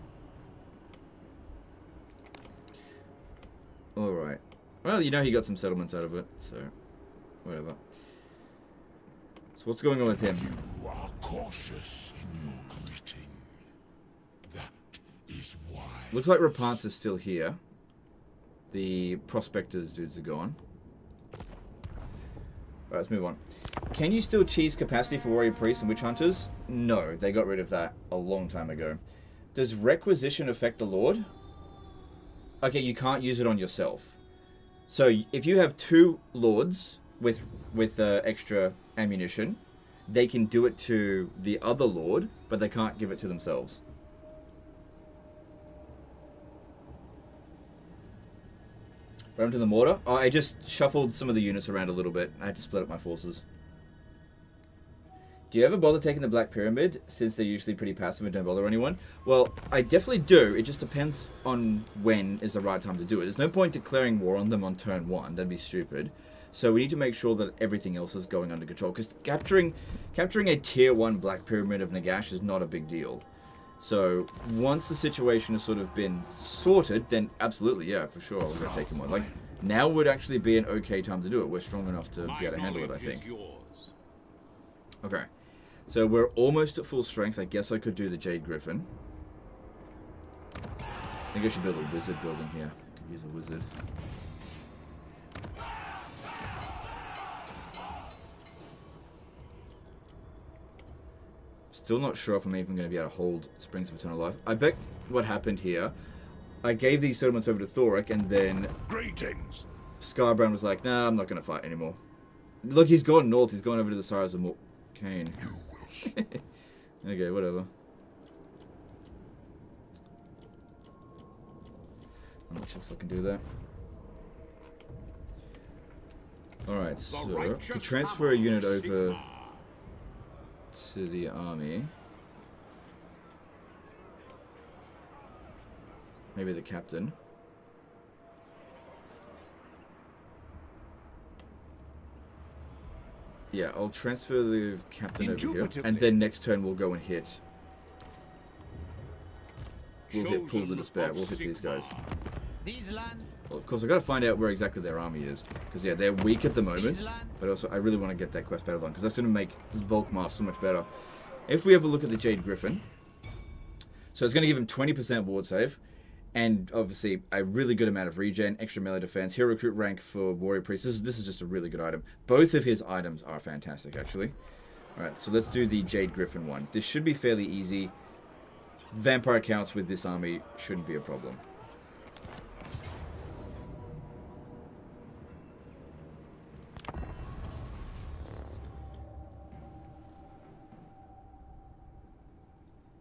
Alright. Well, you know he got some settlements out of it, so... Whatever. So what's going on with him? You are cautious in your greeting. That is why. Looks like Rapance is still here. The prospectors dudes are gone. Alright, let's move on. Can you still cheese capacity for warrior priests and witch hunters? No, they got rid of that a long time ago. Does requisition affect the Lord? Okay, you can't use it on yourself. So if you have two lords with extra ammunition, they can do it to the other lord, but they can't give it to themselves. Run to the mortar. Oh, I just shuffled some of the units around a little bit. I had to split up my forces. Do you ever bother taking the Black Pyramid, since they're usually pretty passive and don't bother anyone? Well, I definitely do. It just depends on when is the right time to do it. There's no point declaring war on them on turn 1. That'd be stupid. So we need to make sure that everything else is going under control. Because capturing a tier 1 Black Pyramid of Nagash is not a big deal. So once the situation has sort of been sorted, then absolutely, yeah, for sure, we're going to take him on. Like, now would actually be an okay time to do it. We're strong enough to be able to handle it, I think. Okay. So we're almost at full strength. I guess I could do the Jade Griffin. I think I should build a wizard building here. I could use a wizard. Still not sure if I'm even going to be able to hold Springs of Eternal Life. I bet what happened here, I gave these settlements over to Thorek, and then Greetings. Skarbrand was like, nah, I'm not going to fight anymore. Look, he's gone north. He's gone over to the Sires of Kane. Okay, whatever. Not much else I can do there. Alright, so to transfer a unit over to the army. Maybe the captain. Yeah, I'll transfer the captain over here, Indubitably. and then next turn we'll go and hit. We'll hit Pools of Chosen Despair. We'll hit these Sigmar. guys. These land. Well, of course, I've got to find out where exactly their army is. Because, yeah, they're weak at the moment. But also, I really want to get that quest battle done. Because that's going to make Volkmar so much better. If we have a look at the Jade Griffin. So it's going to give him 20% ward save. And, obviously, a really good amount of regen, extra melee defense, hero recruit rank for Warrior Priest. This is just a really good item. Both of his items are fantastic, actually. Alright, so let's do the Jade Griffin one. This should be fairly easy. Vampire counts with this army shouldn't be a problem.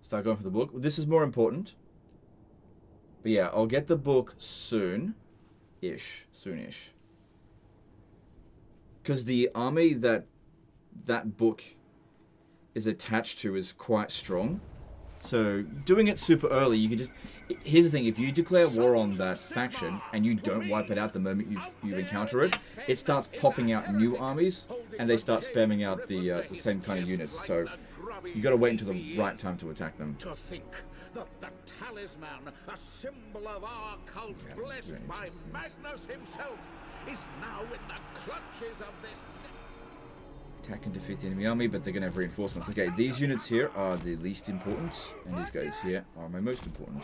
Start going for the book. This is more important. But yeah, I'll get the book soon-ish. Soon-ish. Because the army that book is attached to is quite strong. So doing it super early, you can just... Here's the thing, if you declare war on that faction and you don't wipe it out the moment you encounter it, it starts popping out new armies and they start spamming out the same kind of units. So you got to wait until the right time to attack them. To think that the talisman, a symbol of our cult, blessed by Magnus himself, is now in the clutches of this... Attack and defeat the enemy army, but they're going to have reinforcements. Okay, these units here are the least important, and these guys here are my most important.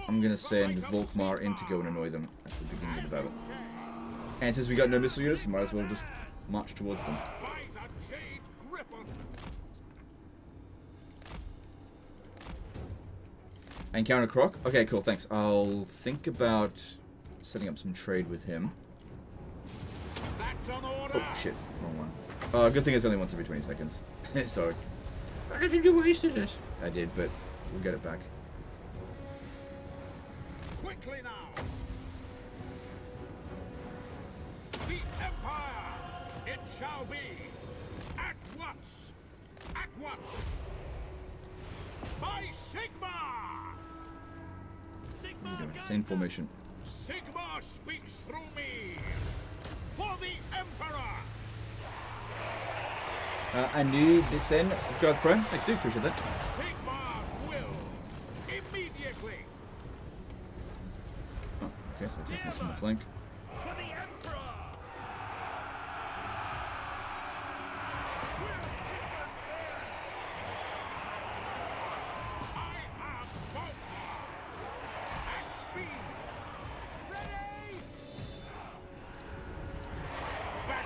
I'm going to send Volkmar in to go and annoy them at the beginning of the battle. And since we got no missile units, we might as well just march towards them. By the Jade Griffin! Encounter Croc? Okay, cool, thanks. I'll think about setting up some trade with him. That's an order! Oh, shit. Wrong one. Good thing it's only once every 20 seconds. Sorry. Why did you waste it? I did, but we'll get it back. Quickly now! The Empire! It shall be! At once! At once! By Sigmar! Sigmar, same formation. Sigmar speaks through me! For the Emperor! I knew this in subscribe Prime. Thanks, dude. Appreciate that. Sigmar's will! Immediately! Oh, okay, so take this from the flank. For the Emperor! We're Sigmar's heirs! I am Volkmar! At speed! Ready!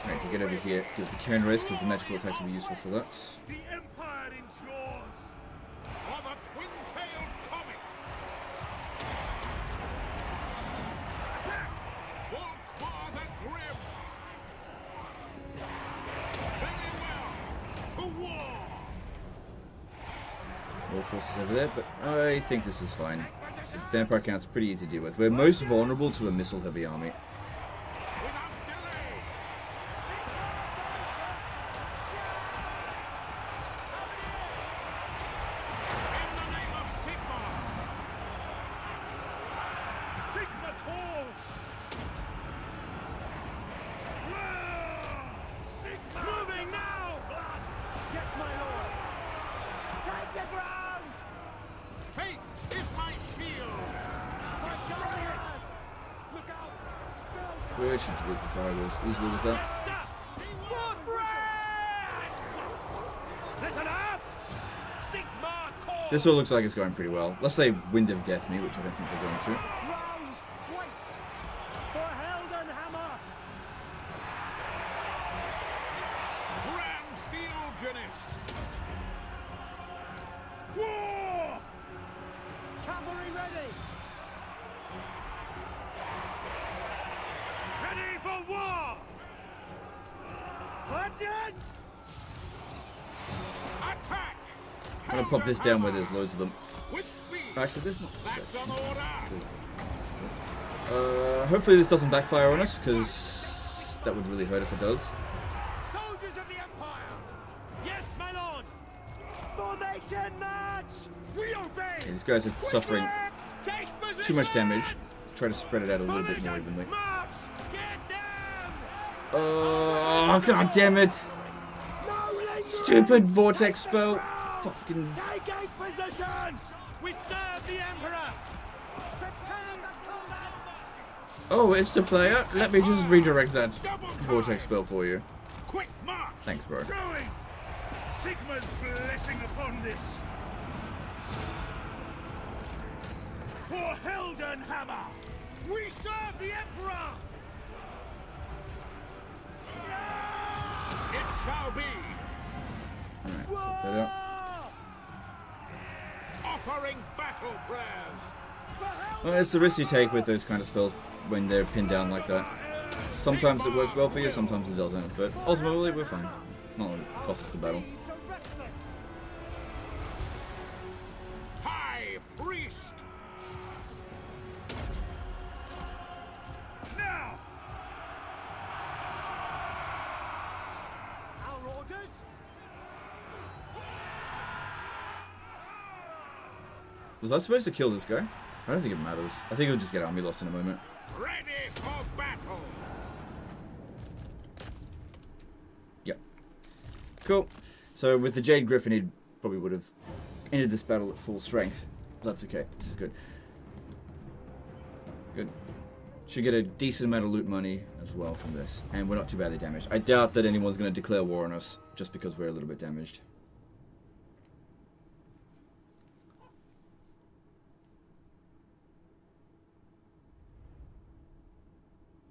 Alright, to get over here, do the Karen race because the magical attacks will be useful for that. The Empire endures! For the twin-tailed comet! Volkmar the Grim! Very well! To war! More forces over there, but I think this is fine. So Vampire count's pretty easy to deal with. We're most vulnerable to a missile-heavy army. Without delay! In the name of Sigmar! Sigma calls! Sigma! Moving now! Blood! Yes, my lord! Take the ground! Faith is my shield! Look out! We should delete the Direwolves easily with that. Listen up! Sigma calls! This all looks like it's going pretty well. Let's say Wind of Death me, which I don't think they're going to. Rouse waits for Heldenhammer! Grand Theogenist! War! Cavalry ready! Ready for war! Advance! Attack! I'm gonna pop this down where there's loads of them. With speed! Actually, there's not. That's an order! Hopefully this doesn't backfire on us, because that would really hurt if it does. Soldiers of the Empire! Yes, my lord! Formation march! We obey! Okay, these guys are suffering Take position! too much damage. Try to spread it out a little bit more Formation evenly. march! Get them! Oh, god damn it! Stupid vortex spell. Fucking. Taking positions! We serve the Emperor! Oh, it's the player. Let me just redirect that vortex spell for you. Quick march! Thanks, bro. Going! Sigma's blessing upon this. For Heldenhammer! We serve the Emperor! It shall be. Alright, so that out. Offering battle prayers. Well, it's the risk you take with those kind of spells when they're pinned down like that. Sometimes it works well for you, sometimes it doesn't. But ultimately, we're fine. Not like it costs us the battle. High priest. Now! Our orders? Was I supposed to kill this guy? I don't think it matters. I think we'll just get army lost in a moment. Ready for battle. Yep. Cool. So with the Jade Griffin, he probably would have ended this battle at full strength. That's okay. This is good. Good. Should get a decent amount of loot money as well from this. And we're not too badly damaged. I doubt that anyone's going to declare war on us just because we're a little bit damaged.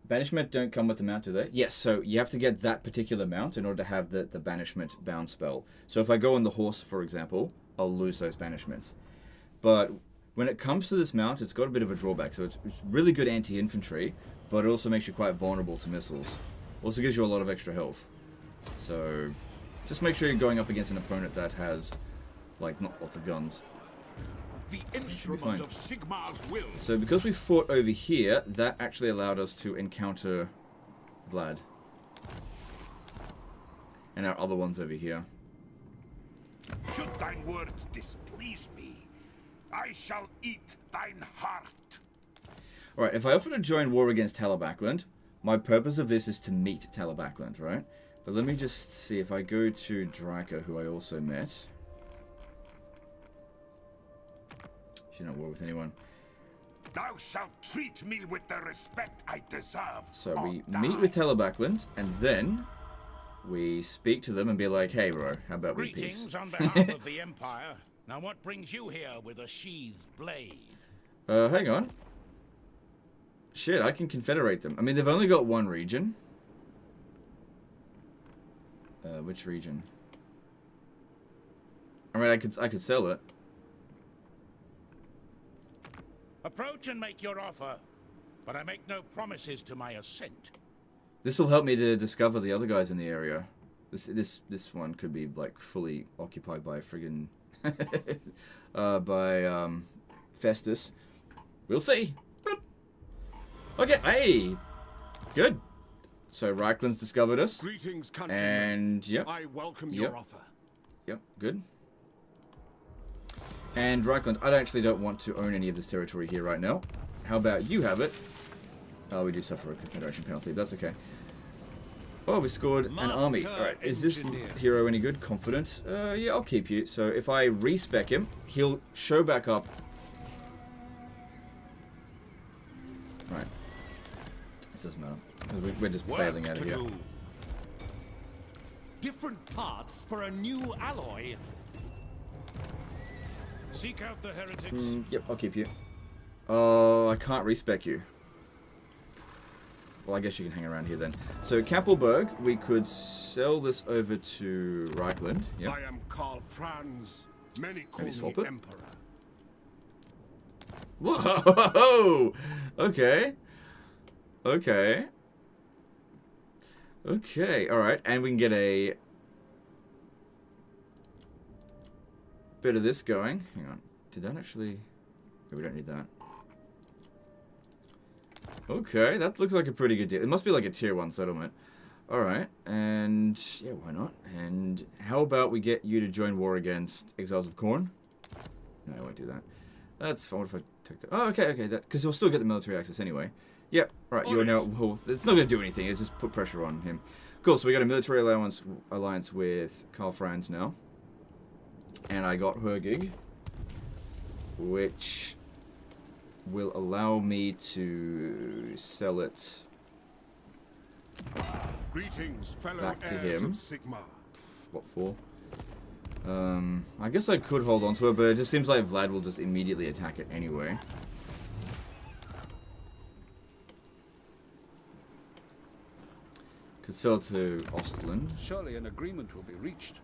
Banishment don't come with the mount, do they? Yes, so you have to get that particular mount in order to have the banishment bound spell. So if I go on the horse, for example, I'll lose those banishments. But when it comes to this mount, it's got a bit of a drawback. So it's really good anti-infantry, but it also makes you quite vulnerable to missiles. Also gives you a lot of extra health. So just make sure you're going up against an opponent that has, like, not lots of guns. The instrument of Sigmar's will. So because we fought over here, that actually allowed us to encounter Vlad. And our other ones over here. Should thine words displease me, I shall eat thine heart. Alright, if I offer to join war against Talabakland, my purpose of this is to meet Talabakland, right? But let me just see if I go to Draca, who I also met. She's not at war with anyone. Thou shalt treat me with the respect I deserve. So we meet with Talabakland, and then we speak to them and be like, hey bro, how about we peace? Greetings on behalf of the Empire. Now what brings you here with a sheathed blade? Hang on. Shit, I can confederate them. I mean, they've only got one region. Which region? I mean, I could sell it. Approach and make your offer, but I make no promises to my assent. This will help me to discover the other guys in the area. This one could be like fully occupied by friggin' by Festus. We'll see. Okay, hey, good. So Reikland's discovered us. Greetings, countrymen. And yep, I welcome your offer. Yep, good. And Reikland, I actually don't want to own any of this territory here right now. How about you have it? Oh, we do suffer a Confederation penalty, but that's okay. Oh, we scored an army. Alright, is this hero any good? Confident? Yeah, I'll keep you. So if I respec him, he'll show back up. Alright. This doesn't matter. Because we're just bailing out of here. Different parts for a new alloy. Seek out the heretics. Yep, I'll keep you. Oh, I can't respec you. Well, I guess you can hang around here then. So, Kappelberg, we could sell this over to Reikland. Yep. I am Karl Franz. Many call swap me it? Emperor. Whoa! Okay. Okay. Okay, alright. And we can get a bit of this going. Hang on. Did that actually... No, we don't need that. Okay, that looks like a pretty good deal. It must be like a tier 1 settlement. Alright, and... yeah, why not? And how about we get you to join war against Exiles of Khorne? No, I won't do that. That's fine. What if I take that? Oh, okay, okay. Because he'll still get the military access anyway. Yep, right, you are now... Well, it's not going to do anything, it's just put pressure on him. Cool, so we got a military alliance with Skarbrand now. And I got Hergig, which will allow me to sell it Greetings, fellow back to heirs him. of Sigmar. What for? I guess I could hold on to it, but it just seems like Vlad will just immediately attack it anyway. Could sell to Ostland. Surely an agreement will be reached.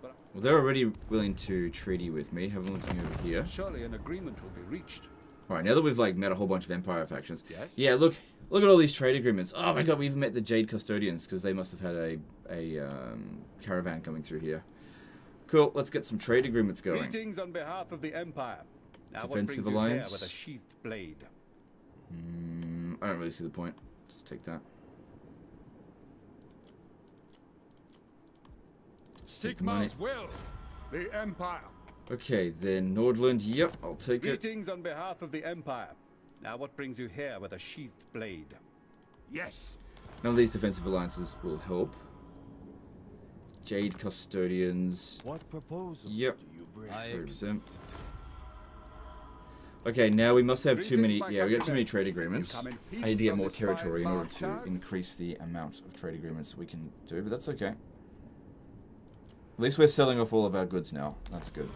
But Well, they're already willing to treaty with me. Have a look over here. surely an agreement will be reached. Alright, now that we've like met a whole bunch of Empire factions. Yes. Yeah, look at all these trade agreements. Oh my god, we even met the Jade Custodians because they must have had a caravan coming through here. Cool, let's get some trade agreements going. Greetings on behalf of the Empire. Now what Defensive brings you alliance. here with a sheathed blade? I don't really see the point. Just take that. money. Sigmar's will, the Empire. Okay, then Nordland. Yep, I'll take it. Greetings on behalf of the Empire. Now what brings you here with a sheathed blade? Yes. None of these defensive alliances will help. Jade Custodians. What proposals Yep. do you bring? 30%. Okay, now we must have too many. Greetings, my Yeah, we got too countrymen. many trade agreements. You come in I need to get peace more on this fine territory in order mark to tag? increase the amount of trade agreements we can do, but that's okay. At least we're selling off all of our goods now. That's good.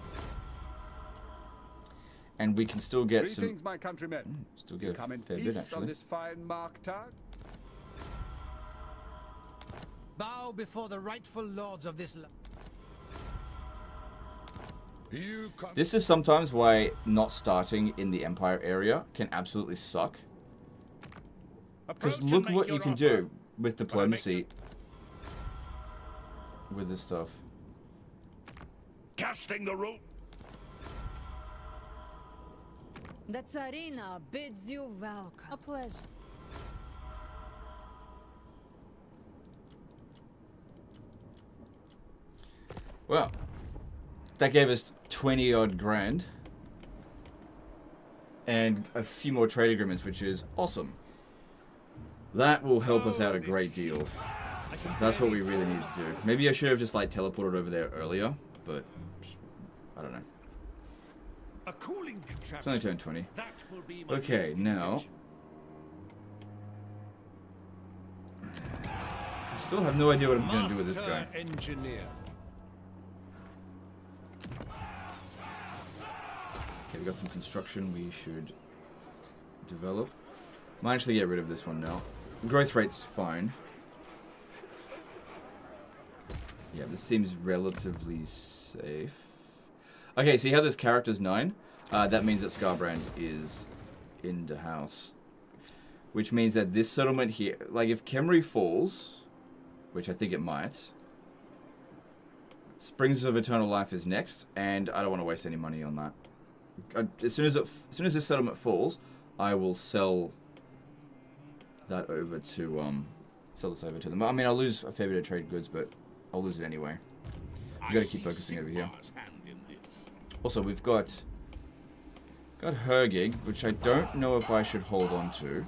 And we can still get Greetings, some. my countrymen. Still You get come a in fair bit peace on actually. this fine mark tag? Bow before the rightful lords of this land. You come. This is sometimes why not starting in the Empire area can absolutely suck. Because Approach look and what make you can your do with diplomacy with this stuff. Casting the rope. The Tsarina bids you welcome. A pleasure. Well, that gave us 20 odd grand. And a few more trade agreements, which is awesome. That will help us out a great deal. That's what we really need to do. Maybe I should have just like teleported over there earlier, but I don't know. A cooling It's only contraption. turned 20. That will be my Okay, next now invention. I still have no idea what I'm going to do with this guy. Master engineer. Okay, we got some construction we should develop. Might actually get rid of this one now. Growth rate's fine. Yeah, this seems relatively safe. Okay, see how this character's 9? That means that Skarbrand is in the house. Which means that this settlement here, like if Khemri falls, which I think it might, Springs of Eternal Life is next, and I don't want to waste any money on that. As soon as this settlement falls, I will sell that over to sell this over to them. I mean, I'll lose a fair bit of trade goods, but I'll lose it anyway. We got to keep focusing over here. Also, we've got Hergig, which I don't know if I should hold on to.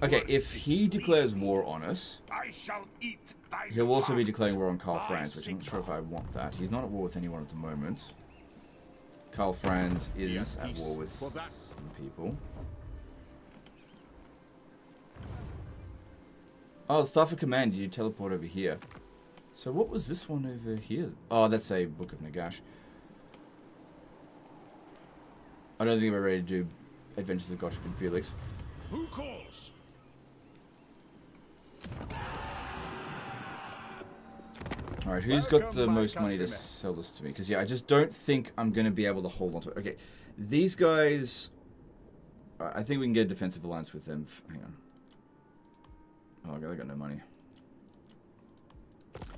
Okay, if he declares war on us, I shall eat thy he'll also be heart. declaring war on Karl Franz, which I'm not sure if I want that. He's not at war with anyone at the moment. Karl Franz is at war with some people. Oh, Staff of Command, you teleport over here. So what was this one over here? Oh, that's a Book of Nagash. I don't think we're ready to do Adventures of Gotrek and Felix. Who calls? Alright, who's got Welcome, the my most money to countrymen. sell this to me? Because, yeah, I just don't think I'm going to be able to hold on to it. Okay, these guys... I think we can get a defensive alliance with them. Hang on. Oh, God, I got no money.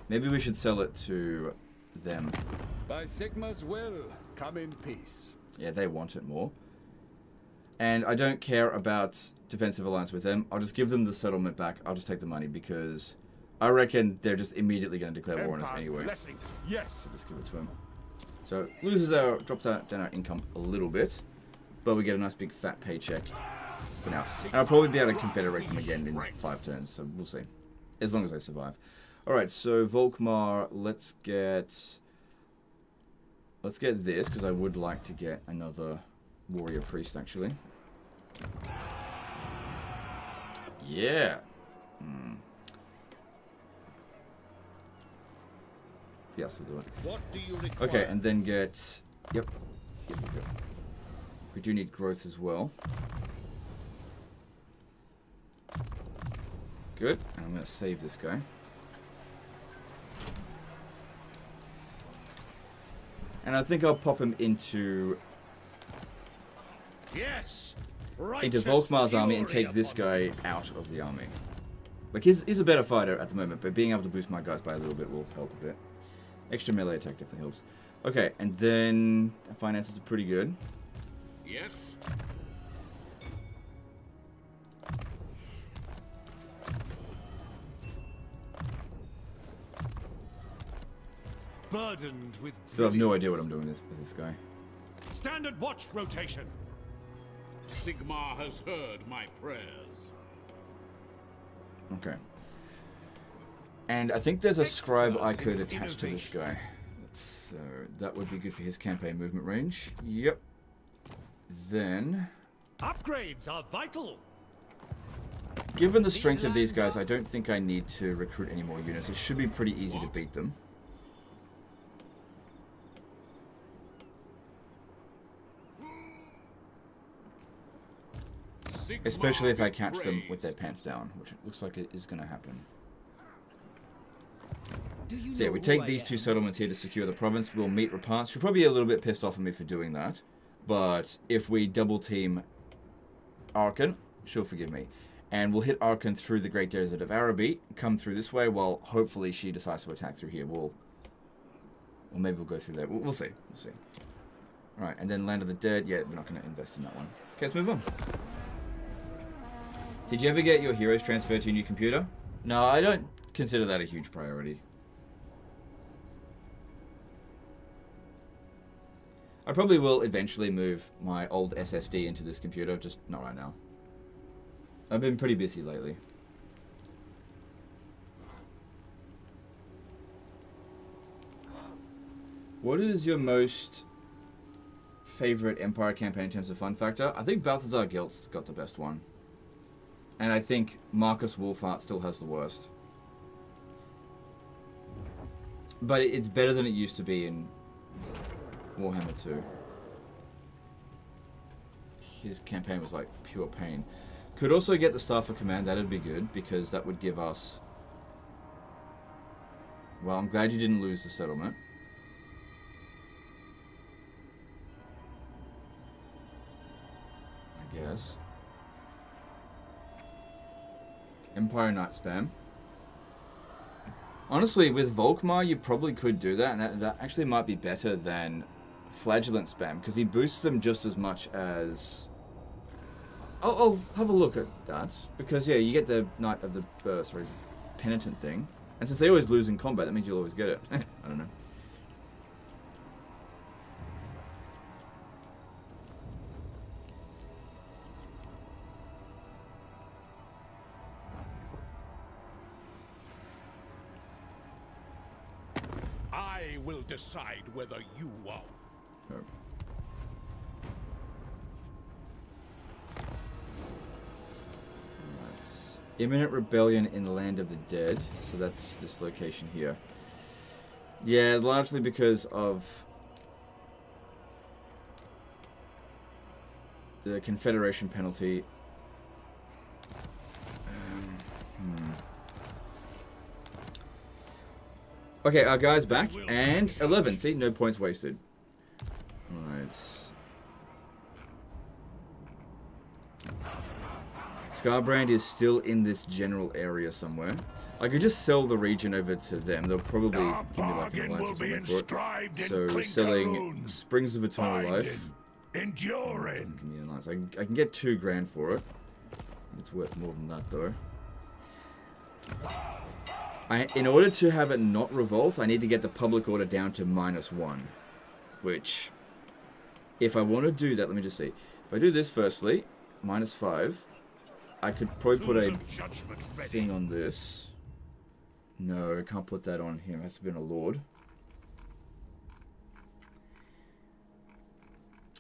Maybe we should sell it to them. By Sigma's will, come in peace. Yeah, they want it more. And I don't care about defensive alliance with them. I'll just give them the settlement back. I'll just take the money because I reckon they're just immediately going to declare war on us Empire's anyway. blessings. Yes. So just give it to him. So drops down our income a little bit, but we get a nice big fat paycheck. for now. And I'll probably be able to confederate them again in 5 turns, so we'll see. As long as I survive. Alright, so Volkmar, let's get this, because I would like to get another warrior priest, actually. Yeah. Yes, I'll do it. What do you require? Okay, and then get... Yep. Here we go. We do need growth as well. Good. And I'm going to save this guy. And I think I'll pop him into... Yes. into Volkmar's army and take this guy out of the army. Like, he's a better fighter at the moment, but being able to boost my guys by a little bit will help a bit. Extra melee attack definitely helps. Okay, and then our finances are pretty good. Yes. Burdened with Still have no idea what I'm doing with this guy. standard watch rotation. Sigmar has heard my prayers. Okay. And I think there's a scribe I could attach to this guy. So that would be good for his campaign movement range. Yep. Then, Upgrades are vital. given the strength of these guys, I don't think I need to recruit any more units. It should be pretty easy to beat them. Especially if I catch them with their pants down, which it looks like it is going to happen. So yeah, we take these 2 settlements here to secure the province. We'll meet Rapaz. She'll probably be a little bit pissed off at me for doing that. But if we double team Arkan, she'll forgive me. And we'll hit Arkan through the Great Desert of Araby, come through this way, while hopefully she decides to attack through here. Or maybe we'll go through there. We'll see. We'll see. Alright, and then Land of the Dead. Yeah, we're not going to invest in that one. Okay, let's move on. Did you ever get your heroes transferred to your new computer? No, I don't consider that a huge priority. I probably will eventually move my old SSD into this computer, just not right now. I've been pretty busy lately. What is your most favorite Empire campaign in terms of fun factor? I think Balthazar Gelt's got the best one. And I think Marcus Wolfhart still has the worst. But it's better than it used to be in Warhammer 2. His campaign was like pure pain. Could also get the Staff of Command, that'd be good, because that would give us... Well, I'm glad you didn't lose the settlement. I guess. Empire Knight spam. Honestly, with Volkmar, you probably could do that, and that actually might be better than Flagellant spam, because he boosts them just as much as... I'll have a look at that, because yeah, you get the Knight of the, Penitent thing, and since they always lose in combat, that means you'll always get it. I don't know. I will decide whether you are. Oh. Imminent rebellion in the Land of the Dead. So that's this location here. Yeah, largely because of the Confederation penalty. Okay, our guy's back, and 11. See, no points wasted. Alright. Skarbrand is still in this general area somewhere. I could just sell the region over to them. They'll probably give me like an alliance or something for it. So selling Springs of Eternal Life. Enduring. Give me an alliance. I can get 2 grand for it. It's worth more than that though. In order to have it not revolt, I need to get the public order down to -1. Which, if I want to do that, let me just see. If I do this firstly, -5, I could probably put a Tools of judgment ready. thing on this. No, I can't put that on him. It has to be on a lord.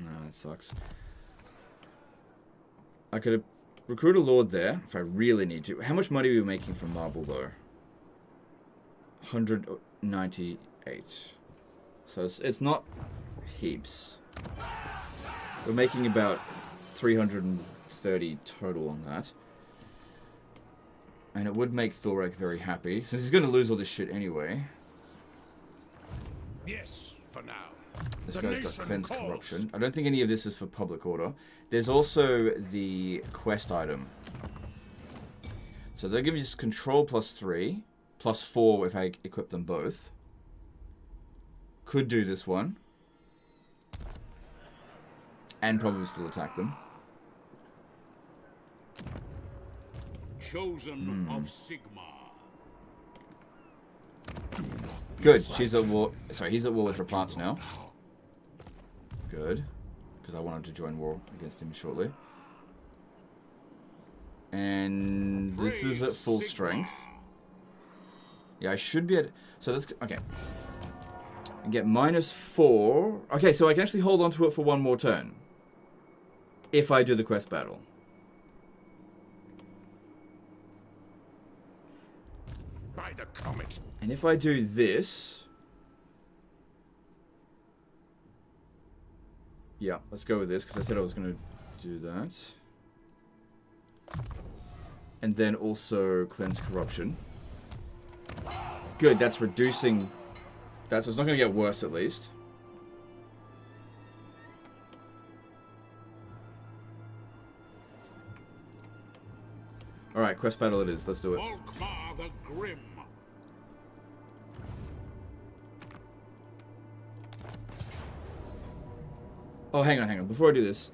Ah, that sucks. I could recruit a lord there if I really need to. How much money are we making from marble though? 198. So it's not heaps. We're making about 330 total on that. And it would make Thorek very happy, since he's going to lose all this shit anyway. Yes, for now. This The guy's got nation cleanse calls. corruption. I don't think any of this is for public order. There's also the quest item. So they'll give you just control +3, +4 if I equip them both. Could do this one. And probably still attack them. Chosen of Sigma. Good. She's at war. Sorry, he's at war with Rapance now. Good. Because I wanted to join war against him shortly. And this is at full strength. Yeah, I should be at... So let's... Okay. And get -4. Okay, so I can actually hold on to it for one more turn. If I do the quest battle. By the comet. And if I do this... Yeah, let's go with this, because I said I was going to do that. And then also cleanse corruption. Good, that's reducing... That's, so it's not going to get worse at least. Alright, quest battle it is. Let's do it. Volkmar the Grim. Oh, hang on. Before I do this,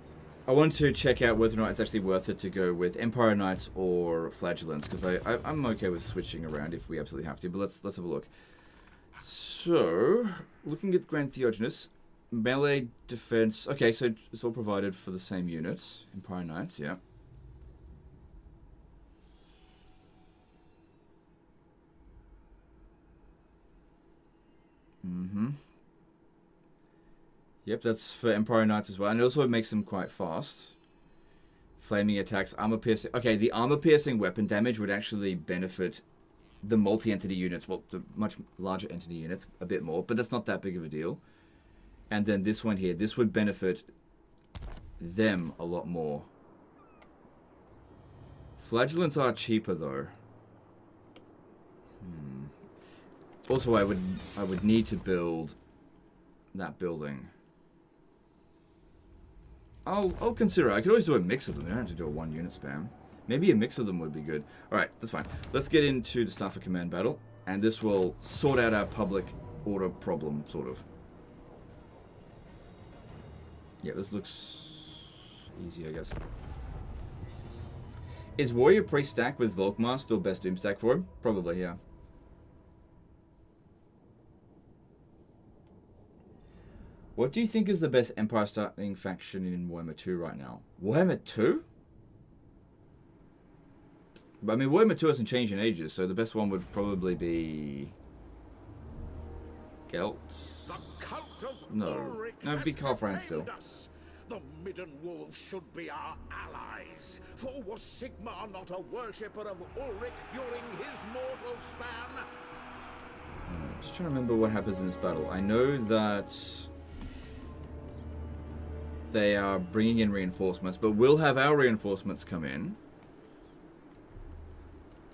I want to check out whether or not it's actually worth it to go with Empire Knights or Flagellants, because I'm okay with switching around if we absolutely have to, but let's have a look. So, looking at Grand Theogenes, melee defense... Okay, so it's all provided for the same units. Empire Knights, yeah. Yep, that's for Empire Knights as well. And it also makes them quite fast. Flaming attacks, armor piercing. Okay, the armor piercing weapon damage would actually benefit the multi-entity units. Well, the much larger entity units a bit more. But that's not that big of a deal. And then this one here. This would benefit them a lot more. Flagellants are cheaper though. Also, I would need to build that building. I'll consider it. I could always do a mix of them. I don't have to do a one unit spam. Maybe a mix of them would be good. Alright, that's fine. Let's get into the Staff of Command battle. And this will sort out our public order problem, sort of. Yeah, this looks easy, I guess. Is Warrior Priest stack with Volkmar still best Doom stack for him? Probably, yeah. What do you think is the best Empire starting faction in Warhammer 2 right now? Warhammer 2? I mean, Warhammer 2 hasn't changed in ages, so the best one would probably be... Gelts? No. No, it'd be Skarbrand still. The Midden Wolves should be our allies. For was Sigmar not a worshipper of Ulrich during his mortal span? Just trying to remember what happens in this battle. I know that they are bringing in reinforcements, but we'll have our reinforcements come in.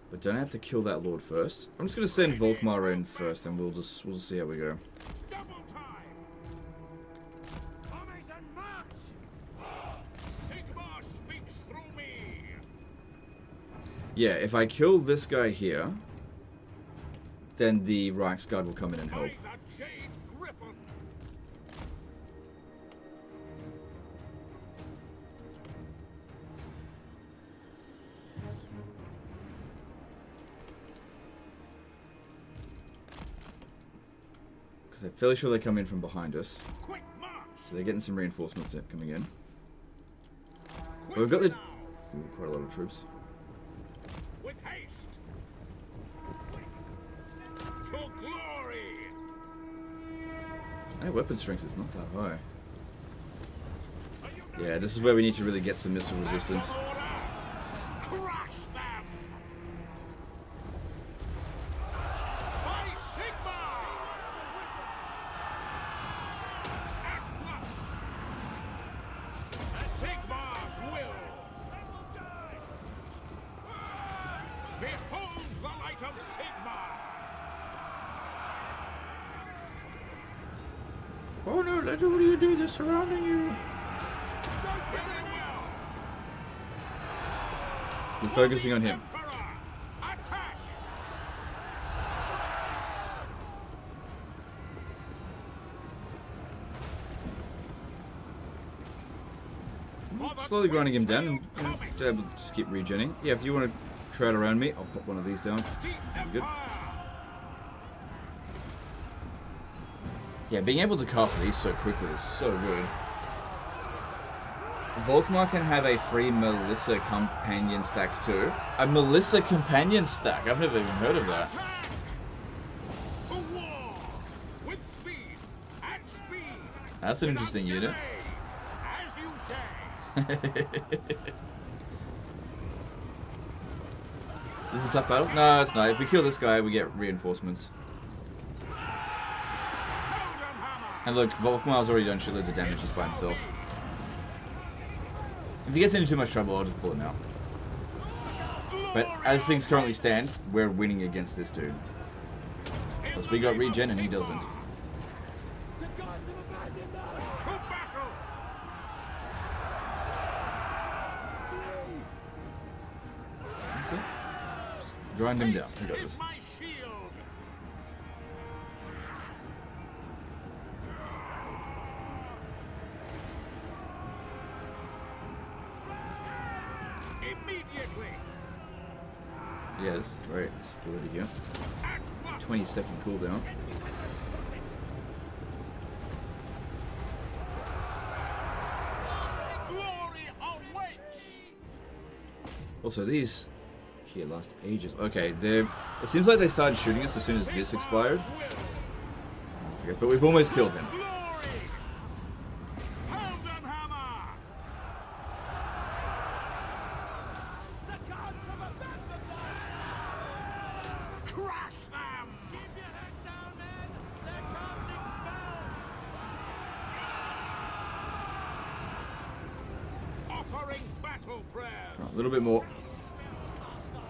But don't have to kill that lord first. I'm just going to send Volkmar in first, and we'll just see how we go. Double time! Formation march! Sigmar speaks through me! Yeah, if I kill this guy here, then the Reichsguard will come in and help. By the Jade Griffin! Because I'm fairly sure they come in from behind us. Quick march! So they're getting some reinforcements coming in. But we've got the... Ooh, quite a lot of troops. Haste! To glory! Hey, weapon strength is not that high. Yeah, this is where we need to really get some missile resistance. Crush them! By Sigma! At once! Sigma's will! Behold the light of Sigma! Oh no, Ledger, what do you do? They're surrounding you. Very well! We're focusing on him. Emperor! Attack! Slowly grinding him down and able to just keep regenning. Yeah, if you want to crowd around me, I'll put one of these down. That'd be good. Yeah, being able to cast these so quickly is so good. Volkmar can have a free Melissa companion stack too. A Melissa companion stack? I've never even heard of that. To war! With speed! At speed! That's an interesting unit. As you say! This is a tough battle? No, it's not. If we kill this guy, we get reinforcements. And look, Volkmar's already done shitloads of damage just by himself. If he gets into too much trouble, I'll just pull him out. But as things currently stand, we're winning against this dude. Plus we got regen and he doesn't. The gods have abandoned us! To battle! That's it. Just grind him down. We got Is this. my shield! Immediately! Yeah, this is great. This ability here. At once! 20-second cooldown. Glory awaits! Also, these here last ages. Okay, it seems like they started shooting us as soon as this expired. I guess, but we've almost killed him. Glory! Heldenhammer! The gods have abandoned us! Crush them! Keep your heads down, men! They're casting spells! Offering battle prayers! A little bit more.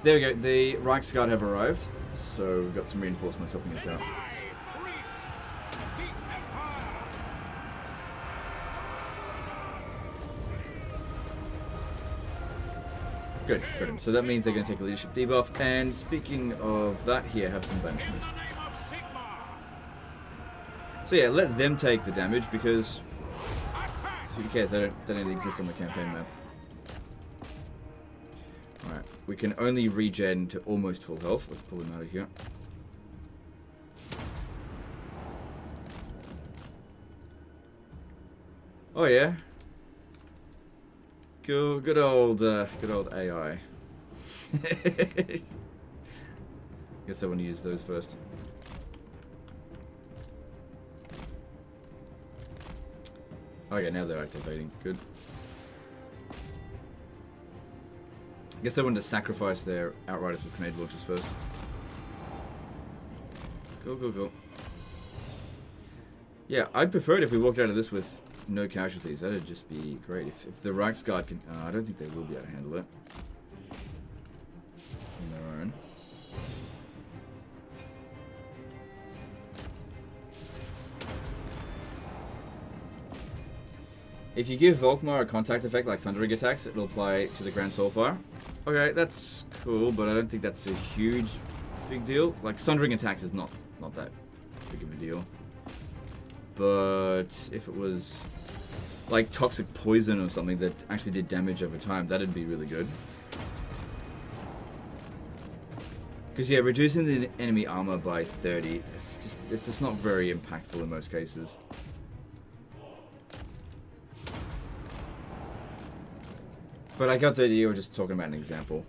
There we go. The Reichsguard have arrived, so we've got some reinforcements helping us out. High priest! The Empire! Good, got him. So that means they're going to take a leadership debuff. And speaking of that, here, have some banishment. In the name of Sigma! So yeah, let them take the damage because Attack! who cares? They don't exist on the campaign map. Alright, we can only regen to almost full health. Let's pull him out of here. Oh yeah. Good old AI. Guess I want to use those first. Okay, now they're activating. Good. Guess I wanted to sacrifice their outriders with grenade launchers first. Cool. Yeah, I'd prefer it if we walked out of this with no casualties. That'd just be great. If the Reichsguard can... I don't think they will be able to handle it. On their own. If you give Volkmar a contact effect like Sundering attacks, it'll apply to the Grand Soulfire. Okay, that's cool, but I don't think that's a big deal. Like, Sundering attacks is not that big of a deal. But if it was like toxic poison or something that actually did damage over time, that'd be really good. Because yeah, reducing the enemy armor by 30, it's just not very impactful in most cases. But I got that you were just talking about an example.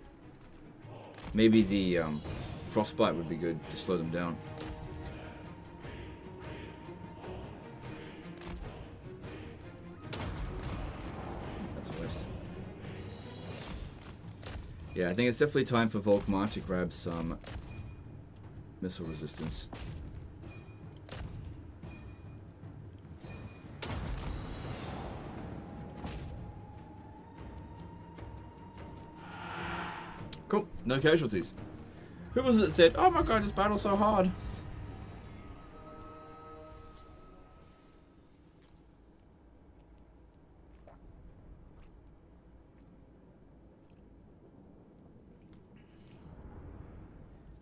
Maybe the frostbite would be good to slow them down. That's a waste. Yeah, I think it's definitely time for Volkmar to grab some missile resistance. Cool, no casualties. Who was it that said, "Oh my god, this battle's so hard"?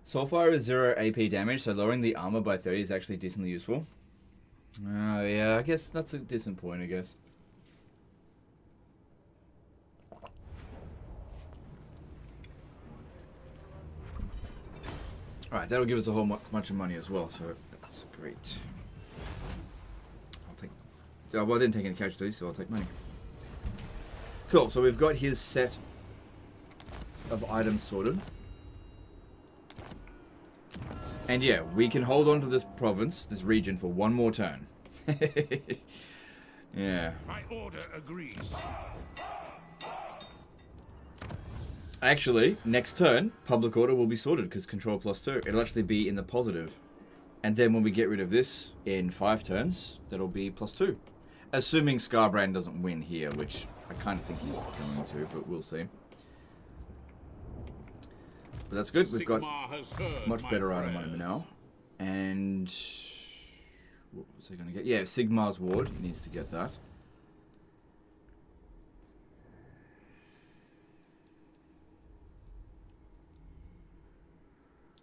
Soulfire is 0 AP damage, so lowering the armor by 30 is actually decently useful. Yeah, I guess that's a decent point, I guess. Alright, that'll give us a whole bunch of money as well, so that's great. I'll take... well, I didn't take any casualties, so I'll take money. Cool, so we've got his set of items sorted. And yeah, we can hold on to this province, this region, for one more turn. Yeah. My order agrees. Actually, next turn, public order will be sorted because control +2. It'll actually be in the positive. And then when we get rid of this in 5 turns, that'll be +2. Assuming Skarbrand doesn't win here, which I kind of think he's going to, but we'll see. But that's good. We've got much better item on him now. And what was he going to get? Yeah, Sigmar's Ward. He needs to get that.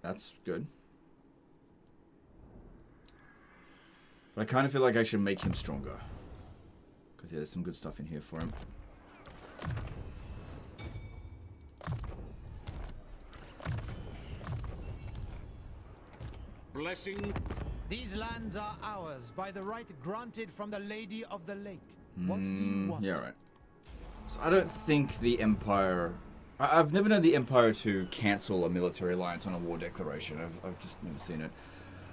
That's good. But I kind of feel like I should make him stronger. Because yeah, there's some good stuff in here for him. Blessing. These lands are ours by the right granted from the Lady of the Lake. What do you want? Yeah, right. So I don't think the Empire... I've never known the Empire to cancel a military alliance on a war declaration. I've just never seen it.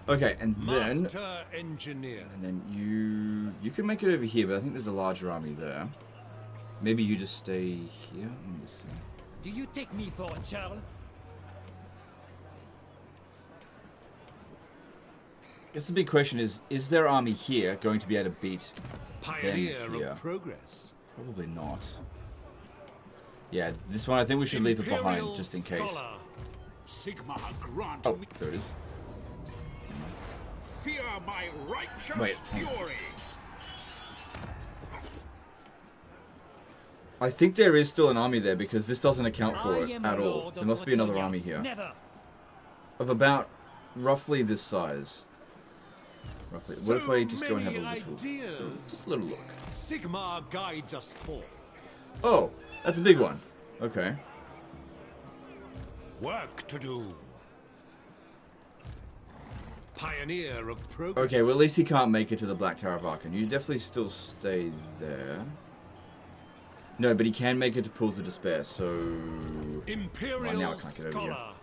Okay, and then... Master Engineer. And then you can make it over here, but I think there's a larger army there. Maybe you just stay here? Let me just see. Do you take me for a child? I guess the big question is their army here going to be able to beat Pioneer them here? of progress. Probably not. Yeah, this one I think we should leave it behind Imperial just in case. Scholar. Sigma grant Oh, me there it is. fear my righteous Wait. fury. I think there is still an army there because this doesn't account for it I am at a all. lord There of must be another Bretagne. army here. Never. Of about roughly this size. Roughly. What if I just go and have a many little, ideas. just a little look? Sigma guides us forth. Oh, that's a big one. Okay. Work to do. Pioneer of progress. Okay, well at least he can't make it to the Black Tower of Arkan. You definitely still stay there. No, but he can make it to Pools of Despair, so... Imperial now I can't get over here. Scholar.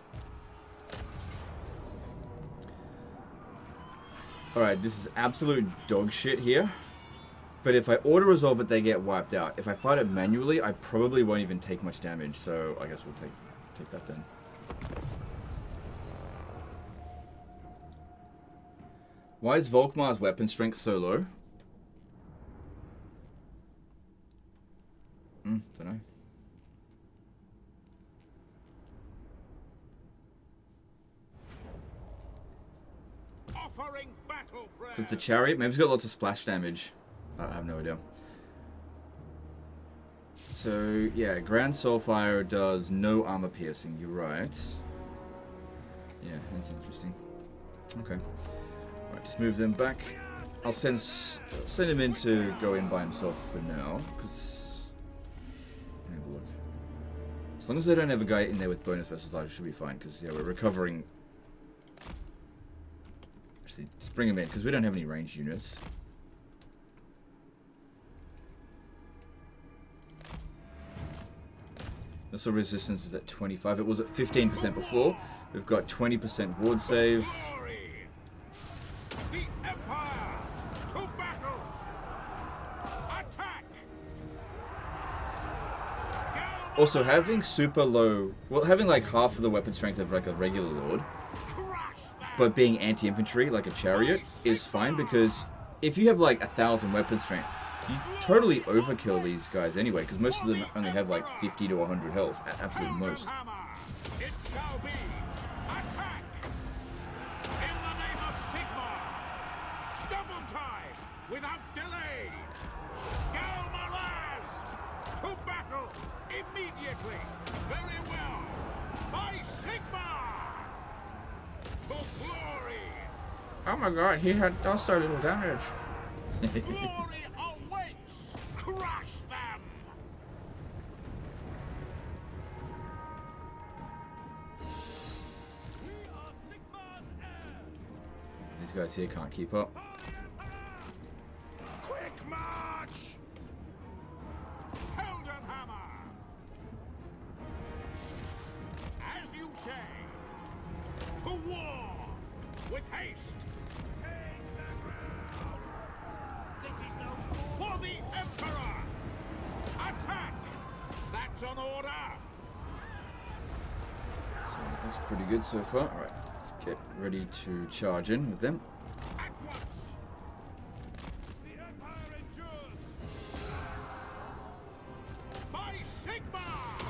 Alright, this is absolute dog shit here. But if I auto-resolve it, they get wiped out. If I fight it manually, I probably won't even take much damage, so I guess we'll take that then. Why is Volkmar's weapon strength so low? Don't know. Offering battle prayer. It's a chariot. Maybe it's got lots of splash damage. I have no idea. So, yeah, Grand Soulfire does no armor piercing. You're right. Yeah, that's interesting. Okay. Alright, just move them back. I'll send him in to go in by himself for now, because... Have a look. As long as they don't have a guy in there with bonus versus large, should be fine, because, yeah, we're recovering... Actually, just bring him in, because we don't have any ranged units. Missile resistance is at 25. It was at 15% before. We've got 20% ward save. The Empire to battle. Attack. Also, having super low, well, having like half of the weapon strength of like a regular lord, but being anti-infantry like a chariot is fine, because if you have like 1,000 weapon strength, you totally overkill these guys anyway, because most of them only have like 50 to 100 health at absolute most. It shall be. Attack. In the name of Sigmar. Double time without delay. Galmaraz to battle immediately. Very well. By Sigmar. To glory. Oh my god, he does so little damage. Glory awaits. Crush them. These guys here can't keep up. Quick march. Heldenhammer. As you say. To war. With haste. For the Emperor! Attack! That's an order! So that's pretty good so far. Alright, let's get ready to charge in with them. At once! The Empire endures. By Sigmar!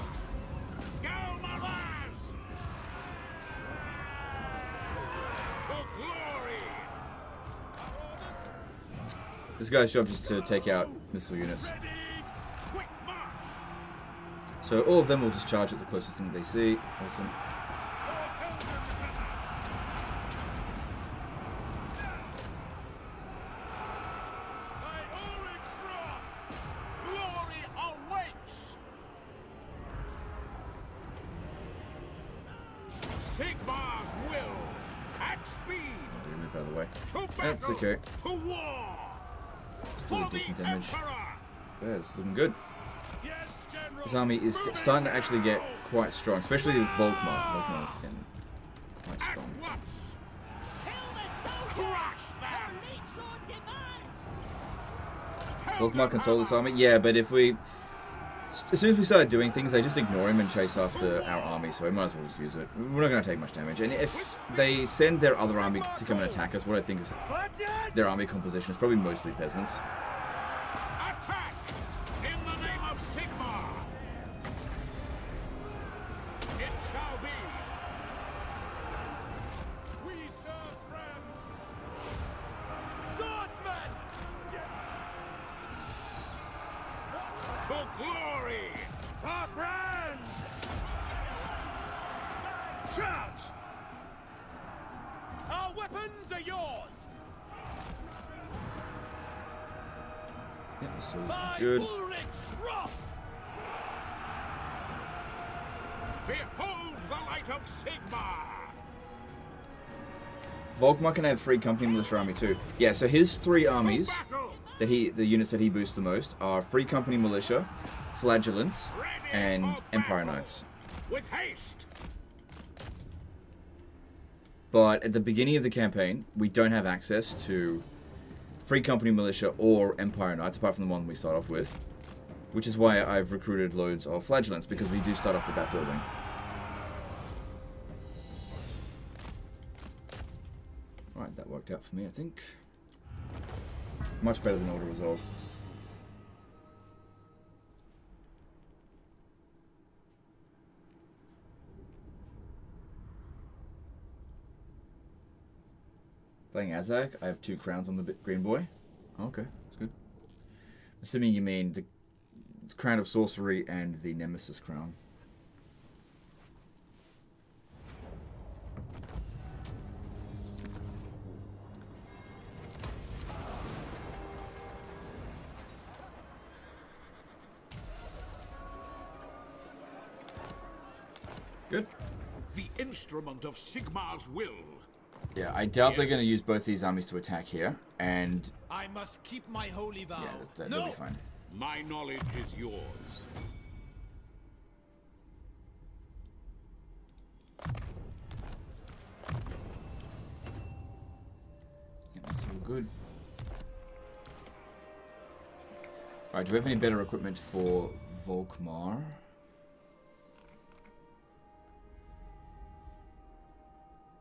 Galmaraz! To glory! This guy's job is to take out missile units. Quick march! So all of them will just charge at the closest thing they see. Awesome. Glory awaits! Sigmar's will! At speed! Move out of the way. To battle! That's okay. To war! Still For the decent damage. Emperor! There, it's looking good. Yes, General. This army is starting to actually get quite strong, especially with Volkmar. Volkmar is getting quite At strong. once! Crush them. Volkmar control this army? Yeah, but if we... As soon as we started doing things, they just ignore him and chase after our army, so we might as well just use it. We're not going to take much damage. And if they send their other army to come and attack us, what I think is their army composition is probably mostly peasants. Attack! In the name of Sigmar! It shall be! We serve friends. Swordsmen. To glory! Our friends. Charge. Our weapons are yours. Yeah, so By good. Ulrich's wrath. Behold the light of Sigmar! Volkmar can have free company militia army too. Yeah, so his three armies, Battle! the units that he boosts the most, are free company militia, flagellants, and Empire Knights. With haste! But at the beginning of the campaign, we don't have access to free company militia or Empire Knights, apart from the one we start off with. Which is why I've recruited loads of flagellants, because we do start off with that building. Alright, that worked out for me, I think. Much better than Order Resolve. Playing Azak, I have 2 crowns on the green boy. Okay, that's good. Assuming you mean the Crown of Sorcery and the Nemesis Crown. Good. The instrument of Sigmar's will. Yeah, I doubt they're going to use both these armies to attack here, and I must keep my holy vow. yeah, Oh, no. that'll be fine. My knowledge is yours. good. Alright, do we have any better equipment for Volkmar?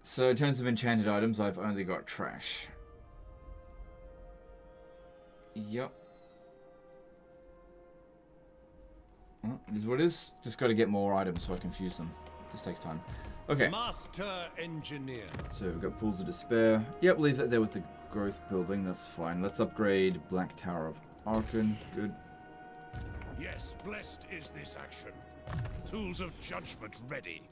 So in terms of enchanted items, I've only got trash. Yep. Well, it is what it is. Just got to get more items so I can fuse them. Just takes time. Okay. Master engineer. So we've got Pools of Despair. Yep, leave that there with the growth building. That's fine. Let's upgrade Black Tower of Arkan. Good. Yes, blessed is this action. Tools of judgment ready.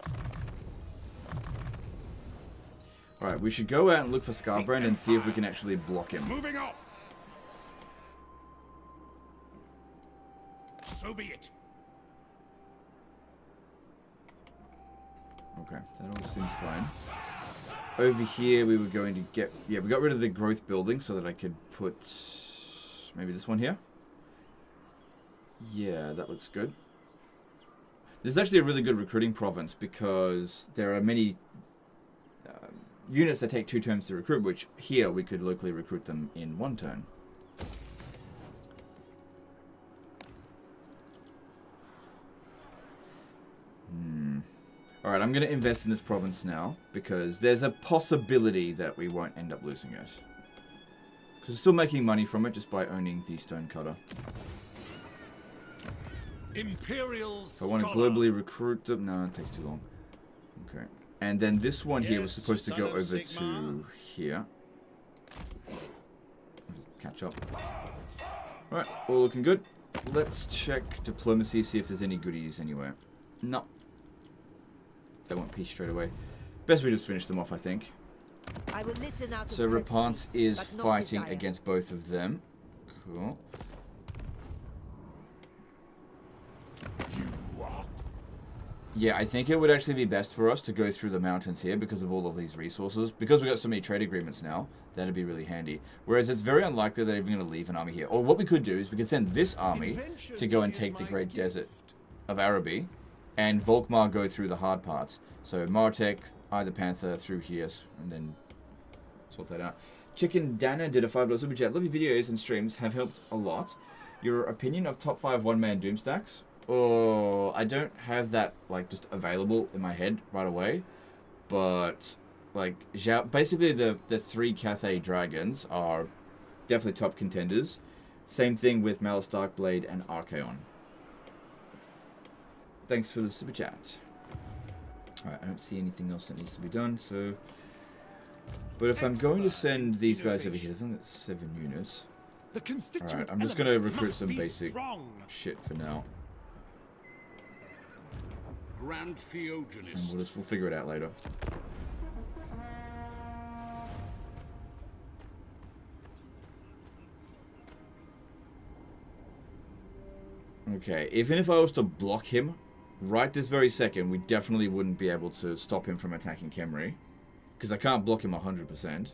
Alright, we should go out and look for Skarbrand and see if we can actually block him. Moving off. So be it. Okay, that all seems fine. Over here, we were going to get... Yeah, we got rid of the growth building so that I could put... Maybe this one here? Yeah, that looks good. This is actually a really good recruiting province because there are many units that take 2 turns to recruit, which here we could locally recruit them in 1 turn. Alright, I'm going to invest in this province now, because there's a possibility that we won't end up losing it. Because we're still making money from it just by owning the stonecutter. Imperial So I want to globally recruit them. No, it takes too long. Okay. And then this one here was supposed to go over to here. Just catch up. Alright, all looking good. Let's check diplomacy, see if there's any goodies anywhere. No. They want peace straight away. Best we just finish them off, I think. I will listen out of So courtesy, Repance is but not fighting desire. against both of them. Cool. Yeah, I think it would actually be best for us to go through the mountains here because of all of these resources. Because we've got so many trade agreements now, that'd be really handy. Whereas it's very unlikely they're even going to leave an army here. Or what we could do is we could send this army to go and take the Great Desert of Araby, and Volkmar go through the hard parts. So Martek, Eye the Panther through here, and then sort that out. Chicken Dana did a $5 super chat. Love your videos and streams have helped a lot. Your opinion of top 5 one-man Doom stacks? Oh, I don't have that like just available in my head right away, but like basically the 3 Cathay Dragons are definitely top contenders. Same thing with Malice Darkblade and Archaon. Thanks for the super chat. Alright, I don't see anything else that needs to be done, so... But if I'm going to send these guys over here, I think that's 7 units. Alright, I'm just going to recruit some basic shit for now. Grand Theogenes. And we'll figure it out later. Okay, even if I was to block him right this very second, we definitely wouldn't be able to stop him from attacking Khemri. Because I can't block him 100%.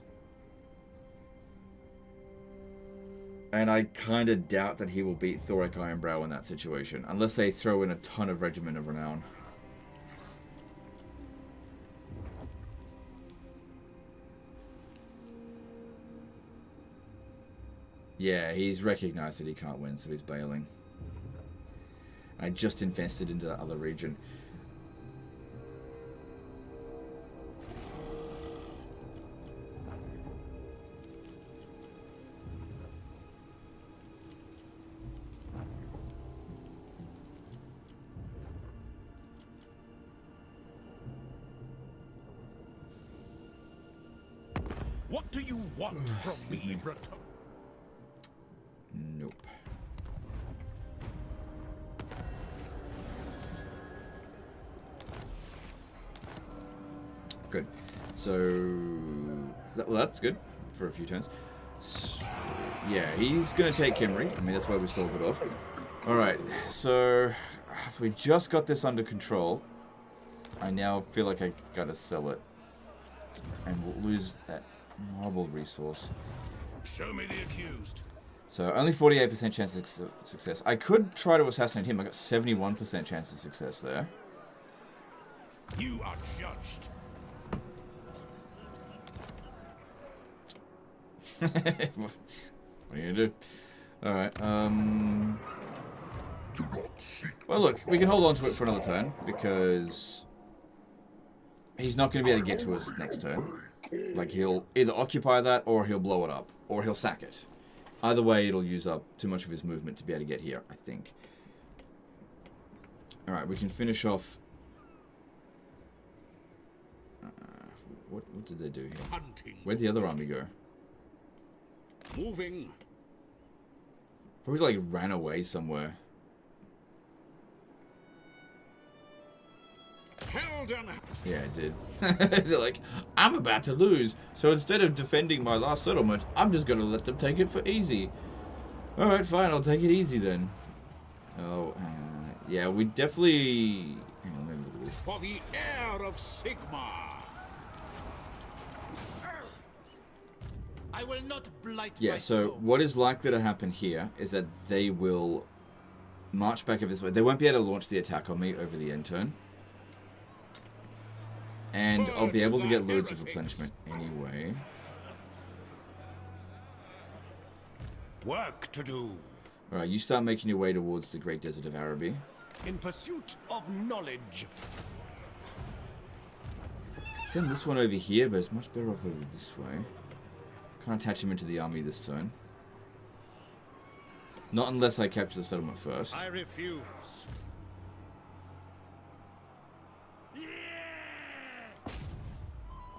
And I kind of doubt that he will beat Thorek Ironbrow in that situation. Unless they throw in a ton of Regiment of Renown. Yeah, he's recognized that he can't win, so he's bailing. I just invested into that other region. What do you want from me, Breton? Nope. Good. So, well, that's good for a few turns. So, yeah, he's going to take Khemri. I mean, that's why we sold it off. Alright, so if we just got this under control, I now feel like I got to sell it. And we'll lose that marble resource. Show me the accused. So, only 48% chance of success. I could try to assassinate him. I got 71% chance of success there. You are judged. What are you gonna do? Alright, well, look, we can hold on to it for another turn, because he's not going to be able to get to us next turn. Like, he'll either occupy that, or he'll blow it up, or he'll sack it. Either way, it'll use up too much of his movement to be able to get here, I think. Alright, we can finish off... what did they do here? Hunting. Where'd the other army go? Moving. Probably, like, ran away somewhere. Held and... Yeah, it did. They're like, I'm about to lose, so instead of defending my last settlement, I'm just going to let them take it for easy. Alright, fine, I'll take it easy then. Oh, hang on. Yeah, we definitely... Hang on, let me look at this. For the heir of Sigmar. I will not blight Yeah, my so soul. what is likely to happen here is that they will march back over this way. They won't be able to launch the attack on me over the end turn. And I'll be able to get loads of replenishment anyway. Work to do. Alright, you start making your way towards the Great Desert of Araby. In pursuit of knowledge. I'd send this one over here, but it's much better off over this way. Can't attach him into the army this turn. Not unless I capture the settlement first. I refuse.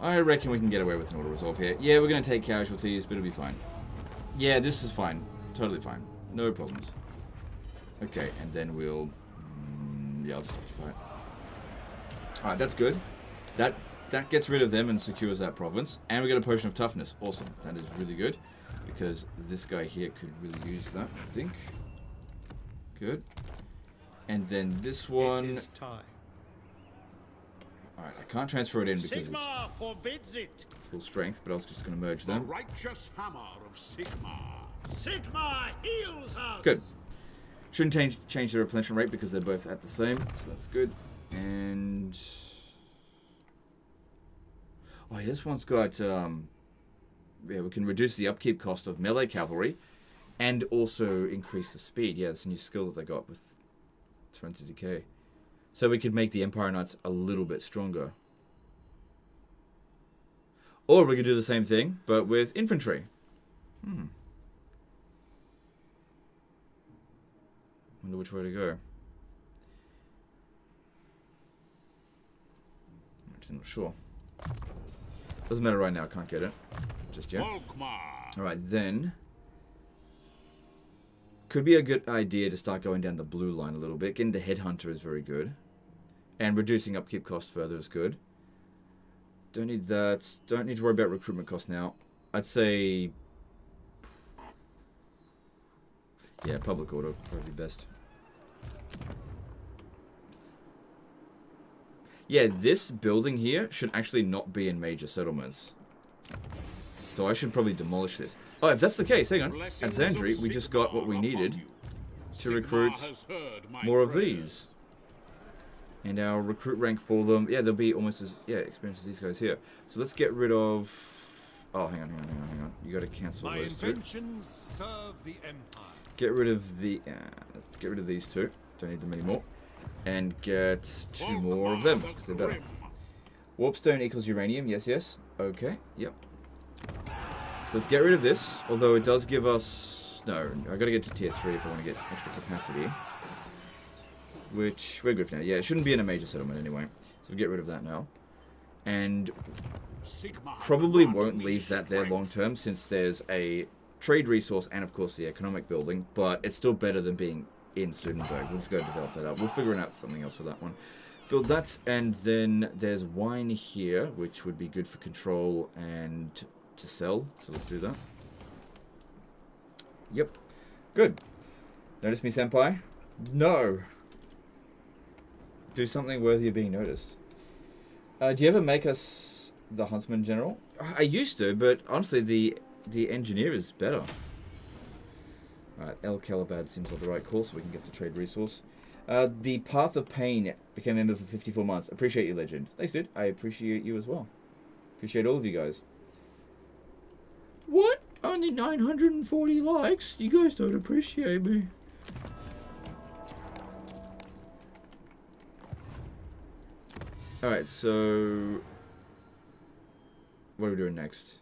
I reckon we can get away with an auto resolve here. Yeah, we're going to take casualties, but it'll be fine. Yeah, this is fine. Totally fine. No problems. Okay, and then we'll... yeah, I'll just occupy it. Alright, that's good. That gets rid of them and secures that province. And we get a potion of toughness. Awesome. That is really good. Because this guy here could really use that, I think. Good. And then this one... It is time. Alright, I can't transfer it in because Sigmar it's forbids it. full strength, but I was just going to merge The them. righteous hammer of Sigmar. Sigmar heals us. Good. Shouldn't change the replenishment rate because they're both at the same, so that's good. And... oh, yeah, this one's got... yeah, we can reduce the upkeep cost of melee cavalry and also increase the speed. Yeah, it's a new skill that they got with Thrones of Decay. So we could make the Empire Knights a little bit stronger. Or we could do the same thing, but with infantry. Wonder which way to go. I'm actually not sure. Doesn't matter right now, I can't get it just yet. Volkmar. Alright, then... could be a good idea to start going down the blue line a little bit. Getting the Headhunter is very good. And reducing upkeep cost further is good. Don't need that. Don't need to worry about recruitment cost now. I'd say... yeah, public order probably best. Yeah, this building here should actually not be in major settlements. So I should probably demolish this. Oh, if that's the case, hang on. At Zandri, we just got what we needed to recruit more of these. And our recruit rank for them, yeah, they'll be almost as, yeah, experienced as these guys here. So let's get rid of... oh, hang on. You gotta cancel those two. Inventions serve the Empire. Get rid of the... let's get rid of these two. Don't need them anymore. And get 2 more of them, because they're better. Warpstone equals uranium, yes. Okay, yep. So let's get rid of this, although it does give us... no, I gotta get to tier 3 if I want to get extra capacity. Which, we're good for now. Yeah, it shouldn't be in a major settlement anyway. So we'll get rid of that now. And probably won't leave that there long term, since there's a trade resource and of course the economic building, but it's still better than being in Sudenburg. We'll just go develop that up. We'll figure out something else for that one. Build that, and then there's wine here, which would be good for control and to sell. So let's do that. Yep. Good. Notice me, senpai? No. Do something worthy of being noticed. Do you ever make us the Huntsman General? I used to, but honestly, the engineer is better. Alright, El Calabad seems like the right call, so we can get the trade resource. The Path of Pain became a member for 54 months. Appreciate you, Legend. Thanks, dude. I appreciate you as well. Appreciate all of you guys. What? Only 940 likes. You guys don't appreciate me. Alright, so... what are we doing next?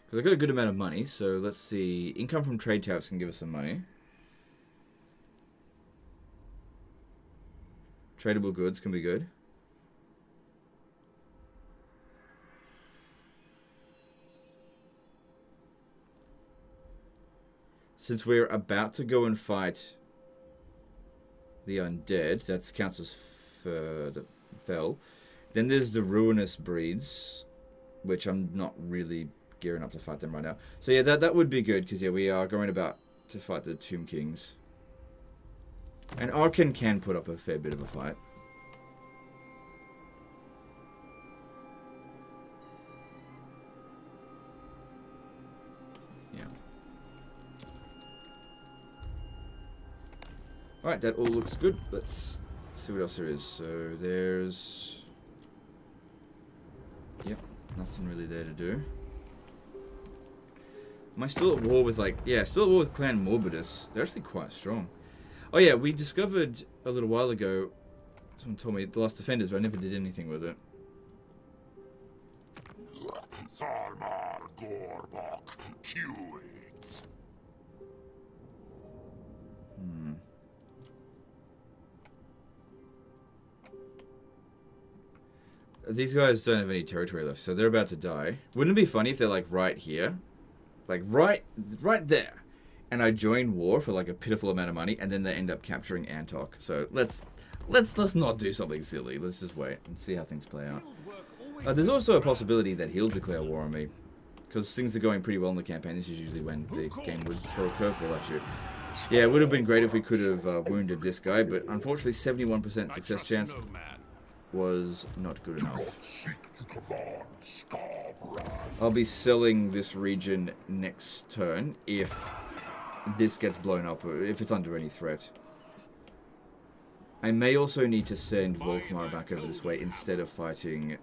Because I've got a good amount of money, so let's see. Income from trade tariffs can give us some money. Tradable goods can be good. Since we're about to go and fight the undead, that counts as fell. Then there's the ruinous breeds, which I'm not really gearing up to fight them right now. So yeah, that would be good, because yeah, we are going about to fight the Tomb Kings. And Arkan can put up a fair bit of a fight. Yeah. Alright, that all looks good. Let's see what else there is. So there's... yep, nothing really there to do. Am I still at war with, like... yeah, still at war with Clan Morbidus. They're actually quite strong. Oh yeah, we discovered a little while ago, someone told me, the Last Defenders, but I never did anything with it. Sarmar Gorbok Qwits. These guys don't have any territory left, so they're about to die. Wouldn't it be funny if they're like right here? Like right there. And I join war for like a pitiful amount of money, and then they end up capturing Antok. So let's not do something silly. Let's just wait and see how things play out. There's also a possibility that he'll declare war on me, because things are going pretty well in the campaign. This is usually when the game would throw a curveball at you. Yeah, it would have been great if we could have wounded this guy, but unfortunately 71% success chance was not good enough. I'll be selling this region next turn if this gets blown up, or if it's under any threat. I may also need to send Volkmar back over this way instead of fighting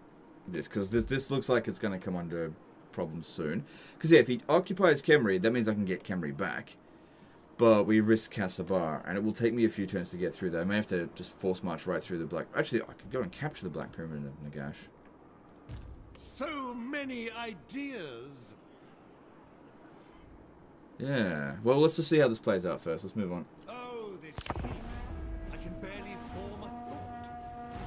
this, because this looks like it's going to come under problems soon. Because yeah, if he occupies Khemri, that means I can get Khemri back. But we risk Ka-Sabar, and it will take me a few turns to get through there. I may have to just force march right through the Black... actually, I could go and capture the Black Pyramid of Nagash. So many ideas. Yeah. Well, let's just see how this plays out first. Let's move on. Oh, this heat. I can barely form a thought.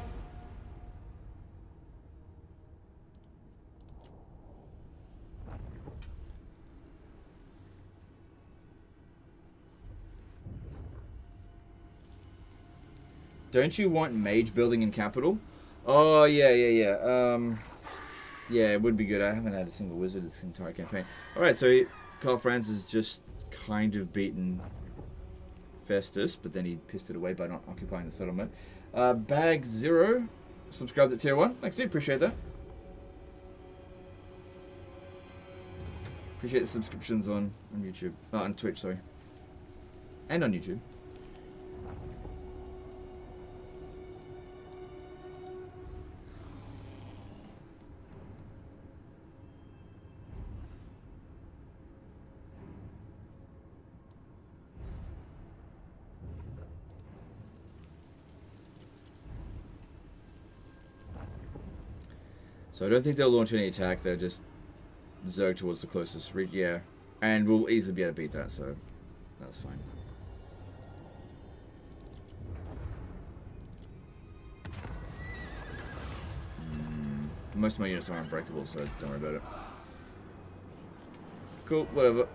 Don't you want mage building in capital? Oh, yeah. Yeah, it would be good. I haven't had a single wizard this entire campaign. Alright, so Karl Franz has just kind of beaten Festus, but then he pissed it away by not occupying the settlement. Bag Zero, subscribed at tier 1. Thanks, dude. Appreciate that. Appreciate the subscriptions on YouTube. Oh, on Twitch, sorry. And on YouTube. So I don't think they'll launch any attack. They'll just zerg towards the closest reach. Yeah, and we'll easily be able to beat that. So that's fine. Most of my units are unbreakable, so don't worry about it. Cool, whatever.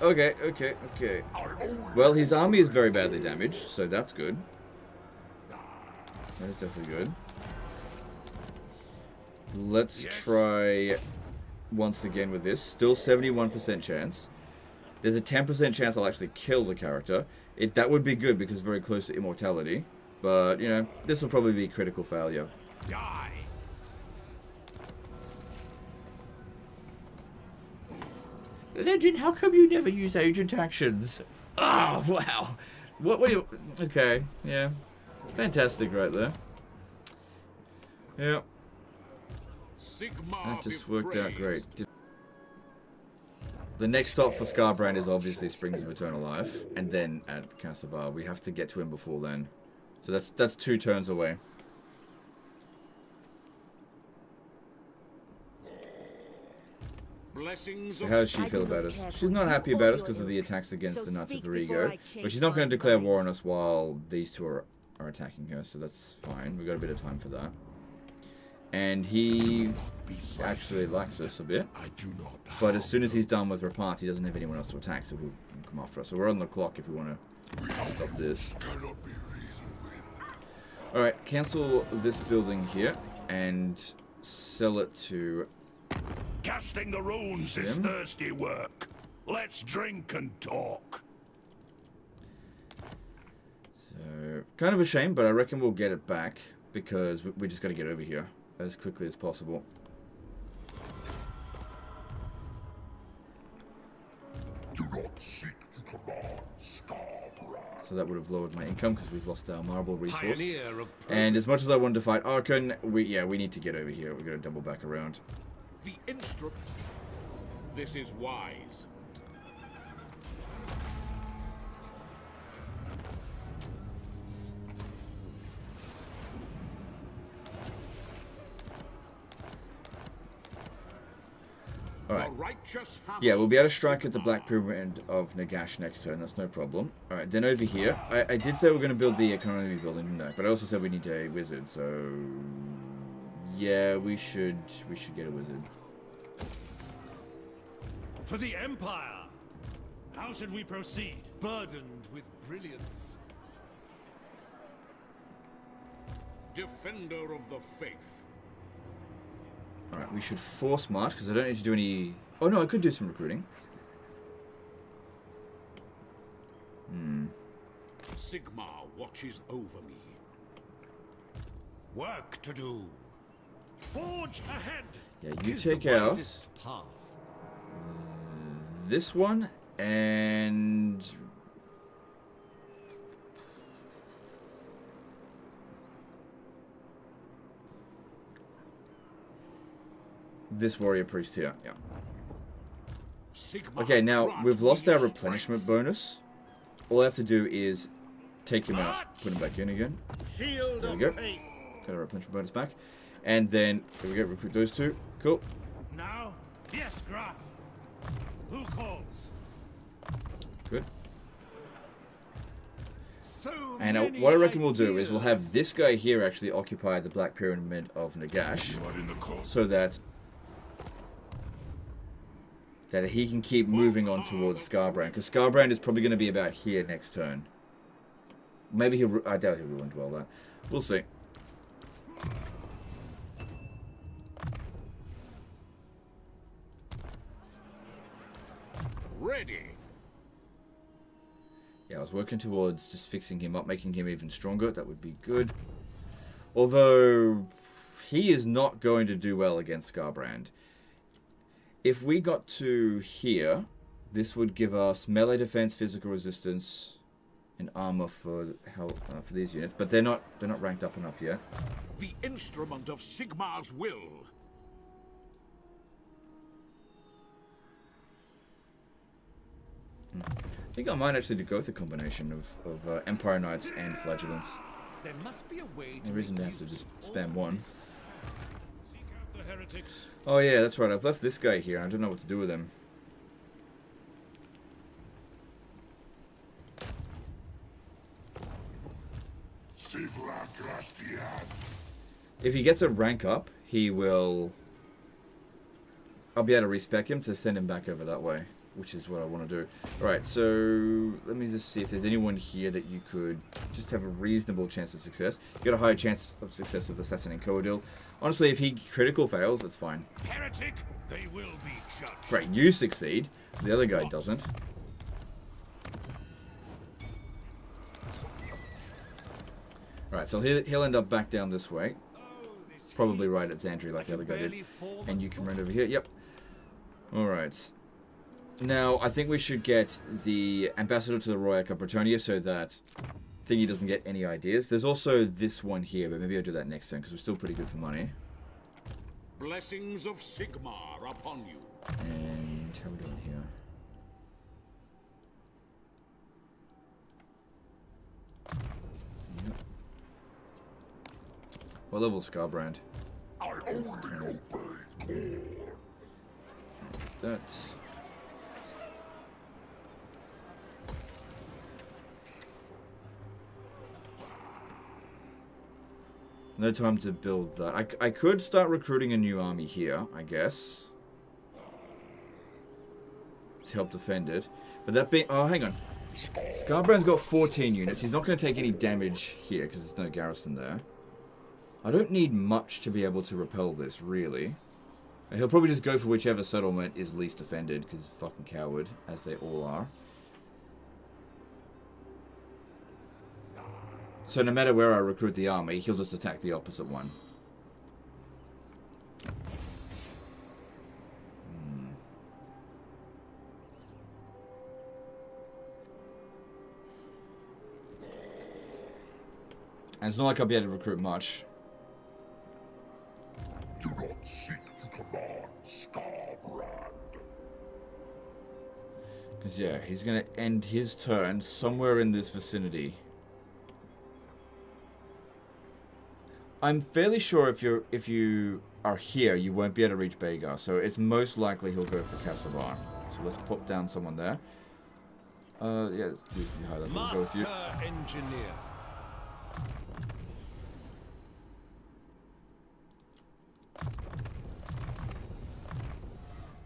Okay. Well, his army is very badly damaged, so that's good. That is definitely good. Let's try once again with this. Still 71% chance. There's a 10% chance I'll actually kill the character. That would be good because very close to immortality. But, you know, this will probably be critical failure. Die. Legend, how come you never use agent actions? Oh, wow. What were you... Okay, yeah. Fantastic right there. Yeah. That just worked out great. The next stop for Skarbrand is obviously Springs of Eternal Life, and then at Ka-Sabar. We have to get to him before then. So that's 2 turns away. So how does she feel about us? She's not happy about us because of the attacks against the Knights of Verigo, but she's not going to declare war on us while these two are attacking her, so that's fine. We've got a bit of time for that. And he actually likes us a bit, but as soon as he's done with reparts, he doesn't have anyone else to attack, so he'll come after us. So we're on the clock if we want to stop this. Alright, cancel this building here and sell it to... Casting the runes is thirsty work. Let's drink and talk. So, kind of a shame, but I reckon we'll get it back because we just got to get over here as quickly as possible. Do not seek to command Skarbrand. So that would have lowered my income because we've lost our marble resource. And as much as I wanted to fight Archon, we need to get over here. We've got to double back around. The instrument. This is wise. Alright. Yeah, we'll be able to strike at the Black Pyramid of Nagash next turn. That's no problem. Alright, then over here. I did say we're going to build the economy building, didn't I? But I also said we need a wizard, so... Yeah, we should get a wizard. For the Empire! How should we proceed? Burdened with brilliance. Defender of the faith. Alright, we should force march, because I don't need to do any... Oh no, I could do some recruiting. Sigmar watches over me. Work to do. Forge ahead. Yeah, you take out this one and this warrior priest here. Yeah. Okay, now we've lost our replenishment bonus. All I have to do is take him out, put him back in again. There we go. Got our replenishment bonus back. And then, there we go, recruit those two. Cool. Now, yes, Graf. Who calls? Good. And what I reckon we'll do is we'll have this guy here actually occupy the Black Pyramid of Nagash, so that he can keep moving on towards Skarbrand, because Skarbrand is probably going to be about here next turn. Maybe I doubt he'll ruin dwell that. We'll see. Ready. Yeah, I was working towards just fixing him up, making him even stronger. That would be good. Although, he is not going to do well against Skarbrand. If we got to here, this would give us melee defense, physical resistance, and armor for these units. But they're not ranked up enough yet. The instrument of Sigmar's will. I think I might actually go with a combination of Empire Knights and Flagellants. There must be a way to no reason to have to just spam one. Seek out the heretics. Oh yeah, that's right. I've left this guy here. I don't know what to do with him. If he gets a rank up, he will... I'll be able to respec him to send him back over that way, which is what I want to do. Alright, so let me just see if there's anyone here that you could just have a reasonable chance of success. You got a higher chance of success of assassinating Coadil. Honestly, if he critical fails, it's fine. Heretic, they will be judged. Great, you succeed. The other guy doesn't. Alright, so he'll end up back down this way. Probably right at Xandri like the other guy did. And you can run over here. Yep. Alright. Now, I think we should get the ambassador to the Royal Bretonia so that Thingy doesn't get any ideas. There's also this one here, but maybe I'll do that next turn because we're still pretty good for money. Blessings of Sigmar upon you. And how are we doing here? Yep. What level is Skarbrand? I only obey more. That's... No time to build that. I could start recruiting a new army here, I guess. To help defend it. But that being... Oh, hang on. Skarbrand's got 14 units. He's not going to take any damage here because there's no garrison there. I don't need much to be able to repel this, really. He'll probably just go for whichever settlement is least defended because he's a fucking coward, as they all are. So no matter where I recruit the army, he'll just attack the opposite one. And it's not like I'll be able to recruit much. Do not seek to command Skarbrand. Because yeah, he's going to end his turn somewhere in this vicinity. I'm fairly sure if you are here, you won't be able to reach Bagar, so it's most likely he'll go for Ka-Sabar. So let's pop down someone there. Yeah, reasonably high level. We'll go with you. Master Engineer.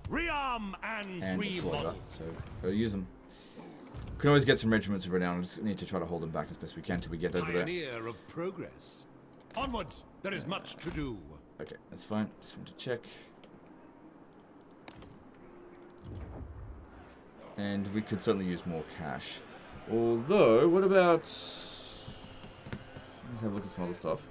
Rearm and deploy that, revolt. so go use them. Can always get some regiments over now. I just need to try to hold them back as best we can till we get over there. Pioneer of progress. Onwards, there is much to do. Okay, that's fine. Just want to check. And we could certainly use more cash. Although, what about... Let's have a look at some other stuff.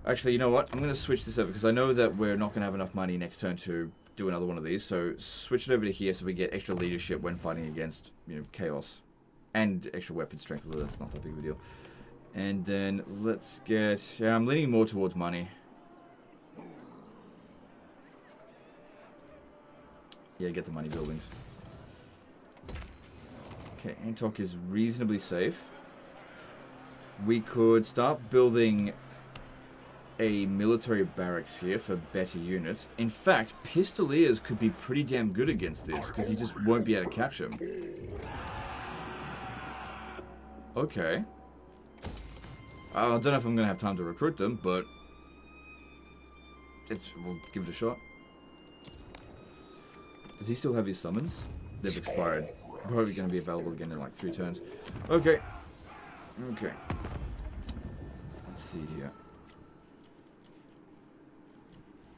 Actually, you know what? I'm going to switch this over because I know that we're not going to have enough money next turn to do another one of these. So switch it over to here so we get extra leadership when fighting against, you know, chaos. And extra weapon strength, although that's not that big of a deal. And then let's get... Yeah, I'm leaning more towards money. Yeah, get the money buildings. Okay, Antok is reasonably safe. We could start building a military barracks here for better units. In fact, Pistoliers could be pretty damn good against this, because he just won't be able to catch them. Okay. I don't know if I'm going to have time to recruit them, but we'll give it a shot. Does he still have his summons? They've expired. Probably going to be available again in like 3 turns. Okay. Okay. Let's see here.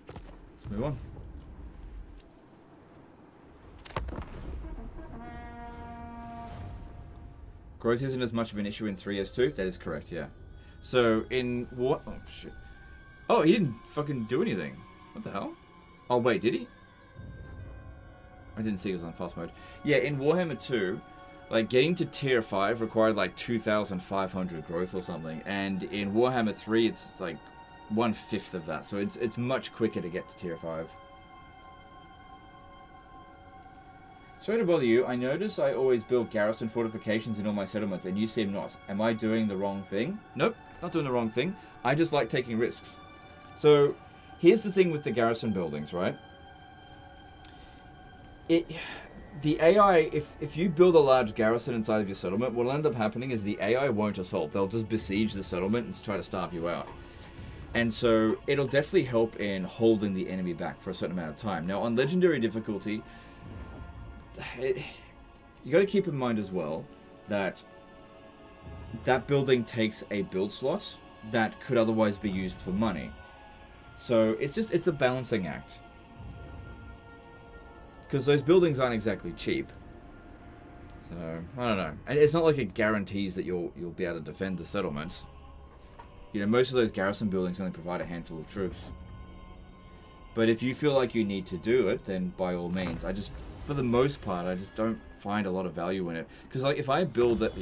Let's move on. Growth isn't as much of an issue in 3 as 2? That is correct, yeah. So, in what? Oh, shit. Oh, he didn't fucking do anything. What the hell? Oh, wait, did he? I didn't see he was on fast mode. Yeah, in Warhammer 2, like, getting to tier 5 required, like, 2,500 growth or something. And in Warhammer 3, it's, like, 1/5 of that. So it's much quicker to get to tier 5. Sorry to bother you. I notice I always build garrison fortifications in all my settlements, and you seem not. Am I doing the wrong thing? Nope, not doing the wrong thing. I just like taking risks. So, here's the thing with the garrison buildings, right? The AI, if you build a large garrison inside of your settlement, what'll end up happening is the AI won't assault. They'll just besiege the settlement and try to starve you out. And so, it'll definitely help in holding the enemy back for a certain amount of time. Now, on legendary difficulty, you got to keep in mind as well that that building takes a build slot that could otherwise be used for money. So it's a balancing act, because those buildings aren't exactly cheap. So I don't know, and it's not like it guarantees that you'll be able to defend the settlement. You know, most of those garrison buildings only provide a handful of troops. But if you feel like you need to do it, then by all means. For the most part, I just don't find a lot of value in it. Because like, if I build it,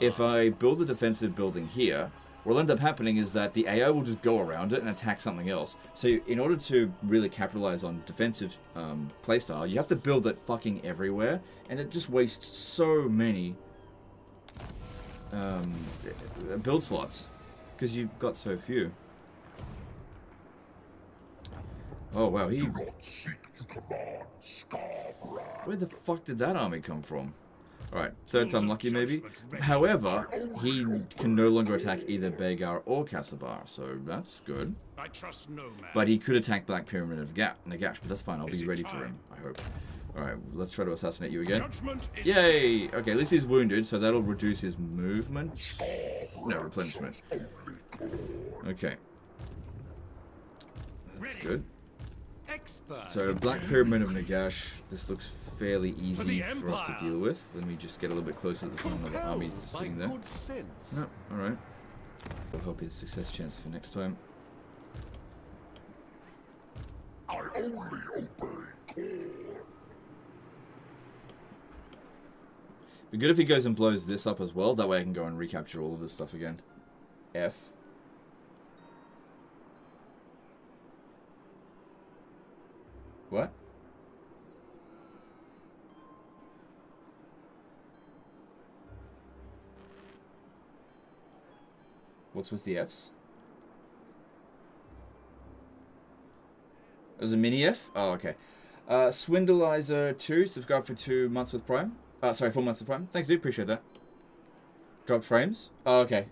if I build a defensive building here, what'll end up happening is that the AI will just go around it and attack something else. So in order to really capitalize on defensive playstyle, you have to build it fucking everywhere, and it just wastes so many build slots because you've got so few. Oh wow, Do not seek to command Skarbrand. Where the fuck did that army come from? Alright, third time lucky maybe. However, he can no longer attack either Begar or Ka-Sabar, so that's good. I trust no man. But he could attack Black Pyramid of Nagash, but that's fine, I'll be ready for him, I hope. Alright, let's try to assassinate you again. Yay! Okay, at least he's wounded, so that'll reduce his movement. No, replenishment. Okay. That's good. So, Black Pyramid of Nagash, this looks fairly easy for us to deal with. Let me just get a little bit closer. There's one other army just sitting there. No, alright. I'll help his success chance for next time. I only obey call. Be good if he goes and blows this up as well. That way I can go and recapture all of this stuff again. F. What? What's with the Fs? It was a mini F? Oh, okay. Swindleizer 2, subscribe for 2 months with Prime. Sorry, 4 months with Prime. Thanks, dude. Appreciate that. Dropped frames? Oh, okay.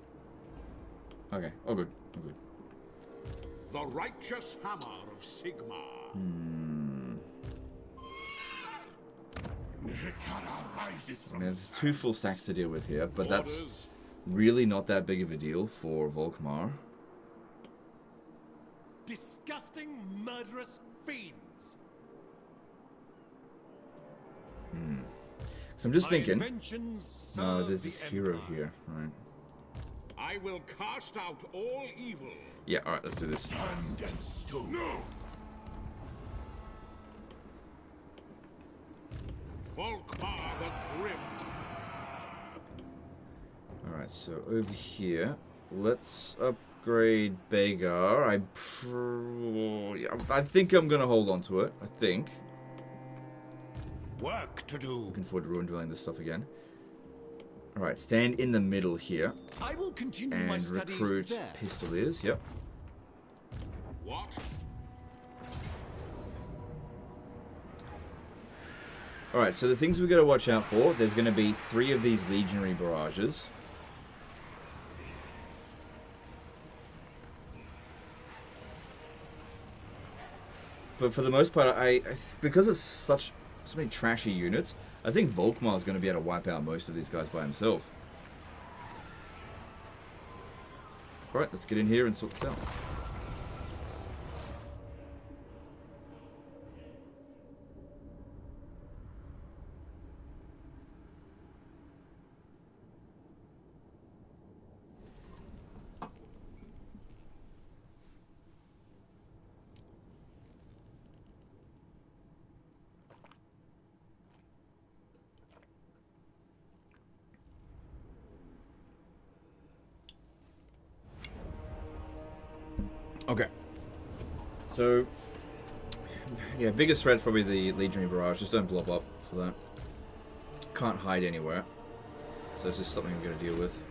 Okay. All good. All good. The righteous hammer of Sigmar. There's 2 full stacks to deal with here, but that's really not that big of a deal for Volkmar. Disgusting, murderous fiends. So I'm just thinking. There's this hero here, right? I will cast out all evil. Yeah, alright, let's do this. Sand and stone. No! Volkmar the Grim. Alright, so over here, let's upgrade Begar. I think I'm gonna hold on to it. I think. Work to do. Looking forward to ruin dwelling this stuff again. Alright, stand in the middle here. I will continue my and studies recruit there. Pistoliers, yep. What? Alright, so the things we gotta watch out for, there's gonna be 3 of these legionary barrages. But for the most part, because it's so many trashy units, I think Volkmar is going to be able to wipe out most of these guys by himself. Alright, let's get in here and sort this out. Okay. So, yeah, biggest threat's probably the Legionary Barrage. Just don't blob up for that. Can't hide anywhere. So it's just something I'm going to deal with.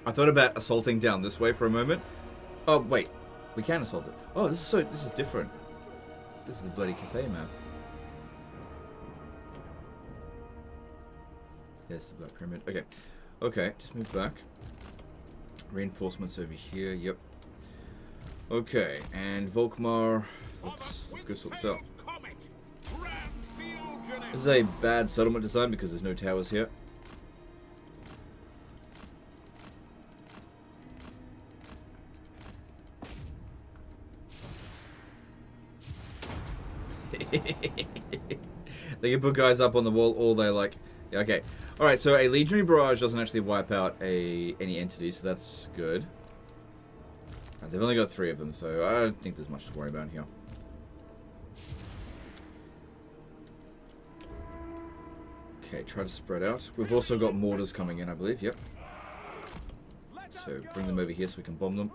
I thought about assaulting down this way for a moment. Oh, wait. We can assault it. Oh, this is different. This is the bloody Cathay map. There's the Black Pyramid. Okay. Okay, just move back. Reinforcements over here, yep. Okay, and Volkmar, let's go sort this out. This is a bad settlement design because there's no towers here. They can put guys up on the wall all they like. Yeah, okay. Alright, so a Legionary Barrage doesn't actually wipe out any entities, so that's good. Right, they've only got 3 of them, so I don't think there's much to worry about here. Okay, try to spread out. We've also got mortars coming in, I believe. Yep. So bring them over here so we can bomb them.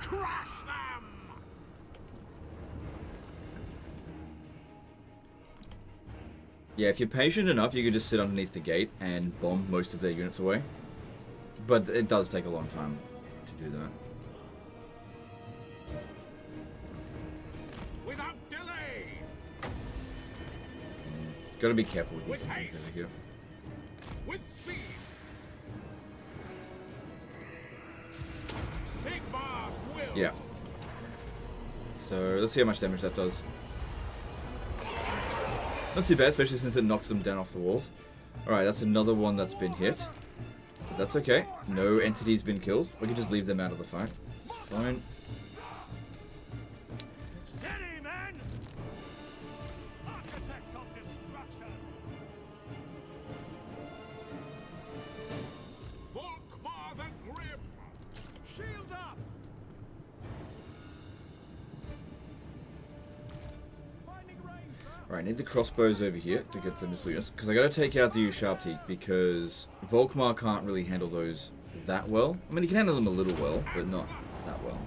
Crush them! Yeah, if you're patient enough, you can just sit underneath the gate and bomb most of their units away. But it does take a long time to do that. Without delay! Gotta be careful with these things over here. With speed! Sigmar's will! Yeah. So let's see how much damage that does. Not too bad, especially since it knocks them down off the walls. Alright, that's another one that's been hit. But that's okay. No entity's been killed. We can just leave them out of the fight. It's fine. Steady, men! Architect of destruction! Volkmar the Grim! Shields up! Alright, need the crossbows over here to get the missile units. Because I gotta take out the Sharpteeth because Volkmar can't really handle those that well. I mean, he can handle them a little well, but not that well.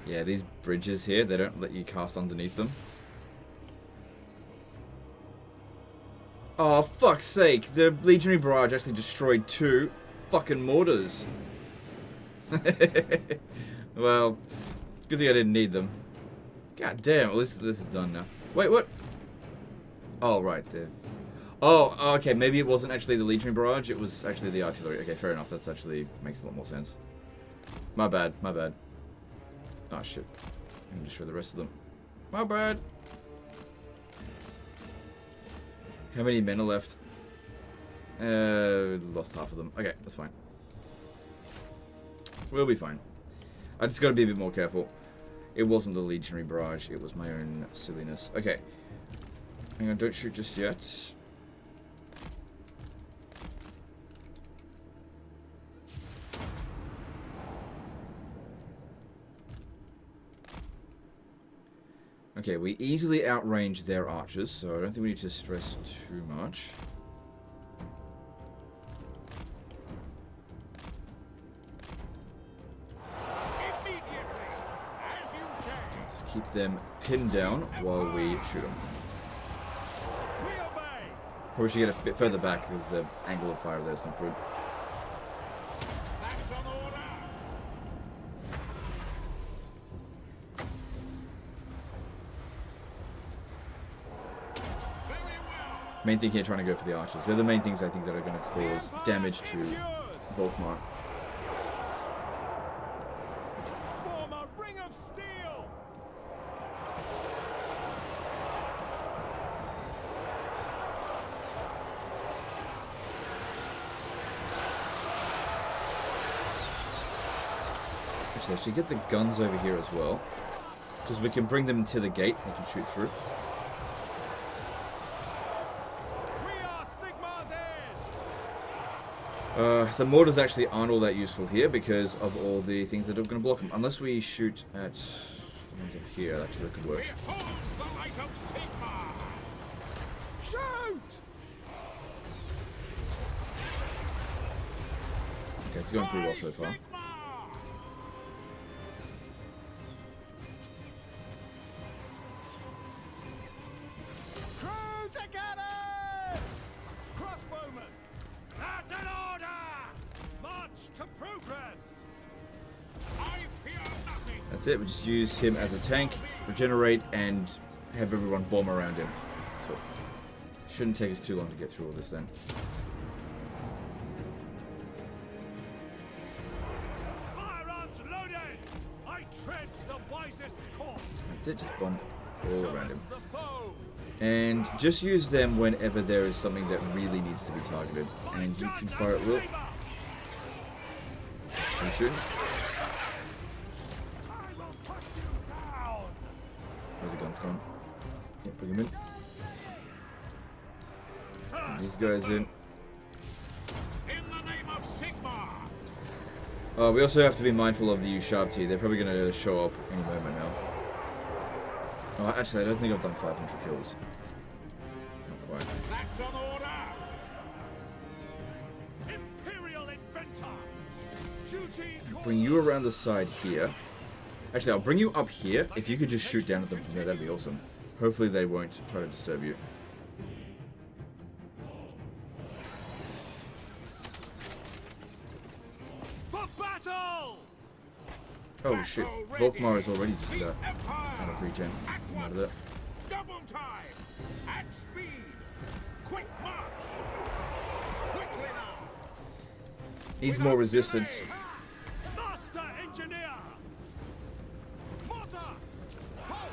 Yeah, these bridges here, they don't let you cast underneath them. Oh, fuck's sake. The Legionary Barrage actually destroyed 2 fucking mortars. Well, good thing I didn't need them. God damn, well, this is done now. Wait, what? Oh, right there. Oh, okay, maybe it wasn't actually the Legionary Barrage, it was actually the artillery. Okay, fair enough, that's actually makes a lot more sense. My bad, my bad. Oh, shit. I can destroy the rest of them. My bad. How many men are left? Lost half of them. Okay, that's fine. We'll be fine. I just gotta be a bit more careful. It wasn't the Legionary Barrage, it was my own silliness. Okay. Hang on, don't shoot just yet. Okay, we easily outrange their archers, so I don't think we need to stress too much. Keep them pinned down while we shoot them. Probably should get a bit further back because the angle of fire there is not good. That's an order! Very well! Main thing here, trying to go for the archers. They're the main things I think that are going to cause damage to Volkmar. Form a ring of steel! Actually, I should get the guns over here as well. Because we can bring them to the gate. They can shoot through. We are Sigmar's heirs! The mortars actually aren't all that useful here because of all the things that are going to block them. Unless we shoot at the ones up here, actually that could work. Behold the light of Sigmar! Shoot! Okay, it's going pretty well so far. Crew together! Crossbowmen! That's an order! March to progress! I fear nothing! That's it, we just use him as a tank, regenerate, and have everyone bomb around him. Cool. Shouldn't take us too long to get through all this then. Firearms loaded! I tread the wisest course! That's it, just bomb all around him. The foe! And just use them whenever there is something that really needs to be targeted. And you can fire at will. Are you shooting? one's gone. Yeah, bring him in. Bring these guys in. In the name of Sigmar! We also have to be mindful of the Ushabti. They're probably going to show up any moment now. Oh, actually, I don't think I've done 500 kills. Not quite. That's an order! Imperial inventor! Duty Bring you around the side here. Actually, I'll bring you up here. If you could just shoot down at them from there, that'd be awesome. Hopefully they won't try to disturb you. for battle! Oh shit, Volkmar is already just out of regen. Out of that. Double time! At speed! Quick march! Quickly now! Needs more resistance. Master engineer! Mortar! Halt!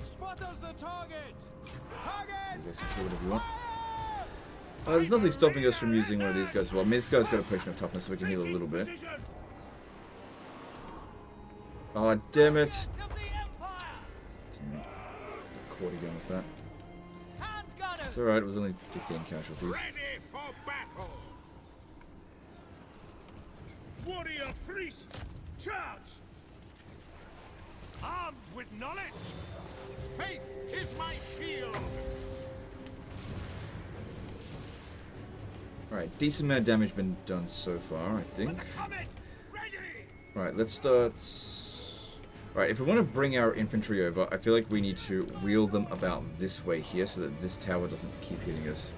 Spotters the target! You guys can shoot whatever you want. There's nothing stopping us from using one of these guys as well. I mean, this guy's got a potion of toughness, so we can heal a little bit. Oh, damn it. Damn it. Caught again with that. It's alright, it was only 15 casualties. Ready for battle! Warrior priest! Charge! Armed with knowledge! Faith is my shield! Alright, decent amount of damage been done so far, I think. Ready! Right, let's start... Right, if we want to bring our infantry over, I feel like we need to wheel them about this way here so that this tower doesn't keep hitting us.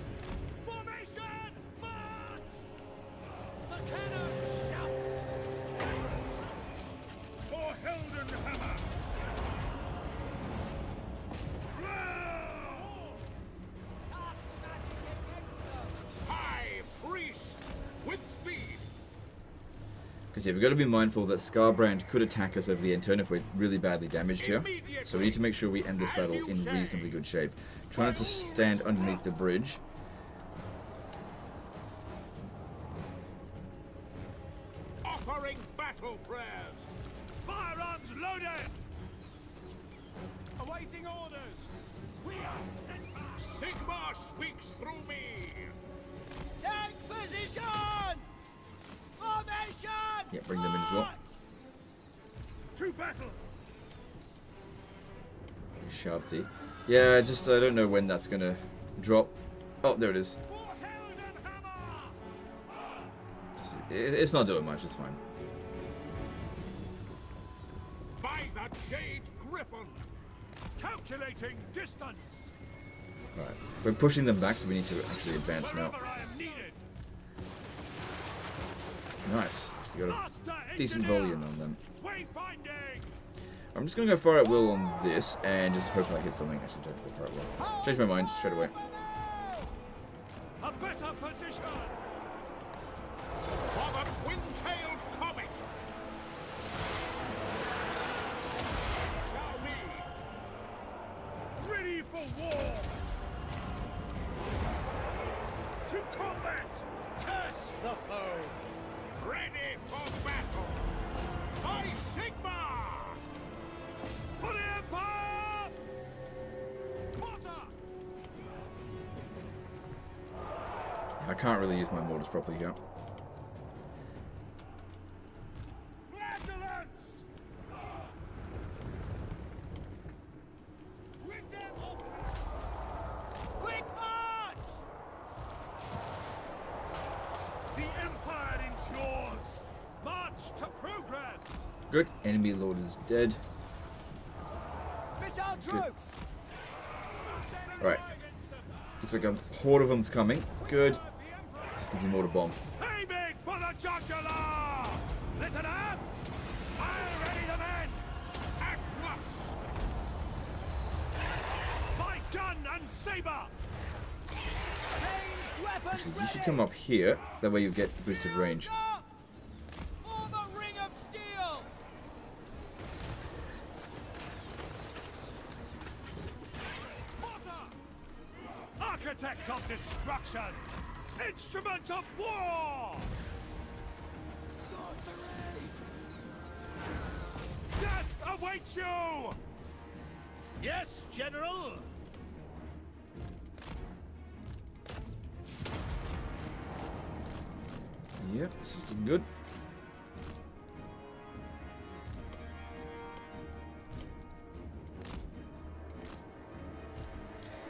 Formation! March! The cannon shouts! For Heldenhammer! High priest with speed! Because yeah, we've got to be mindful that Skarbrand could attack us over the end turn if we're really badly damaged here. So we need to make sure we end this battle in reasonably good shape. Try not to stand underneath the bridge. Offering battle prayers! Firearms loaded! Awaiting orders! We are Sigmar speaks through me! Take position! Formation! Yeah, bring them in as well. To battle! Sharpty. Yeah, I don't know when that's going to drop. Oh, there it is. For Heldenhammer! It's not doing much, it's fine. By the Jade Griffin! Calculating distance! Right, we're pushing them back, so we need to actually advance now. Wherever I am needed! Nice. We got Master a decent engineer! volume on them. Wayfinding! I'm just going to go fire at will on this and just hope I hit something. Actually, don't go fire at will. Change my mind straight away. A better position! For the twin-tailed comet! Shall we? Ready for war! To combat! Curse the foe! Ready for battle! By Sigmar! For the Empire! Mortar! I can't really use my mortars properly here. Flagellants! With them! Quick march! The Empire is yours! March to progress! Good. Enemy lord is dead. Missile troops! Right. Looks like a horde of them's coming. Good. Just give you mortar bomb. Aiming for the jugular! Listen up! I'll ready the men! At once! My gun and saber! Ranged weapons Actually, you should come up here. That way you get boosted range. Form a ring of steel! Mortar! Architect of destruction! Instrument of war! Sorcery! Death awaits you! Yes, General. Yep, this is looking good.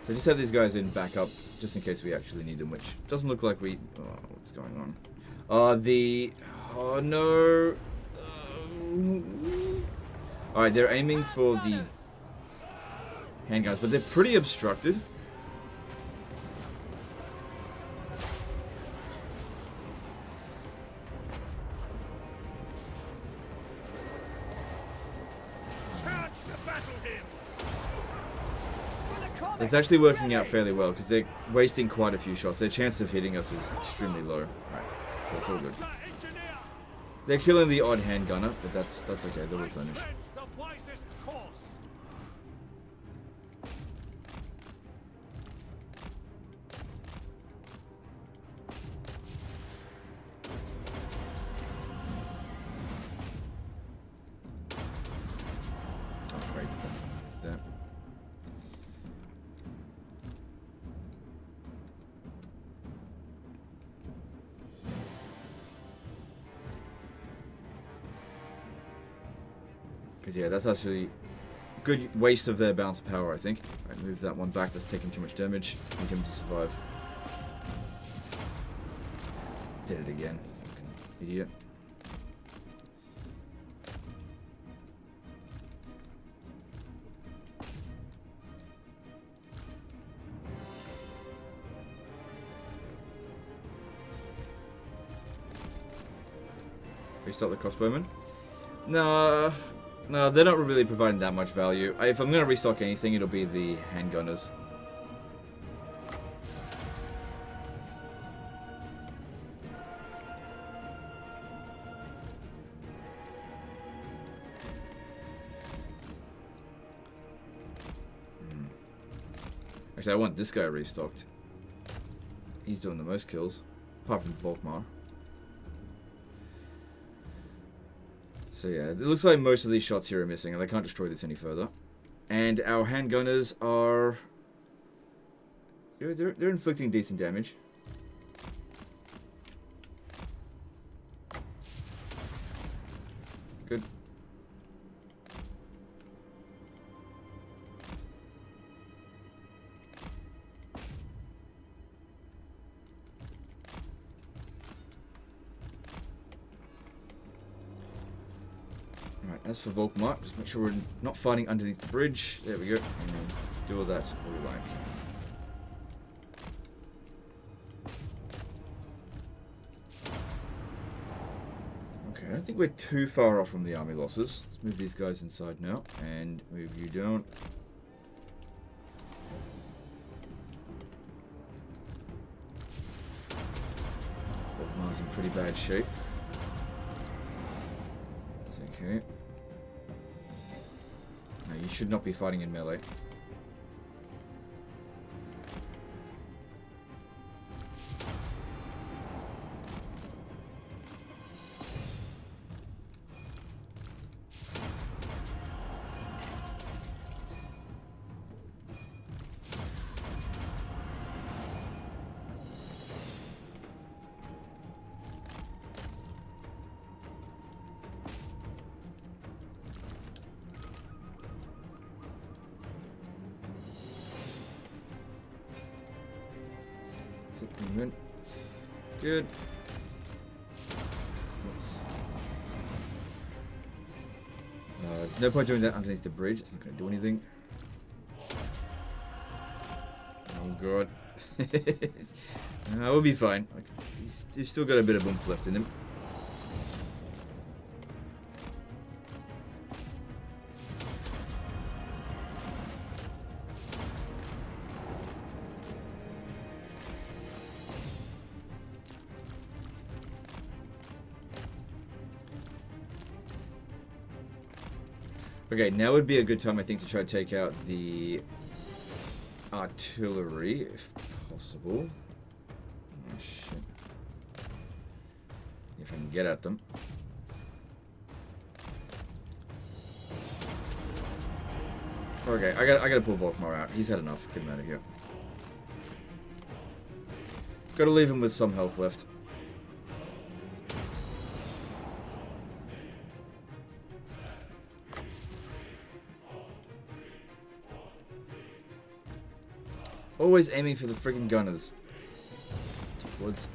So just have these guys in backup, just in case we actually need them, which doesn't look like we... Oh, what's going on? Oh, no. Alright, they're aiming for the handguns, but they're pretty obstructed. It's actually working out fairly well because they're wasting quite a few shots. Their chance of hitting us is extremely low. Right, so it's all good. They're killing the odd handgunner, but that's okay. They'll replenish. Oh, right. Is that? Yeah, that's actually a good waste of their bounce power, I think. Right, move that one back. That's taking too much damage. Need him to survive. Did it again. Fucking idiot. Restart the crossbowmen? No. No, they're not really providing that much value. If I'm going to restock anything, it'll be the handgunners. Actually, I want this guy restocked. He's doing the most kills, apart from Volkmar. So yeah, it looks like most of these shots here are missing, and they can't destroy this any further. And our handgunners are... They're inflicting decent damage. Good. Alright, as for Volkmar, just make sure we're not fighting underneath the bridge. There we go. And then do all that all we like. Okay, I don't think we're too far off from the army losses. Let's move these guys inside now, and move you down. Volkmar's in pretty bad shape. That's okay. No, you should not be fighting in melee. Good. No point doing that underneath the bridge. It's not going to do anything. Oh god. We'll be fine. He's still got a bit of oomph left in him. Okay, now would be a good time, I think, to try to take out the artillery, if possible. Oh, shit. If I can get at them. Okay, I gotta pull Volkmar out. He's had enough. Get him out of here. Gotta leave him with some health left. Always aiming for the friggin' gunners. Woods.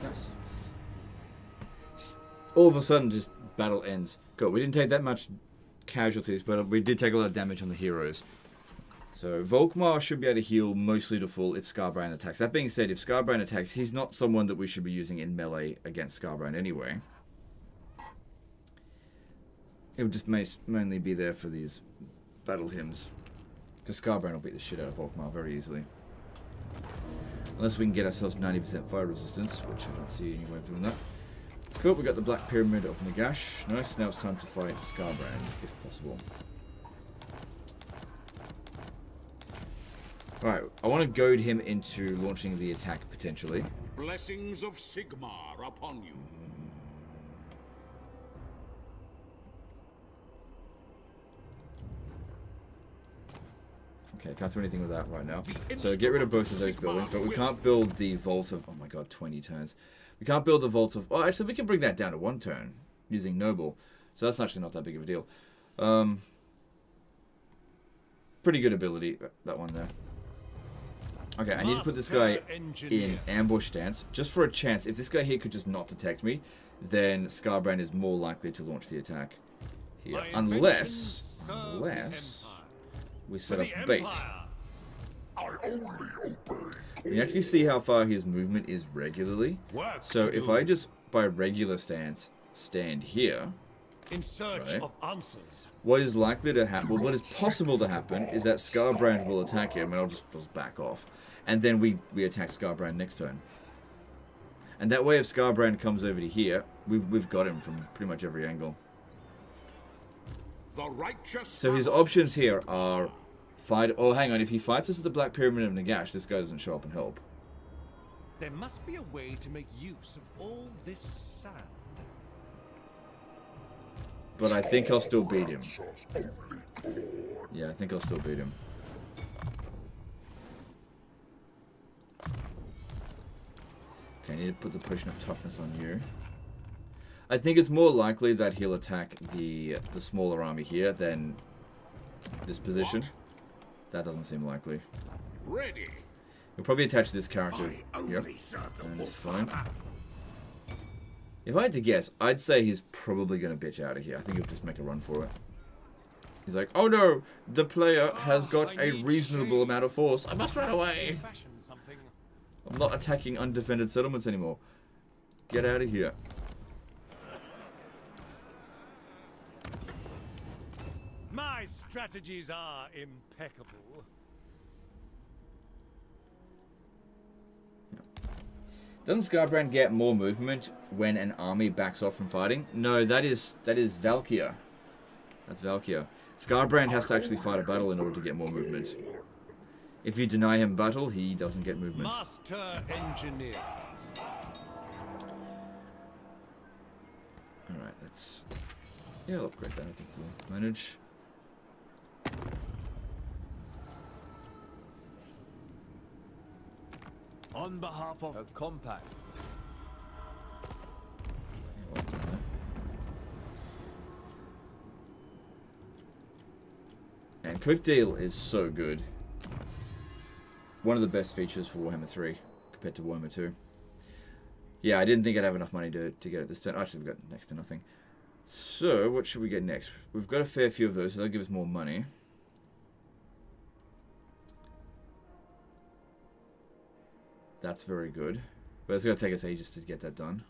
Nice. All of a sudden, just battle ends. Good. We didn't take that much casualties, but we did take a lot of damage on the heroes. So Volkmar should be able to heal mostly to full if Skarbrand attacks. That being said, if Skarbrand attacks, he's not someone that we should be using in melee against Skarbrand anyway. It would just mainly be there for these battle hymns. Because Skarbrand will beat the shit out of Volkmar very easily. Unless we can get ourselves 90% fire resistance, which I don't see any way of doing that. Cool, we got the Black Pyramid up in the gash. Nice, now it's time to fight Skarbrand, if possible. Alright, I want to goad him into launching the attack, potentially. Blessings of Sigmar upon you. Okay, can't do anything with that right now. So get rid of both of those buildings, but we can't build the Vault of... Oh my god, 20 turns. We can't build the Vault of... Oh, actually, we can bring that down to 1 turn using Noble. So that's actually not that big of a deal. Pretty good ability, that one there. Okay, I need to put this guy in ambush stance, just for a chance. If this guy here could just not detect me, then Skarbrand is more likely to launch the attack here. Unless we set up bait. You can actually see how far his movement is regularly. So if I just, by regular stance, stand here, in search of answers. What is likely to happen, well, what is possible to happen, is that Skarbrand will attack him, and I'll just back off. And then we attack Skarbrand next turn. And that way, if Skarbrand comes over to here, we've got him from pretty much every angle. So his options here are fight. Oh, hang on. If he fights us at the Black Pyramid of Nagash, this guy doesn't show up and help. There must be a way to make use of all this sand. But I think I'll still beat him. Yeah, I think I'll still beat him. Okay, I need to put the potion of toughness on you. I think it's more likely that he'll attack the smaller army here than this position. That doesn't seem likely. Ready. He'll probably attach this character. Yep, and it's fine. If I had to guess, I'd say he's probably going to bitch out of here. I think he'll just make a run for it. He's like, oh no, the player has got a reasonable amount of force. I must run away. I'm not attacking undefended settlements anymore. Get out of here. My strategies are impeccable. Doesn't Skarbrand get more movement when an army backs off from fighting? No, that is Valkyr. That's Valkyr. Skarbrand has to actually fight a battle in order to get more movement. If you deny him battle, he doesn't get movement. Master engineer. Alright, let's... Yeah, I'll upgrade that. I think we'll manage. On behalf of a compact. And Quick Deal is so good. One of the best features for Warhammer 3 compared to Warhammer 2. Yeah, I didn't think I'd have enough money to get it this turn. Actually, we've got next to nothing. So, what should we get next? We've got a fair few of those, so that'll give us more money. That's very good. But it's going to take us ages to get that done.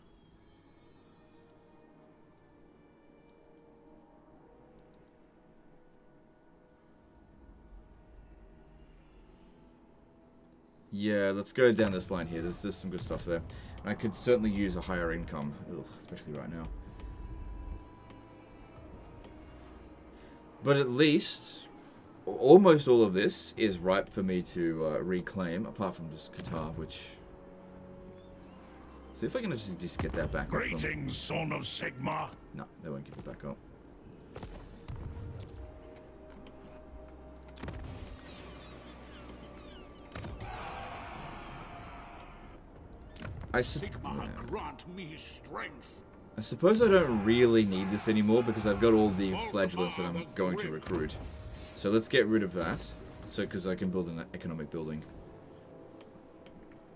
Yeah, let's go down this line here. There's some good stuff there. And I could certainly use a higher income, especially right now. But at least, almost all of this is ripe for me to reclaim, apart from just Qatar, which... See if I can just get that back off them. Greetings, son of Sigma. No, they won't give it back up. Sigma, grant me strength. I suppose I don't really need this anymore because I've got all the flagellants that I'm going to recruit. So let's get rid of that. So, because I can build an economic building.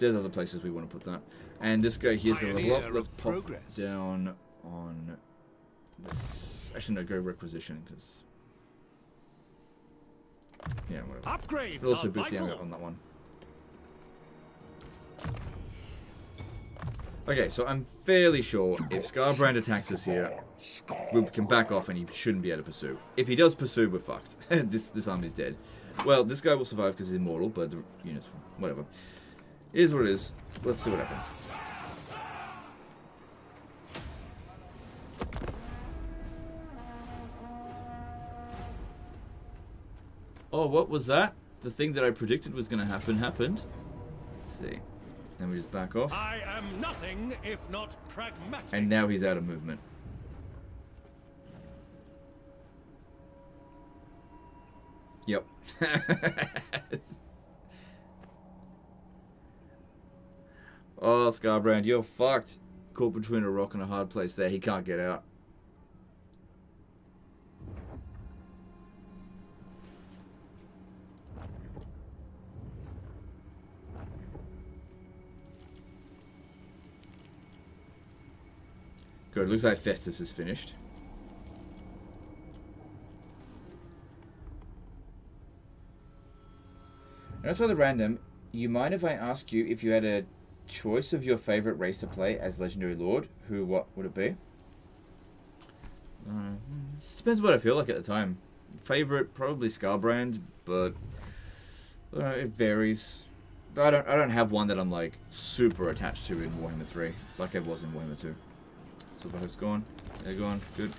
There's other places we want to put that. And this guy here's going to level up. Let's pop down on this. Actually, no, go requisition because. Yeah, whatever. Upgrades We'll also are boost the vital. ammo on that one. Okay, so I'm fairly sure if Skarbrand attacks us here, we can back off and he shouldn't be able to pursue. If he does pursue, we're fucked. this army's dead. Well, this guy will survive because he's immortal, but the units, whatever. It is what it is. Let's see what happens. Oh, what was that? The thing that I predicted was going to happen happened. Let's see. Then we just back off. I am nothing if not pragmatic. And now he's out of movement. Yep. Oh, Skarbrand, you're fucked. Caught between a rock and a hard place there. He can't get out. Good. Looks like Festus is finished. And that's rather random. You mind if I ask you if you had a choice of your favorite race to play as Legendary Lord? What would it be? Depends what I feel like at the time. Favorite, probably Skarbrand, but it varies. I don't have one that I'm like super attached to in Warhammer 3, like I was in Warhammer 2. Silver host gone. They're gone. Good.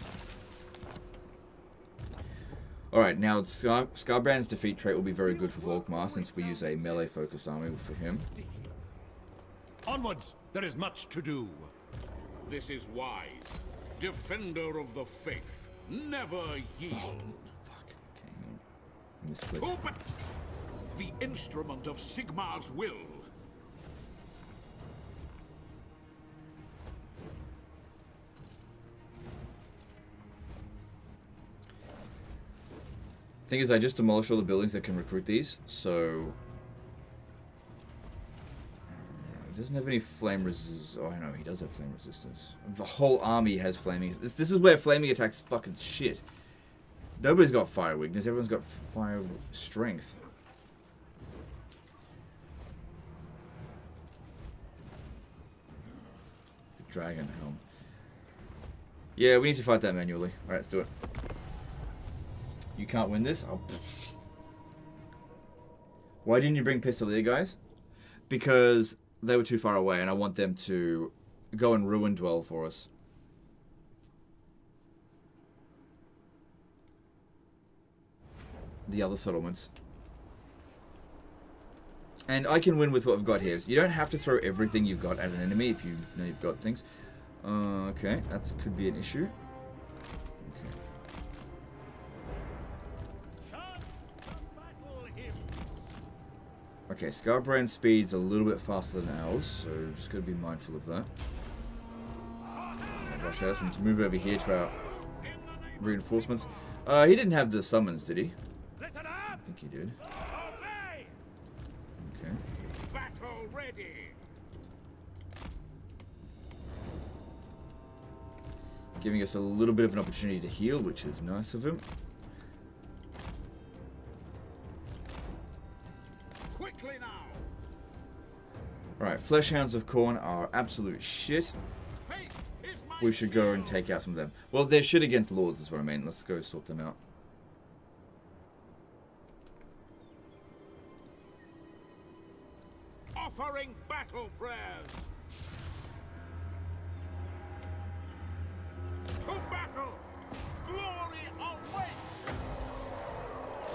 Alright, now Skarbrand's defeat trait will be very good for Volkmar since we use a melee focused army for him. Onwards, there is much to do. This is wise. Defender of the faith. Never yield. Fuck. Okay. Misclicked. Open! The instrument of Sigmar's will. Thing is, I just demolished all the buildings that can recruit these, so... It doesn't have any flame resistance. Oh, I know, he does have flame resistance. The whole army has flaming... This is where flaming attacks fucking shit. Nobody's got fire weakness, everyone's got fire strength. Dragon helm. Yeah, we need to fight that manually. Alright, let's do it. You can't win this? Oh, why didn't you bring Pistolier, guys? Because they were too far away, and I want them to go and ruin dwell for us. The other settlements. And I can win with what I've got here. So you don't have to throw everything you've got at an enemy if you know you've got things. Okay, that could be an issue. Okay, Skarbrand speed's a little bit faster than ours, so just gotta be mindful of that. Rush house, we need to move over here to our reinforcements. He didn't have the summons, did he? I think he did. Okay. Battle ready. Giving us a little bit of an opportunity to heal, which is nice of him. Quickly now. Alright, Fleshhounds of Khorne are absolute shit. We should go and take out some of them. Well, they're shit against lords is what I mean. Let's go sort them out. battle prayers. To battle! Glory awaits!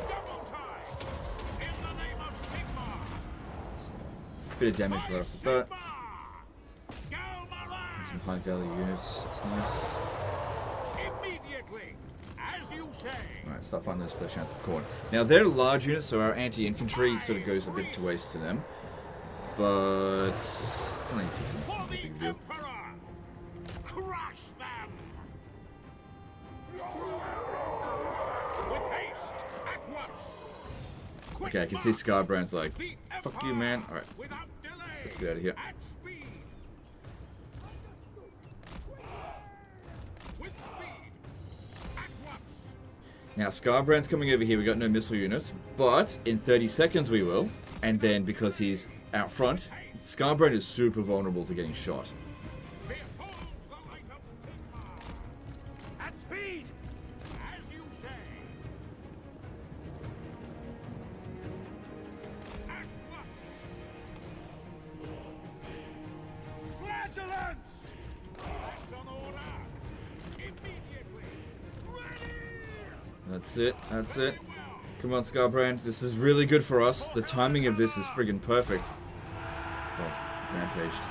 Double time! In the name of Sigmar! Bit of damage right off the bat. Sigmar! Some high value units. That's nice. Immediately, as you say. Alright, start fighting those flesh ants of corn. Now they're large units, so our anti-infantry sort of goes a bit to waste to them. But it's only 15, it's not a big deal. Crush them! With haste, at once! Okay, I can see Skarbrand's like, fuck you, man. Alright, Without delay! let's get out of here. At speed! With speed! At once! Now, Skarbrand's coming over here. We got no missile units, but in 30 seconds we will. And then, because he's out front, Skarbrand is super vulnerable to getting shot. Behold the light of Sigmar! At speed! As you say! At once! Flagellants! Act on order! Immediately! Ready! That's it. That's it. Come on, Skarbrand. This is really good for us. The timing of this is friggin' perfect. Oh, rampaged.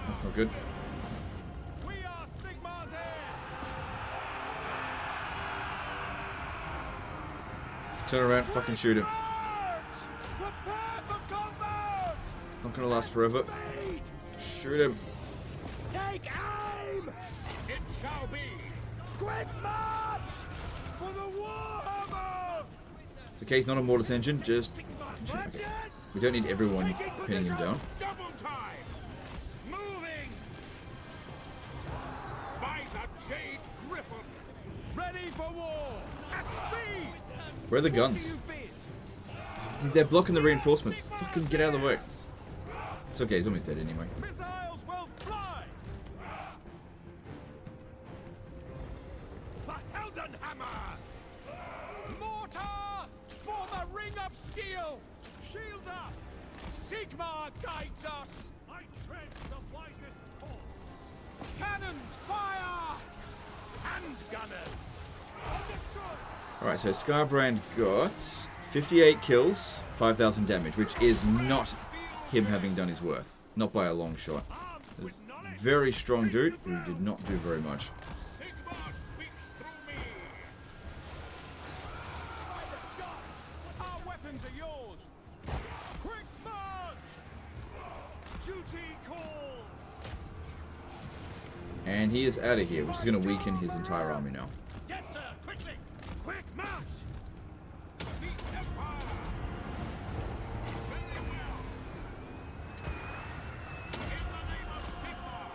That's not good. We are Sigmar's heirs! Turn around, fucking shoot him. Charge! Prepare for combat! It's not gonna last forever. Speed! Shoot him. Take aim! It shall be! Quick march! For the Warhammer! It's okay, he's not a mortis engine, just... Okay. We don't need everyone pinning him down. Double time! Moving! By the Jade Griffin! Ready for war! At speed! Where are the guns? They're blocking the reinforcements. Fucking get out of the way. It's okay, he's almost dead anyway. Missiles will fly! For Heldenhammer! Mortar! Form a ring of steel! Shields up! Sigmar guides us! I tread the wisest course! Cannons fire! Hand gunners! Understood! Alright, so Skarbrand got 58 kills, 5,000 damage, which is not him having done his worth. Not by a long shot. This very strong dude who did not do very much. Sigmar speaks through me! Our weapons are yours! Quick march! Duty calls! And he is out of here, which is going to weaken his entire army now. Yes, sir! Quickly! Quick march! The Empire! Very well! In the name of Sigmar!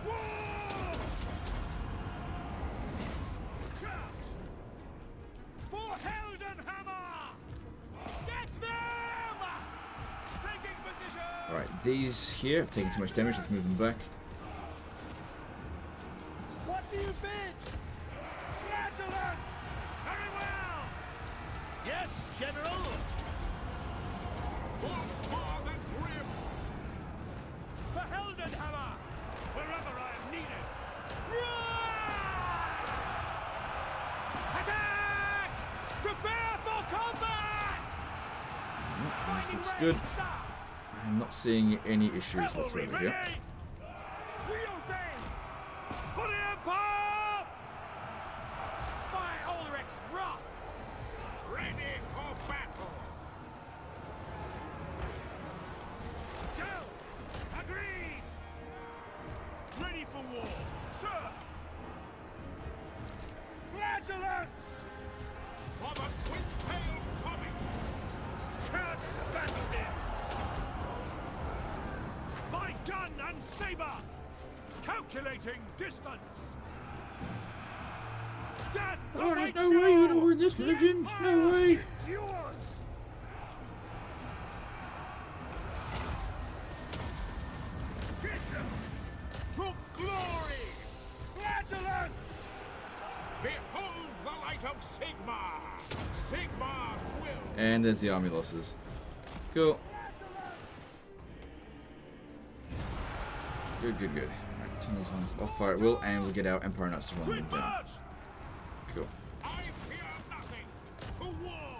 War! Charge! For Heldenhammer! Get them! Taking position! Alright, these here have taken too much damage. Let's move them back. What do you bid? Flagellants! Very well! Yes, General! Volkmar the Grim! For Heldenhammer! Wherever I am needed! Attack! Prepare for combat! This looks good. I'm not seeing any issues whatsoever here. We obey! For the Empire! By Ulrich's wrath! Ready for battle! Go! Agreed! Ready for war, sir! Flagellants! For the twin-tailed comet! Charge the battlefield! My gun and saber! Calculating distance! Death awaits there's no way you're gonna win this, Legends! No way! It's yours! Get them! To glory! Flagellants! Behold the light of Sigmar! Sigmar's will! And there's the army losses. Cool. Good. Alright, turn those ones off fire at will, and we'll get our Empire Knights to run them down. Cool. I fear nothing. To war.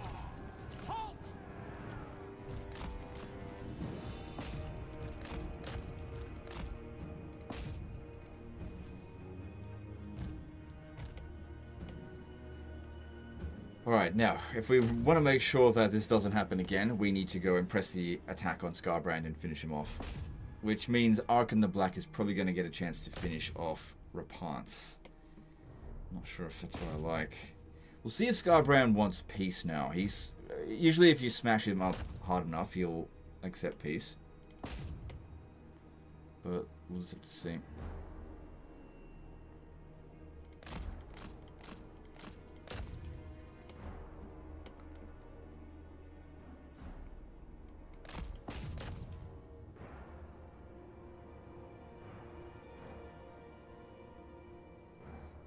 Halt! Alright, now, if we want to make sure that this doesn't happen again, we need to go and press the attack on Skarbrand and finish him off. Which means Arkan the Black is probably going to get a chance to finish off Rapance. Not sure if that's what I like. We'll see if Skarbrand wants peace now. He's usually if you smash him up hard enough, he'll accept peace. But we'll just have to see.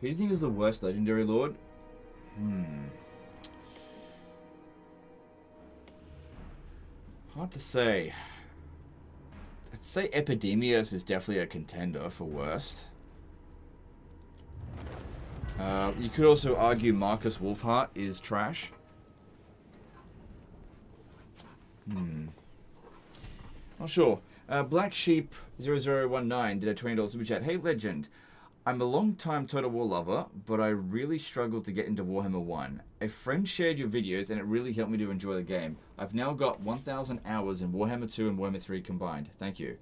Who do you think is the worst legendary lord? Hard to say. I'd say Epidemius is definitely a contender for worst. You could also argue Marcus Wolfheart is trash. Not sure. Black Sheep 0019 did a $20 super chat. Hey legend. I'm a long-time Total War lover, but I really struggled to get into Warhammer 1. A friend shared your videos and it really helped me to enjoy the game. I've now got 1,000 hours in Warhammer 2 and Warhammer 3 combined. Thank you.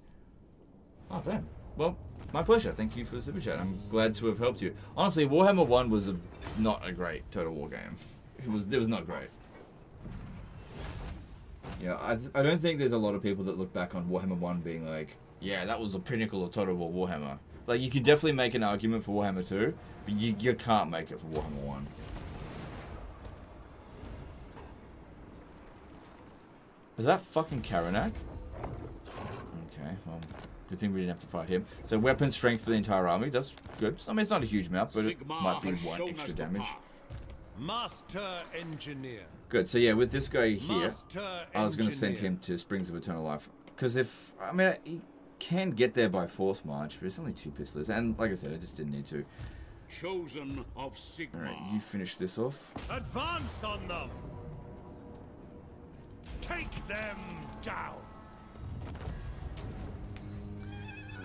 Oh, damn. Well, my pleasure. Thank you for the super chat. I'm glad to have helped you. Honestly, Warhammer 1 was not a great Total War game. It was not great. Yeah, I don't think there's a lot of people that look back on Warhammer 1 being like, yeah, that was the pinnacle of Total War Warhammer. Like, you could definitely make an argument for Warhammer 2, but you can't make it for Warhammer 1. Is that fucking Karanak? Okay, well, good thing we didn't have to fight him. So weapon strength for the entire army, that's good. I mean, it's not a huge amount, but it might be 1 extra damage. Master Engineer. Good, so yeah, with this guy here, I was going to send him to Springs of Eternal Life. Because if, I mean, he can get there by force march, but it's only 2 pistols. And like I said, I just didn't need to. Chosen of Sigmar. Alright, you finish this off. Advance on them. Take them down.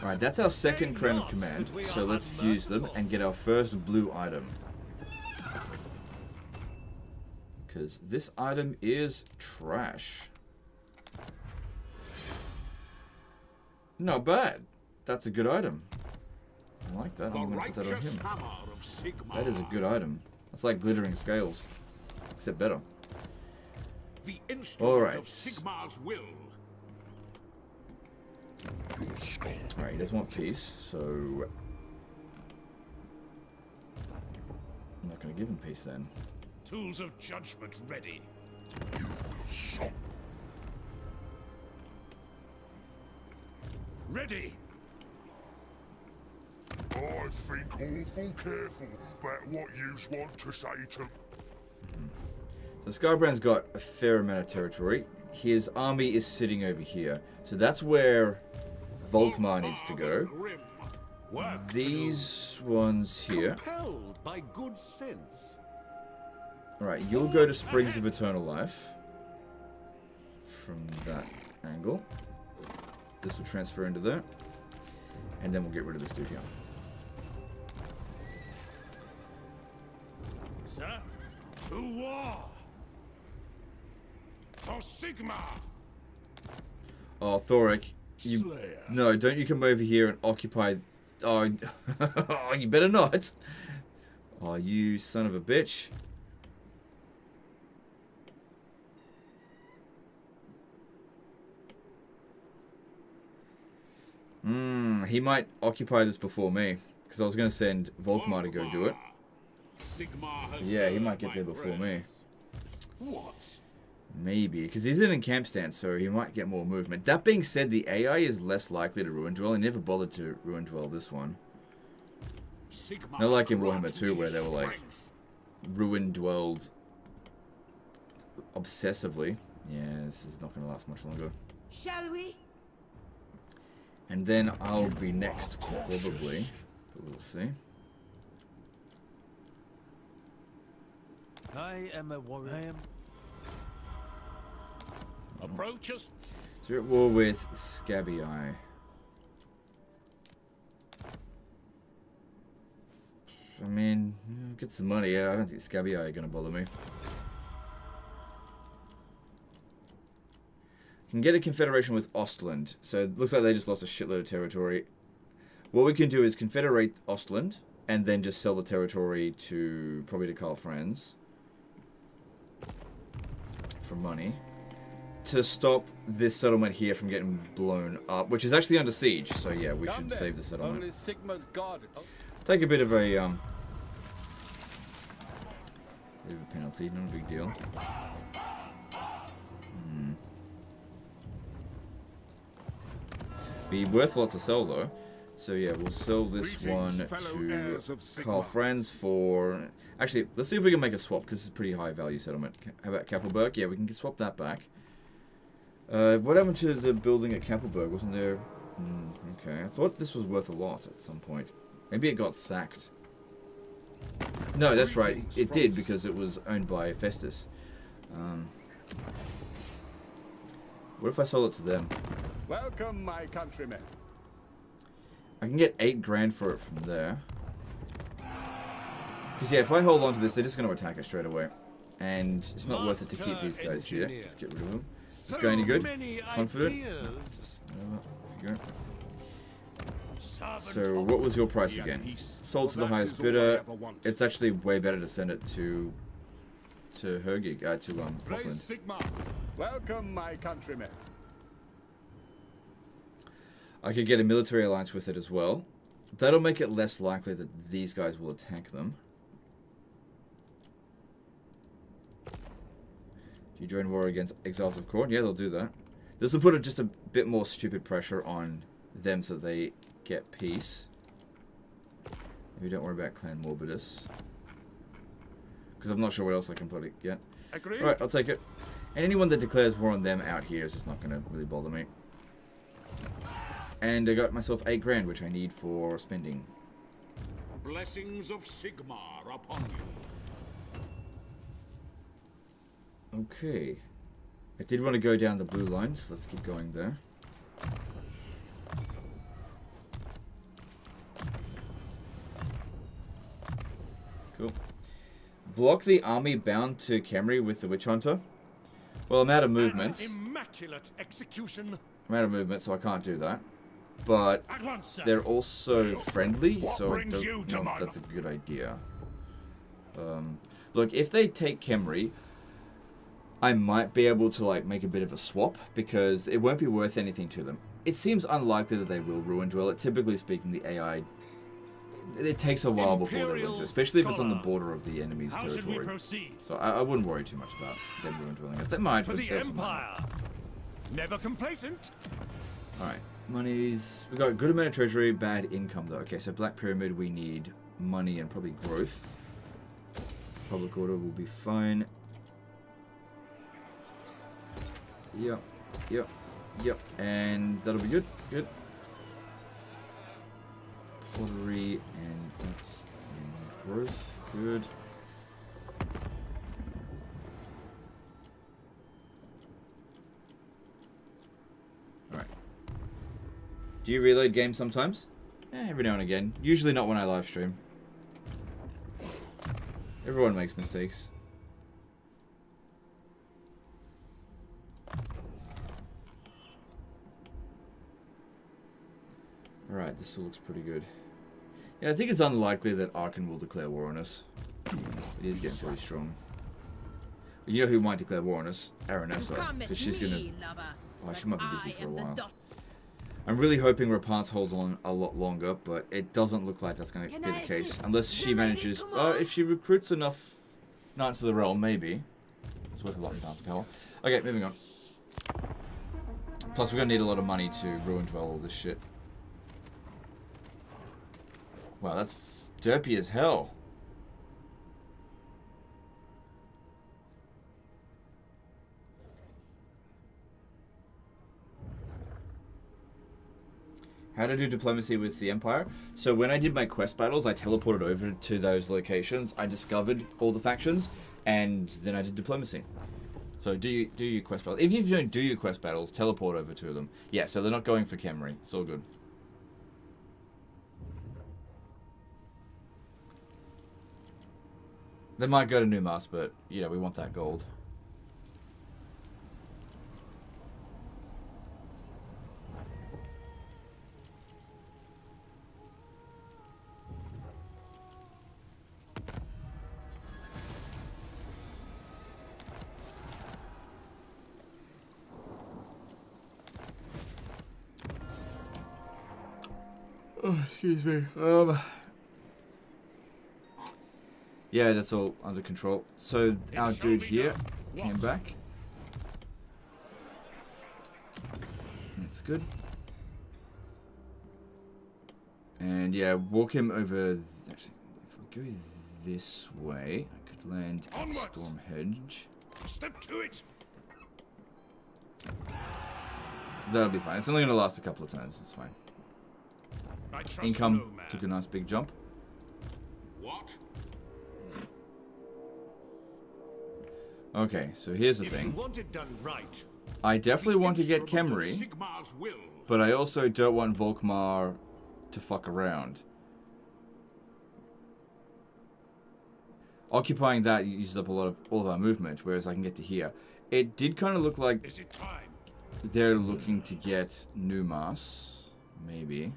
Alright, that's our second Crown of Command. So let's fuse them and get our first blue item. Because this item is trash. Not bad. That's a good item. I like that. I'm going to put that on him. That is a good item. That's like glittering scales. Except better. Alright. Alright, he doesn't want peace, so I'm not going to give him peace then. Tools of judgment ready. Ready. I think awful careful about what yous want to say to... So Skarbrand's got a fair amount of territory. His army is sitting over here. So that's where Volkmar needs to go. These ones here. Compelled by good sense. Alright, you'll go to Springs of Eternal Life. From that angle. This will transfer into there. And then we'll get rid of this dude here. Sir, to war! For Sigmar! Oh, Thoric. You, no, don't you come over here and occupy... Oh, oh, you better not. Oh, you son of a bitch. He might occupy this before me. Because I was going to send Volkmar to go do it. Yeah, he might get there before me. What? Maybe, because he's in a camp stance, so he might get more movement. That being said, the AI is less likely to ruin dwell. He never bothered to ruin dwell this one. Not like in Warhammer 2, where they were like ruin dwelled obsessively. Yeah, this is not going to last much longer. Shall we? And then I'll be next, probably. But we'll see. I am a warrior. Approach us. So you're at war with Scabby Eye. I mean, get some money. Yeah, I don't think Scabby Eye are going to bother me. Can get a confederation with Ostland. So it looks like they just lost a shitload of territory. What we can do is confederate Ostland and then just sell the territory to probably to Karl Franz for money to stop this settlement here from getting blown up, which is actually under siege. So yeah, we should save the settlement. Only Sigma's god. Take a bit of a penalty, not a big deal. Be worth a lot to sell though. So yeah, we'll sell this one to Karl Franz for... Actually, let's see if we can make a swap, because it's a pretty high value settlement. How about Kappelberg? Yeah, we can swap that back. What happened to the building at Kappelberg? Wasn't there... okay, I thought this was worth a lot at some point. Maybe it got sacked. No, that's right. It did, because it was owned by Festus. What if I sold it to them? Welcome, my countrymen. I can get 8 grand for it from there. Because yeah, if I hold on to this, they're just going to attack it straight away. And it's not worth it to keep these guys here. Let's get rid of them. Is this guy any good? Confident? So what was your price again? Sold to the highest bidder. It's actually way better to send it to Hergig, to Volkmar. Welcome, my countrymen. I could get a military alliance with it as well. That'll make it less likely that these guys will attack them. Do you join war against Exiles of Court? Yeah, they'll do that. This will put just a bit more stupid pressure on them so they get peace. Maybe don't worry about Clan Morbidus. Because I'm not sure what else I can put it yet. Alright, I'll take it. And anyone that declares war on them out here is just not going to really bother me. And I got myself 8 grand, which I need for spending. Blessings of Sigmar upon you. Okay. I did want to go down the blue line, so let's keep going there. Cool. Block the army bound to Khemri with the Witch Hunter. Well, I'm out of movements. Immaculate execution. I'm out of movement, so I can't do that. But they're also friendly, so I don't know if that's a good idea. Look, if they take Khemri, I might be able to like make a bit of a swap, because it won't be worth anything to them. It seems unlikely that they will ruin dwell it. Typically speaking, the AI, it takes a while before they will, especially if it's on the border of the enemy's territory. So I wouldn't worry too much about them ruin dwelling. If they might, for the Empire, never complacent. All right. Monies. We got a good amount of treasury, bad income though. Okay, so Black Pyramid, we need money and probably growth. Public order will be fine. Yep, yep, yep, and that'll be good. Good. Pottery and that's in growth. Good. Do you reload games sometimes? Every now and again. Usually not when I live stream. Everyone makes mistakes. Alright, this all looks pretty good. Yeah, I think it's unlikely that Arkan will declare war on us. It is getting pretty strong. You know who might declare war on us? Aranessa. Because she's gonna... Oh, she might be busy for a while. I'm really hoping Rapance holds on a lot longer, but it doesn't look like that's going to be the case. Unless she manages... if she recruits enough Knights of the Realm, maybe. It's worth a lot in pounds of power. Okay, moving on. Plus, we're going to need a lot of money to ruin dwell all this shit. Wow, that's derpy as hell. How to do diplomacy with the Empire. So when I did my quest battles, I teleported over to those locations. I discovered all the factions, and then I did diplomacy. So do your quest battles. If you don't do your quest battles, teleport over to them. Yeah, so they're not going for Khemri. It's all good. They might go to Numas, but, you know, we want that gold. Oh, excuse me. Yeah, that's all under control. So our dude here came back. That's good. And yeah, walk him over. Actually, if we go this way, I could land at Storm Hedge. Step to it. That'll be fine. It's only going to last a couple of turns. It's fine. Income took a nice big jump. What? Okay, so here's the thing. Want it done right. I definitely want to get Khemri, but I also don't want Volkmar to fuck around. Occupying that uses up all of our movement, whereas I can get to here. It did kind of look like they're looking to get Numas, maybe.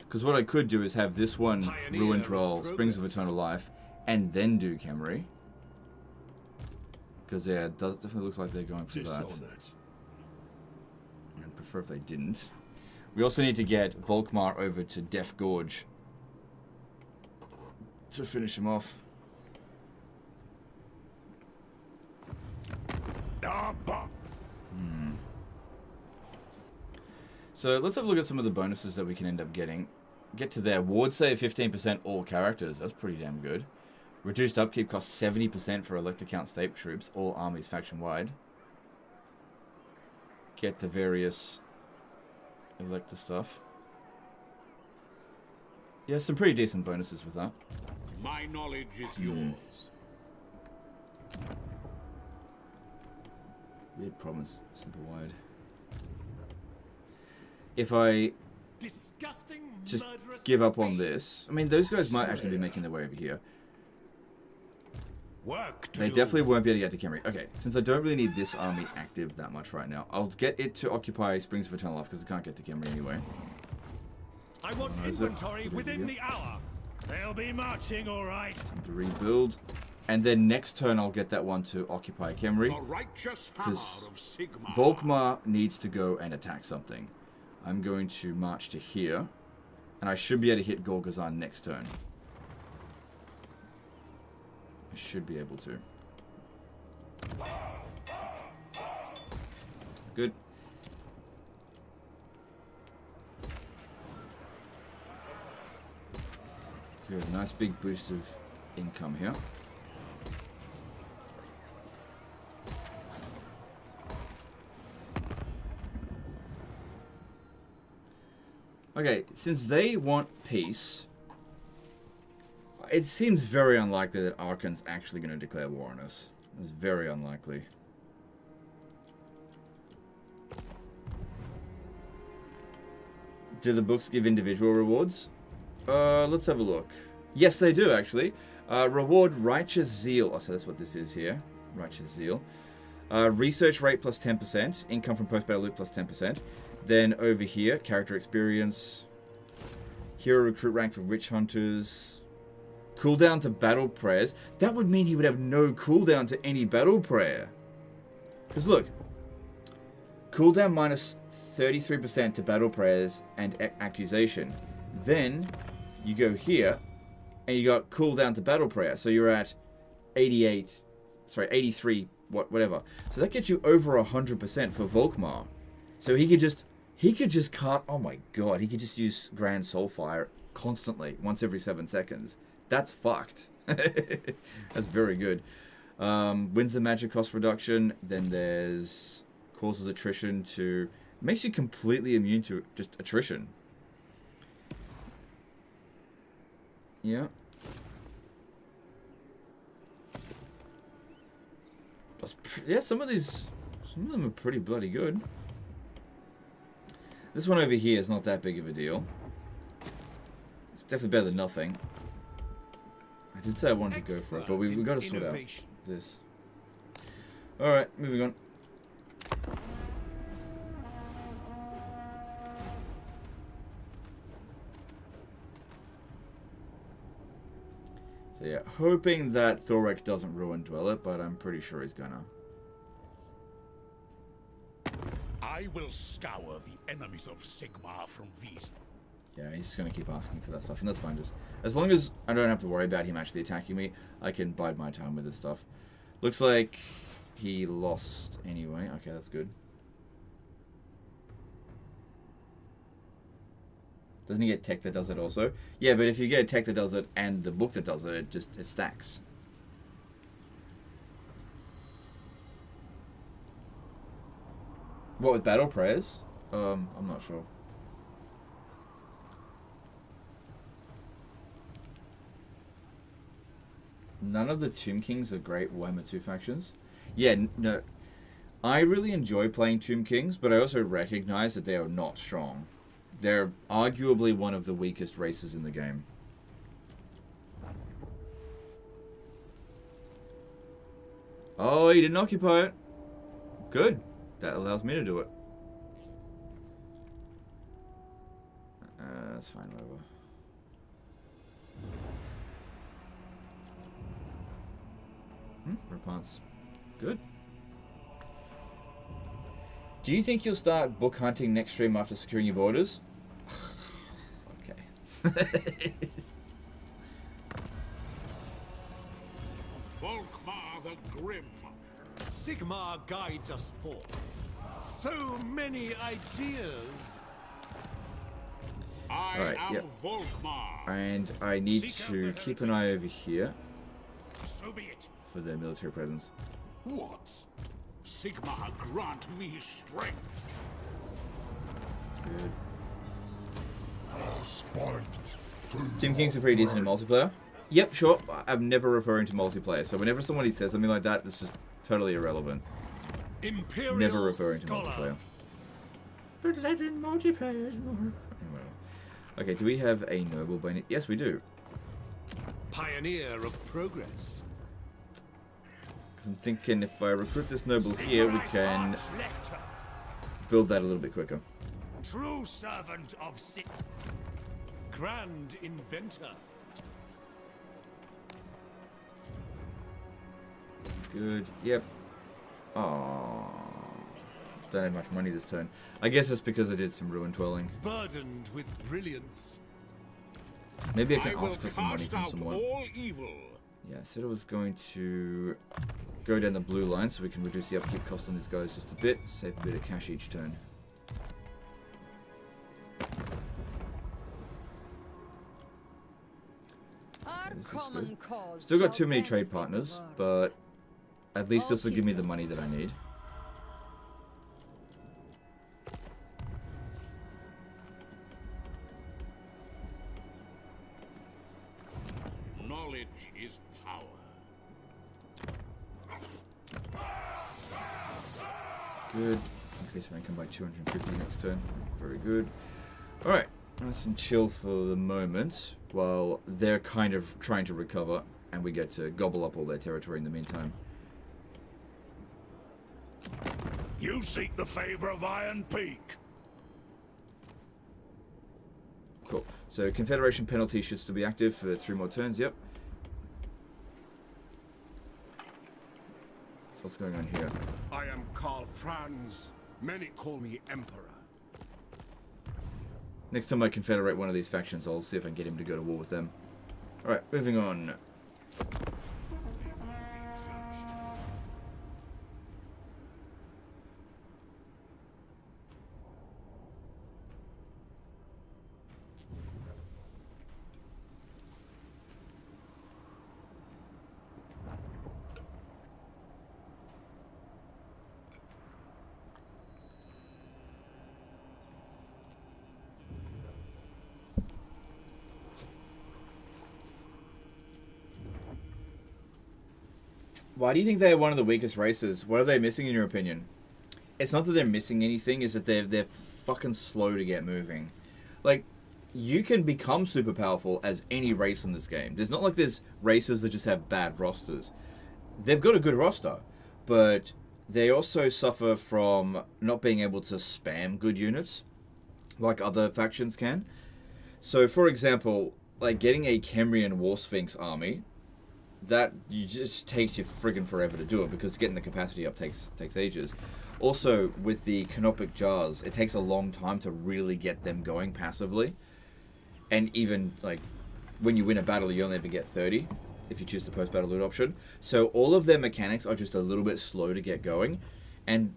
Because what I could do is have this one Ruined Roll, Springs of Eternal Life, and then do Khemri. Because yeah, it definitely looks like they're going for that. I'd prefer if they didn't. We also need to get Volkmar over to Death Gorge to finish him off. So let's have a look at some of the bonuses that we can end up getting. Get to there. Ward save 15% all characters. That's pretty damn good. Reduced upkeep costs 70% for elect account state troops, all armies faction wide. Get the various elector stuff. Yeah, some pretty decent bonuses with that. My knowledge is yours. Weird promise. Super wide. If I just give up on this, I mean, those guys might actually be making their way over here. They definitely won't be able to get to Khemri. Okay, since I don't really need this army active that much right now, I'll get it to occupy Springs of Eternal Life because I can't get to Khemri anyway. I want inventory within the hour. They'll be marching, all right. Time to rebuild. And then next turn I'll get that one to occupy Khemri. Because Volkmar needs to go and attack something. I'm going to march to here. And I should be able to hit Golgazan next turn. I should be able to. Good. Good. Nice big boost of income here. Okay, since they want peace, it seems very unlikely that Arkan's actually going to declare war on us. It's very unlikely. Do the books give individual rewards? Let's have a look. Yes, they do, actually. Reward Righteous Zeal. Oh, so that's what this is here. Righteous Zeal. Research rate plus 10%. Income from post-battle loot plus 10%. Then over here, character experience. Hero recruit rank for witch hunters. Cooldown to battle prayers. That would mean he would have no cooldown to any battle prayer. Because look. Cooldown minus 33% to battle prayers and accusation. Then you go here and you got cooldown to battle prayer. So you're at 83, whatever. So that gets you over 100% for Volkmar. So he could just cart, oh my god, he could just use Grand Soulfire constantly, once every 7 seconds. That's fucked. That's very good. Wins the magic cost reduction. Then there's causes attrition to... Makes you completely immune to just attrition. Yeah. Yeah, some of them are pretty bloody good. This one over here is not that big of a deal. It's definitely better than nothing. I did say I wanted to go for it, but we've got to sort out this. Alright, moving on. So yeah, hoping that Thorek doesn't ruin Dweller, but I'm pretty sure he's gonna. I will scour the enemies of Sigmar from these. Yeah, he's just gonna keep asking for that stuff, and that's fine. Just as long as I don't have to worry about him actually attacking me, I can bide my time with this stuff. Looks like he lost anyway. Okay, that's good. Doesn't he get tech that does it also? Yeah, but if you get a tech that does it and the book that does it, it stacks. What, with battle prayers? I'm not sure. None of the Tomb Kings are great Warhammer 2 factions. Yeah, no. I really enjoy playing Tomb Kings, but I also recognize that they are not strong. They're arguably one of the weakest races in the game. Oh, he didn't occupy it. Good. That allows me to do it. That's fine, whatever. Repants. Good. Do you think you'll start book hunting next stream after securing your borders? Okay. Volkmar the Grim. Sigmar guides us forth. So many ideas. I Alright, am yep. Volkmar. And I need to keep an eye over here So be it. for their military presence. What? Sigmar grant me strength. Good. Spite. Tomb Kings are pretty decent in multiplayer. Yep, sure. I'm never referring to multiplayer. So whenever somebody says something like that, this is totally irrelevant. Imperial Never referring to scholar. multiplayer. But legend multiplayer is more. Anyway. Okay, do we have a noble by any... Yes, we do. Pioneer of progress. Because I'm thinking if I recruit this noble here, we can build that a little bit quicker. True servant of Sig. Grand inventor. Good. Yep. Aww. Don't have much money this turn. I guess it's because I did some ruin dwelling. Burdened with brilliance. Maybe I can I will ask for some money cast from out someone. all evil. Yeah, I said I was going to go down the blue line so we can reduce the upkeep cost on these guys just a bit, save a bit of cash each turn. This is good. Still got too many trade partners, but at least this will give me the money that I need. Knowledge is power. Good. Increase my income by 250 next turn. Very good. Alright. Nice and chill for the moment, while they're kind of trying to recover, and we get to gobble up all their territory in the meantime. You seek the favor of Iron Peak. Cool. So Confederation penalty should still be active for 3 more turns, yep. So what's going on here? I am Karl Franz. Many call me Emperor. Next time I confederate one of these factions, I'll see if I can get him to go to war with them. Alright, moving on. Why do you think they're one of the weakest races? What are they missing in your opinion? It's not that they're missing anything, it's that they're fucking slow to get moving. Like, you can become super powerful as any race in this game. There's not like there's races that just have bad rosters. They've got a good roster, but they also suffer from not being able to spam good units like other factions can. So, for example, like getting a Kemrian War Sphinx army, that you just takes you friggin' forever to do it because getting the capacity up takes ages. Also, with the Canopic Jars, it takes a long time to really get them going passively. And even, like, when you win a battle, you only ever get 30 if you choose the post-battle loot option. So all of their mechanics are just a little bit slow to get going. And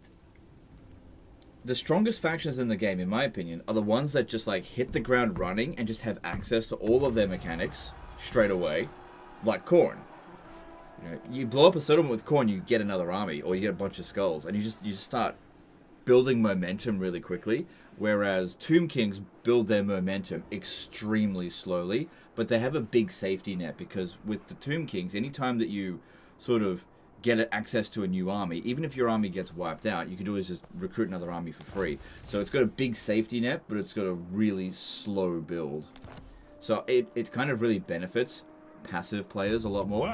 the strongest factions in the game, in my opinion, are the ones that just, like, hit the ground running and just have access to all of their mechanics straight away, like Khorne. You know, you blow up a settlement with Khorne, you get another army, or you get a bunch of skulls, and you just start building momentum really quickly. Whereas Tomb Kings build their momentum extremely slowly, but they have a big safety net because with the Tomb Kings, anytime that you sort of get access to a new army, even if your army gets wiped out, you can always just recruit another army for free. So it's got a big safety net, but it's got a really slow build. So it kind of really benefits passive players a lot more,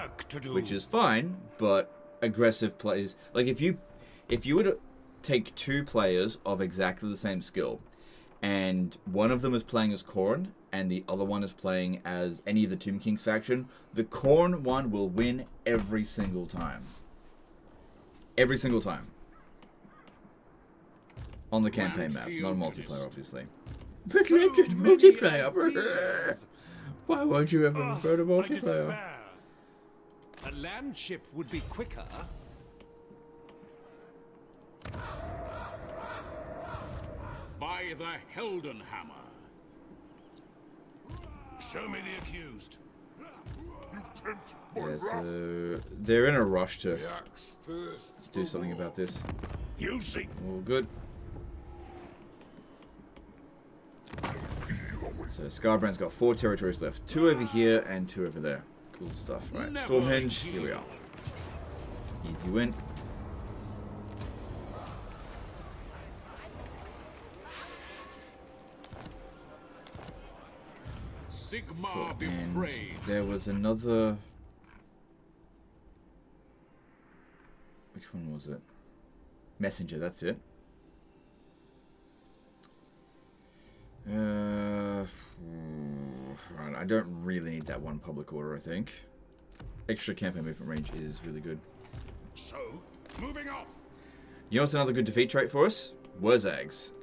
which is fine, but aggressive players, like if you were to take two players of exactly the same skill and one of them is playing as Khorne and the other one is playing as any of the Tomb Kings faction, the Khorne one will win every single time. Every single time. On the campaign map, not multiplayer obviously. But legend multiplayer. Why won't you ever refer to multiplayer? A land ship would be quicker. By the Heldenhammer. Show me the accused. Yeah, so they're in a rush to do something about this. You see. All good. So Skarbrand's got 4 territories left. 2 over here and 2 over there. Cool stuff. Right, Stormhenge, here we are. Easy win. Sigmar be And praised. there was another... Which one was it? Messenger, that's it. Right, I don't really need that one public order, I think. Extra campaign movement range is really good. So, moving off. You know what's another good defeat trait for us? Wurzags.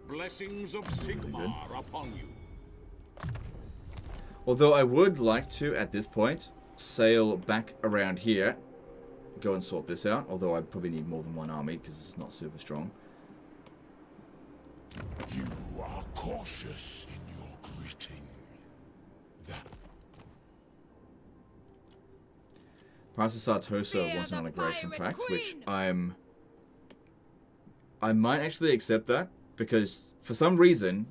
Blessings of Sigmar upon you. Although I would like to, at this point, sail back around here. Go and sort this out. Although I probably need more than one army because it's not super strong. You are cautious in your greeting. That Princess Sartosa wants an integration pact, which I might actually accept that because for some reason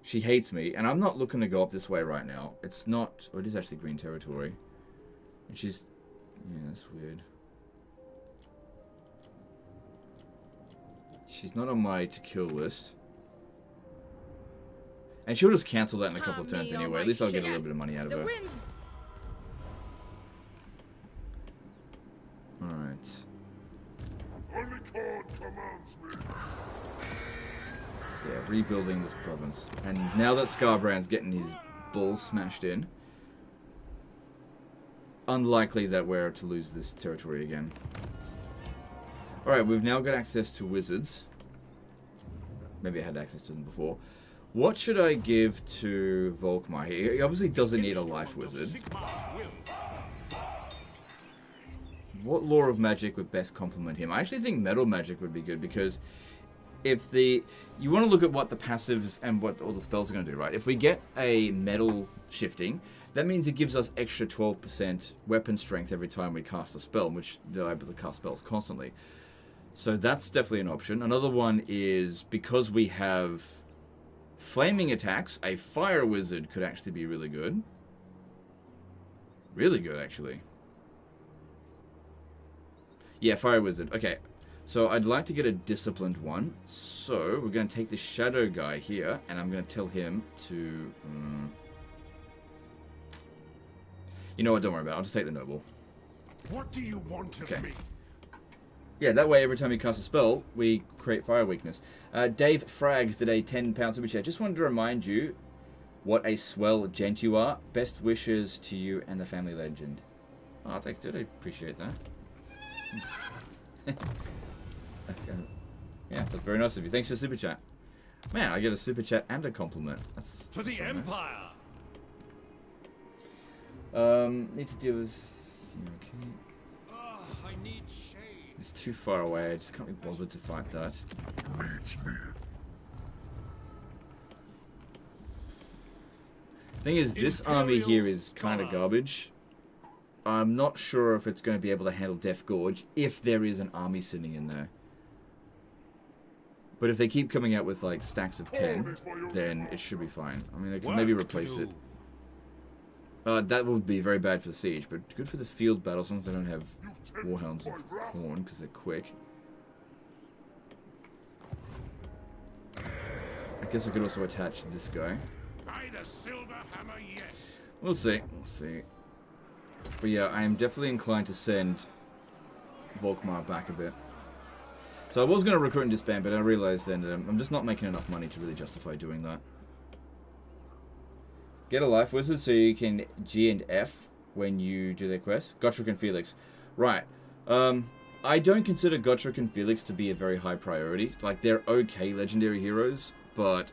she hates me, and I'm not looking to go up this way right now. It's not. Oh, it is actually green territory, and she's. Yeah, that's weird. She's not on my to kill list. And she'll just cancel that in a couple of turns anyway. At least I'll get a little bit of money out of her. Alright. only God commands me. So yeah, rebuilding this province. And now that Skarbrand's getting his balls smashed in, unlikely that we're to lose this territory again. Alright, we've now got access to wizards. Maybe I had access to them before. What should I give to Volkmar? He obviously doesn't need a life wizard. What lore of magic would best complement him? I actually think metal magic would be good because if you want to look at what the passives and what all the spells are going to do, right? If we get a metal shifting, that means it gives us extra 12% weapon strength every time we cast a spell, which they're able to cast spells constantly. So that's definitely an option. Another one is because we have flaming attacks, a fire wizard could actually be really good. Really good, actually. Yeah, Fire Wizard. Okay. So I'd like to get a disciplined one. So we're going to take the Shadow guy here, and I'm going to tell him to... You know what? Don't worry about it. I'll just take the Noble. What do you want of me? Yeah, that way every time we cast a spell, we create fire weakness. Dave Frags did a £10 super chat. Just wanted to remind you what a swell gent you are. Best wishes to you and the family legend. Oh, thanks, dude. I appreciate that. Okay. Yeah, that's very nice of you. Thanks for the super chat. Man, I get a super chat and a compliment. That's For the Empire! Nice. Need to deal with... Okay. Oh, I need shade. It's too far away. I just can't be bothered to fight that. Thing is, this army here is kind of garbage. I'm not sure if it's going to be able to handle Death Gorge if there is an army sitting in there. But if they keep coming out with like stacks of 10, then it should be fine. I mean, I could maybe replace it. That would be very bad for the siege, but good for the field battle, as long as I don't have Warhounds of Horn, because they're quick. I guess I could also attach this guy. By the silver hammer, yes. We'll see. We'll see. But yeah, I am definitely inclined to send Volkmar back a bit. So I was going to recruit and disband, but I realized then that I'm just not making enough money to really justify doing that. Get a life wizard so you can G and F when you do their quest. Gotrek and Felix. Right. I don't consider Gotrek and Felix to be a very high priority. Like, they're okay legendary heroes, but...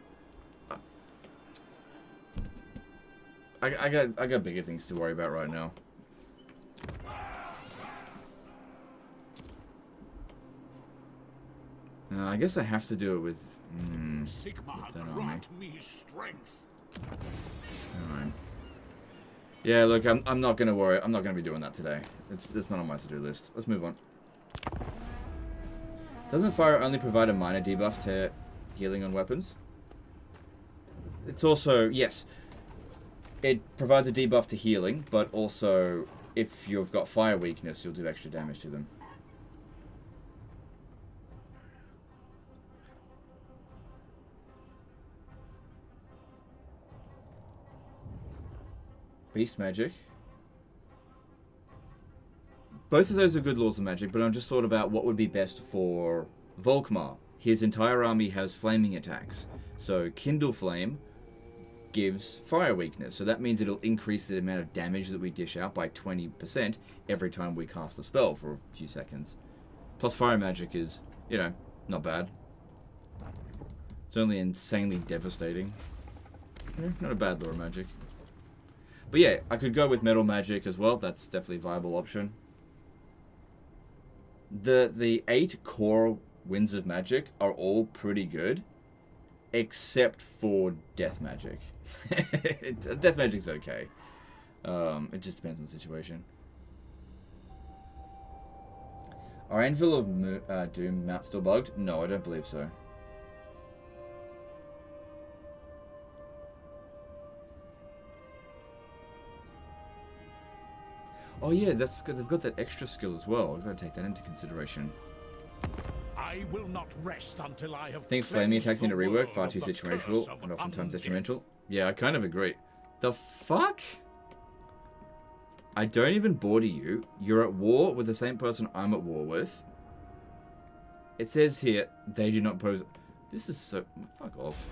I got bigger things to worry about right now. I guess I have to do it with... Sigmar, grant me strength. Alright. Yeah, look, I'm not gonna worry. I'm not gonna be doing that today. It's not on my to-do list. Let's move on. Doesn't fire only provide a minor debuff to healing on weapons? It's also... Yes. It provides a debuff to healing, but also, if you've got fire weakness, you'll do extra damage to them. Beast magic. Both of those are good laws of magic, but I just thought about what would be best for Volkmar. His entire army has flaming attacks. So Kindle Flame gives fire weakness. So that means it'll increase the amount of damage that we dish out by 20% every time we cast a spell for a few seconds. Plus fire magic is, you know, not bad. It's only insanely devastating. Not a bad law of magic. But yeah, I could go with metal magic as well. That's definitely a viable option. The 8 core winds of magic are all pretty good, except for death magic. Death magic's okay. It just depends on the situation. Are Anvil of Doom mounts still bugged? No, I don't believe so. Oh yeah, that's good. They've got that extra skill as well. I've got to take that into consideration. I will not rest until I have. I think flaming attacks need a rework, far too situational and oftentimes detrimental. Yeah, I kind of agree. The fuck? I don't even border you. You're at war with the same person I'm at war with. It says here, they do not pose... This is so... Fuck off.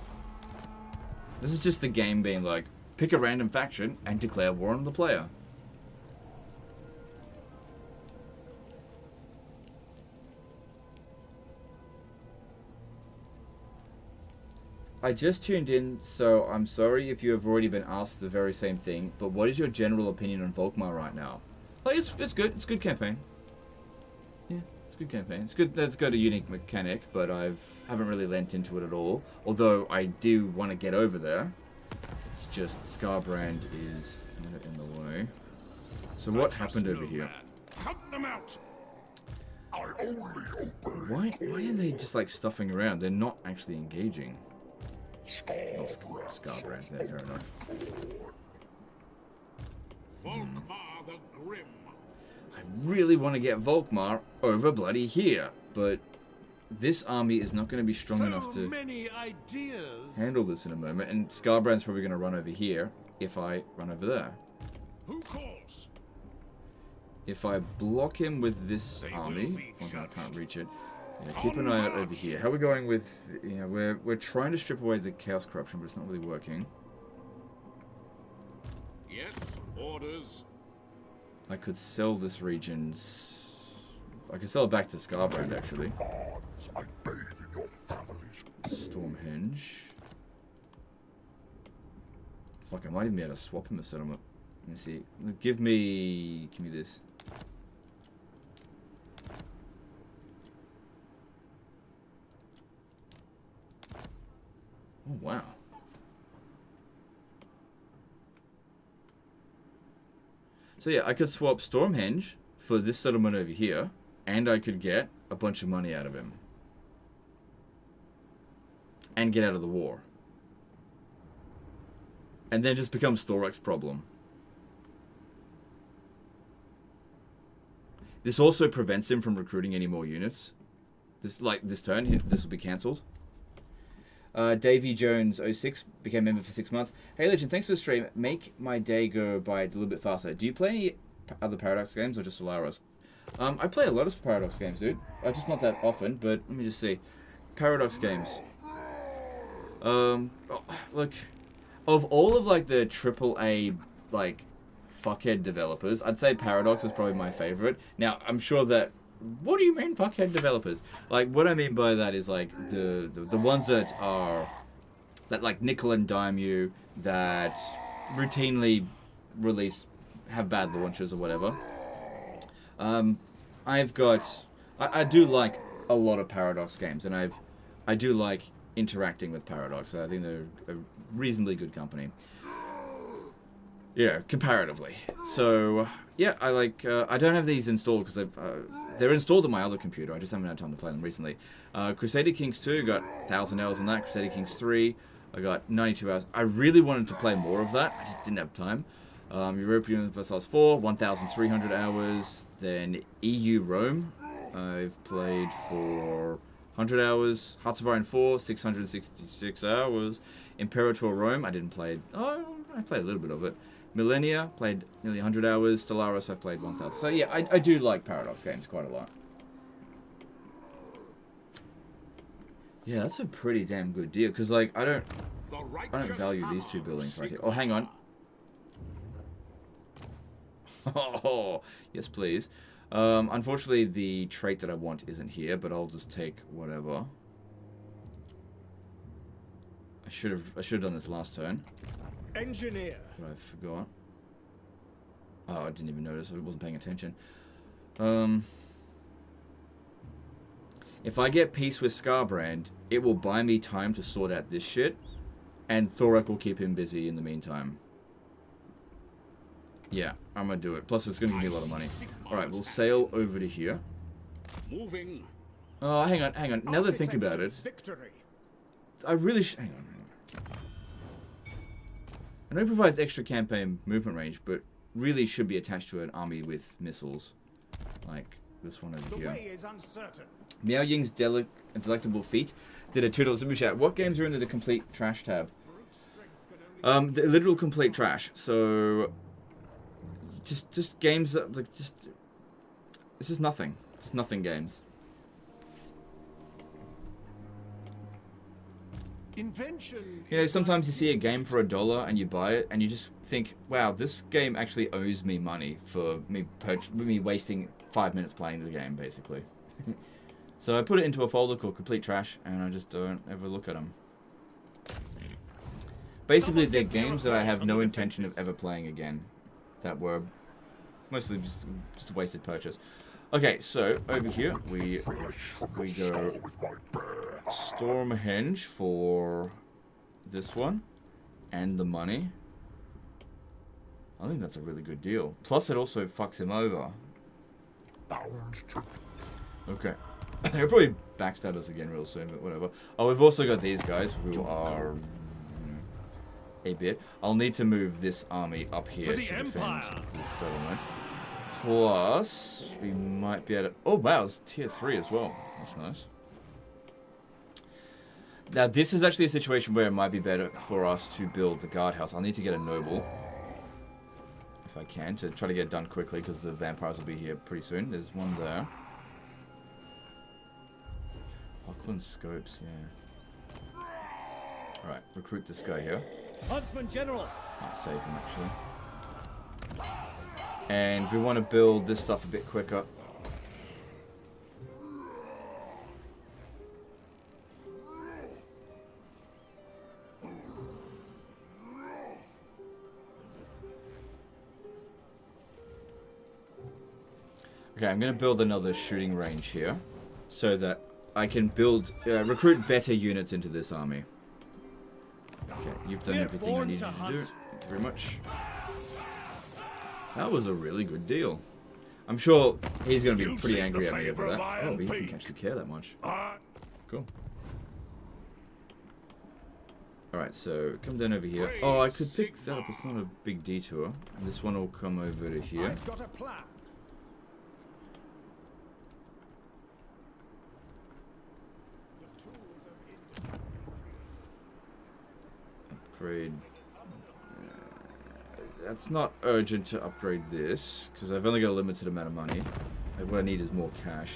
This is just the game being like, pick a random faction and declare war on the player. I just tuned in, so I'm sorry if you have already been asked the very same thing, but what is your general opinion on Volkmar right now? Like, it's good. It's a good campaign. Yeah, it's a good campaign. It's good. That's got a unique mechanic, but haven't really lent into it at all. Although I do want to get over there. It's just Skarbrand is in the way. So what happened over here? Hunt them out. I only open. Why are they just like stuffing around? They're not actually engaging. Oh, Skarbrand, there, fair enough. Volkmar the Grim. I really want to get Volkmar over bloody here, but this army is not going to be strong enough to many ideas. handle this in a moment, and Skarbrand's probably going to run over here if I run over there. Who calls? If I block him with this army, I can't reach it. Yeah, keep an eye out over here. How are we going with? Yeah, we're trying to strip away the chaos corruption, but it's not really working. Yes, orders. I could sell this region's. I could sell it back to Skarbrand actually. I bathe in your families. Stormhenge. Fuck, I might even be able to swap him a settlement. Let me see. Give me this. Oh wow. So yeah, I could swap Stormhenge for this settlement over here, and I could get a bunch of money out of him. And get out of the war. And then just become Storek's problem. This also prevents him from recruiting any more units. This turn, this will be cancelled. Davy Jones 06 became member for 6 months. Hey Legend, thanks for the stream. Make my day go by a little bit faster. Do you play any other Paradox games or just Solaris? I play a lot of Paradox games, dude. Just not that often, but let me just see. Paradox games. Look, of all of like the AAA like fuckhead developers, I'd say Paradox is probably my favorite. Now, I'm sure that. What do you mean fuckhead developers? Like, what I mean by that is like the ones that are that like nickel and dime you, that routinely have bad launches or whatever. I do like a lot of Paradox games, and I do like interacting with Paradox. I think they're a reasonably good company. Yeah, comparatively. So yeah, I like. I don't have these installed because they're installed on my other computer. I just haven't had time to play them recently. Crusader Kings 2 got 1,000 hours on that. Crusader Kings 3, I got 92 hours. I really wanted to play more of that. I just didn't have time. European Universalis 4, 1,300 hours. Then EU Rome, I've played for 100 hours. Hearts of Iron 4, 666 hours. Imperator Rome, I didn't play. Oh, I played a little bit of it. Millennia, played nearly 100 hours. Stellaris, I've played 1,000. So yeah, I do like Paradox games quite a lot. Yeah, that's a pretty damn good deal. Because, like, I don't value these two buildings right here. Oh, hang on. Oh, yes, please. Unfortunately, the trait that I want isn't here, but I'll just take whatever. I should have done this last turn. Engineer. But I forgot. Oh, I didn't even notice. I wasn't paying attention. If I get peace with Skarbrand, it will buy me time to sort out this shit, and Thorek will keep him busy in the meantime. Yeah, I'm gonna do it. Plus, it's gonna give me a lot of money. Alright, we'll sail over to here. Moving. Oh, hang on. Now that I think about it, I really hang on. I know it provides extra campaign movement range, but really should be attached to an army with missiles. Like this one over here. Meow Ying's Delectable Feat did a $2 super chat. What games are in the complete trash tab? The literal complete trash. So just games that like this is nothing. Just nothing games. Invention. You know, sometimes you see a game for $1 and you buy it and you just think, wow, this game actually owes me money for me wasting 5 minutes playing the game, basically. So I put it into a folder called Complete Trash and I just don't ever look at them. Basically, they're games that I have no intention of ever playing again. That were mostly just a wasted purchase. Okay, so over here we go Stormhenge for this one and the money. I think that's a really good deal. Plus, it also fucks him over. Okay, he'll probably backstab us again real soon, but whatever. Oh, we've also got these guys who are a bit. I'll need to move this army up here to defend this settlement. Plus, we might be able to... Oh, wow, it's tier 3 as well. That's nice. Now, this is actually a situation where it might be better for us to build the guardhouse. I'll need to get a noble, if I can, to try to get it done quickly, because the vampires will be here pretty soon. There's one there. Auckland scopes, yeah. Alright, recruit this guy here. Huntsman General. Might save him, actually. And we want to build this stuff a bit quicker. Okay, I'm going to build another shooting range here so that I can build, recruit better units into this army. Okay, you've done everything I needed to do. Thank you very much. That was a really good deal. I'm sure he's going to be pretty angry at me over that. Oh, he doesn't actually care that much. Cool. Alright, so come down over here. Oh, I could pick that up. It's not a big detour. This one will come over to here. I've got a plan. Upgrade. That's not urgent to upgrade this, because I've only got a limited amount of money. What I need is more cash.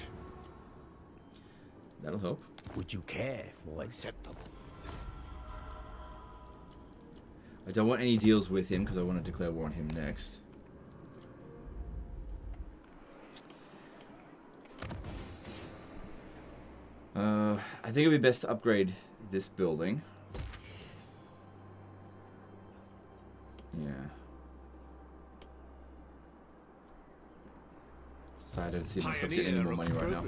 That'll help. Would you care for acceptable? I don't want any deals with him, because I want to declare war on him next. I think it'd be best to upgrade this building. Yeah. So I don't see myself getting any more money right now.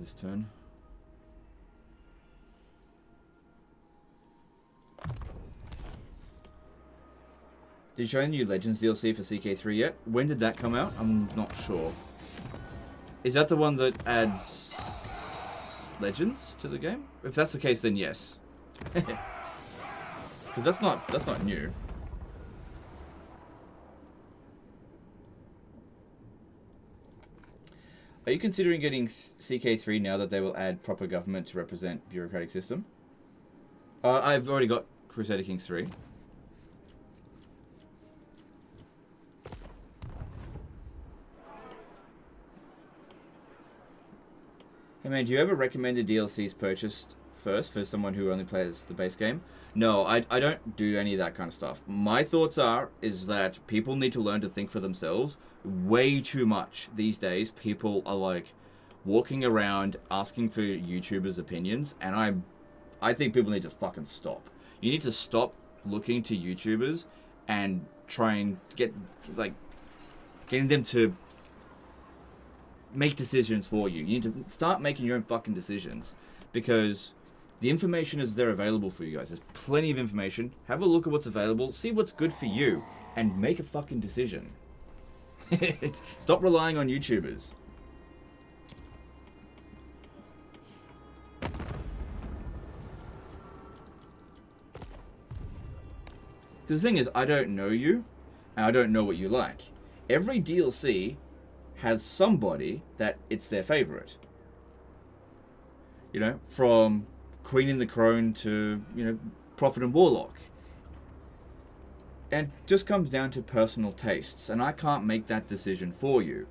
This turn. Did you show any new Legends DLC for CK3 yet? When did that come out? I'm not sure. Is that the one that adds Legends to the game? If that's the case, then yes. Because that's not new. Are you considering getting CK3 now that they will add proper government to represent bureaucratic system? I've already got Crusader Kings 3. Hey man, do you ever recommend the DLCs purchased first for someone who only plays the base game? No, I don't do any of that kind of stuff. My thoughts is that people need to learn to think for themselves. Way too much these days, people are like walking around asking for YouTubers' opinions, and I think people need to fucking stop. You need to stop looking to YouTubers and try and getting them to make decisions for you. You need to start making your own fucking decisions, because the information is there available for you guys. There's plenty of information. Have a look at what's available, see what's good for you, and make a fucking decision. Stop relying on YouTubers. Because the thing is, I don't know you, and I don't know what you like. Every DLC has somebody that it's their favorite. You know, from Queen and the Crone to, you know, Prophet and Warlock. And it just comes down to personal tastes, and I can't make that decision for you.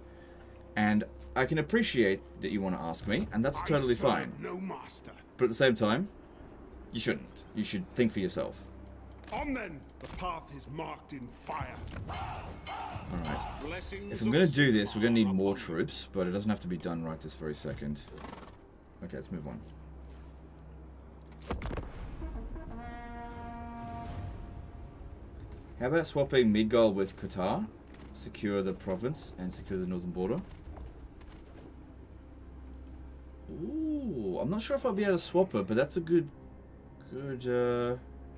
And I can appreciate that you want to ask me, and that's totally fine. No master. But at the same time, you shouldn't. You should think for yourself. On then, the path is marked in fire. Alright. If I'm going to do this, we're going to need more troops, but it doesn't have to be done right this very second. Okay, let's move on. How about swapping Midgard with Qatar? Secure the province and secure the northern border. Ooh, I'm not sure if I'll be able to swap it, but that's a good,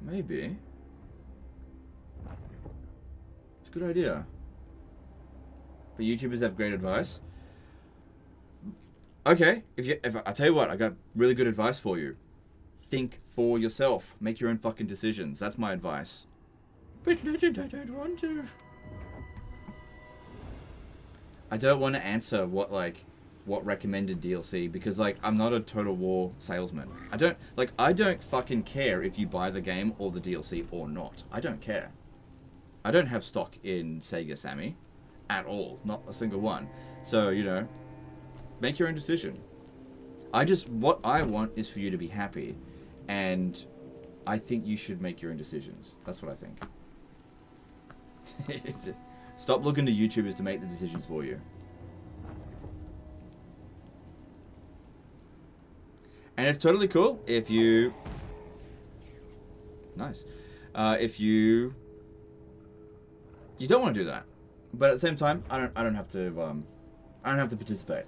maybe. It's a good idea. But YouTubers have great advice. Okay, if I tell you what, I got really good advice for you. Think for yourself. Make your own fucking decisions. That's my advice. But Legend, I don't want to. I don't want to answer what recommended DLC, because like I'm not a Total War salesman. I don't fucking care if you buy the game or the DLC or not. I don't care. I don't have stock in Sega Sammy at all, not a single one. So, you know, make your own decision. What I want is for you to be happy, and I think you should make your own decisions. That's what I think. Stop looking to YouTubers to make the decisions for you. And it's totally cool if you... Nice. If you don't want to do that. But at the same time, I don't have to participate.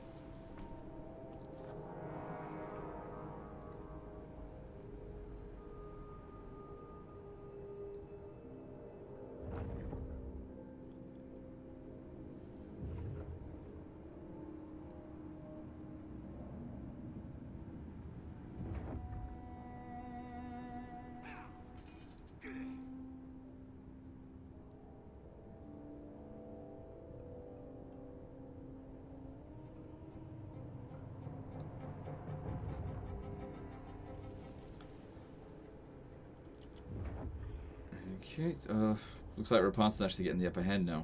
Okay, looks like Rapunzel's actually getting the upper hand now.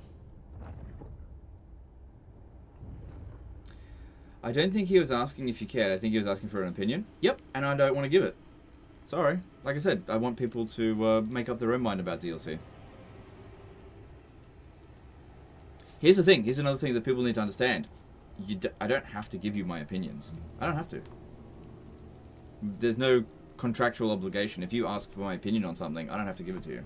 I don't think he was asking if you cared. I think he was asking for an opinion. Yep, and I don't want to give it. Sorry. Like I said, I want people to make up their own mind about DLC. Here's the thing. Here's another thing that people need to understand. I don't have to give you my opinions. I don't have to. There's no contractual obligation. If you ask for my opinion on something, I don't have to give it to you.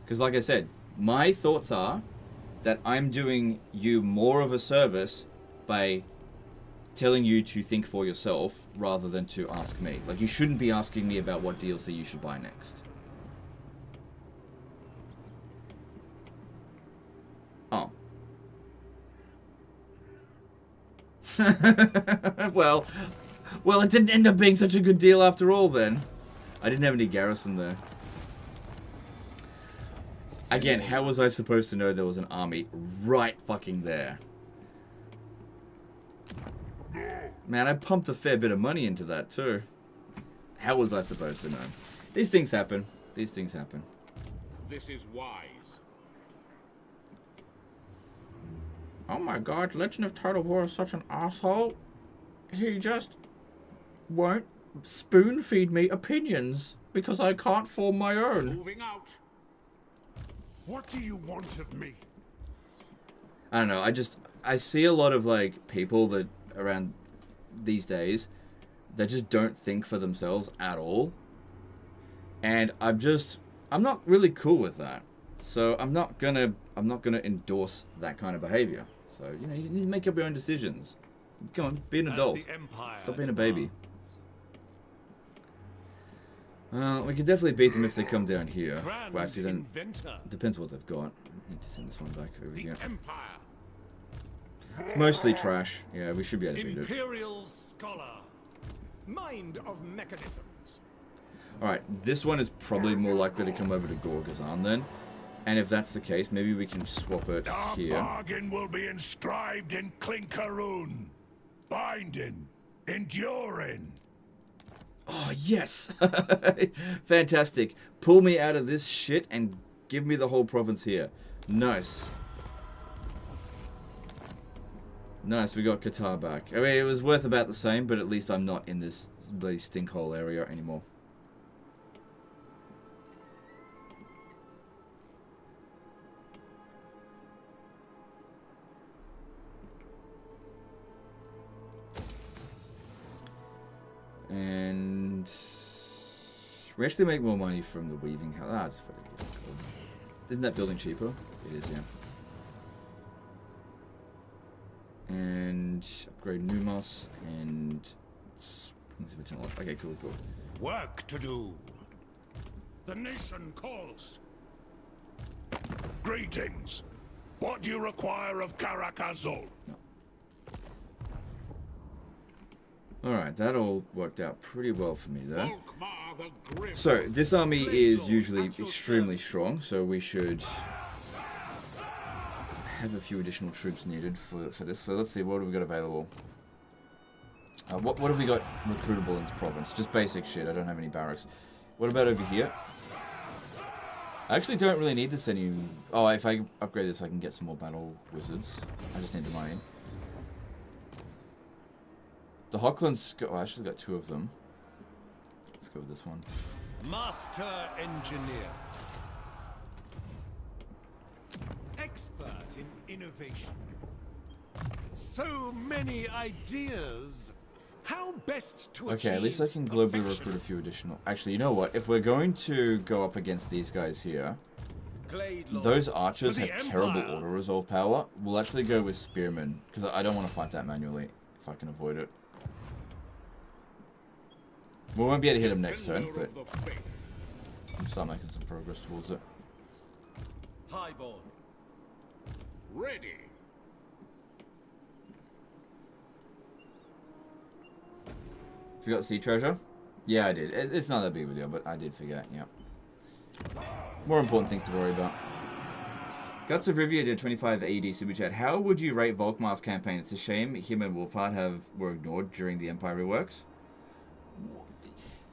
Because like I said, my thoughts are that I'm doing you more of a service by telling you to think for yourself rather than to ask me. Like, you shouldn't be asking me about what DLC you should buy next. Oh. well, it didn't end up being such a good deal after all then. I didn't have any garrison there. Again, how was I supposed to know there was an army right fucking there? Man, I pumped a fair bit of money into that too. How was I supposed to know? These things happen. These things happen. This is wise. Oh my god, Legend of Total War is such an asshole. He just won't spoon feed me opinions because I can't form my own. Moving out. What do you want of me? I don't know, I see a lot of like people that around these days that just don't think for themselves at all. And I'm not really cool with that. So I'm not gonna endorse that kind of behavior. So, you know, you need to make up your own decisions. Come on, be an adult. Stop being a baby. We can definitely beat them if they come down here. Well, actually, then depends what they've got. I need to send this one back over here. It's mostly trash. Yeah, we should be able to beat it. Imperial Scholar. Mind of mechanisms. Alright, this one is probably more likely to come over to Gorgazan then. And if that's the case, maybe we can swap it here. Our bargain will be inscribed in Clinker Rune. Binding. Enduring. Oh, yes! Fantastic. Pull me out of this shit and give me the whole province here. Nice. Nice, we got Qatar back. I mean, it was worth about the same, but at least I'm not in this bloody stinkhole area anymore. And we actually make more money from the weaving house. Ah, that's pretty cool. Isn't that building cheaper? It is, yeah. And upgrade Numos and okay, cool. Work to do. The nation calls. Greetings. What do you require of Karakazul? No. Alright, that all worked out pretty well for me there. Volkmar the Grim. So, this army is usually extremely strong, so we should have a few additional troops needed for this. So let's see, what have we got available? What have we got recruitable in this province? Just basic shit, I don't have any barracks. What about over here? I actually don't really need this any... Oh, if I upgrade this I can get some more battle wizards. I just need the money. The Hochland's... Oh, I actually got 2 of them. Let's go with this one. Master engineer. Expert in innovation. So many ideas. How best to achieve Okay, at least I can globally recruit a few additional... Actually, you know what? If we're going to go up against these guys here, those archers have terrible auto-resolve power. We'll actually go with spearmen, because I don't want to fight that manually, if I can avoid it. We won't be able to hit him next turn, but I'm start making some progress towards it. Highborn. Ready. Forgot sea treasure? Yeah, I did. It's not that big of a deal, but I did forget, yeah. More important things to worry about. Guts of Rivia did 25 AD super chat. How would you rate Volkmar's campaign? It's a shame him and Wolfhard were ignored during the Empire reworks.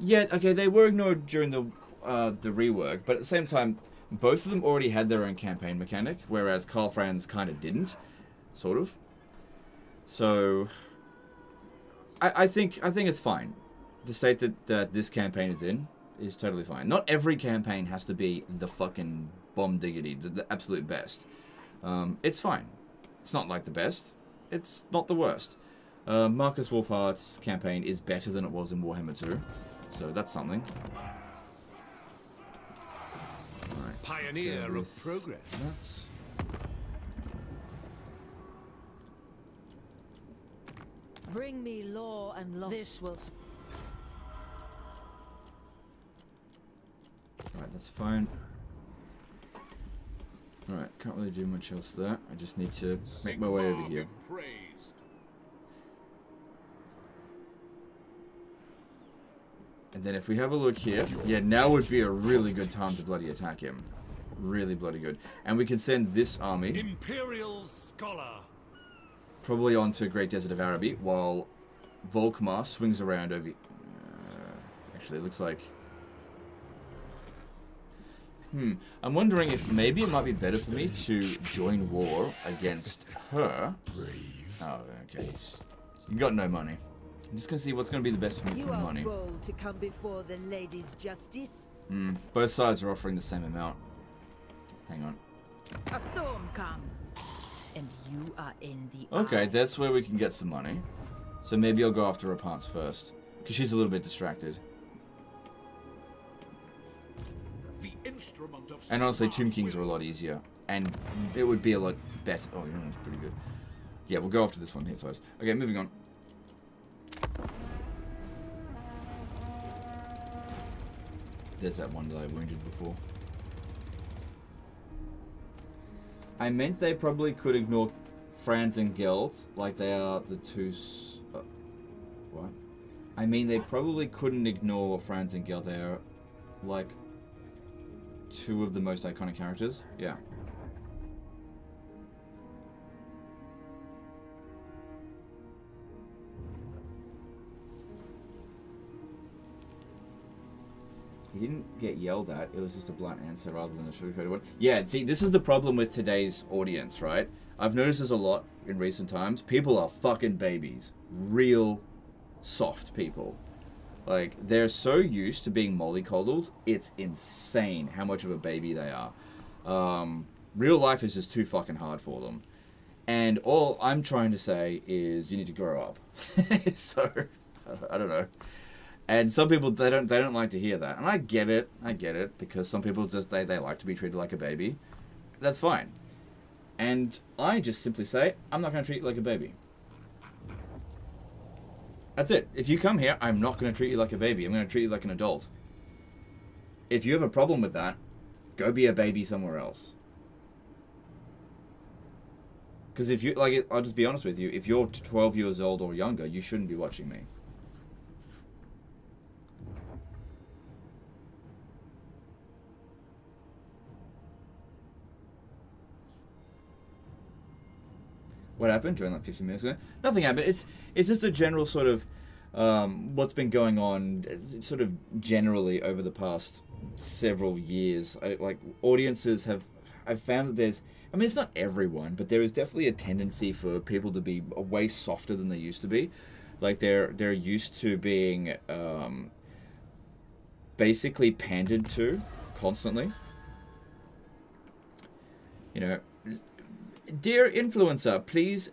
Yeah, okay, they were ignored during the rework, but at the same time, both of them already had their own campaign mechanic, whereas Karl Franz kind of didn't, sort of. So, I think it's fine. The state that this campaign is in is totally fine. Not every campaign has to be the fucking bomb diggity, the absolute best. It's fine. It's not like the best. It's not the worst. Marcus Wolfhardt's campaign is better than it was in Warhammer 2. So that's something. Right, Pioneer of progress. Bring me law and law. This will. Right, that's fine. Alright, can't really do much else there. I just need to make my way over here. And then if we have a look here, yeah, now would be a really good time to bloody attack him. Really bloody good. And we can send this army Imperial Scholar probably onto Great Desert of Araby, while Volkmar swings around over... actually, it looks like... I'm wondering if maybe it might be better for me to join war against her. Oh, okay. You got no money. I'm just gonna see what's gonna be the best for me for the money. You are bold to come before the lady's justice. Both sides are offering the same amount. Hang on. A storm comes, and you are in the Okay, eye. that's where we can get some money. So maybe I'll go after Rapant's first, because she's a little bit distracted. And honestly, Tomb Kings are a lot easier, and it would be a lot better. Oh, your one's pretty good. Yeah, we'll go after this one here first. Okay, moving on. There's that one that I wounded before. I meant they probably could ignore Franz and Geld, like they are the two... what? I mean, they probably couldn't ignore Franz and Geld. They are, like, two of the most iconic characters. Yeah. He didn't get yelled at. It was just a blunt answer rather than a sugar-coated one. Yeah, see, this is the problem with today's audience, right? I've noticed this a lot in recent times. People are fucking babies. Real soft people. Like, they're so used to being mollycoddled, it's insane how much of a baby they are. Real life is just too fucking hard for them. And all I'm trying to say is you need to grow up. So, I don't know. And some people, they don't like to hear that. And I get it, because some people just, they like to be treated like a baby. That's fine. And I just simply say, I'm not going to treat you like a baby. That's it. If you come here, I'm not going to treat you like a baby. I'm going to treat you like an adult. If you have a problem with that, go be a baby somewhere else. Because if you, like, I'll just be honest with you, if you're 12 years old or younger, you shouldn't be watching me. What happened? Joined like 15 minutes ago. Nothing happened. It's just a general sort of what's been going on, sort of generally over the past several years. Like audiences have, I've found that there's, I mean, it's not everyone, but there is definitely a tendency for people to be way softer than they used to be. Like they're used to being basically pandered to constantly. You know, dear influencer, please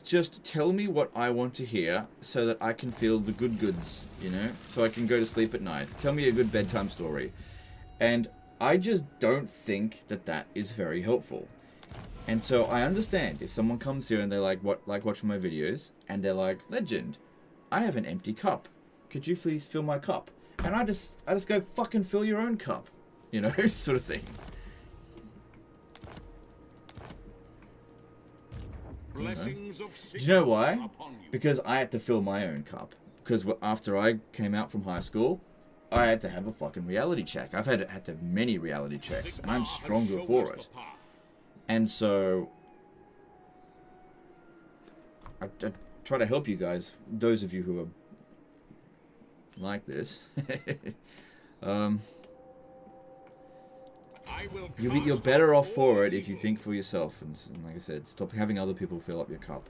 just tell me what I want to hear so that I can feel the good goods, you know, so I can go to sleep at night. Tell me a good bedtime story. And I just don't think that that is very helpful. And so I understand if someone comes here and they're like watching my videos and they're like, Legend, I have an empty cup. Could you please fill my cup? And I just go, fucking fill your own cup, you know, sort of thing. Blessings of Do you know why? Because I had to fill my own cup. Because after I came out from high school, I had to have a fucking reality check. I've had to have many reality checks, and I'm stronger for it. And so, I try to help you guys, those of you who are like this. You're better off for it if you think for yourself, and like I said, stop having other people fill up your cup.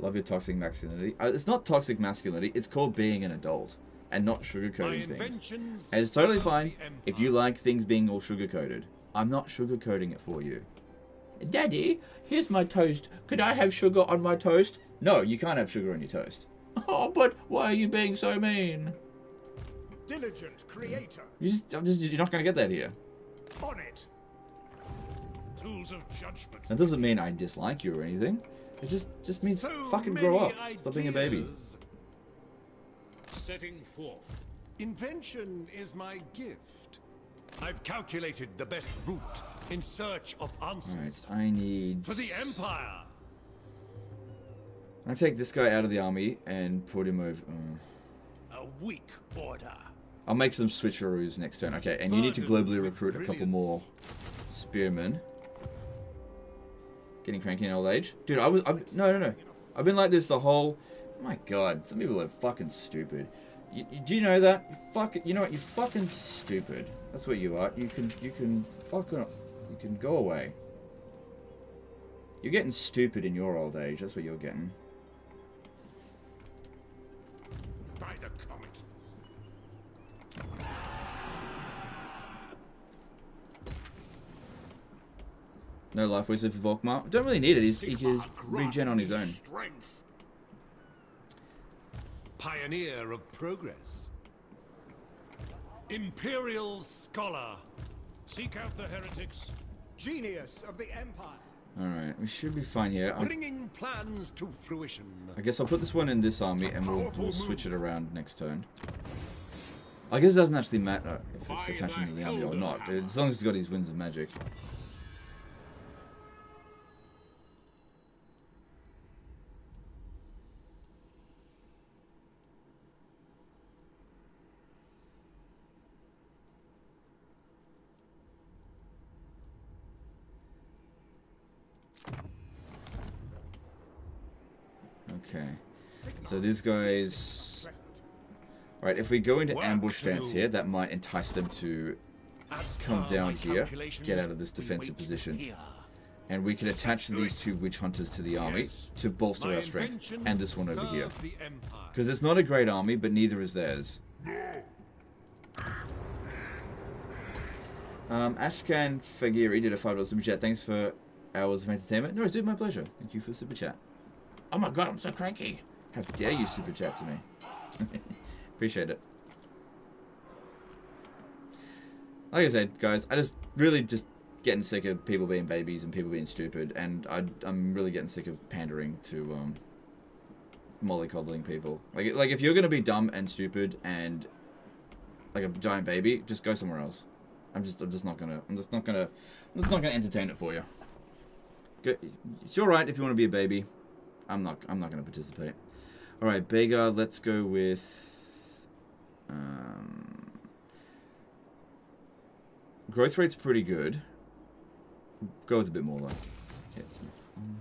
Love your toxic masculinity. It's not toxic masculinity, it's called being an adult and not sugarcoating things. And it's totally fine if you like things being all sugarcoated. I'm not sugarcoating it for you. Daddy, here's my toast. Could I have sugar on my toast? No, you can't have sugar on your toast. Oh, but why are you being so mean? Diligent creator. You're not going to get that here. On it. Tools of judgment. That doesn't mean I dislike you or anything. It just means So fucking grow up. many Stop being a baby. ideas. setting forth. Invention is my gift. I've calculated the best route in search of answers. Alright, I need... For the Empire! I'm gonna take this guy out of the army and put him over... A weak order. I'll make some switcheroos next turn. Okay, and you need to globally recruit a couple more spearmen. Getting cranky in old age? Dude, no. I've been like this the whole... My god, some people are fucking stupid. Do you know that? You know what? You're fucking stupid. That's what you are. You can go away. You're getting stupid in your old age. That's what you're getting. By the comet. No life wizard for Volkmar. Don't really need it. He can regen on his own. Strength. Pioneer of progress. Imperial scholar. Seek out the heretics. Genius of the Empire. Alright, we should be fine here. Bringing plans to fruition. I guess I'll put this one in this army and we'll switch it around next turn. I guess it doesn't actually matter if it's attaching to the army or not, as long as he's got his winds of magic. Okay, so these guys... Alright, if we go into ambush stance here, that might entice them to come down here, get out of this defensive position. And we can attach these two witch hunters to the army to bolster our strength, and this one over here. Because it's not a great army, but neither is theirs. Ashkan Fagiri did a $5 super chat. Thanks for hours of entertainment. No, it's my pleasure. Thank you for the super chat. Oh my god, I'm so cranky. How dare you super chat to me. Appreciate it. Like I said, guys, I really getting sick of people being babies and people being stupid, and I'm really getting sick of pandering to mollycoddling people. Like if you're gonna be dumb and stupid and like a giant baby, just go somewhere else. I'm just not gonna entertain it for you. It's your right if you want to be a baby. I'm not going to participate. All right, Bega. Let's go with growth rate's pretty good. Go with a bit more though. Okay, let's move on.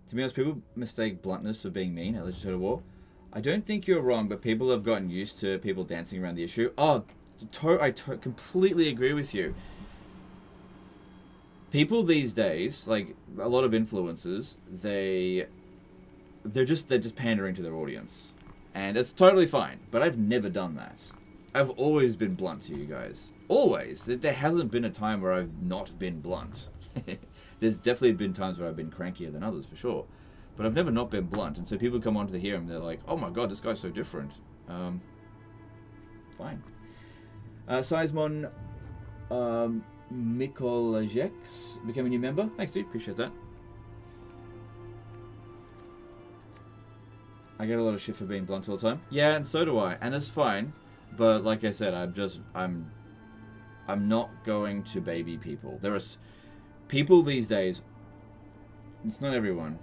To be honest, people mistake bluntness for being mean at Legislative War. I don't think you're wrong, but people have gotten used to people dancing around the issue. Oh, I completely agree with you. People these days, like a lot of influencers, they're just pandering to their audience, and it's totally fine. But I've never done that. I've always been blunt to you guys. Always. There hasn't been a time where I've not been blunt. There's definitely been times where I've been crankier than others, for sure. But I've never not been blunt. And so people come onto the hear and they're like, oh my god, this guy's so different. Fine. Sizemon Mikolajeks became a new member. Thanks, dude. Appreciate that. I get a lot of shit for being blunt all the time. Yeah, and so do I. And it's fine. But like I said, I'm not going to baby people. There are people these days, it's not everyone.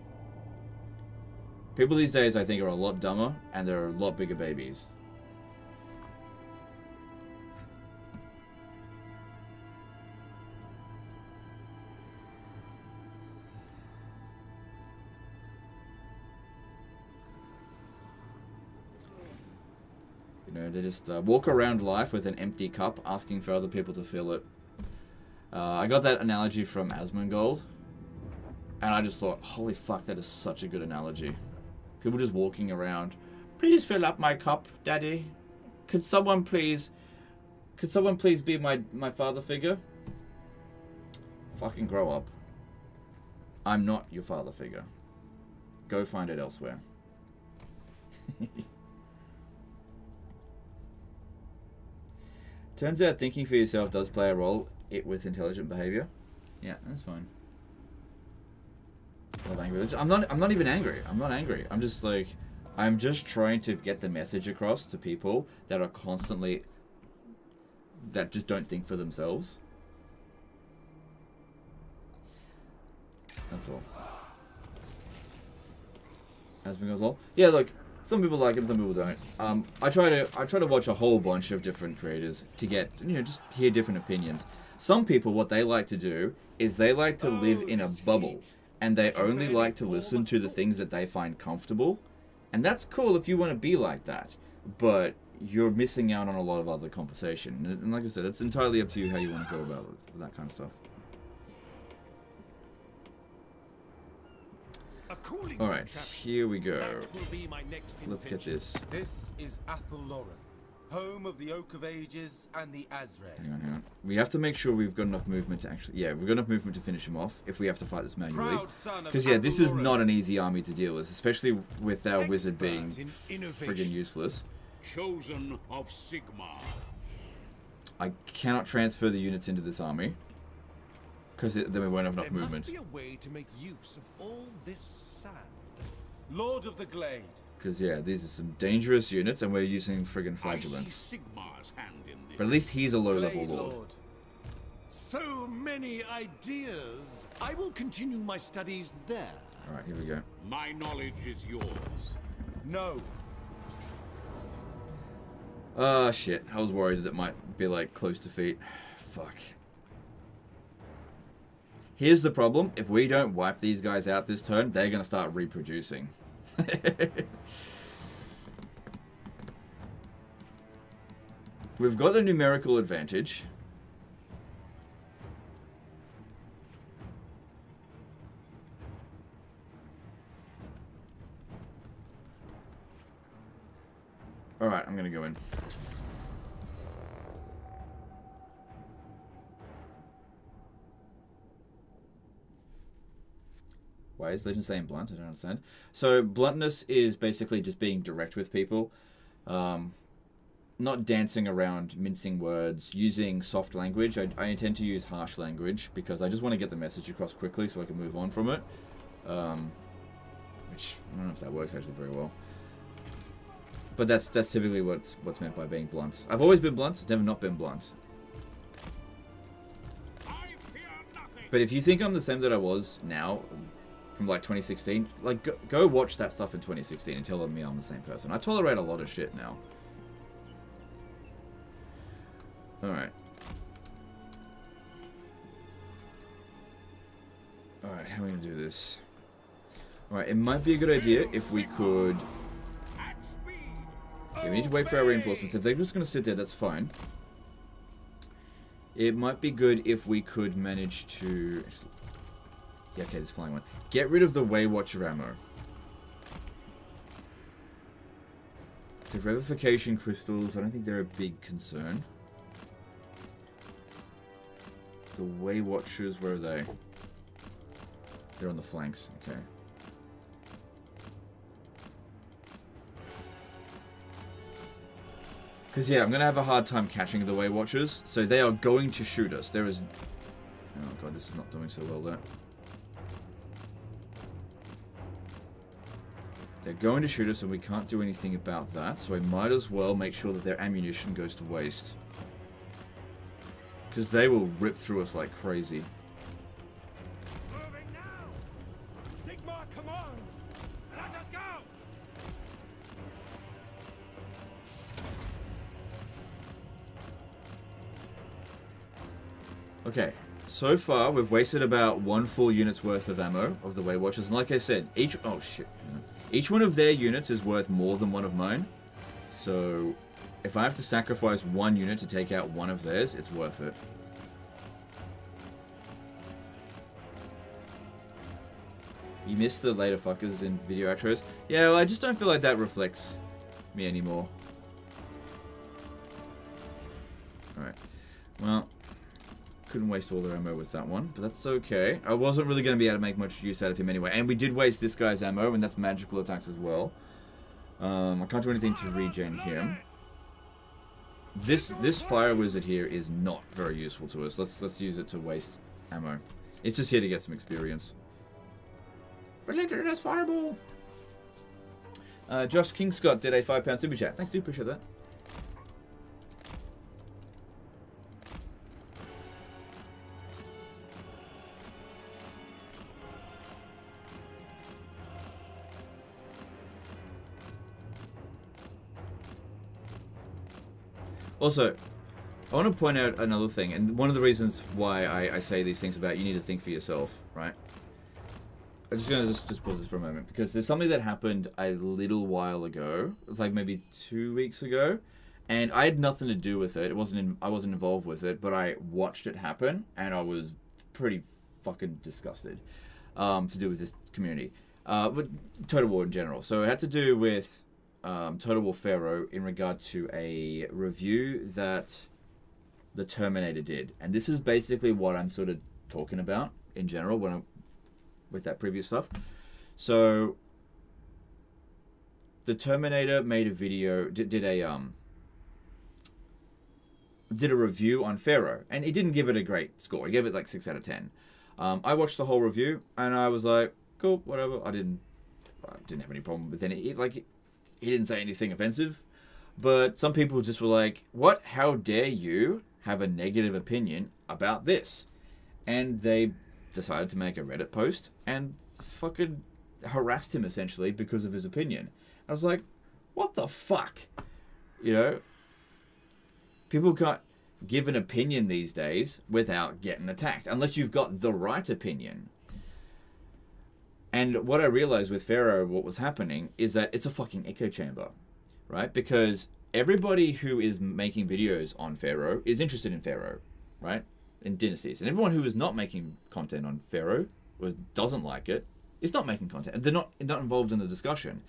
People these days, I think, are a lot dumber, and they're a lot bigger babies. You know, they just walk around life with an empty cup, asking for other people to fill it. I got that analogy from Asmongold, and I just thought, holy fuck, that is such a good analogy. People just walking around, please fill up my cup, daddy. Could someone please be my father figure? Fucking grow up. I'm not your father figure. Go find it elsewhere. Turns out thinking for yourself does play a role with intelligent behavior. Yeah, that's fine. Love angry. I'm not even angry. I'm not angry. I'm just like, I'm just trying to get the message across to people that are constantly, that just don't think for themselves. That's all. As we go along. Yeah, look, some people like him, some people don't. I try to watch a whole bunch of different creators to get, you know, just hear different opinions. Some people, what they like to do is they like to live in a bubble, and they only like to listen to the things that they find comfortable. And that's cool if you want to be like that, but you're missing out on a lot of other conversation. And like I said, it's entirely up to you how you want to go about it, that kind of stuff. Alright, here we go. Let's get this. This is Athelloren, home of the Oak of Ages and the Azrael. Hang on. We have to make sure we've got enough movement to actually... Yeah, we've got enough movement to finish him off if we have to fight this manually. Because, yeah, this is not an easy army to deal with, especially with our wizard being friggin' useless. Chosen of Sigmar. I cannot transfer the units into this army, because then we won't have enough movement. There must be a way to make use of all this sand. Lord of the Glade. Because, yeah, these are some dangerous units, and we're using friggin' flagellants. But at least he's a low-level lord. So many ideas. I will continue my studies there. Alright, here we go. My knowledge is yours. No. Ah, shit. I was worried that it might be, like, close defeat. Fuck. Here's the problem. If we don't wipe these guys out this turn, they're going to start reproducing. We've got a numerical advantage. Alright, I'm going to go in. Why is Legend saying blunt? I don't understand. So bluntness is basically just being direct with people. Not dancing around, mincing words, using soft language. I intend to use harsh language because I just want to get the message across quickly so I can move on from it. Which, I don't know if that works actually very well. But that's typically what's meant by being blunt. I've always been blunt, never not been blunt. I fear nothing. But if you think I'm the same that I was now, from like 2016, like go watch that stuff in 2016 and tell me I'm the same person. I tolerate a lot of shit now. Alright. Alright, how are we gonna do this? Alright, it might be a good idea if we could... Yeah, we need to wait for our reinforcements. If they're just gonna sit there, that's fine. It might be good if we could manage to... Yeah, okay, this flying one. Get rid of the Waywatcher ammo. The Revivification Crystals, I don't think they're a big concern. The Waywatchers, where are they? They're on the flanks, okay. Because, yeah, I'm going to have a hard time catching the Waywatchers, so they are going to shoot us. There is... Oh, God, this is not doing so well there. They're going to shoot us, and we can't do anything about that, so I might as well make sure that their ammunition goes to waste. Because they will rip through us like crazy. Moving now! Sigmar commands! Let us go! Okay, so far we've wasted about 1 full unit's worth of ammo of the Waywatchers, and like I said, each one of their units is worth more than one of mine. So if I have to sacrifice 1 unit to take out 1 of theirs, it's worth it. You miss the later fuckers in video outros? Yeah, well, I just don't feel like that reflects me anymore. Alright. Well, couldn't waste all their ammo with that one, but that's okay. I wasn't really going to be able to make much use out of him anyway. And we did waste this guy's ammo, and that's magical attacks as well. I can't do anything to regen him. This fire wizard here is not very useful to us. Let's use it to waste ammo. It's just here to get some experience. Relentless fireball. Josh King Scott did a £5 super chat. Thanks, dude. Appreciate that. Also, I want to point out another thing, and one of the reasons why I say these things about you need to think for yourself, right? I'm just going to just pause this for a moment, because there's something that happened a little while ago, like maybe 2 weeks ago, and I had nothing to do with it. I wasn't involved with it, but I watched it happen, and I was pretty fucking disgusted to do with this community, but Total War in general. So it had to do with Total War Pharaoh in regard to a review that the Terminator did, and this is basically what I'm sort of talking about in general when I'm with that previous stuff. So the Terminator made a video, did a review on Pharaoh, and he didn't give it a great score. He gave it like 6 out of 10. I watched the whole review, and I was like, cool, whatever. I didn't have any problem with any. He didn't say anything offensive, but some people just were like, what? How dare you have a negative opinion about this? And they decided to make a Reddit post and fucking harassed him essentially because of his opinion. I was like, what the fuck? You know? People can't give an opinion these days without getting attacked, unless you've got the right opinion. And what I realized with Pharaoh, what was happening, is that it's a fucking echo chamber, right? Because everybody who is making videos on Pharaoh is interested in Pharaoh, right? In dynasties. And everyone who is not making content on Pharaoh, or doesn't like it, is not making content. They're not involved in the discussion.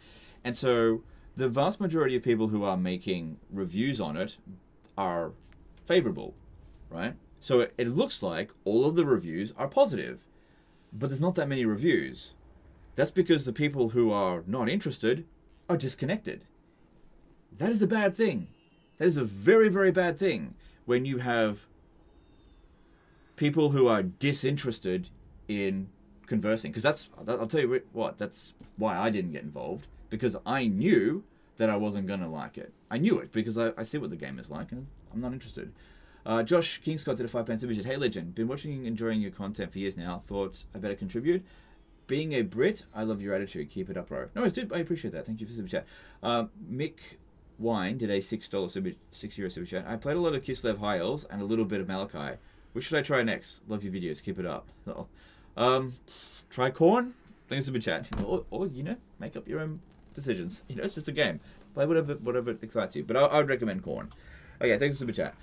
And so the vast majority of people who are making reviews on it are favorable, right? So it looks like all of the reviews are positive, but there's not that many reviews. That's because the people who are not interested are disconnected. That is a bad thing. That is a very, very bad thing when you have people who are disinterested in conversing. Because I'll tell you what, that's why I didn't get involved. Because I knew that I wasn't going to like it. I knew it because I see what the game is like and I'm not interested. Josh King Scott did a 5 pound super chat. Hey Legend, been watching and enjoying your content for years now. Thought I better contribute. Being a Brit, I love your attitude. Keep it up, bro. No, I appreciate that. Thank you for super chat. Mick Wine did a $6 €6 super chat. I played a lot of Kislev High Elves and a little bit of Malachi. Which should I try next? Love your videos. Keep it up. Try Corn. Thanks for the chat. Or you know, make up your own decisions. You know, it's just a game. Play whatever excites you. But I would recommend Corn. Okay, thanks for the chat.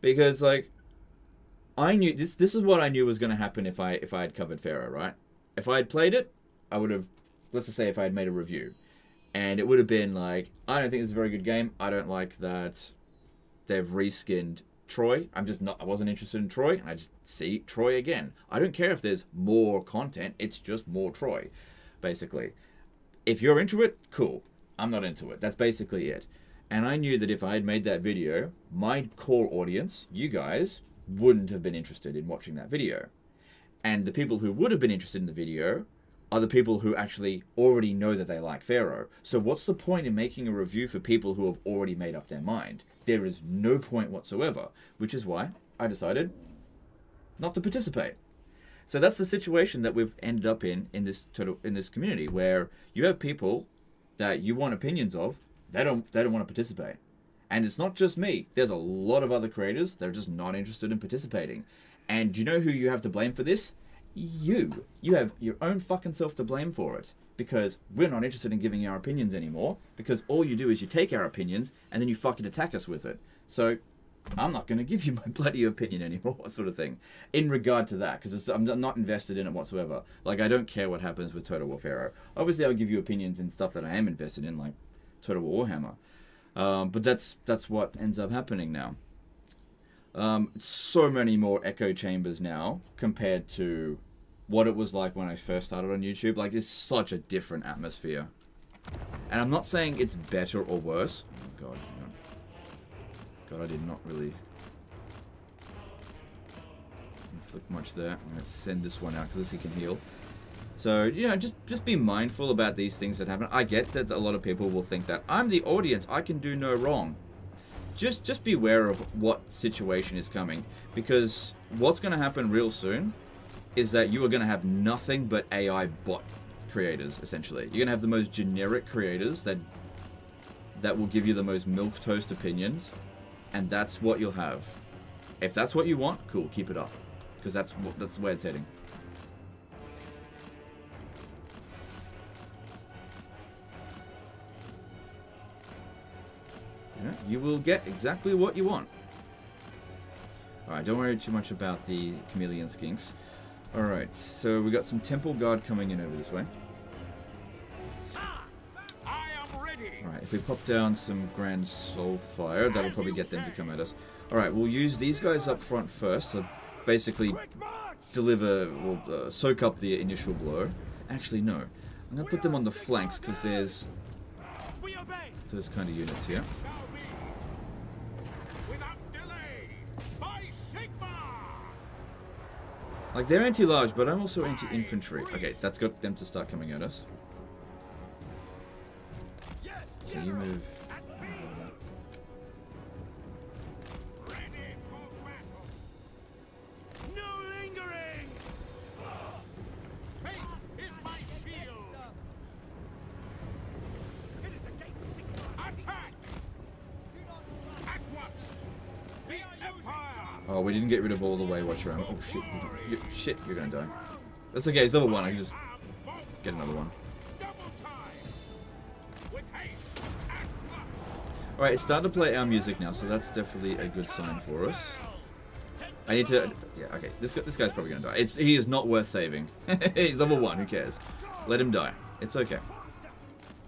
Because like, I knew this is what I knew was going to happen if I had covered Pharaoh, right? If I had played it, I would have. Let's just say if I had made a review, and it would have been like, I don't think it's a very good game. I don't like that they've reskinned Troy. I wasn't interested in Troy, and I just see Troy again. I don't care if there's more content. It's just more Troy, basically. If you're into it, cool. I'm not into it. That's basically it. And I knew that if I had made that video, my core audience, you guys, wouldn't have been interested in watching that video. And the people who would have been interested in the video are the people who actually already know that they like Pharaoh. So what's the point in making a review for people who have already made up their mind? There is no point whatsoever, which is why I decided not to participate. So that's the situation that we've ended up in this community, where you have people that you want opinions of, they don't want to participate. And it's not just me. There's a lot of other creators that are just not interested in participating. And do you know who you have to blame for this? You. You have your own fucking self to blame for it. Because we're not interested in giving our opinions anymore. Because all you do is you take our opinions and then you fucking attack us with it. So I'm not going to give you my bloody opinion anymore, sort of thing. In regard to that. Because I'm not invested in it whatsoever. Like, I don't care what happens with Total War Pharaoh. Obviously, I'll give you opinions in stuff that I am invested in, like Total War Warhammer. But that's what ends up happening now. So many more echo chambers now compared to what it was like when I first started on YouTube. Like, it's such a different atmosphere. And I'm not saying it's better or worse. Oh, God, I did not really inflict much there. I'm going to send this one out because he can heal. So, you know, just be mindful about these things that happen. I get that a lot of people will think that I'm the audience, I can do no wrong. Just be aware of what situation is coming, because what's going to happen real soon is that you are going to have nothing but AI bot creators, essentially. You're going to have the most generic creators that will give you the most milquetoast opinions, and that's what you'll have. If that's what you want, cool, keep it up, because that's the way it's heading. You will get exactly what you want. Alright, don't worry too much about the chameleon skinks. Alright, so we got some temple guard coming in over this way. Alright, if we pop down some grand soul fire, that'll probably get them to come at us. Alright, we'll use these guys up front first, so basically soak up the initial blow. Actually, no. I'm going to put them on the flanks, because there's those kind of units here. Like, they're anti-large, but I'm also anti-infantry. Okay, that's got them to start coming at us. So you move. No lingering. Faith is my shield. It is against attack. At once. The Empire. Oh, we didn't get rid of all the Waywatch around. Oh shit, you're gonna die. That's okay, it's level 1, I can just get another one. Alright, it's starting to play our music now, so that's definitely a good sign for us. I need to... Yeah, okay, this guy's probably gonna die. He is not worth saving. He's level 1, who cares? Let him die. It's okay.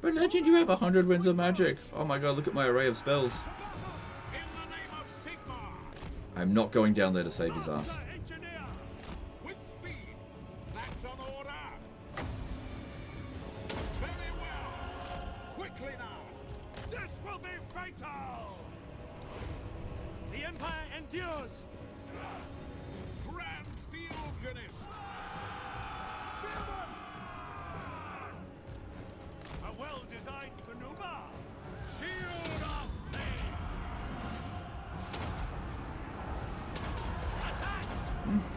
But Legend, you have 100 winds of magic. Oh my god, look at my array of spells. I'm not going down there to save his ass. With speed. That's an order. Very well. Quickly now. This will be fatal. The Empire endures. Grand Theogenist. Spearman. A well-designed maneuver. Shield of faith.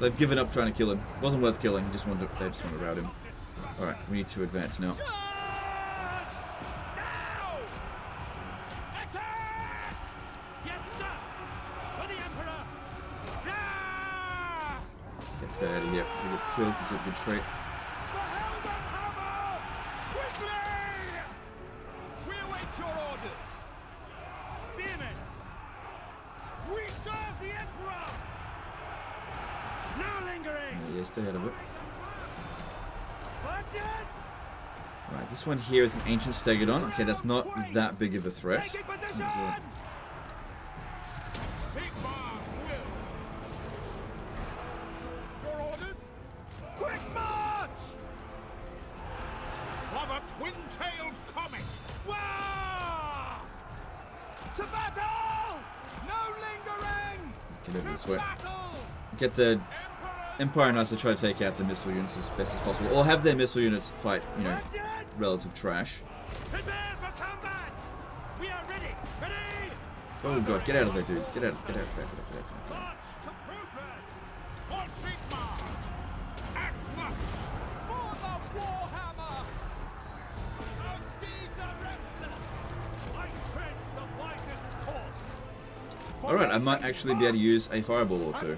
They've given up trying to kill him. Wasn't worth killing. They just wanted to rout him. All right, we need to advance now. Let's go out of here. He gets killed. It's a good trait. We await your orders. Spearmen, we serve the Emperor. No lingering. Yeah, stay out of it. Alright, this one here is an ancient stegodon. Okay, that's not that big of a threat. Sigmar's will. Your orders? Quick march! For the twin-tailed comet! Wah! To battle! No lingering! Get over this way. Battle! Get the Empire Knights to try to take out the missile units as best as possible, or have their missile units fight, you know, relative trash. Prepare for combat! We are ready! Ready! Oh god, get out of there, dude. Get out, get out, get out, get out. March to progress! For Sigmar! At once! For the Warhammer! Our steeds are restless! I tread the wisest course! Alright, I might actually be able to use a fireball or two.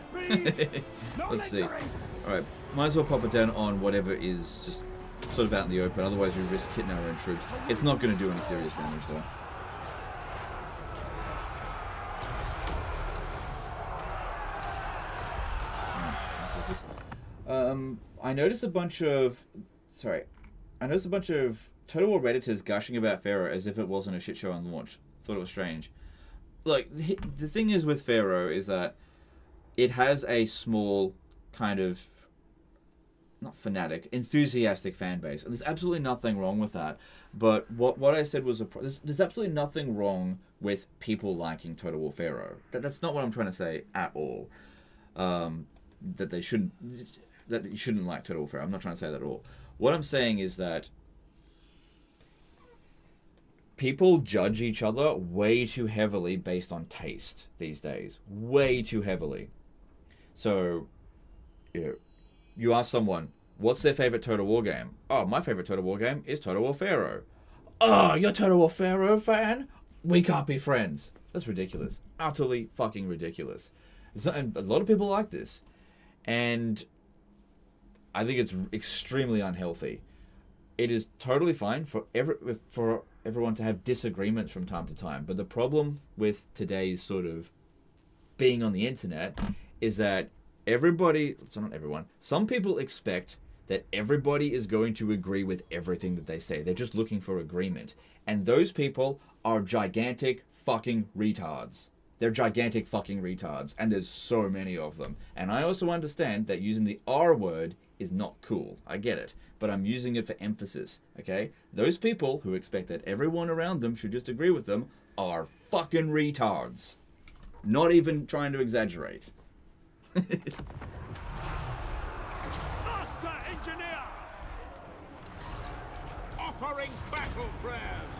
Let's see. Alright, might as well pop it down on whatever is just sort of out in the open, otherwise we risk hitting our own troops. It's not going to do any serious damage though. I noticed a bunch of Total War Redditors gushing about Pharaoh as if it wasn't a shit show on launch. Thought it was strange. Like, the thing is with Pharaoh is that it has a small kind of, not fanatic, enthusiastic fan base. And there's absolutely nothing wrong with that. But what I said was, there's absolutely nothing wrong with people liking Total War Pharaoh. That's not what I'm trying to say at all. That you shouldn't like Total War Pharaoh. I'm not trying to say that at all. What I'm saying is that people judge each other way too heavily based on taste these days. Way too heavily. So, you ask someone, what's their favorite Total War game? Oh, my favorite Total War game is Total War Pharaoh. Oh, you're a Total War Pharaoh fan? We can't be friends. That's ridiculous. Utterly fucking ridiculous. And a lot of people like this. And I think it's extremely unhealthy. It is totally fine for everyone to have disagreements from time to time. But the problem with today's sort of being on the internet is that not everyone, some people expect that everybody is going to agree with everything that they say. They're just looking for agreement. And those people are gigantic fucking retards. They're gigantic fucking retards. And there's so many of them. And I also understand that using the R word is not cool. I get it. But I'm using it for emphasis, okay? Those people who expect that everyone around them should just agree with them are fucking retards. Not even trying to exaggerate. Master Engineer! Offering battle prayers!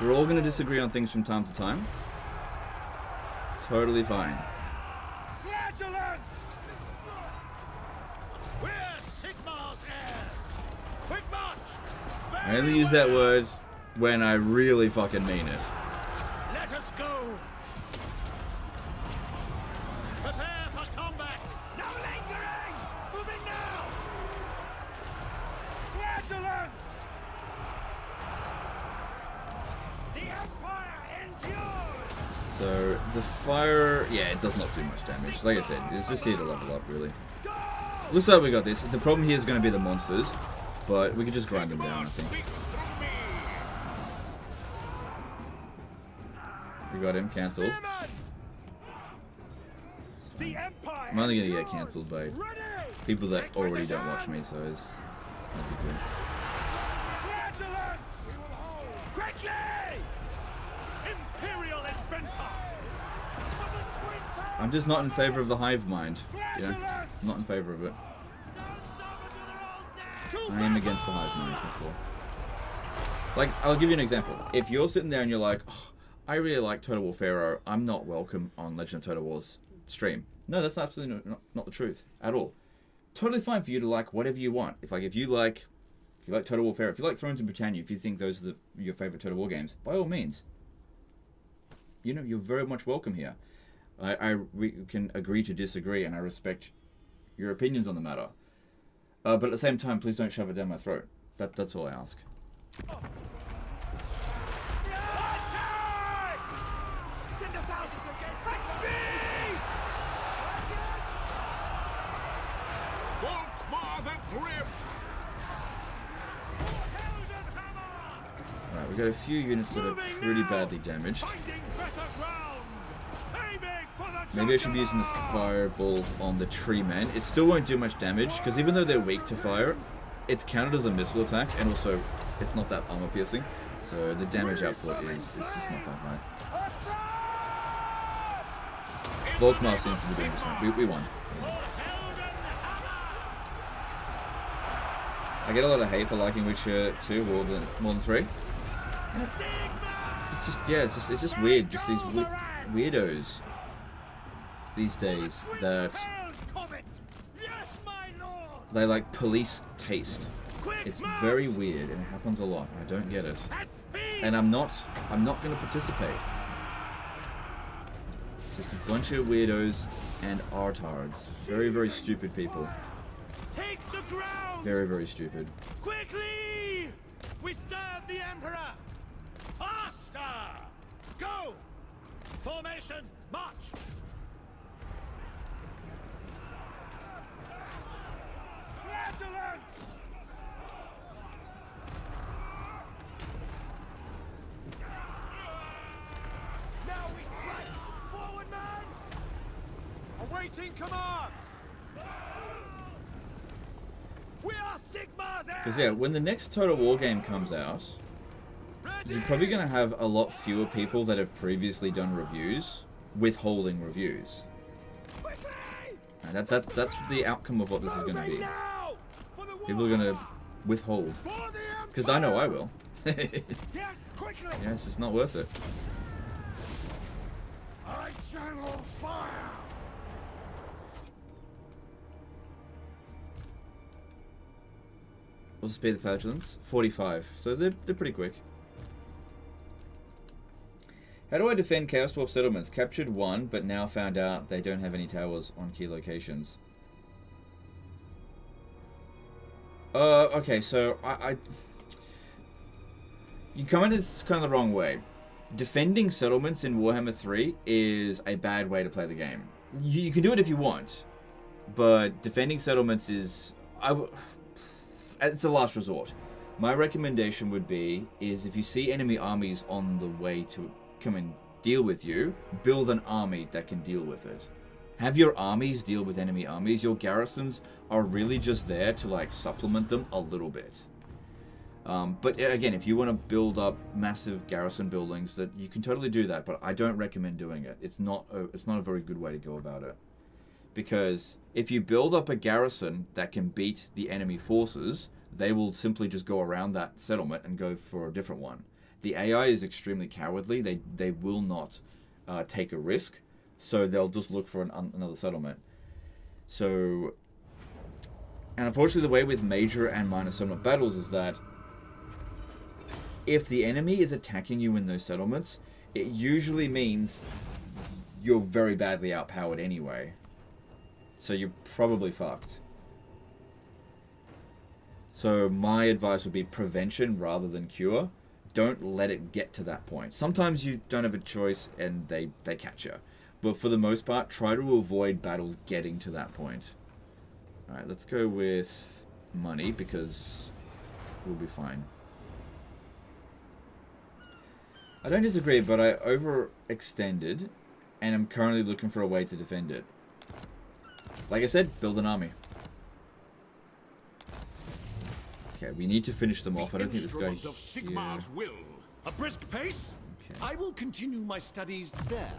We're all going to disagree on things from time to time. Totally fine. Flagellants! We're Sigmar's heirs! Quick march! I only use that word when I really fucking mean it. Let us go! Prepare for combat! No lingering! Moving now! Flagellants! The Empire endures! So, the fire, yeah, it does not do much damage. Like I said, it's just here to level up, really. Looks like we got this. The problem here is going to be the monsters, but we can just grind them down, I think. We got him cancelled. I'm only going to get cancelled by people that already don't watch me, so it's not big deal. Flagellants! Quickly! Imperial inventor! I'm just not in favor of the hive mind. Yeah, not in favor of it. I am against the hive mind, that's all. Like, I'll give you an example. If you're sitting there and you're like, oh, I really like Total War Pharaoh, I'm not welcome on Legend of Total War's stream. No, that's absolutely not the truth at all. Totally fine for you to like whatever you want. If you like Total Warfare, if you like Thrones and Britannia, if you think those are your favorite Total War games, by all means, you know, you're very much welcome here. We can agree to disagree, and I respect your opinions on the matter. But at the same time, please don't shove it down my throat. That's all I ask. Send us out! That's me! Volkmar the Grim! Alright, we've got a few units that are pretty badly damaged. Maybe I should be using the fireballs on the tree men. It still won't do much damage, because even though they're weak to fire, it's counted as a missile attack, and also it's not that armor piercing, so the damage output is just not that high. Volkmar seems to be doing this one. We won. I get a lot of hate for liking Witcher 2 more than 3. It's just, yeah, it's just weird. Just these weirdos these days that they like police taste. It's very weird and it happens a lot. I don't get it, and I'm not going to participate. It's just a bunch of weirdos and artards. Very, very stupid people. Take the ground! Very, very stupid. Quickly! We serve the Emperor! Faster! Go! Formation, march! Flagellants! Now we strike! Forward, man! Awaiting command! We are Sigmar's heirs! Because yeah, when the next Total War game comes out, you're probably going to have a lot fewer people that have previously done reviews withholding reviews. And that's the outcome of what this is going to be. People are going to withhold. Because I know I will. Yes, quickly! Yeah, it's just not worth it. I channel fire! What's the speed of the flagellants? 45. So they're pretty quick. How do I defend Chaos Dwarf settlements? Captured one, but now found out they don't have any towers on key locations. Okay, so you come at this kind of the wrong way. Defending settlements in Warhammer 3 is a bad way to play the game. You can do it if you want, but defending settlements is... it's a last resort. My recommendation would be if you see enemy armies on the way to come and deal with you, build an army that can deal with it. Have your armies deal with enemy armies. Your garrisons are really just there to like supplement them a little bit. But again, if you want to build up massive garrison buildings, that you can totally do that. But I don't recommend doing it. It's not a very good way to go about it. Because if you build up a garrison that can beat the enemy forces, they will simply just go around that settlement and go for a different one. The AI is extremely cowardly. They will not take a risk, so they'll just look for another settlement. So, and unfortunately, the way with major and minor settlement battles is that if the enemy is attacking you in those settlements, it usually means you're very badly outpowered anyway. So you're probably fucked. So my advice would be prevention rather than cure. Don't let it get to that point. Sometimes you don't have a choice and they catch you. But for the most part, try to avoid battles getting to that point. Alright, let's go with money because we'll be fine. I don't disagree, but I overextended and I'm currently looking for a way to defend it. Like I said, build an army. Okay, we need to finish them off. I don't think this guy of Sigmar's will. A brisk pace? Okay. I will continue my studies there.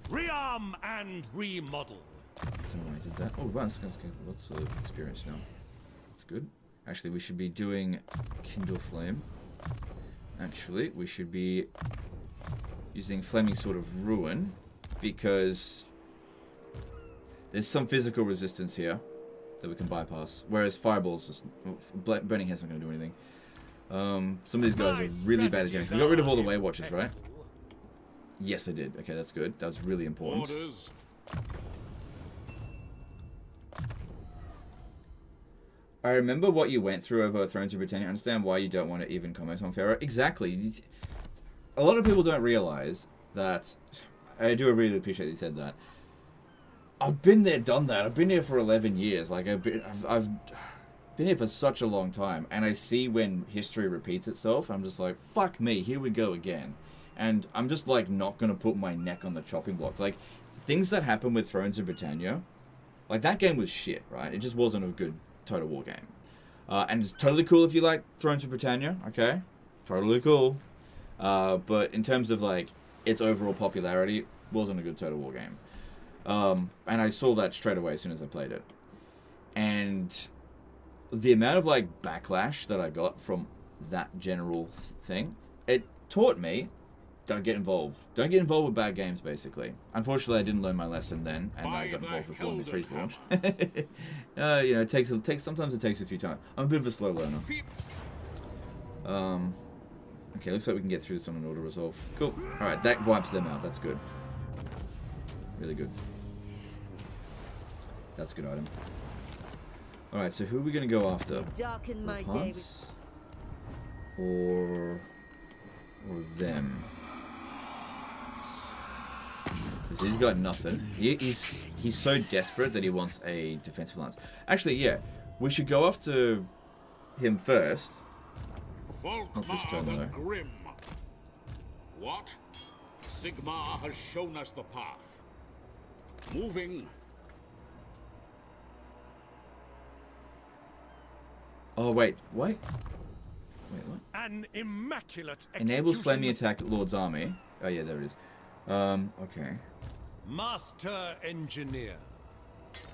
Rearm and remodel. I don't know why I did that. Oh, wow, this guy's got lots of experience now. That's good. Actually, we should be doing Kindle Flame. Actually, we should be using Flaming Sword of Ruin because there's some physical resistance here that we can bypass. Whereas Fireball's just... Burning Hand's not going to do anything. Some of these guys are really bad at games. I got rid of all the Way Watchers, right? Yes, I did. Okay, that's good. That was really important. Orders. I remember what you went through over Thrones of Britannia. I understand why you don't want to even comment on Pharaoh. Exactly. A lot of people don't realize that... I do really appreciate that you said that. I've been there, done that. I've been here for 11 years. Like, I've been here for such a long time. And I see when history repeats itself. I'm just like, fuck me, here we go again. And I'm just, like, not going to put my neck on the chopping block. Like, things that happen with Thrones of Britannia, like, that game was shit, right? It just wasn't a good Total War game. And it's totally cool if you like Thrones of Britannia, okay? Totally cool. But in terms of, like, its overall popularity, it wasn't a good Total War game. And I saw that straight away as soon as I played it. And the amount of, like, backlash that I got from that general thing, it taught me, don't get involved. Don't get involved with bad games, basically. Unfortunately, I didn't learn my lesson then, and I got involved with Warhammer 3's launch. You know, sometimes it takes a few times. I'm a bit of a slow learner. Okay, looks like we can get through this on an auto resolve. Cool. Alright, that wipes them out. That's good. Really good. That's a good item. Alright, so who are we going to go after? Darken my day with... Or them? Because he's got nothing. He's so desperate that he wants a defensive lance. Actually, yeah. We should go after him first. Not this turn, though. Grim. What? Sigmar has shown us the path. Moving. Oh, wait. Wait, what? An immaculate Enables flaming attack at Lord's army. Oh, yeah, there it is. Okay. Master Engineer.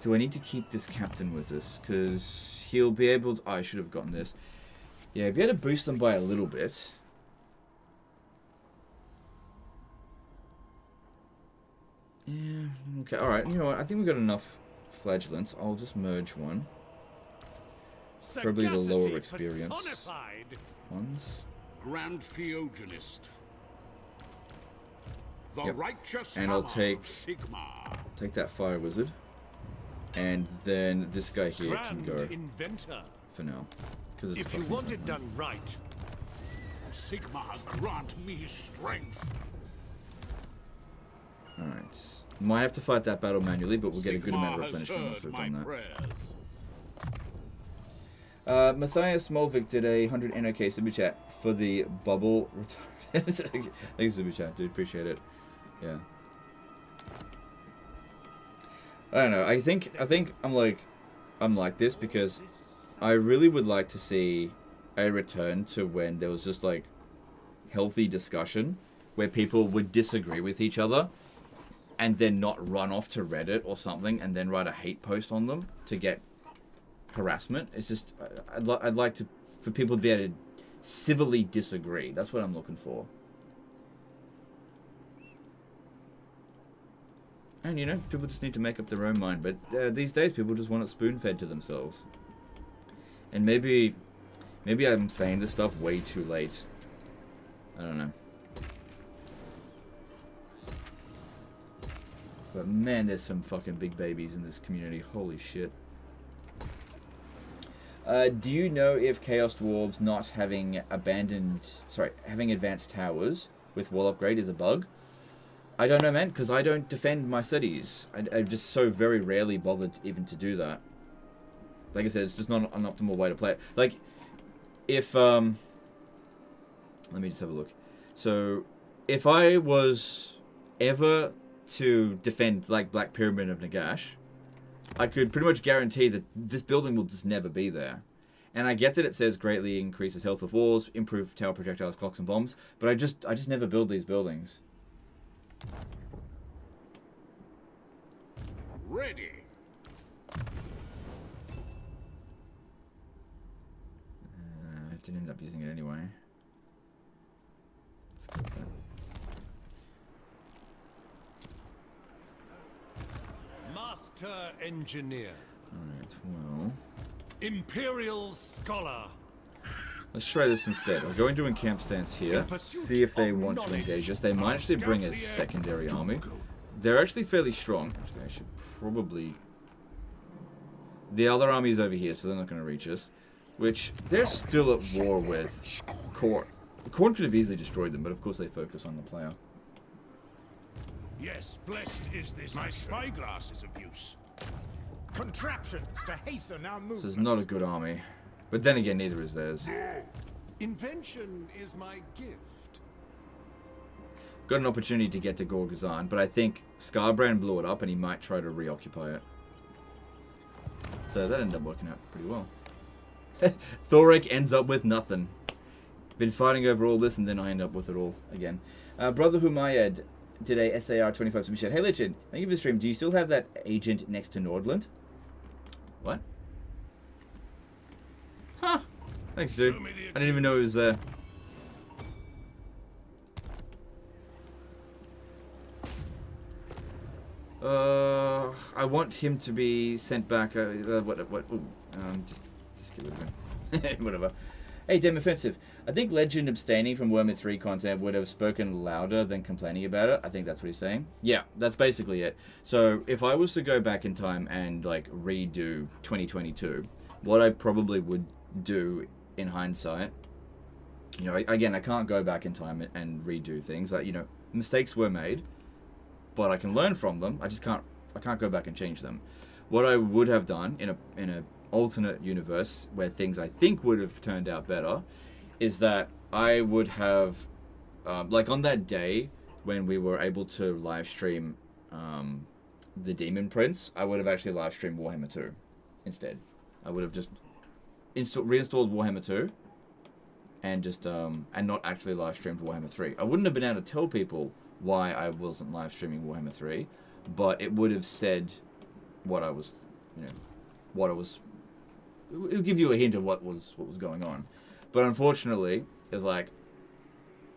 Do I need to keep this captain with us? Because he'll be able to... Oh, I should have gotten this. Yeah, be able to boost them by a little bit. Yeah, okay, alright. You know what? I think we've got enough flagellants. I'll just merge one. Probably the lower experience ones. Grand Theogenist. The Yep. righteous And I'll hammer take of Sigmar. that fire wizard. And then this guy here can go Inventor. for now. Because it's If you want it done right. Sigmar, grant me strength. Alright. Might have to fight that battle manually, but we'll get a good amount of Sigmar has replenishment once heard we've done my that. prayers. Matthias Molvik did a 100 NOK super chat for the bubble. Thanks, super chat, dude. Appreciate it. Yeah. I don't know. I think I'm like this because I really would like to see a return to when there was just like healthy discussion where people would disagree with each other and then not run off to Reddit or something and then write a hate post on them to get harassment. It's just I'd like for people to be able to civilly disagree. That's what I'm looking for. And you know, people just need to make up their own mind. But these days, people just want it spoon-fed to themselves. And maybe I'm saying this stuff way too late. I don't know. But man, there's some fucking big babies in this community. Holy shit. Do you know if Chaos Dwarves not having having advanced towers with wall upgrade is a bug? I don't know, man, because I don't defend my cities. I just so very rarely bothered even to do that. Like I said, it's just not an optimal way to play it. Like, if, let me just have a look. So, if I was ever to defend, like, Black Pyramid of Nagash, I could pretty much guarantee that this building will just never be there. And I get that it says greatly increases health of walls, improve tower projectiles, clocks, and bombs, but I just never build these buildings. Ready. I didn't end up using it anyway. Master Engineer. Alright, well... Imperial Scholar. Let's try this instead. I'll go into a camp stance here, see if they want to engage us. They might actually bring a secondary army. They're actually fairly strong. Actually, I should probably... The other army's over here, so they're not going to reach us. Which, they're still at war with Khorne. Khorne could have easily destroyed them, but of course they focus on the player. Yes, blessed is this. My spyglass is of use. Contraptions to hasten our movement. So it's not a good army. But then again, neither is theirs. Invention is my gift. Got an opportunity to get to Gorgazan, but I think Skarbrand blew it up and he might try to reoccupy it. So that ended up working out pretty well. Thoric ends up with nothing. Been fighting over all this and then I end up with it all again. Brother Humayed did a SAR 25 submission. Hey Legend, thank you for the stream. Do you still have that agent next to Nordland? What? Huh. Thanks, dude. I didn't even know it was there. I want him to be sent back. Just get rid of him. Whatever. Hey, Dem Offensive. I think Legend abstaining from Warhammer 3 content would have spoken louder than complaining about it. I think that's what he's saying. Yeah, that's basically it. So, if I was to go back in time and, like, redo 2022, what I probably would do in hindsight, you know, again, I can't go back in time and redo things. Like, you know, mistakes were made, but I can learn from them. I can't go back and change them. What I would have done in a alternate universe where things I think would have turned out better is that I would have, like on that day when we were able to live stream the Demon Prince, I would have actually live streamed Warhammer 2 instead. I would have just reinstalled Warhammer 2 and just and not actually live streamed Warhammer 3. I wouldn't have been able to tell people why I wasn't live streaming Warhammer 3, but it would have said what I was, you know, what I was. It would give you a hint of what was going on. But unfortunately, it's like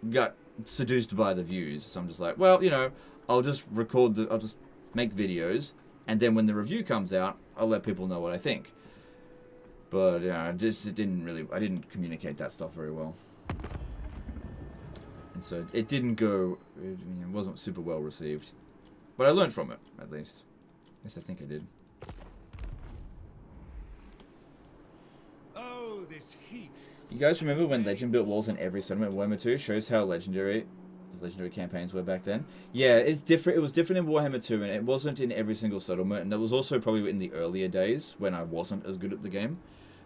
got seduced by the views. So I'm just like, well, you know, I'll just make videos, and then when the review comes out, I'll let people know what I think. But yeah, I didn't communicate that stuff very well. And so it didn't go, it wasn't super well received. But I learned from it, at least. Yes, I think I did. Oh, this heat. You guys remember when Legend built walls in every settlement in Warhammer 2? Shows how legendary campaigns were back then. Yeah, it's different. It was different in Warhammer 2, and it wasn't in every single settlement. And that was also probably in the earlier days when I wasn't as good at the game.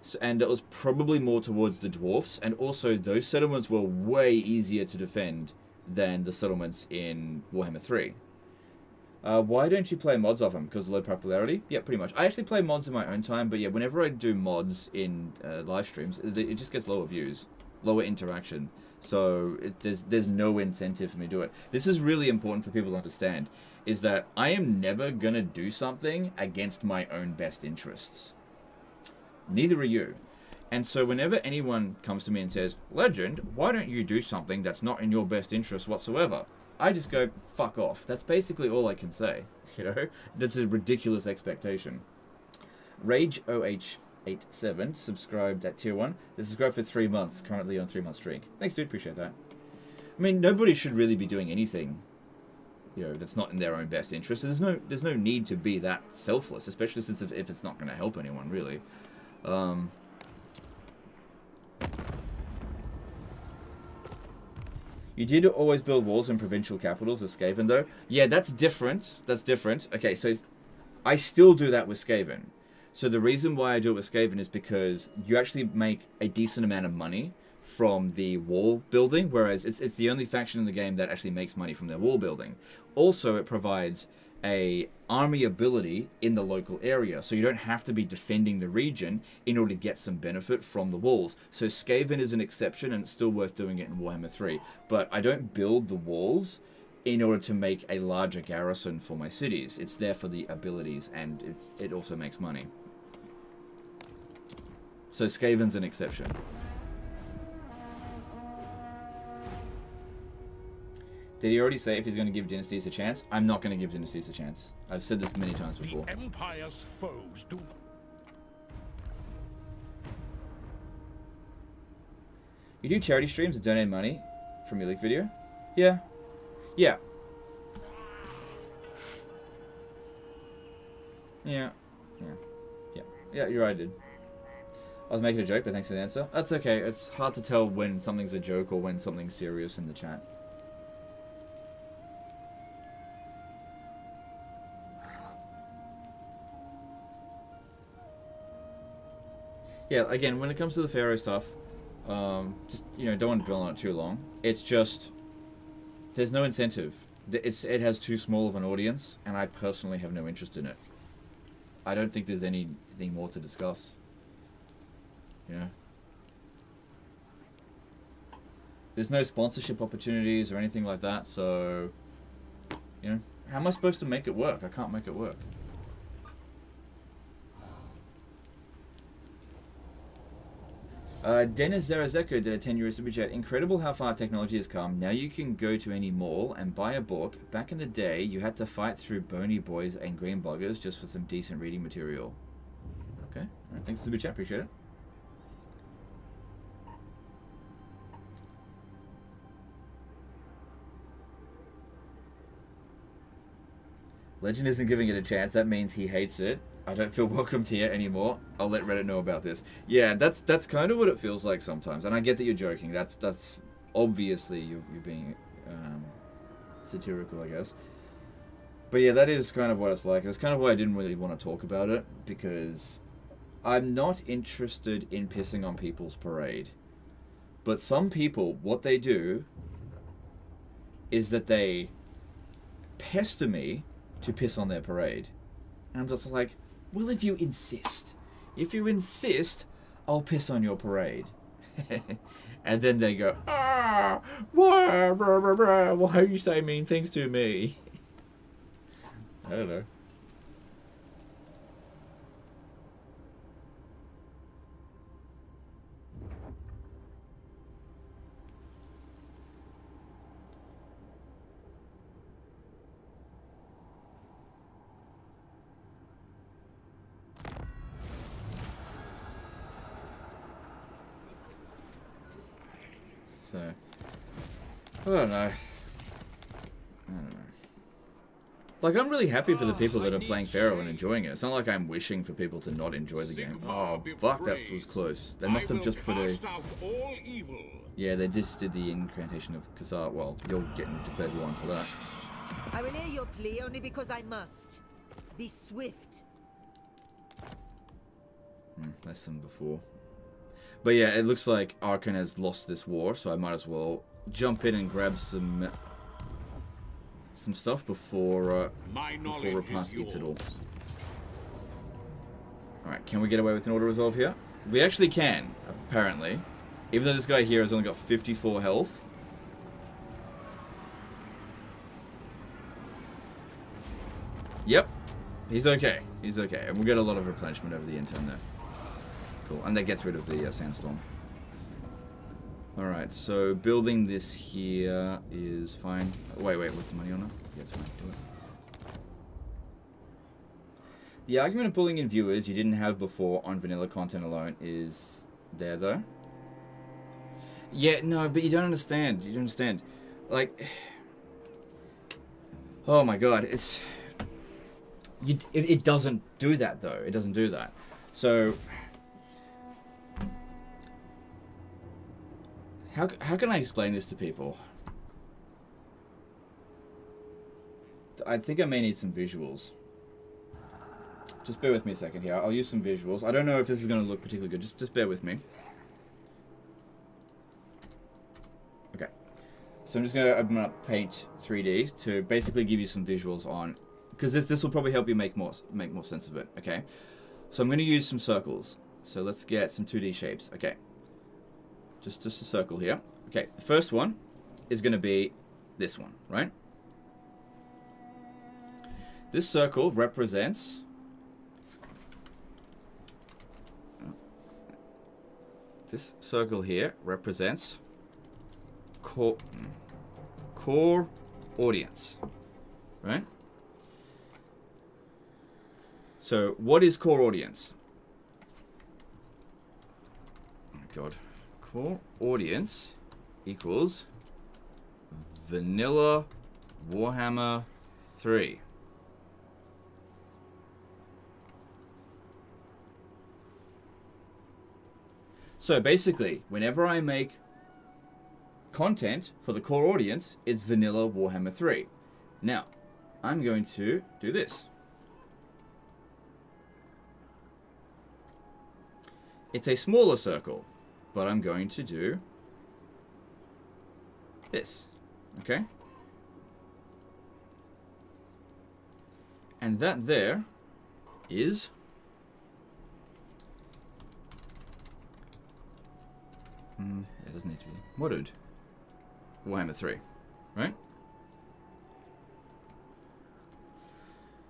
So, and it was probably more towards the dwarfs, and also those settlements were way easier to defend than the settlements in Warhammer 3. Why don't you play mods of them? Because of low popularity? Yeah, pretty much. I actually play mods in my own time, but yeah, whenever I do mods in live streams, it just gets lower views, lower interaction. So there's no incentive for me to do it. This is really important for people to understand, is that I am never going to do something against my own best interests. Neither are you. And so whenever anyone comes to me and says, Legend, why don't you do something that's not in your best interest whatsoever? I just go, fuck off. That's basically all I can say. You know? That's a ridiculous expectation. RageOH87 subscribed at tier 1. They subscribed for 3 months, currently on 3-month streak. Thanks, dude. Appreciate that. I mean, nobody should really be doing anything, you know, that's not in their own best interest. There's no need to be that selfless, especially since if it's not going to help anyone, really. You did always build walls in provincial capitals as Skaven, though? Yeah, that's different. That's different. Okay, so I still do that with Skaven. So the reason why I do it with Skaven is because you actually make a decent amount of money from the wall building, whereas it's the only faction in the game that actually makes money from their wall building. Also, it provides a army ability in the local area, so you don't have to be defending the region in order to get some benefit from the walls. So Skaven is an exception, and it's still worth doing it in Warhammer 3. But I don't build the walls in order to make a larger garrison for my cities. It's there for the abilities, and it also makes money. So Skaven's an exception. Did he already say if he's going to give dynasties a chance? I'm not going to give dynasties a chance. I've said this many times before. The Empire's foes do. You do charity streams and donate money from your leak video? Yeah. Yeah. Yeah. Yeah. Yeah. Yeah, you're right, I did. I was making a joke, but thanks for the answer. That's okay. It's hard to tell when something's a joke or when something's serious in the chat. Yeah, again, when it comes to the Pharaoh stuff, just, you know, don't want to dwell on it too long. It's just, there's no incentive. It has too small of an audience, and I personally have no interest in it. I don't think there's anything more to discuss. You know? There's no sponsorship opportunities or anything like that, so, you know, how am I supposed to make it work? I can't make it work. Dennis Zarazeko did a 10 euro super chat. Incredible how far technology has come. Now you can go to any mall and buy a book. Back in the day, you had to fight through bony boys and green buggers just for some decent reading material. Okay. All right. Thanks for the super chat. Appreciate it. Legend isn't giving it a chance. That means he hates it. I don't feel welcomed here anymore. I'll let Reddit know about this. Yeah, that's kind of what it feels like sometimes. And I get that you're joking. That's obviously you're being satirical, I guess. But yeah, that is kind of what it's like. It's kind of why I didn't really want to talk about it, because I'm not interested in pissing on people's parade. But some people, what they do is that they pester me to piss on their parade. And I'm just like, well, if you insist, I'll piss on your parade. And then they go, why are you saying mean things to me? I don't know. So, I don't know. Like, I'm really happy for the people that are playing Pharaoh and enjoying it. It's not like I'm wishing for people to not enjoy the game. Oh, fuck, that was close. They must have just put a... Yeah, they just did the incantation of Ka-Sabar. Well, you're getting to play one for that. I will hear your plea only because I must. Be swift. Less than before. But yeah, it looks like Arkan has lost this war, so I might as well jump in and grab some stuff before Repast eats it all. Alright, can we get away with an auto resolve here? We actually can, apparently. Even though this guy here has only got 54 health. Yep. He's okay. He's okay. And we'll get a lot of replenishment over the intern there. Cool. And that gets rid of the sandstorm. Alright, so building this here is fine. Wait, what's the money on it? Yeah, it's fine. Do it. The argument of pulling in viewers you didn't have before on vanilla content alone is there, though. Yeah, no, but you don't understand. You don't understand. Like, oh my god, it's... It doesn't do that, though. It doesn't do that. So... How can I explain this to people? I think I may need some visuals. Just bear with me a second here. I'll use some visuals. I don't know if this is going to look particularly good. Just bear with me. Okay. So I'm just going to open up Paint 3D to basically give you some visuals on... Because this will probably help you make more sense of it. Okay. So I'm going to use some circles. So let's get some 2D shapes. Okay. Just a circle here. Okay, the first one is going to be this one, right? This circle represents... This circle here represents core audience, right? So what is core audience? Oh my god. Core audience equals vanilla Warhammer 3. So basically, whenever I make content for the core audience, it's vanilla Warhammer 3. Now, I'm going to do this. It's a smaller circle, but I'm going to do this, okay? And that there is it doesn't need to be modded Warhammer 3, right?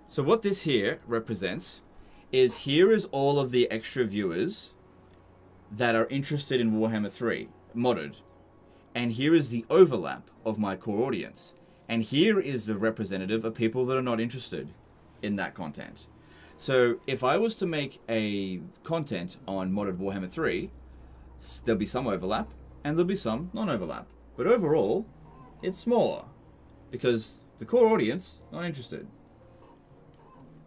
So what this here represents is here is all of the extra viewers that are interested in Warhammer 3 modded, and here is the overlap of my core audience, and here is the representative of people that are not interested in that content. So if I was to make a content on modded Warhammer 3, there'll be some overlap and there'll be some non-overlap, but overall it's smaller because the core audience not interested,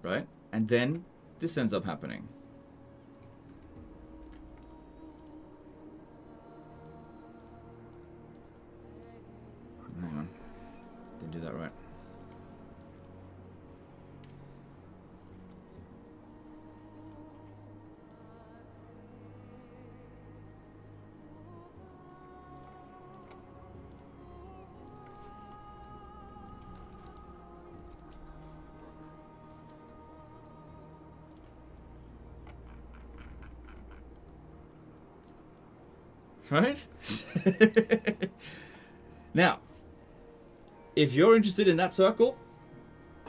right? And then this ends up happening. Hang on, didn't do that right. Right? Now, if you're interested in that circle,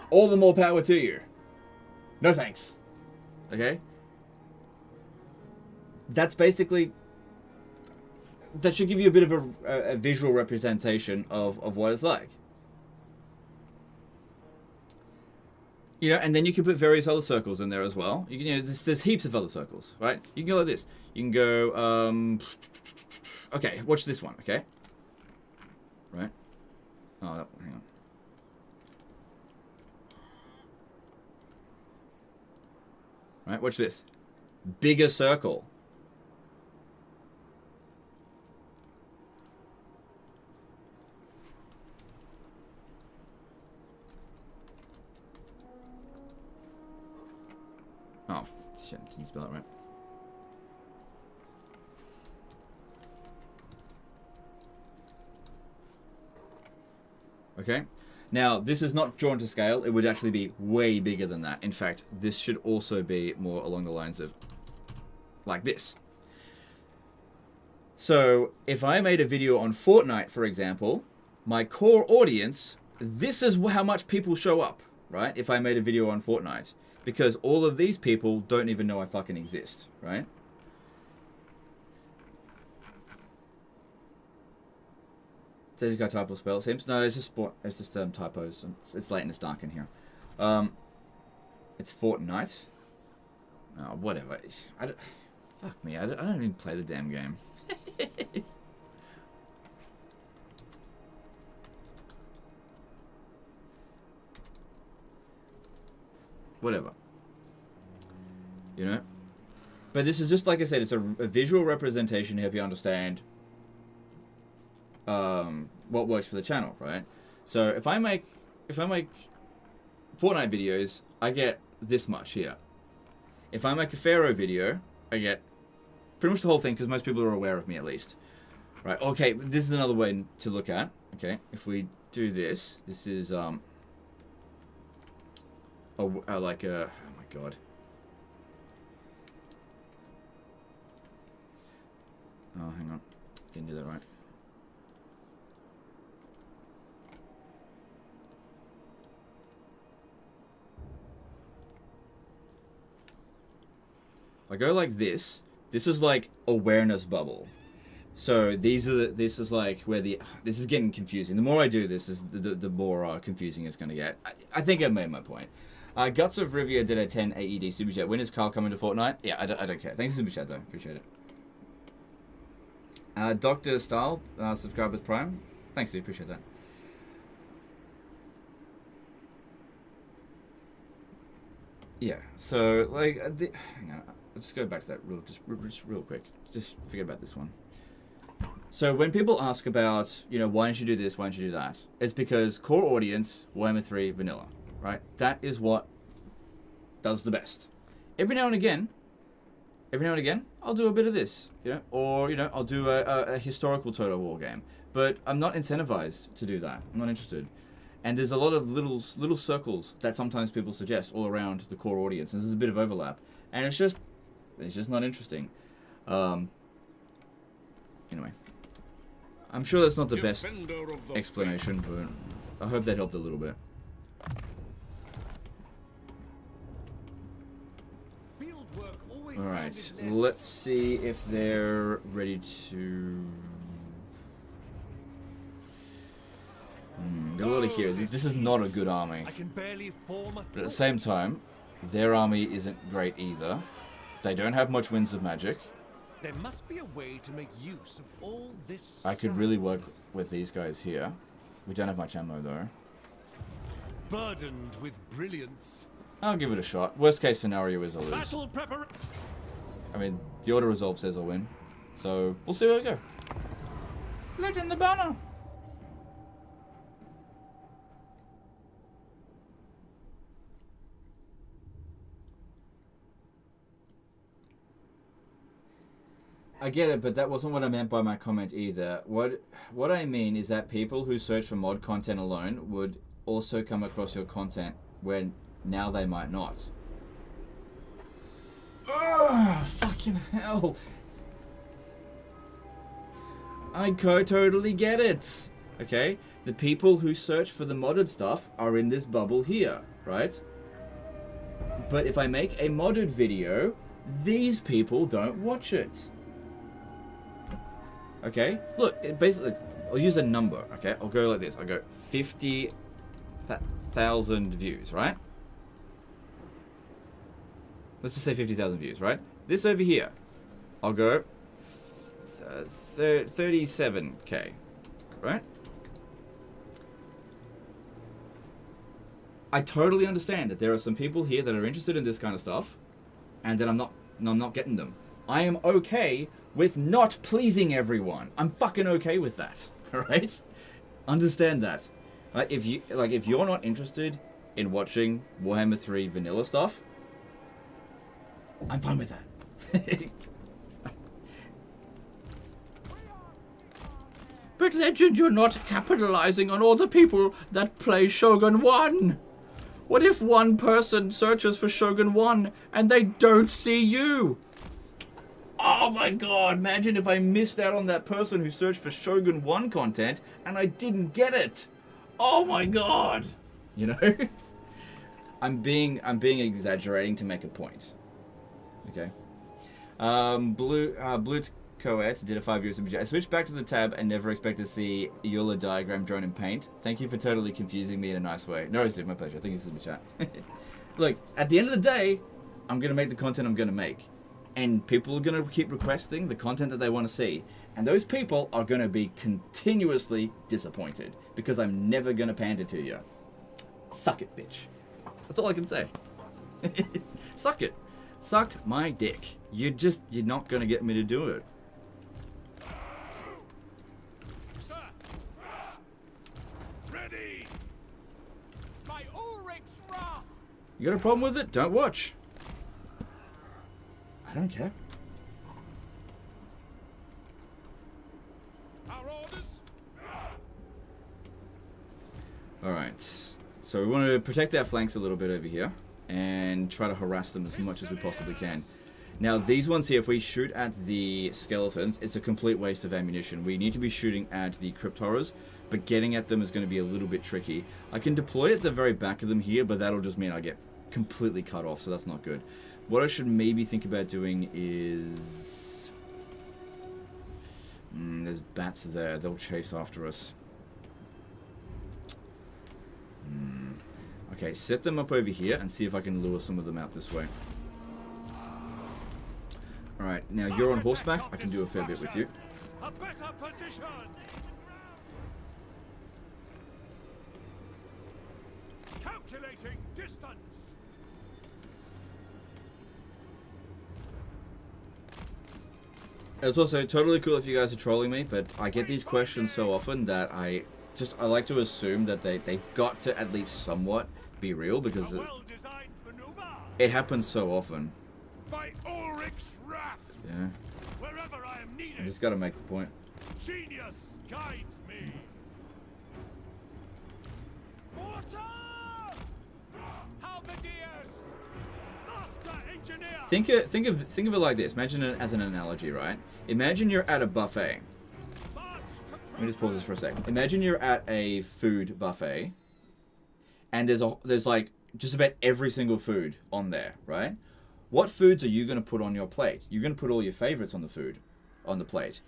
all the more power to you. No thanks. Okay? That's basically... that should give you a bit of a visual representation of what it's like. You know, and then you can put various other circles in there as well. You can, you know, there's heaps of other circles, right? You can go like this. You can go, okay, watch this one, okay? Right? Oh, hang on. Right, watch this. Bigger circle. Oh, shit, didn't spell it right. Okay, now this is not drawn to scale. It would actually be way bigger than that. In fact, this should also be more along the lines of like this. So if I made a video on Fortnite, for example, my core audience, this is how much people show up, right? If I made a video on Fortnite, because all of these people don't even know I fucking exist, right? Says you got typo spell, it seems. No, it's just typos. It's late and it's dark in here. It's Fortnite. Oh, whatever. Fuck me. I don't even play the damn game. Whatever. You know? But this is just, like I said, it's a visual representation to help you understand what works for the channel, right? So if I make Fortnite videos, I get this much here. If I make a Pharaoh video, I get pretty much the whole thing, because most people are aware of me at least. Right, okay, this is another way to look at. Okay, if we do this, this is oh my god. Oh, hang on. Didn't do that right. I go like this. This is like awareness bubble. So this is like where this is getting confusing. The more I do this, the more confusing it's going to get. I think I made my point. Guts of Rivia did a 10 AED super chat. When is Carl coming to Fortnite? Yeah, I don't care. Thanks for super chat though. Appreciate it. Dr. Style, subscribers Prime. Thanks, dude. Appreciate that. Yeah. So like, hang on. I'll just go back to that real quick. Just forget about this one. So when people ask about, why don't you do this, why don't you do that? It's because core audience, Warhammer 3 vanilla, right? That is what does the best. Every now and again, I'll do a bit of this, or, I'll do a historical Total War game. But I'm not incentivized to do that. I'm not interested. And there's a lot of little circles that sometimes people suggest all around the core audience. And there's a bit of overlap. And it's just not interesting. Anyway. I'm sure that's not the best explanation, but I hope that helped a little bit. Alright, let's see if they're ready to... got a lot of heroes. This is not a good army. But at the same time, their army isn't great either. They don't have much winds of magic. There must be a way to make use of all this. I could really work with these guys here. We don't have much ammo though. Burdened with brilliance. I'll give it a shot. Worst case scenario is I'll lose. I mean, the auto resolve says I'll win. So we'll see where we go. Legend the banner. I get it, but that wasn't what I meant by my comment either. What I mean is that people who search for mod content alone would also come across your content when now they might not. Ugh, fucking hell. I totally get it. Okay? The people who search for the modded stuff are in this bubble here, right? But if I make a modded video, these people don't watch it. Okay, look, basically, I'll use a number, okay? I'll go like this. I'll go 50,000 views, right? Let's just say 50,000 views, right? This over here, I'll go 37k, right? I totally understand that there are some people here that are interested in this kind of stuff, and that I'm not getting them. I am okay with not pleasing everyone. I'm fucking okay with that. Alright? Understand that. Like if you're not interested in watching Warhammer 3 vanilla stuff, I'm fine with that. But Legend, you're not capitalizing on all the people that play Shogun 1. What if one person searches for Shogun 1 and they don't see you? Oh my god, imagine if I missed out on that person who searched for Shogun 1 content and I didn't get it. Oh my god. I'm being exaggerating to make a point. Okay. Blue Coet did a 5-year super chat. I switched back to the tab and never expected to see Eula diagram drawn in paint. Thank you for totally confusing me in a nice way. No, it's my pleasure. Thank you for the super chat. Look, at the end of the day, I'm gonna make the content I'm gonna make. And people are going to keep requesting the content that they want to see. And those people are going to be continuously disappointed. Because I'm never going to pander to you. Suck it, bitch. That's all I can say. Suck it. Suck my dick. You're not going to get me to do it. Sir. Ready. By Ulrich's wrath. You got a problem with it? Don't watch. I don't care. Our orders. Alright. So we want to protect our flanks a little bit over here. And try to harass them as much as we possibly can. Now these ones here, if we shoot at the skeletons, it's a complete waste of ammunition. We need to be shooting at the crypt horrors. But getting at them is going to be a little bit tricky. I can deploy at the very back of them here. But that'll just mean I get completely cut off. So that's not good. What I should maybe think about doing is... There's bats there. They'll chase after us. Okay, set them up over here and see if I can lure some of them out this way. Alright, now you're on horseback. I can do a fair bit with you. A better position. Calculating distance. It's also totally cool if you guys are trolling me, but I get these questions so often that I like to assume that they've got to at least somewhat be real, because it happens so often. By Ulrich's wrath. Yeah. Wherever I am I needed. just gotta make the point. Genius guides me. Water! Halberdiers! Master engineer! Think of it like this. Imagine it as an analogy, right? Imagine you're at a buffet. Let me just pause this for a second. Imagine you're at a food buffet, and there's like just about every single food on there, right? What foods are you going to put on your plate? You're going to put all your favorites on the plate,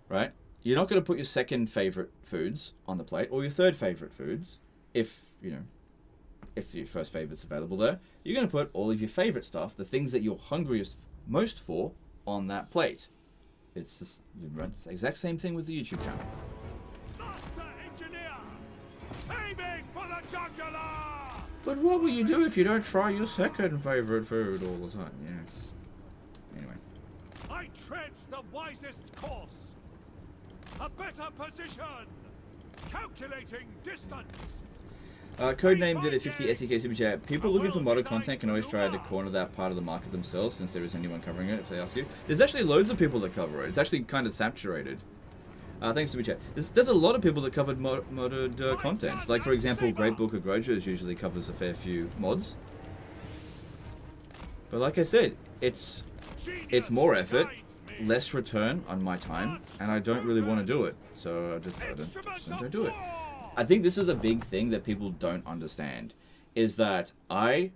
right? You're not going to put your second favorite foods on the plate, or your third favorite foods, if your first favorite's available there. You're going to put all of your favorite stuff, the things that you're hungriest most for, on that plate. It's the exact same thing with the YouTube channel. Master engineer! Aiming for the jugular! But what will you do if you don't try your second favorite food all the time? Yes. Anyway. I tread the wisest course. A better position. Calculating distance. Codename did a 50 SEK super chat. People looking for modded content can always try to corner that part of the market themselves, since there is anyone covering it if they ask you. There's actually loads of people that cover it. It's actually kind of saturated. Thanks super chat. There's a lot of people that covered modded content. Like, for example, Great Book of Grudges usually covers a fair few mods. But like I said, it's more effort, less return on my time, and I don't really want to do it. So I just don't do it. I think this is a big thing that people don't understand, is that I,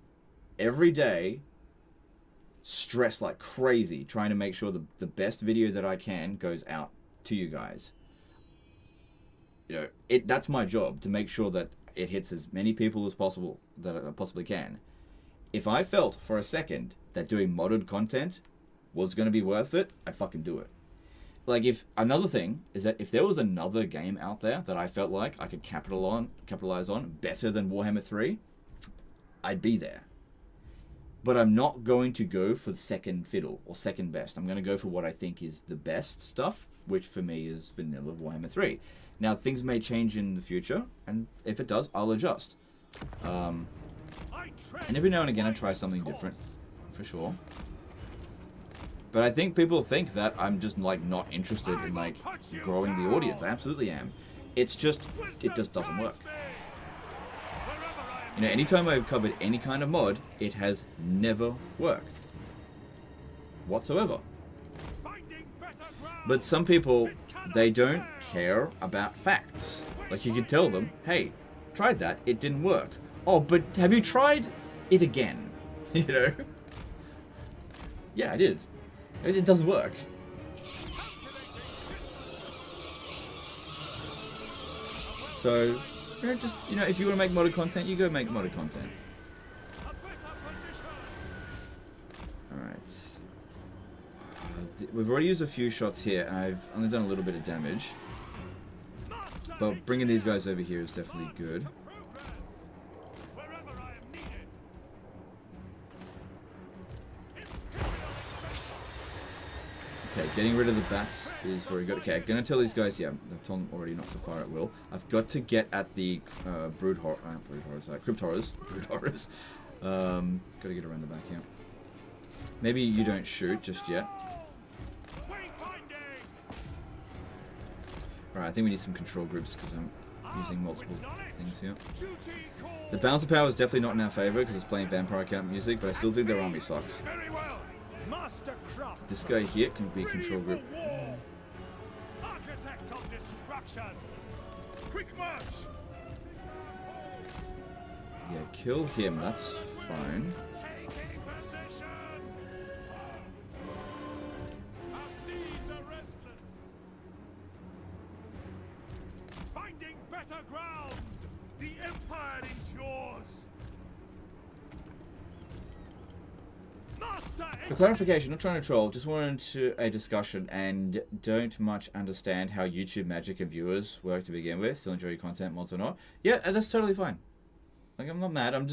every day, stress like crazy trying to make sure the best video that I can goes out to you guys. You know, that's my job, to make sure that it hits as many people as possible that I possibly can. If I felt for a second that doing modded content was going to be worth it, I'd fucking do it. Like, another thing is that if there was another game out there that I felt like I could capitalize on better than Warhammer 3, I'd be there. But I'm not going to go for the second fiddle or second best. I'm going to go for what I think is the best stuff, which for me is vanilla Warhammer 3. Now, things may change in the future, and if it does, I'll adjust. And every now and again I try something different, for sure. But I think people think that I'm just, like, not interested in, like, growing the audience. I absolutely am. It's just, it just doesn't work. You know, anytime I've covered any kind of mod, it has never worked. Whatsoever. But some people, they don't care about facts. Like, you could tell them, hey, tried that, it didn't work. Oh, but have you tried it again? You know? Yeah, I did. It doesn't work. So, you know, just, you know, if you want to make modded content, you go make modded content. Alright. We've already used a few shots here, and I've only done a little bit of damage. But bringing these guys over here is definitely good. Okay, getting rid of the bats is very good. Okay, I'm gonna tell these guys, yeah, I've told them already not to fire at will. I've got to get at the crypt horrors. Gotta get around the back here. Maybe you don't shoot just yet. Alright, I think we need some control groups because I'm using multiple things here. The balance of power is definitely not in our favor because it's playing vampire camp music, but I still think their army sucks. This guy here can be control group. Architect of destruction. Quick march. Yeah, kill him, that's fine. Taking position. Our steeds are restless. For clarification, not trying to troll, just wanted to a discussion and don't much understand how YouTube magic and viewers work to begin with. Still enjoy your content, mods or not. Yeah, that's totally fine. Like, I'm not mad. I'm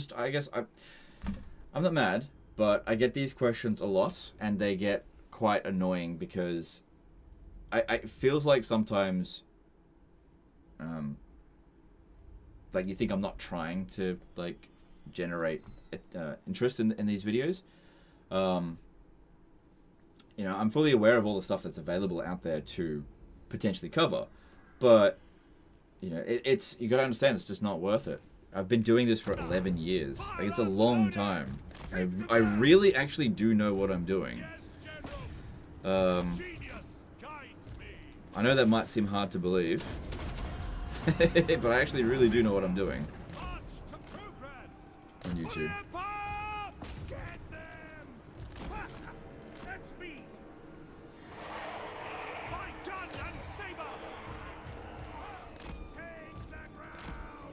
not mad, but I get these questions a lot and they get quite annoying because it feels like sometimes like you think I'm not trying to like generate interest in these videos. You know, I'm fully aware of all the stuff that's available out there to potentially cover, but you know, it's you gotta understand it's just not worth it. I've been doing this for 11 years. Like, it's a long time. I really actually do know what I'm doing. I know that might seem hard to believe, but I actually really do know what I'm doing on YouTube.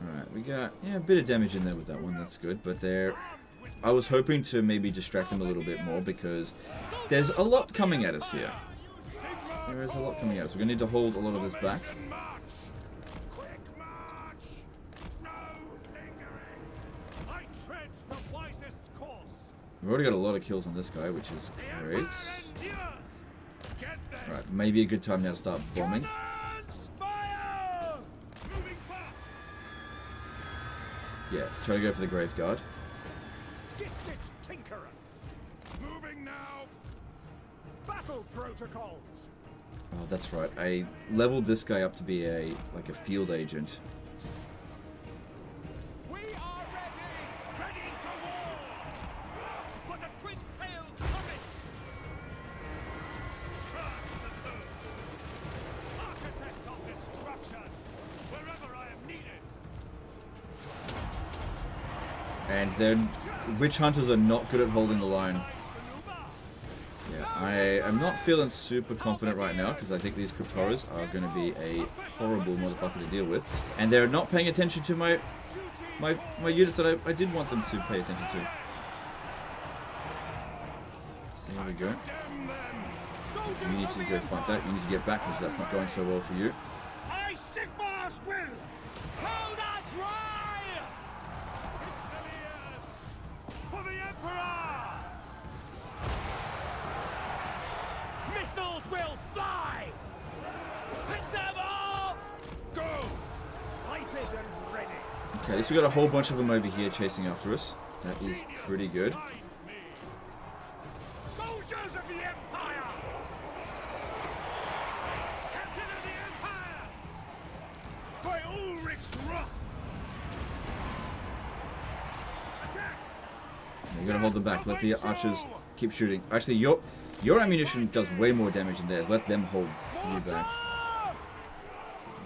Alright, we got a bit of damage in there with that one, that's good, but I was hoping to maybe distract them a little bit more because there's a lot coming at us here. There is a lot coming at us. We're going to need to hold a lot of this back. We've already got a lot of kills on this guy, which is great. Alright, maybe a good time now to start bombing. Yeah, try to go for the Grave Guard. Gifted tinkerer. Moving now. Battle protocols. Oh, that's right. I leveled this guy up to be like a field agent. We are ready. Ready for war. For the twin-tailed comet. Trust the foe. Architect of destruction. Wherever I am needed. And then witch hunters are not good at holding the line. Yeah, I am not feeling super confident right now because I think these cryptoras are going to be a horrible motherfucker to deal with, and they're not paying attention to my units that I did want them to pay attention to. So there we go. You need to go fight that. You need to get back because that's not going so well for you. I Sigmar's will. Hold on dry. For the Emperor. Missiles will fly. Pick them off. Go. Sighted and ready. Okay, at least we got a whole bunch of them over here chasing after us. That is pretty good. Soldiers of the Empire! Captain of the Empire! By Ulrich's wrath! Attack! You gotta hold them back. Let the archers keep shooting. Actually, your ammunition does way more damage than theirs. Let them hold you back.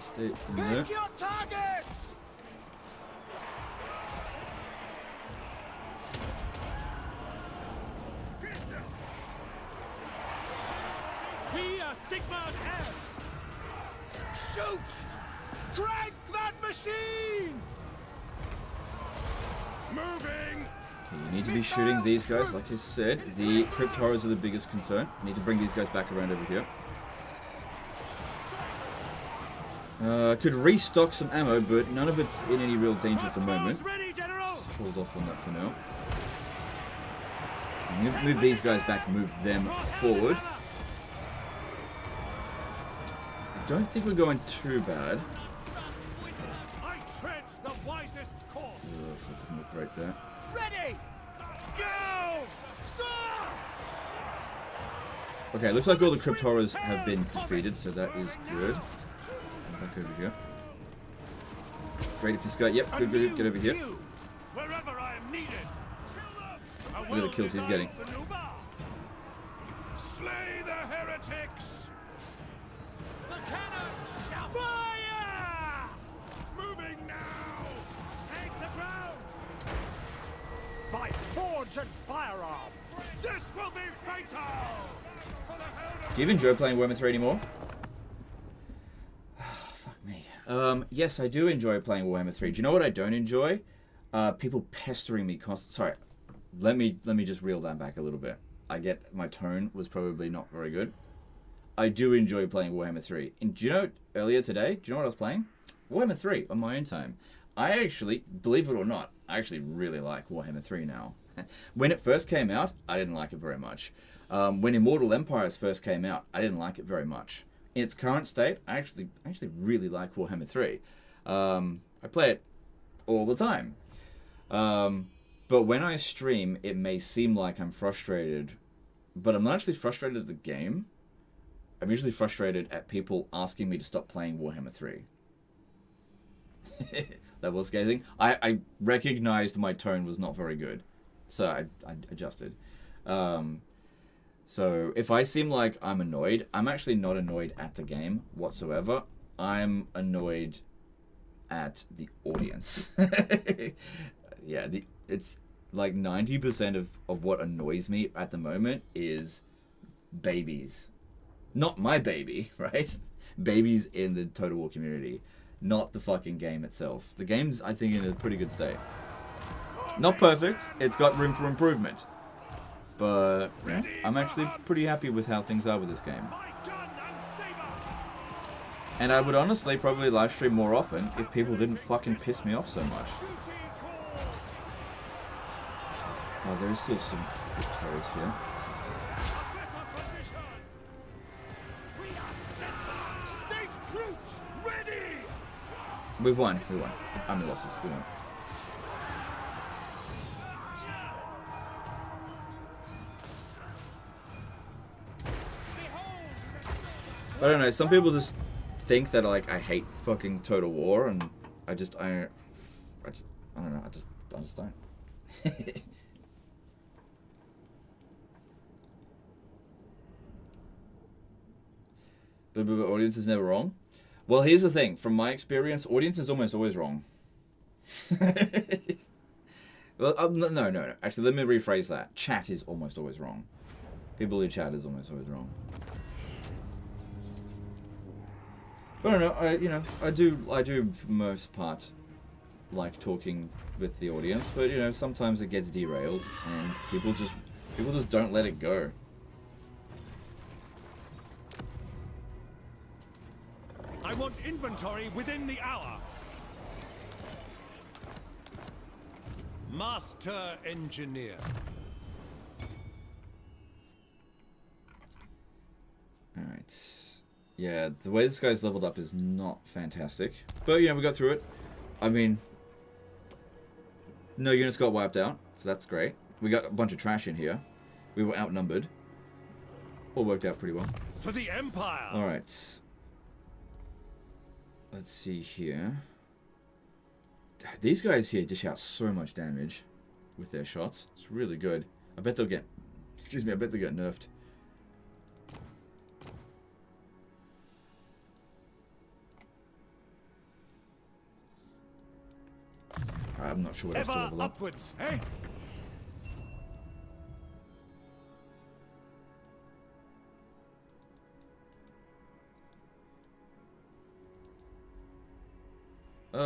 Stay in there. Pick your targets! We are Sigmar's heirs! Shoot! Crank that machine! Moving! You need to be shooting these guys, like I said. The crypt horrors are the biggest concern. You need to bring these guys back around over here. Could restock some ammo, but none of it's in any real danger at the moment. Just hold off on that for now. Move these guys back, move them forward. I don't think we're going too bad. I tread the wisest course. That doesn't look great there. Ready! Go! Sir! Okay, looks like all the crypt horrors have been defeated, so that is good. Come back over here. Great, if this guy, yep, good, good, get over here. Wherever I am needed. Look at the kills he's getting. Slay the heretics! The cannon shall fire! Moving now! Take the ground! By forge and firearm! This will be fatal! For the hell of Do you even enjoy playing Warhammer 3 anymore? Fuck me. Yes, I do enjoy playing Warhammer 3. Do you know what I don't enjoy? People pestering me constantly. Sorry, let me just reel that back a little bit. I get my tone was probably not very good. I do enjoy playing Warhammer 3. And do you know, earlier today, do you know what I was playing? Warhammer 3 on my own time. I actually, believe it or not, I actually really like Warhammer 3 now. When it first came out, I didn't like it very much. When Immortal Empires first came out, I didn't like it very much. In its current state, I actually really like Warhammer 3. I play it all the time. But when I stream, it may seem like I'm frustrated, but I'm not actually frustrated at the game. I'm usually frustrated at people asking me to stop playing Warhammer 3. That was scathing. I recognized my tone was not very good, so I adjusted. So if I seem like I'm annoyed, I'm actually not annoyed at the game whatsoever. I'm annoyed at the audience. Yeah, it's like 90% of what annoys me at the moment is babies. Not my baby, right? Babies in the Total War community. Not the fucking game itself. The game's, I think, in a pretty good state. Not perfect. It's got room for improvement. But yeah, I'm actually pretty happy with how things are with this game. And I would honestly probably live stream more often if people didn't fucking piss me off so much. Oh, there is still some victories here. We've won. We won. I mean losses. We won. I don't know. Some people just think that like I hate fucking Total War, and I don't know. I just don't. But audience is never wrong. Well, here's the thing. From my experience, audience is almost always wrong. Well, no. Actually, let me rephrase that. Chat is almost always wrong. People who chat is almost always wrong. But I don't know. I do for the most part like talking with the audience, but sometimes it gets derailed, and people just don't let it go. I want inventory within the hour. Master Engineer. Alright. Yeah, the way this guy's leveled up is not fantastic. But, we got through it. I mean, no units got wiped out, so that's great. We got a bunch of trash in here. We were outnumbered. All worked out pretty well. For the Empire! Alright. Let's see here. These guys here dish out so much damage with their shots. It's really good. I bet they'll get... Excuse me, I bet they'll get nerfed. I'm not sure what else to level up. Upwards, eh?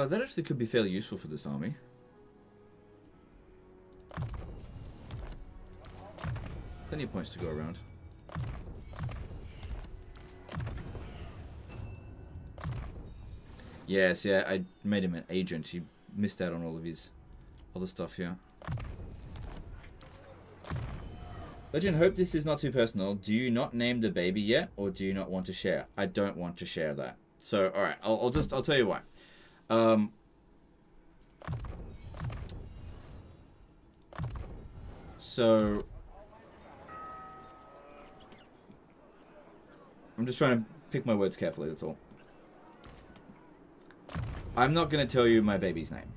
That actually could be fairly useful for this army. Plenty of points to go around. Yes, yeah, I made him an agent. He missed out on all of his other stuff here. Legend, hope this is not too personal. Do you not name the baby yet, or do you not want to share? I don't want to share that. So, alright, I'll tell you why. So I'm just trying to pick my words carefully, that's all. I'm not going to tell you my baby's name.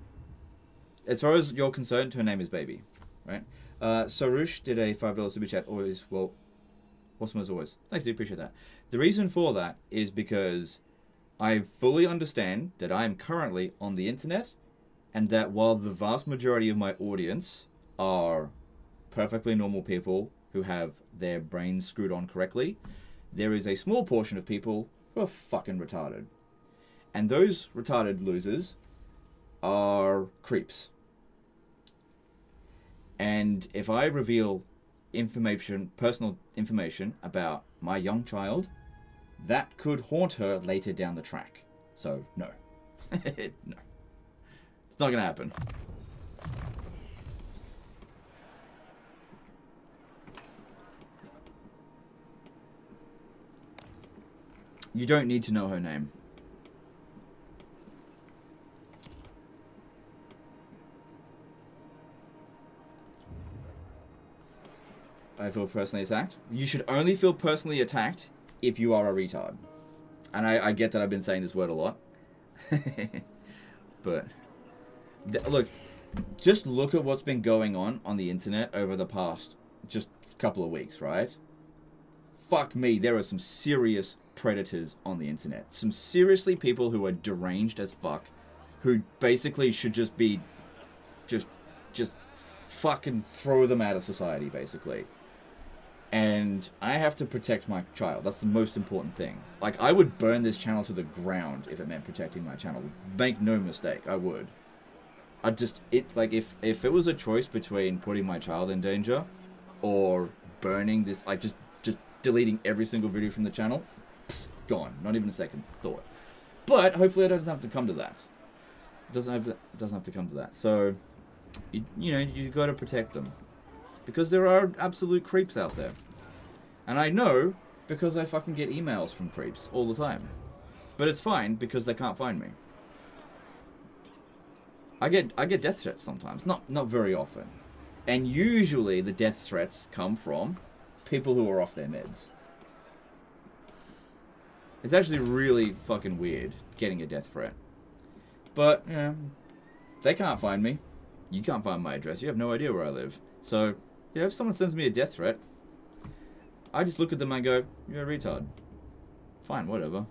As far as you're concerned, her name is Baby, right? Sarush did a $5 super chat. Always, well, awesome as always. Thanks, dude, appreciate that. The reason for that is because I fully understand that I am currently on the internet, and that while the vast majority of my audience are perfectly normal people who have their brains screwed on correctly, there is a small portion of people who are fucking retarded. And those retarded losers are creeps. And if I reveal information, personal information about my young child that could haunt her later down the track. So, no. No. It's not gonna happen. You don't need to know her name. I feel personally attacked. You should only feel personally attacked if you are a retard. And I get that I've been saying this word a lot. But, look, just look at what's been going on the internet over the past just couple of weeks, right? Fuck me, there are some serious predators on the internet. Some seriously people who are deranged as fuck, who basically should just be, just fucking throw them out of society, basically. And I have to protect my child. That's the most important thing. Like, I would burn this channel to the ground if it meant protecting my channel. Make no mistake, I would. If it was a choice between putting my child in danger or burning this, like, just deleting every single video from the channel, gone. Not even a second thought. But hopefully it doesn't have to come to that. It doesn't have to come to that. So, you got to protect them. Because there are absolute creeps out there. And I know because I fucking get emails from creeps all the time. But it's fine because they can't find me. I get death threats sometimes. Not very often. And usually the death threats come from people who are off their meds. It's actually really fucking weird getting a death threat. But, they can't find me. You can't find my address. You have no idea where I live. So, if someone sends me a death threat, I just look at them and go, you're a retard. Fine, whatever.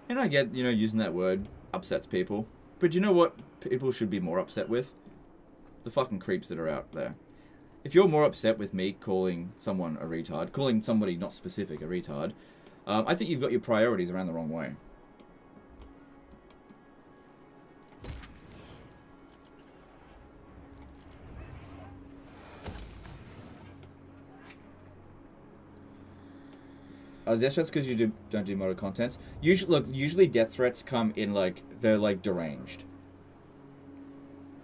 And I get, using that word upsets people. But you know what people should be more upset with? The fucking creeps that are out there. If you're more upset with me calling someone a retard, calling somebody not specific a retard, I think you've got your priorities around the wrong way. Death threats because you don't do modded contents. Usually death threats come in they're like deranged.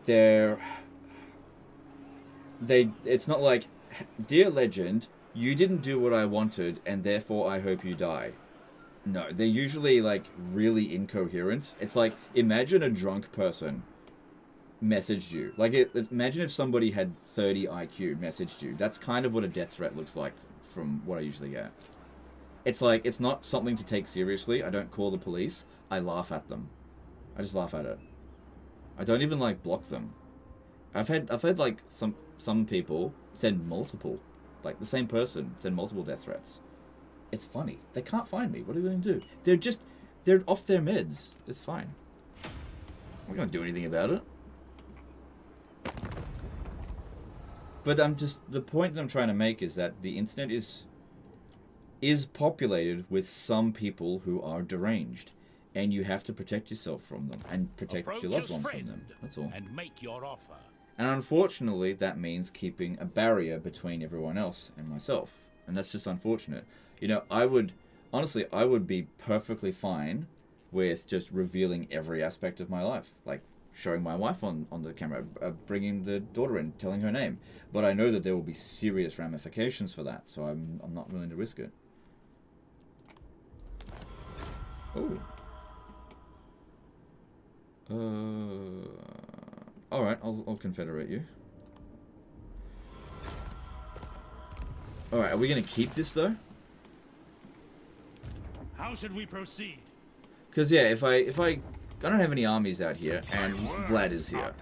It's not like, dear legend, you didn't do what I wanted and therefore I hope you die. No, they're usually like really incoherent. It's like, imagine a drunk person messaged you. Imagine if somebody had 30 IQ messaged you. That's kind of what a death threat looks like from what I usually get. It's like, it's not something to take seriously. I don't call the police. I laugh at them. I just laugh at it. I don't even block them. I've had some people send multiple, the same person send multiple death threats. It's funny. They can't find me. What are they going to do? They're off their meds. It's fine. I'm not going to do anything about it. But the point that I'm trying to make is that the internet is populated with some people who are deranged. And you have to protect yourself from them and protect your loved ones from them. That's all. And make your offer. And unfortunately, that means keeping a barrier between everyone else and myself. And that's just unfortunate. I would be perfectly fine with just revealing every aspect of my life. Like showing my wife on the camera, bringing the daughter in, telling her name. But I know that there will be serious ramifications for that, so I'm not willing to risk it. Oh. Alright, I'll confederate you. Alright, are we gonna keep this though? How should we proceed? Because yeah, if I don't have any armies out here, and Vlad is here.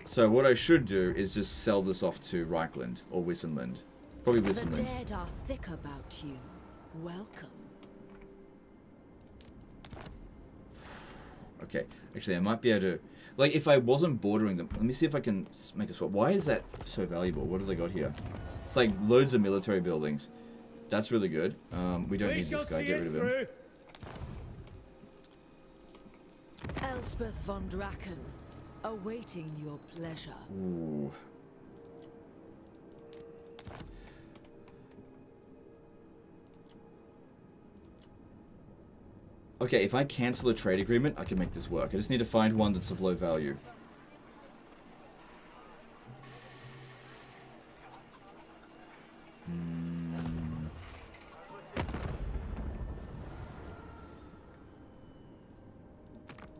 So what I should do is just sell this off to Reikland or Wissenland. Probably Wissenland. The dead are thick about you. Welcome. Okay, actually I might be able to... if I wasn't bordering them... Let me see if I can make a swap. Why is that so valuable? What have they got here? It's like loads of military buildings. That's really good. We don't need this guy. Get rid of him. Elspeth von Draken, awaiting your pleasure. Ooh. Okay, if I cancel a trade agreement, I can make this work. I just need to find one that's of low value.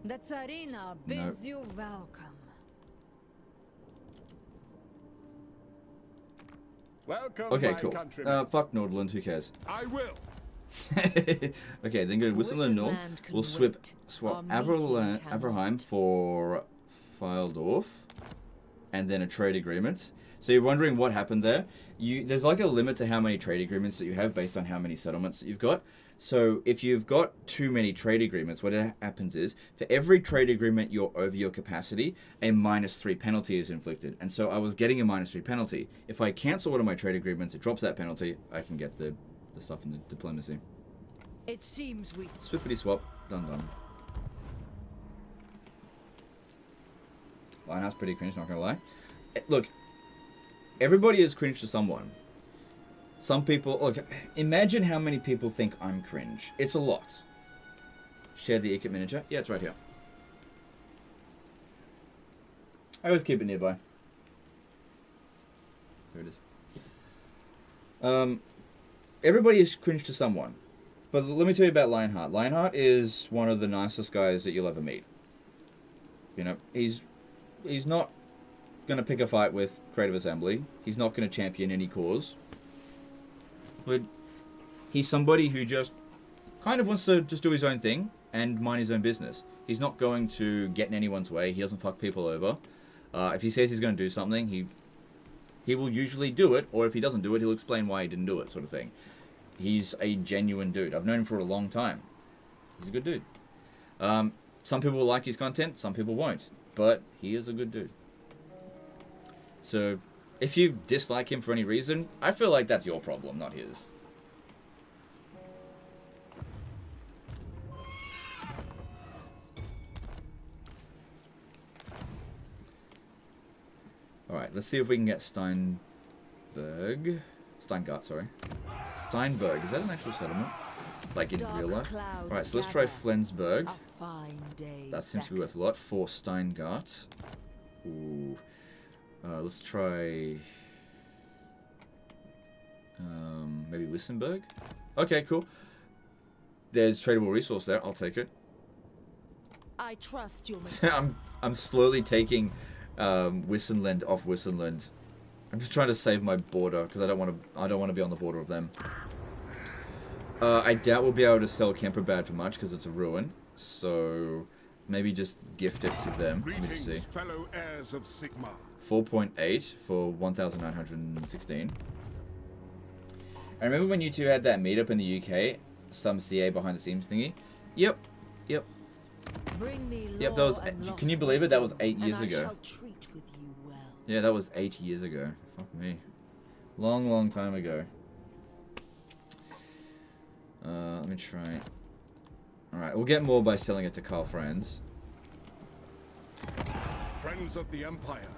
The Tsarina bids you welcome. Welcome, Okay, my cool. countrymen. Fuck Nordland, who cares? I will. Okay, then go to Whistleland North. We'll swap meeting Averheim for Fildorf, and then a trade agreement. So you're wondering what happened there? There's like a limit to how many trade agreements that you have based on how many settlements that you've got. So if you've got too many trade agreements, what happens is, for every trade agreement you're over your capacity, a -3 penalty is inflicted. And so I was getting a -3 penalty. If I cancel one of my trade agreements, it drops that penalty, I can get the stuff in the diplomacy. It seems we Swiftly swap. Done. Lionheart's pretty cringe, not gonna lie. Look, everybody is cringe to someone. Some people... Look, imagine how many people think I'm cringe. It's a lot. Share the Ikit miniature. Yeah, it's right here. I always keep it nearby. Here it is. Everybody is cringe to someone. But let me tell you about Lionheart. Lionheart is one of the nicest guys that you'll ever meet. You know, he's not going to pick a fight with Creative Assembly. He's not going to champion any cause. But he's somebody who just kind of wants to just do his own thing and mind his own business. He's not going to get in anyone's way. He doesn't fuck people over. If he says he's going to do something, he will usually do it, or if he doesn't do it, he'll explain why he didn't do it, sort of thing. He's a genuine dude. I've known him for a long time. He's a good dude. Some people will like his content, some people won't. But he is a good dude. So, if you dislike him for any reason, I feel like that's your problem, not his. Alright, let's see if we can get Steingart, sorry. Steinberg, is that an actual settlement? Like in real life? Alright, so let's try Flensburg. That seems to be worth a lot. For Steingart. Ooh. Let's try... maybe Wissenberg? Okay, cool. There's tradable resource there. I'll take it. I trust you. I'm slowly taking Wissenland off Wissenland. I'm just trying to save my border because I don't want to be on the border of them. I doubt we'll be able to sell Kemperbad for much because it's a ruin. So maybe just gift it to them. Let me just see. Fellow heirs of Sigmar. 4.8 for 1,916. I remember when you two had that meetup in the UK, some CA behind the scenes thingy. Yep. Yep, that was... Can you believe it? That was 8 years ago. Yeah, that was 8 years ago. Fuck me. Long time ago. Let me try... Alright, we'll get more by selling it to Carl Franz. Friends of the Empire,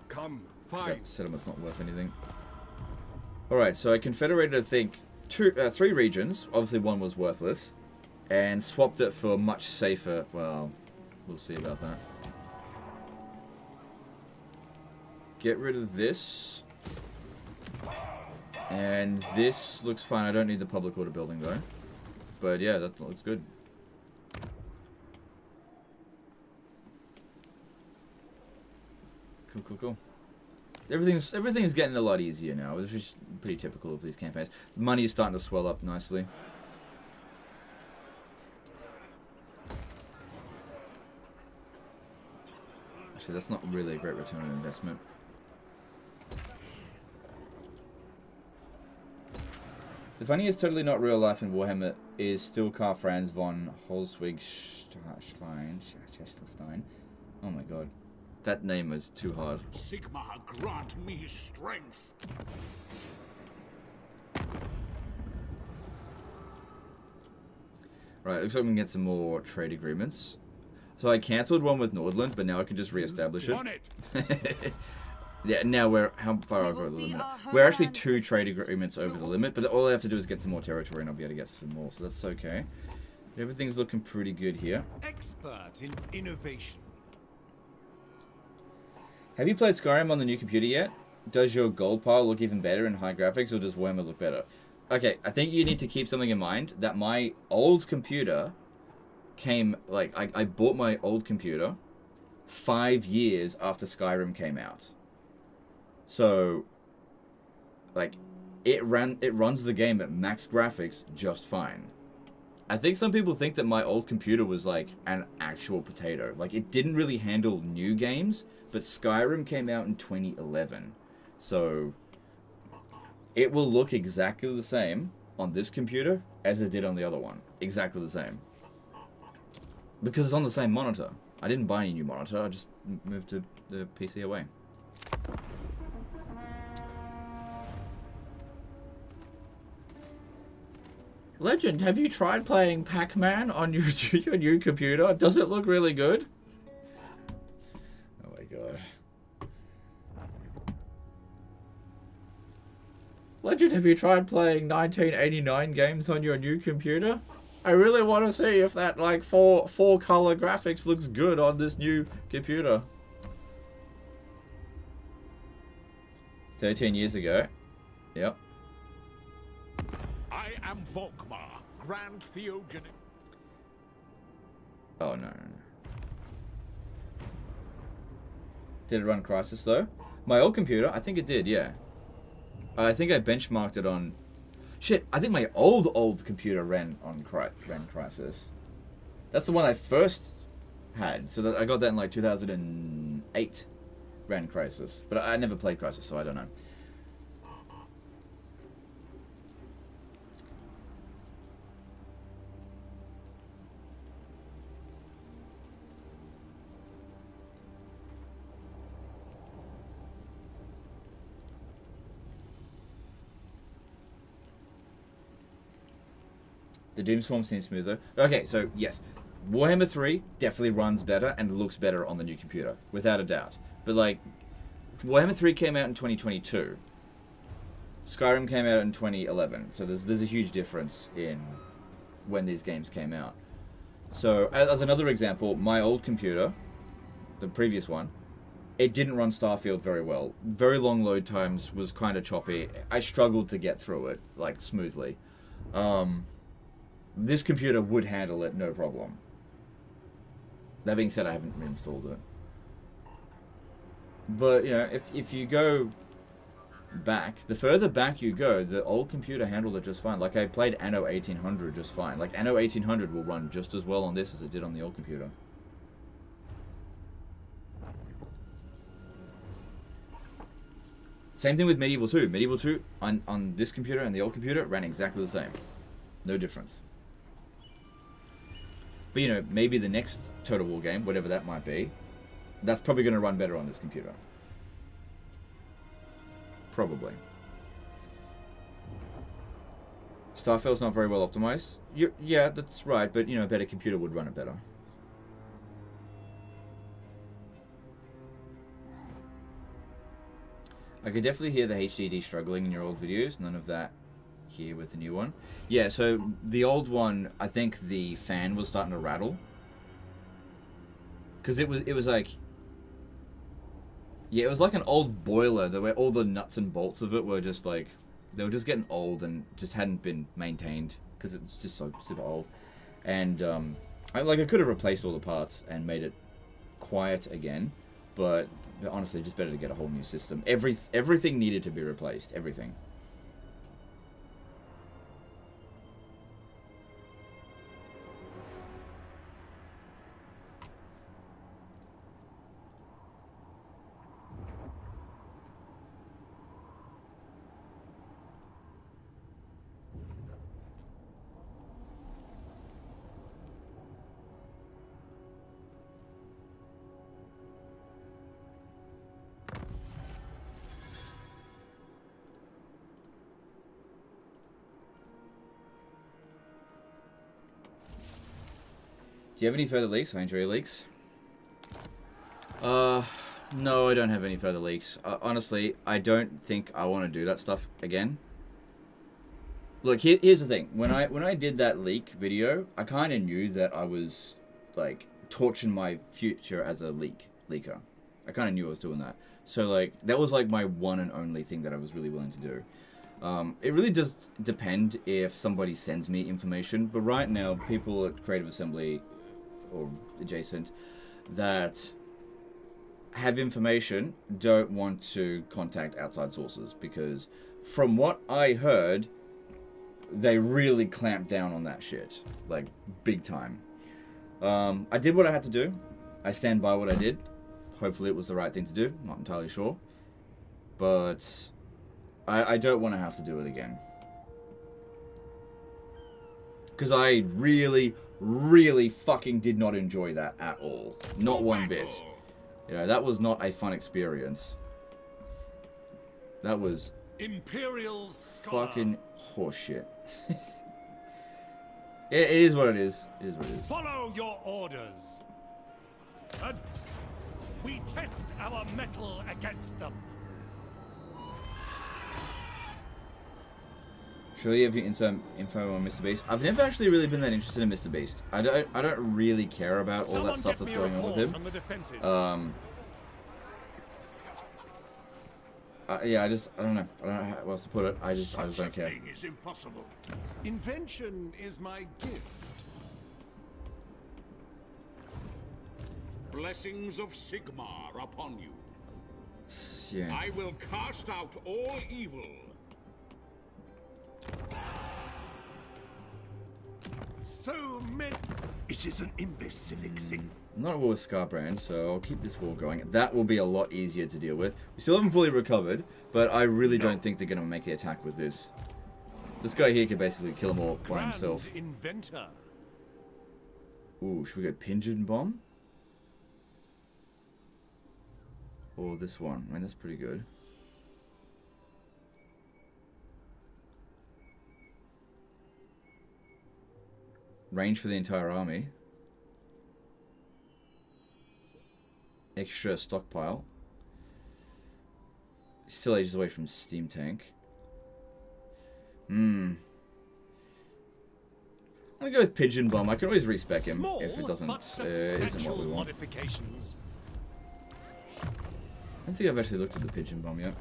come, fight. That settlement's not worth anything. Alright, so I confederated, I think, 3 regions. Obviously one was worthless. And swapped it for much safer... Well, we'll see about that. Get rid of this. And this looks fine. I don't need the public order building, though. But yeah, that looks good. Cool. Everything is getting a lot easier now, which is pretty typical of these campaigns. Money is starting to swell up nicely. Actually, that's not really a great return on investment. The funny is totally not real life in Warhammer is still Karl Franz von Holzwig-Stein. Oh my god. That name is too hard. Sigmar, grant me strength. Right, looks like we can get some more trade agreements. So I cancelled one with Nordland, but now I can just re-establish it. On it. Yeah, now we're how far over the limit? We're actually 2 trade agreements over the limit, but all I have to do is get some more territory and I'll be able to get some more, so that's okay. Everything's looking pretty good here. Expert in innovation. Have you played Skyrim on the new computer yet? Does your gold pile look even better in high graphics, or does Warhammer look better? Okay, I think you need to keep something in mind, that my old computer came, like, I bought my old computer 5 years after Skyrim came out. So, like, it runs the game at max graphics just fine. I think some people think that my old computer was like an actual potato. Like, it didn't really handle new games, but Skyrim came out in 2011. So, it will look exactly the same on this computer as it did on the other one. Exactly the same. Because it's on the same monitor. I didn't buy any new monitor, I just moved the PC away. Legend, have you tried playing Pac-Man on your new computer? Does it look really good? Oh my god. Legend, have you tried playing 1989 games on your new computer? I really want to see if that, like, four color graphics looks good on this new computer. 13 years ago. Yep. I am Volkmar, Grand Theogony. Oh, no. Did it run Crisis, though? My old computer? I think it did, yeah. I think I benchmarked it on... Shit, I think my old computer ran Crisis. That's the one I first had. So I got that in, like, 2008. Ran Crisis. But I never played Crisis, so I don't know. The Doomswarm seems smoother. Okay, so yes, Warhammer 3 definitely runs better and looks better on the new computer, without a doubt. But like, Warhammer 3 came out in 2022. Skyrim came out in 2011, so there's a huge difference in when these games came out. So as another example, my old computer, the previous one, it didn't run Starfield very well. Very long load times, was kind of choppy. I struggled to get through it, like, smoothly. This computer would handle it, no problem. That being said, I haven't reinstalled it. But, you know, if you go back, the further back you go, the old computer handled it just fine. Like, I played Anno 1800 just fine. Like, Anno 1800 will run just as well on this as it did on the old computer. Same thing with Medieval 2. Medieval 2 on this computer and the old computer ran exactly the same. No difference. But, you know, maybe the next Total War game, whatever that might be, that's probably going to run better on this computer. Probably. Starfield's not very well optimized. Yeah, that's right, but, you know, a better computer would run it better. I could definitely hear the HDD struggling in your old videos. None of that here with the new one. Yeah, so the old one, I think the fan was starting to rattle. Because it was like... Yeah, it was like an old boiler where all the nuts and bolts of it were just like... They were just getting old and just hadn't been maintained. Because it's just so super old. And, I could have replaced all the parts and made it quiet again. But honestly, just better to get a whole new system. Everything needed to be replaced. Everything. Do you have any further leaks? I enjoy leaks. No, I don't have any further leaks. Honestly, I don't think I want to do that stuff again. Look, here's the thing. When I did that leak video, I kind of knew that I was, like, torching my future as a leaker. I kind of knew I was doing that. So, like, that was, like, my one and only thing that I was really willing to do. It really does depend if somebody sends me information. But right now, people at Creative Assembly or adjacent that have information don't want to contact outside sources because from what I heard, they really clamped down on that shit, like big time. I did what I had to do. I stand by what I did. Hopefully it was the right thing to do. Not entirely sure, but I don't want to have to do it again because I really fucking did not enjoy that at all. Not one bit. You know, that was not a fun experience. That was Imperial Scholar. Fucking horseshit. It is what it is. It is what it is. Follow your orders. And we test our mettle against them. Surely you have some info on Mr. Beast. I've never actually really been that interested in Mr. Beast. I don't really care about all that stuff that's going on with him. Yeah, I don't know. I don't know how else to put it. I just don't care. Is impossible. Invention is my gift. Blessings of Sigmar upon you. Yeah. I will cast out all evil. So many. It is an imbecilic thing. I'm not at war with Skarbrand, so I'll keep this war going. That will be a lot easier to deal with. We still haven't fully recovered, but I really don't think they're going to make the attack with this. This guy here can basically kill them all by himself. Inventor. Ooh, should we go Pigeon Bomb? Or this one? I mean, that's pretty good. Range for the entire army. Extra stockpile. Still ages away from Steam Tank. I'm gonna go with Pigeon Bomb. I can always respec him if it doesn't isn't what we want. I don't think I've actually looked at the Pigeon Bomb yet.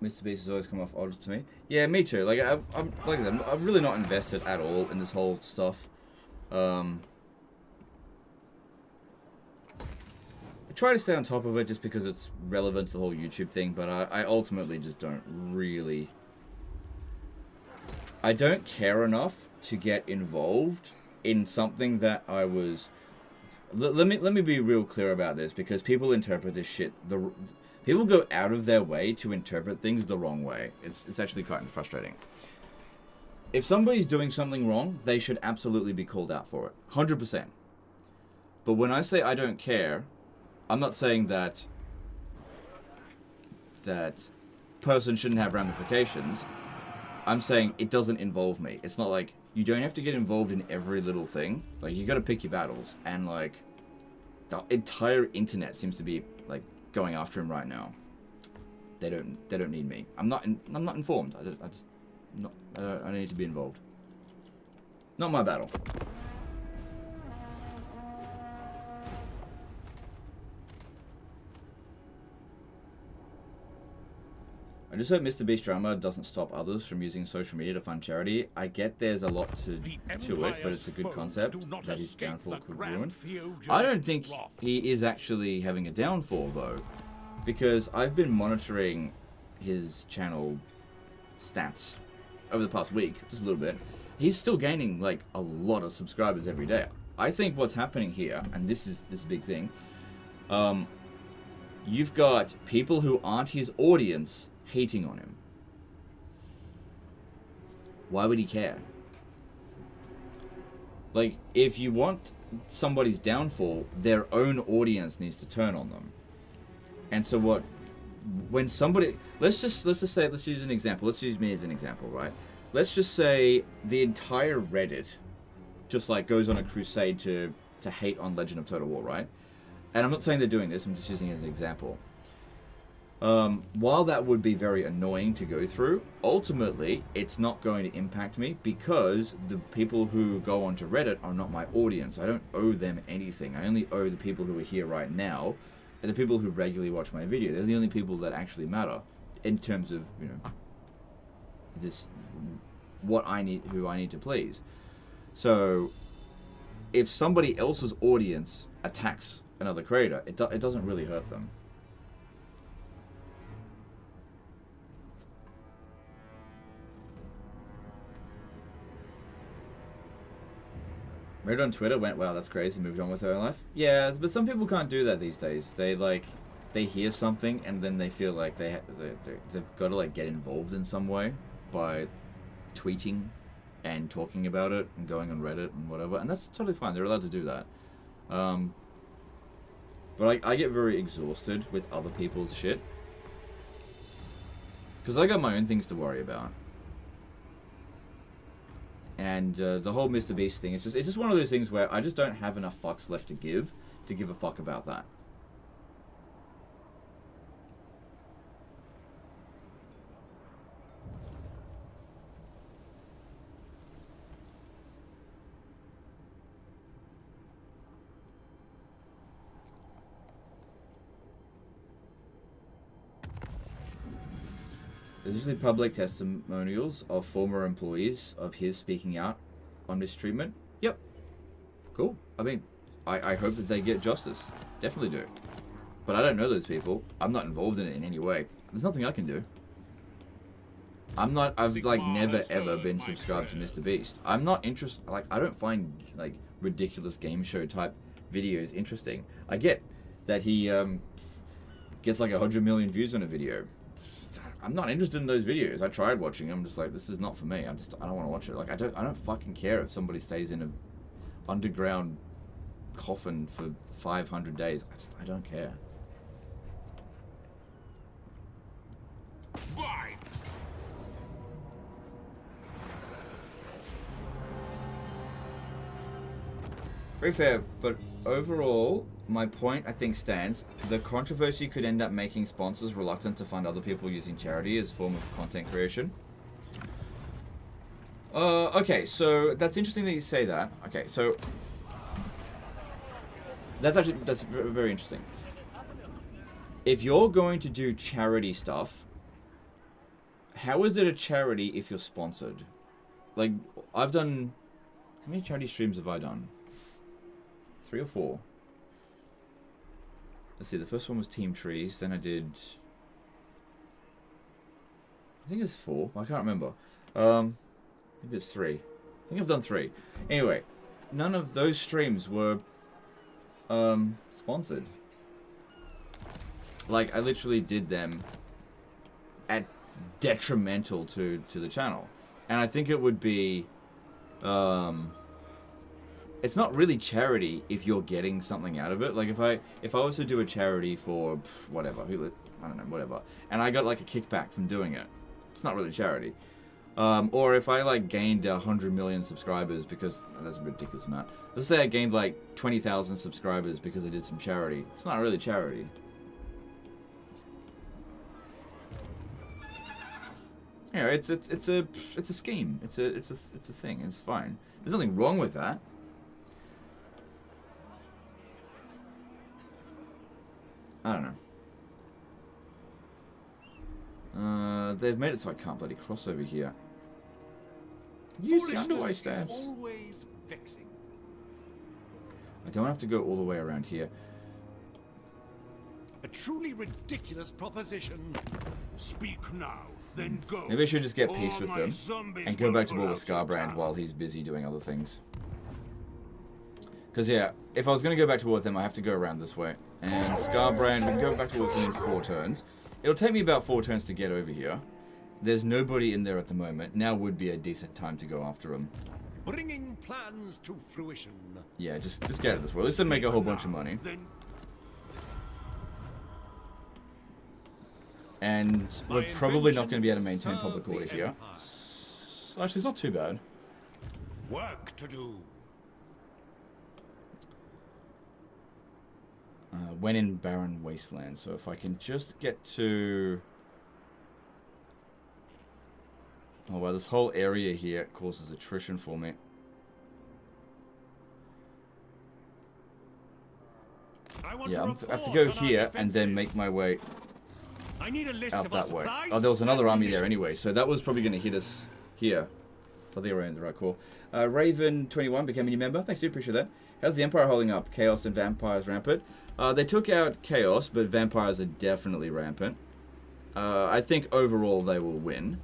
Mr. Beast has always come off odd to me. Yeah, me too. Like I'm like I said, I'm really not invested at all in this whole stuff. I try to stay on top of it just because it's relevant to the whole YouTube thing, but I ultimately just don't really. I don't care enough to get involved in something that I was. Let me be real clear about this because people interpret this shit people go out of their way to interpret things the wrong way. It's actually quite frustrating. If somebody's doing something wrong, they should absolutely be called out for it. 100%. But when I say I don't care, I'm not saying that person shouldn't have ramifications. I'm saying it doesn't involve me. It's not like you don't have to get involved in every little thing. Like you got to pick your battles, and like the entire internet seems to be like going after him right now. They don't need me. I'm not informed. I don't need to be involved. Not my battle. I just hope Mr. Beast drama doesn't stop others from using social media to fund charity. I get there's a lot to it, but it's a good concept that his downfall could ruin. I don't think he is actually having a downfall, though, because I've been monitoring his channel stats over the past week, just a little bit. He's still gaining, like, a lot of subscribers every day. I think what's happening here, and this is this big thing, you've got people who aren't his audience hating on him. Why would he care? Like, if you want somebody's downfall, their own audience needs to turn on them. And so what, when somebody, let's just say, let's use an example. Let's use me as an example, right? Let's just say the entire Reddit just like goes on a crusade to hate on Legend of Total War, right? And I'm not saying they're doing this, I'm just using it as an example. While that would be very annoying to go through, ultimately, it's not going to impact me because the people who go onto Reddit are not my audience. I don't owe them anything. I only owe the people who are here right now and the people who regularly watch my video. They're the only people that actually matter in terms of, you know, this, what I need, who I need to please. So, if somebody else's audience attacks another creator, it doesn't really hurt them. Read on Twitter went, wow, that's crazy, moved on with her life. Yeah, but some people can't do that these days. They hear something and then they feel like they've got to like get involved in some way by tweeting and talking about it and going on Reddit and whatever, and that's totally fine. They're allowed to do that. But I get very exhausted with other people's shit because I got my own things to worry about. And the whole Mr. Beast thing, it's just one of those things where I just don't have enough fucks left to give a fuck about that. There's usually public testimonials of former employees of his speaking out on mistreatment. Yep. Cool. I mean, I hope that they get justice. Definitely do. But I don't know those people. I'm not involved in it in any way. There's nothing I can do. I've like never ever been subscribed to Mr. Beast. I'm not interested, like I don't find like ridiculous game show type videos interesting. I get that he gets like 100 million views on a video. I'm not interested in those videos. I tried watching them. I'm just like, this is not for me. I don't want to watch it. Like, I don't fucking care if somebody stays in a underground coffin for 500 days. I don't care. Bye. Very fair, but overall, my point, I think, stands. The controversy could end up making sponsors reluctant to fund other people using charity as a form of content creation. Okay, so that's interesting that you say that. Okay, so that's very interesting. If you're going to do charity stuff, how is it a charity if you're sponsored? Like, I've done... How many charity streams have I done? 3 or 4? Let's see, the first one was Team Trees, then I did... I think it's 4, I can't remember. Maybe it's 3. I think I've done 3. Anyway, none of those streams were sponsored. Like, I literally did them at detrimental to the channel. And I think it would be... it's not really charity if you're getting something out of it. Like, if I was to do a charity for whatever, I don't know, whatever, and I got like a kickback from doing it, it's not really charity. Or if I like gained 100 million subscribers because that's a ridiculous amount. Let's say I gained like 20,000 subscribers because I did some charity. It's not really charity. You know, it's a scheme. It's a thing. It's fine. There's nothing wrong with that. I don't know. They've made it so I can't bloody cross over here. Use the underway stance. Always vexing. I don't have to go all the way around here. A truly ridiculous proposition. Speak now, then go. Maybe I should just get peace with them and go back to war with Skarbrand while he's busy doing other things. Because, yeah, if I was going to go back to war with them, I have to go around this way. And Skarbrand, we can go back to war with him in 4 turns. It'll take me about 4 turns to get over here. there's nobody in there at the moment. Now would be a decent time to go after them. Bringing plans to fruition. Yeah, just get out of this world. Let's make a whole bunch of money. And we're probably not going to be able to maintain public order here. Actually, it's not too bad. Work to do. When in barren wasteland. So if I can just get to... Oh wow, this whole area here causes attrition for me. Yeah, I have to go here and then make my way I need a list out of that way. supplies. Oh, there was another army there anyway, so that was probably going to hit us here. I think we're in the right call. Raven21 became a new member. Thanks, dude. Appreciate that. How's the Empire holding up? Chaos and vampires rampant. They took out Chaos, but vampires are definitely rampant. I think overall they will win.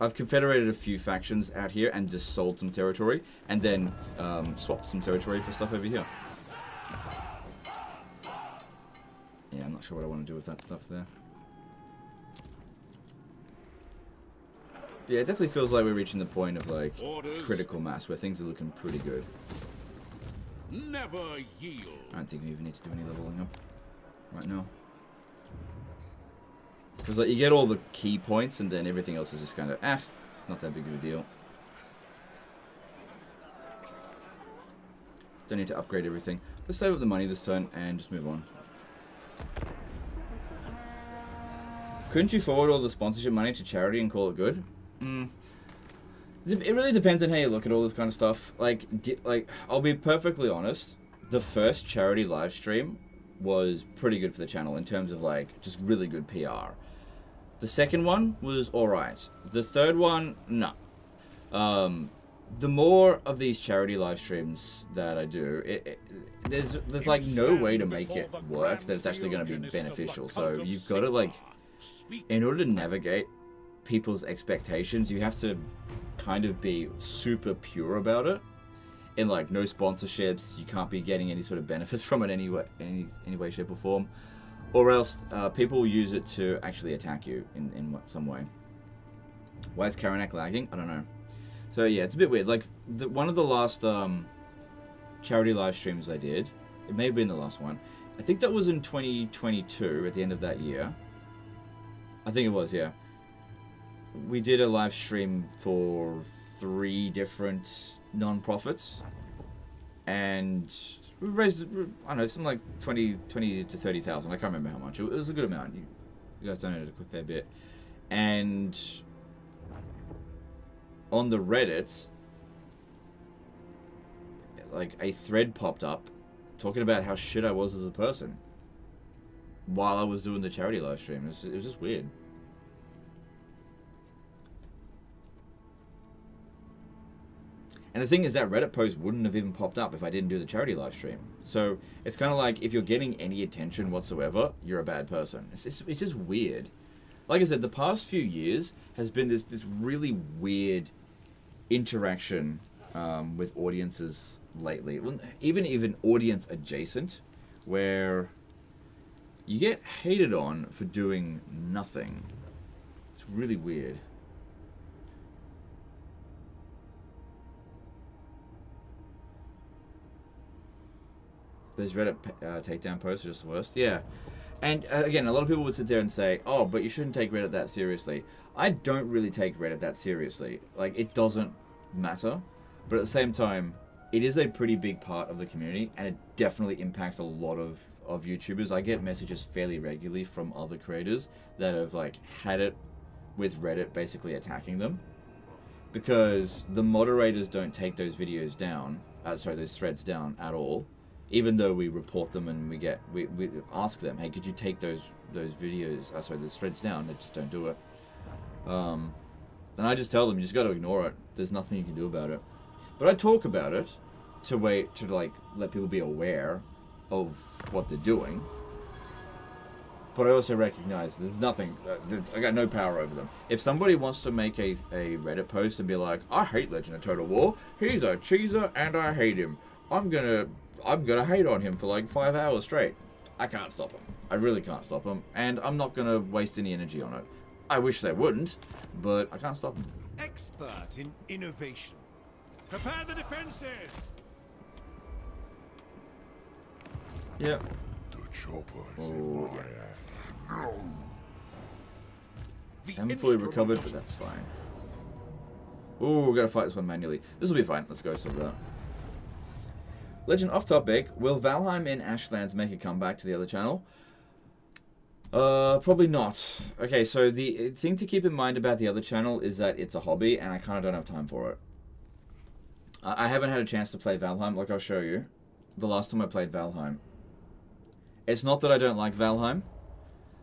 I've confederated a few factions out here and just sold some territory, and then swapped some territory for stuff over here. Yeah, I'm not sure what I want to do with that stuff there. Yeah, it definitely feels like we're reaching the point of like critical mass where things are looking pretty good. Never yield. I don't think we even need to do any leveling up right now. Because like you get all the key points and then everything else is just kind of not that big of a deal. Don't need to upgrade everything. Let's save up the money this turn and just move on. Couldn't you forward all the sponsorship money to charity and call it good? It really depends on how you look at all this kind of stuff. Like I'll be perfectly honest. The first charity live stream was pretty good for the channel in terms of like just really good PR. The second one was alright. The third one, no. The more of these charity live streams that I do, there's like no way to make it work that's actually going to be beneficial. So you've got to like, in order to navigate people's expectations, you have to kind of be super pure about it. In like no sponsorships, you can't be getting any sort of benefits from it any way, shape or form. Or else people will use it to actually attack you in some way. Why is Karanak lagging? I don't know. So yeah, it's a bit weird. Like one of the last charity live streams I did, it may have been the last one. I think that was in 2022 at the end of that year. I think it was, yeah. We did a live stream for 3 different non-profits, and we raised, I don't know, something like 20 to 30,000. I can't remember how much. It was a good amount. You guys donated a fair bit. And on the Reddit, like a thread popped up talking about how shit I was as a person while I was doing the charity live stream. It was just weird. And the thing is that Reddit post wouldn't have even popped up if I didn't do the charity live stream. So it's kind of like if you're getting any attention whatsoever, you're a bad person. It's just weird. Like I said, the past few years has been this really weird interaction with audiences lately. Even audience adjacent, where you get hated on for doing nothing. It's really weird. Those Reddit takedown posts are just the worst. Yeah. And again, a lot of people would sit there and say, oh, but you shouldn't take Reddit that seriously. I don't really take Reddit that seriously. Like, it doesn't matter. But at the same time, it is a pretty big part of the community, and it definitely impacts a lot of YouTubers. I get messages fairly regularly from other creators that have, like, had it with Reddit basically attacking them. Because the moderators don't take those videos down, those threads down at all. Even though we report them and we ask them, hey, could you take those videos, those threads down? They just don't do it. And I just tell them, you just got to ignore it. There's nothing you can do about it. But I talk about it to let people be aware of what they're doing. But I also recognize there's nothing. I got no power over them. If somebody wants to make a Reddit post and be like, I hate Legend of Total War. He's a cheeser and I hate him. I'm gonna hate on him for like 5 hours straight. I can't stop him. I really can't stop them, and I'm not going to waste any energy on it. I wish they wouldn't, but I can't stop them. Expert in innovation. Prepare the defenses! Yep. The chopper's in my hand. No! The Haven't fully recovered, but that's fine. Ooh, we gotta fight this one manually. This will be fine. Let's go sort that. Legend off topic. Will Valheim in Ashlands make a comeback to the other channel? Probably not. Okay, so the thing to keep in mind about the other channel is that it's a hobby, and I kind of don't have time for it. I haven't had a chance to play Valheim, like I'll show you. The last time I played Valheim. It's not that I don't like Valheim.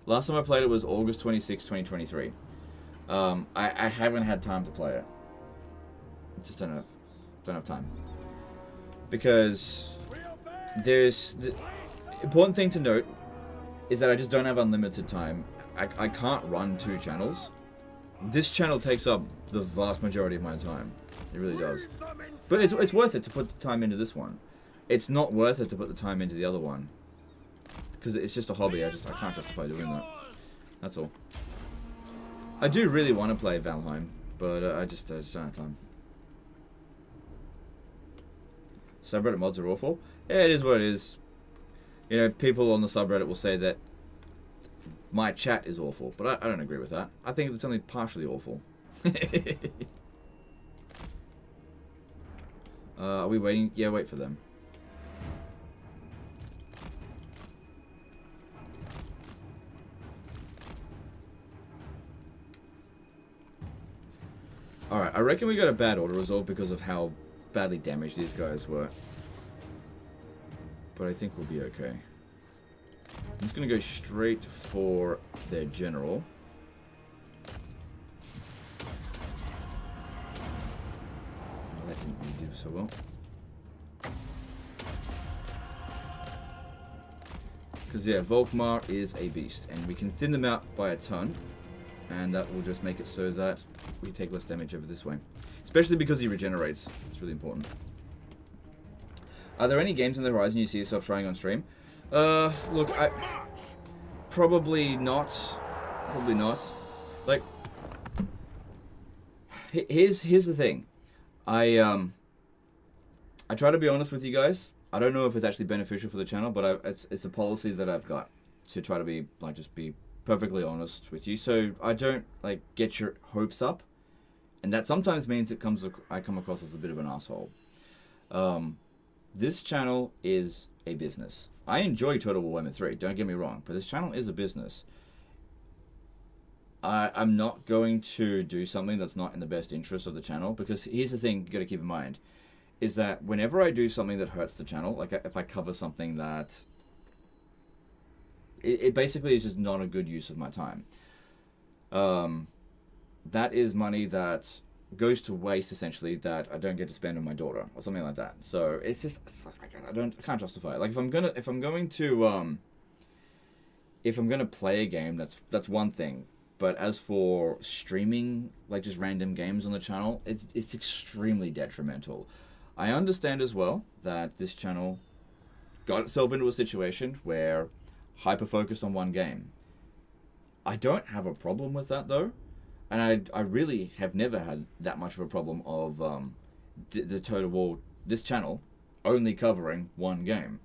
Last time I played it was August 26, 2023. I haven't had time to play it. Just don't have time. Because there's the important thing to note is that I just don't have unlimited time. I can't run 2 channels. This channel takes up the vast majority of my time. It really does. But it's worth it to put the time into this one. It's not worth it to put the time into the other one. Because it's just a hobby. I can't justify doing that. That's all. I do really want to play Valheim, but I just don't have time. Subreddit mods are awful. Yeah, it is what it is. You know, people on the subreddit will say that my chat is awful, but I don't agree with that. I think it's only partially awful. Are we waiting? Yeah, wait for them. Alright, I reckon we got a bad auto resolve because of how badly damaged these guys were. But I think we'll be okay. I'm just going to go straight for their general. Oh, that didn't really do so well. Because, yeah, Volkmar is a beast. And we can thin them out by a ton. And that will just make it so that we take less damage over this way. Especially because he regenerates. It's really important. Are there any games on the horizon you see yourself trying on stream? Look, probably not. Probably not. Like, here's the thing. I try to be honest with you guys. I don't know if it's actually beneficial for the channel, but it's a policy that I've got to try to be, like, just be perfectly honest with you, so I don't like get your hopes up, and that sometimes means I come across as a bit of an asshole. This channel is a business. I enjoy Total Warhammer 3, don't get me wrong, but this channel is a business. I'm not going to do something that's not in the best interest of the channel, because here's the thing you got to keep in mind, is that whenever I do something that hurts the channel, like if I cover something that it basically is just not a good use of my time. That is money that goes to waste, essentially, that I don't get to spend on my daughter or something like that. So it's just I can't justify it. Like if I'm going to play a game, that's one thing. But as for streaming, like just random games on the channel, it's extremely detrimental. I understand as well that this channel got itself into a situation where hyper-focused on one game. I don't have a problem with that, though. And I really have never had that much of a problem of the Total War, this channel, only covering one game.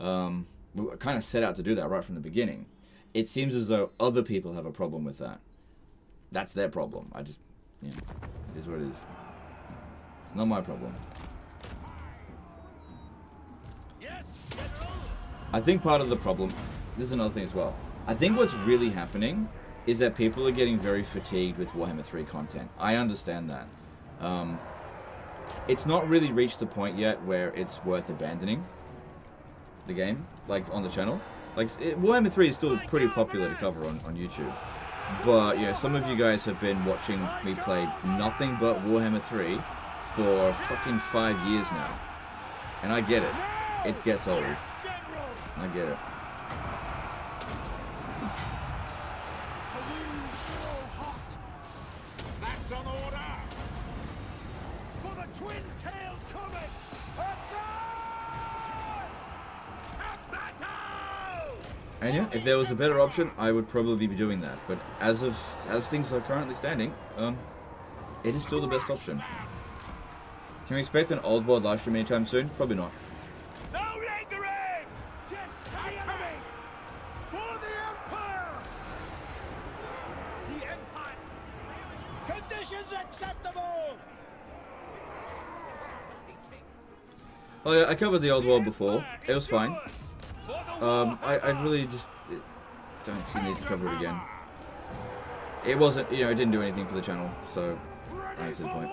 We kind of set out to do that right from the beginning. It seems as though other people have a problem with that. That's their problem. It is what it is. It's not my problem. I think part of the problem, this is another thing as well. I think what's really happening is that people are getting very fatigued with Warhammer 3 content. I understand that. It's not really reached the point yet where it's worth abandoning the game, like on the channel. Like Warhammer 3 is still pretty popular to cover on YouTube. But yeah, some of you guys have been watching me play nothing but Warhammer 3 for fucking 5 years now. And I get it. It gets old. I get it. That's an order for the twin-tailed comet. Attack! At battle! And yeah, if there was a better option, I would probably be doing that. But as things are currently standing, it is still the best option. Can we expect an old world live stream anytime soon? Probably not. No lingering! Get back to me! For the Empire! The Empire! Conditions acceptable! Oh yeah, I covered the old world before. It was fine. I really just don't see the need to cover it again. It wasn't, you know, it didn't do anything for the channel, so I don't see the point.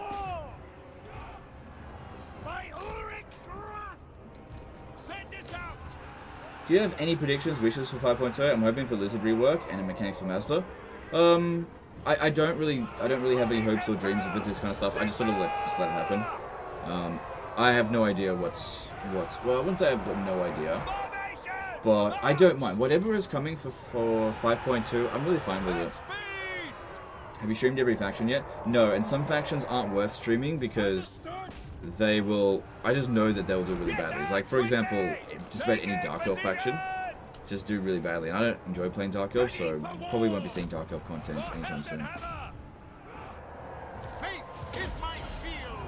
Do you have any predictions, wishes for 5.0? I'm hoping for Lizard rework and a mechanics for Master. I don't really have any hopes or dreams with this kind of stuff. I just sort of let it happen. I have no idea what's well, I wouldn't say I've got no idea, but I don't mind whatever is coming for 5.2. I'm really fine with it. Have you streamed every faction yet? No, and some factions aren't worth streaming because they will. I just know that they'll do really badly. Like for example, just about any Dark Elf faction just do really badly. And I don't enjoy playing Dark Elf, so probably won't be seeing Dark Elf content anytime soon. Faith is my shield.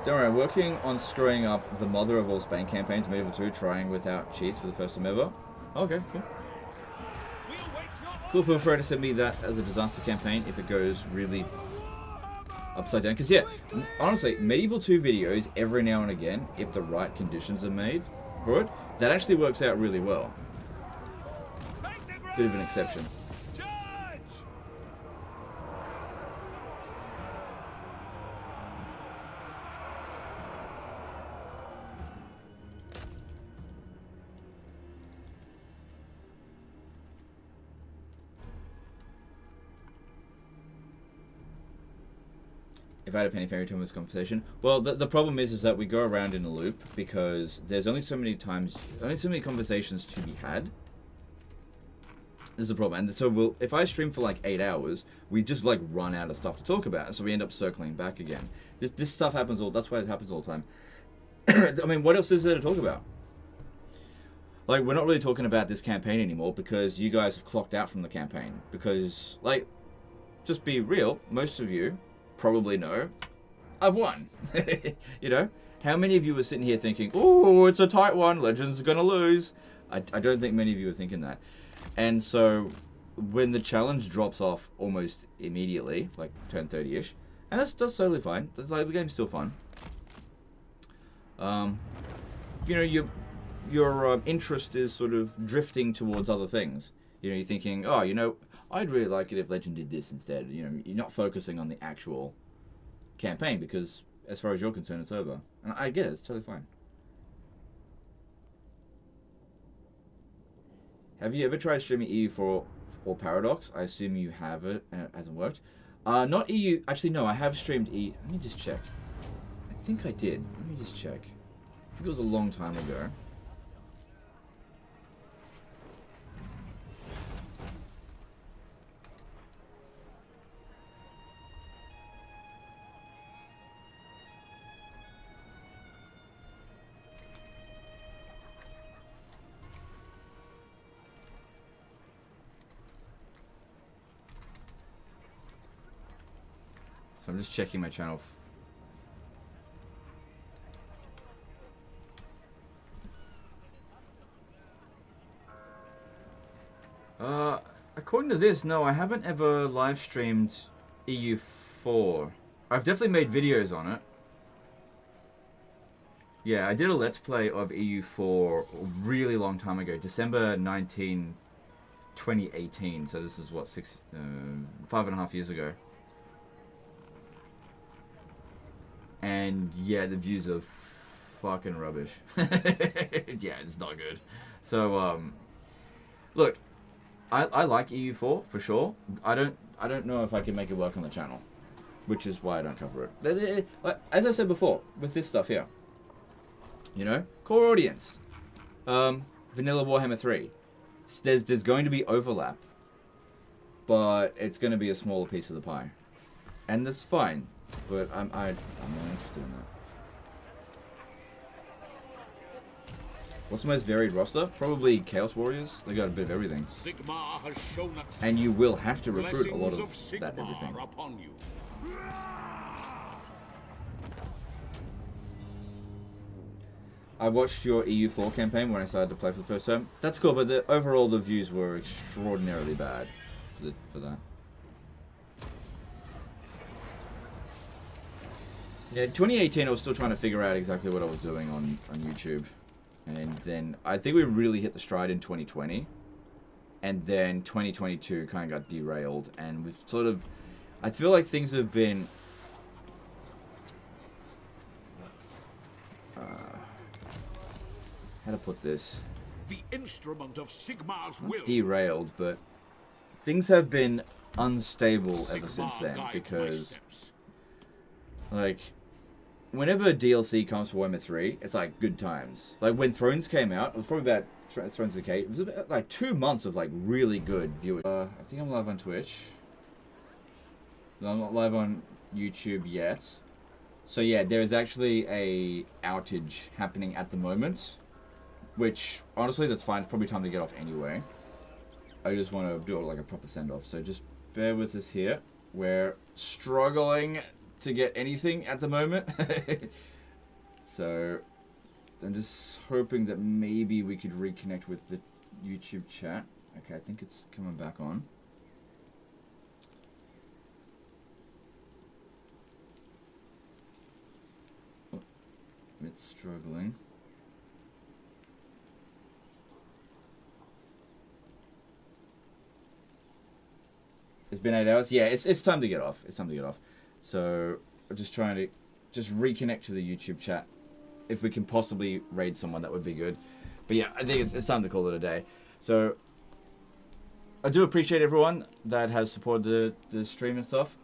Don't worry, I'm working on screwing up the mother of all Spain campaigns, Medieval 2, trying without cheats for the first time ever. Okay, cool. Cool, feel free to send me that as a disaster campaign if it goes really upside down. Because yeah, honestly, Medieval 2 videos every now and again, if the right conditions are made for it, that actually works out really well. Bit of an exception. If I had a penny for every time in this conversation. Well, the problem is that we go around in a loop because there's only so many conversations to be had. This is the problem. And so if I stream for like 8 hours, we just like run out of stuff to talk about, and so we end up circling back again. This stuff happens that's why it happens all the time. I mean, what else is there to talk about? Like, we're not really talking about this campaign anymore because you guys have clocked out from the campaign. Because, like, just be real, most of you probably know I've won. You know, how many of you were sitting here thinking, "Oh, it's a tight one, Legends are gonna lose"? I don't think many of you are thinking that. And so when the challenge drops off almost immediately, like turn 30ish, and that's totally fine. That's like, the game's still fun. You know, your interest is sort of drifting towards other things. You know, you're thinking, oh, you know, I'd really like it if Legend did this instead. You know, you're not focusing on the actual campaign because, as far as you're concerned, it's over. And I get it. It's totally fine. Have you ever tried streaming EU4 or Paradox? I assume you have it and it hasn't worked. Not EU. Actually, no. I have streamed EU. Let me just check. I think I did. Let me just check. I think it was a long time ago. So I'm just checking my channel. According to this, no, I haven't ever live streamed EU4. I've definitely made videos on it. Yeah, I did a Let's Play of EU4 a really long time ago, December 19, 2018. So this is what, 5.5 years ago. And yeah, the views are fucking rubbish. Yeah, it's not good. So look, I like EU4 for sure. I don't know if I can make it work on the channel, which is why I don't cover it. As I said before, with this stuff here, you know, core audience, vanilla Warhammer 3. There's going to be overlap, but it's going to be a smaller piece of the pie, and that's fine. But I'm not interested in that. What's the most varied roster? Probably Chaos Warriors. They got a bit of everything. Sigmar has shown And you will have to recruit a lot of Sigmar that everything. upon you. I watched your EU4 campaign when I started to play for the first time. That's cool, but overall the views were extraordinarily bad for that. Yeah, 2018 I was still trying to figure out exactly what I was doing on YouTube. And then I think we really hit the stride in 2020. And then 2022 kind of got derailed. And we've sort of... I feel like things have been... how to put this? The instrument of Sigmar's will. Derailed, but things have been unstable ever since then. Because... like... whenever DLC comes for Warhammer 3, it's like good times. Like when Thrones came out, it was probably about Thrones Decay. It was about like 2 months of like really good viewing. I think I'm live on Twitch. No, I'm not live on YouTube yet. So yeah, there is actually a outage happening at the moment, which honestly that's fine. It's probably time to get off anyway. I just want to do it like a proper send off. So just bear with us here. We're struggling to get anything at the moment. So I'm just hoping that maybe we could reconnect with the YouTube chat. Okay, I think it's coming back on. Oh, it's struggling. It's been 8 hours. Yeah, it's time to get off. It's time to get off. So I'm just trying to just reconnect to the YouTube chat. If we can possibly raid someone, that would be good. But yeah, I think it's time to call it a day. So I do appreciate everyone that has supported the stream and stuff.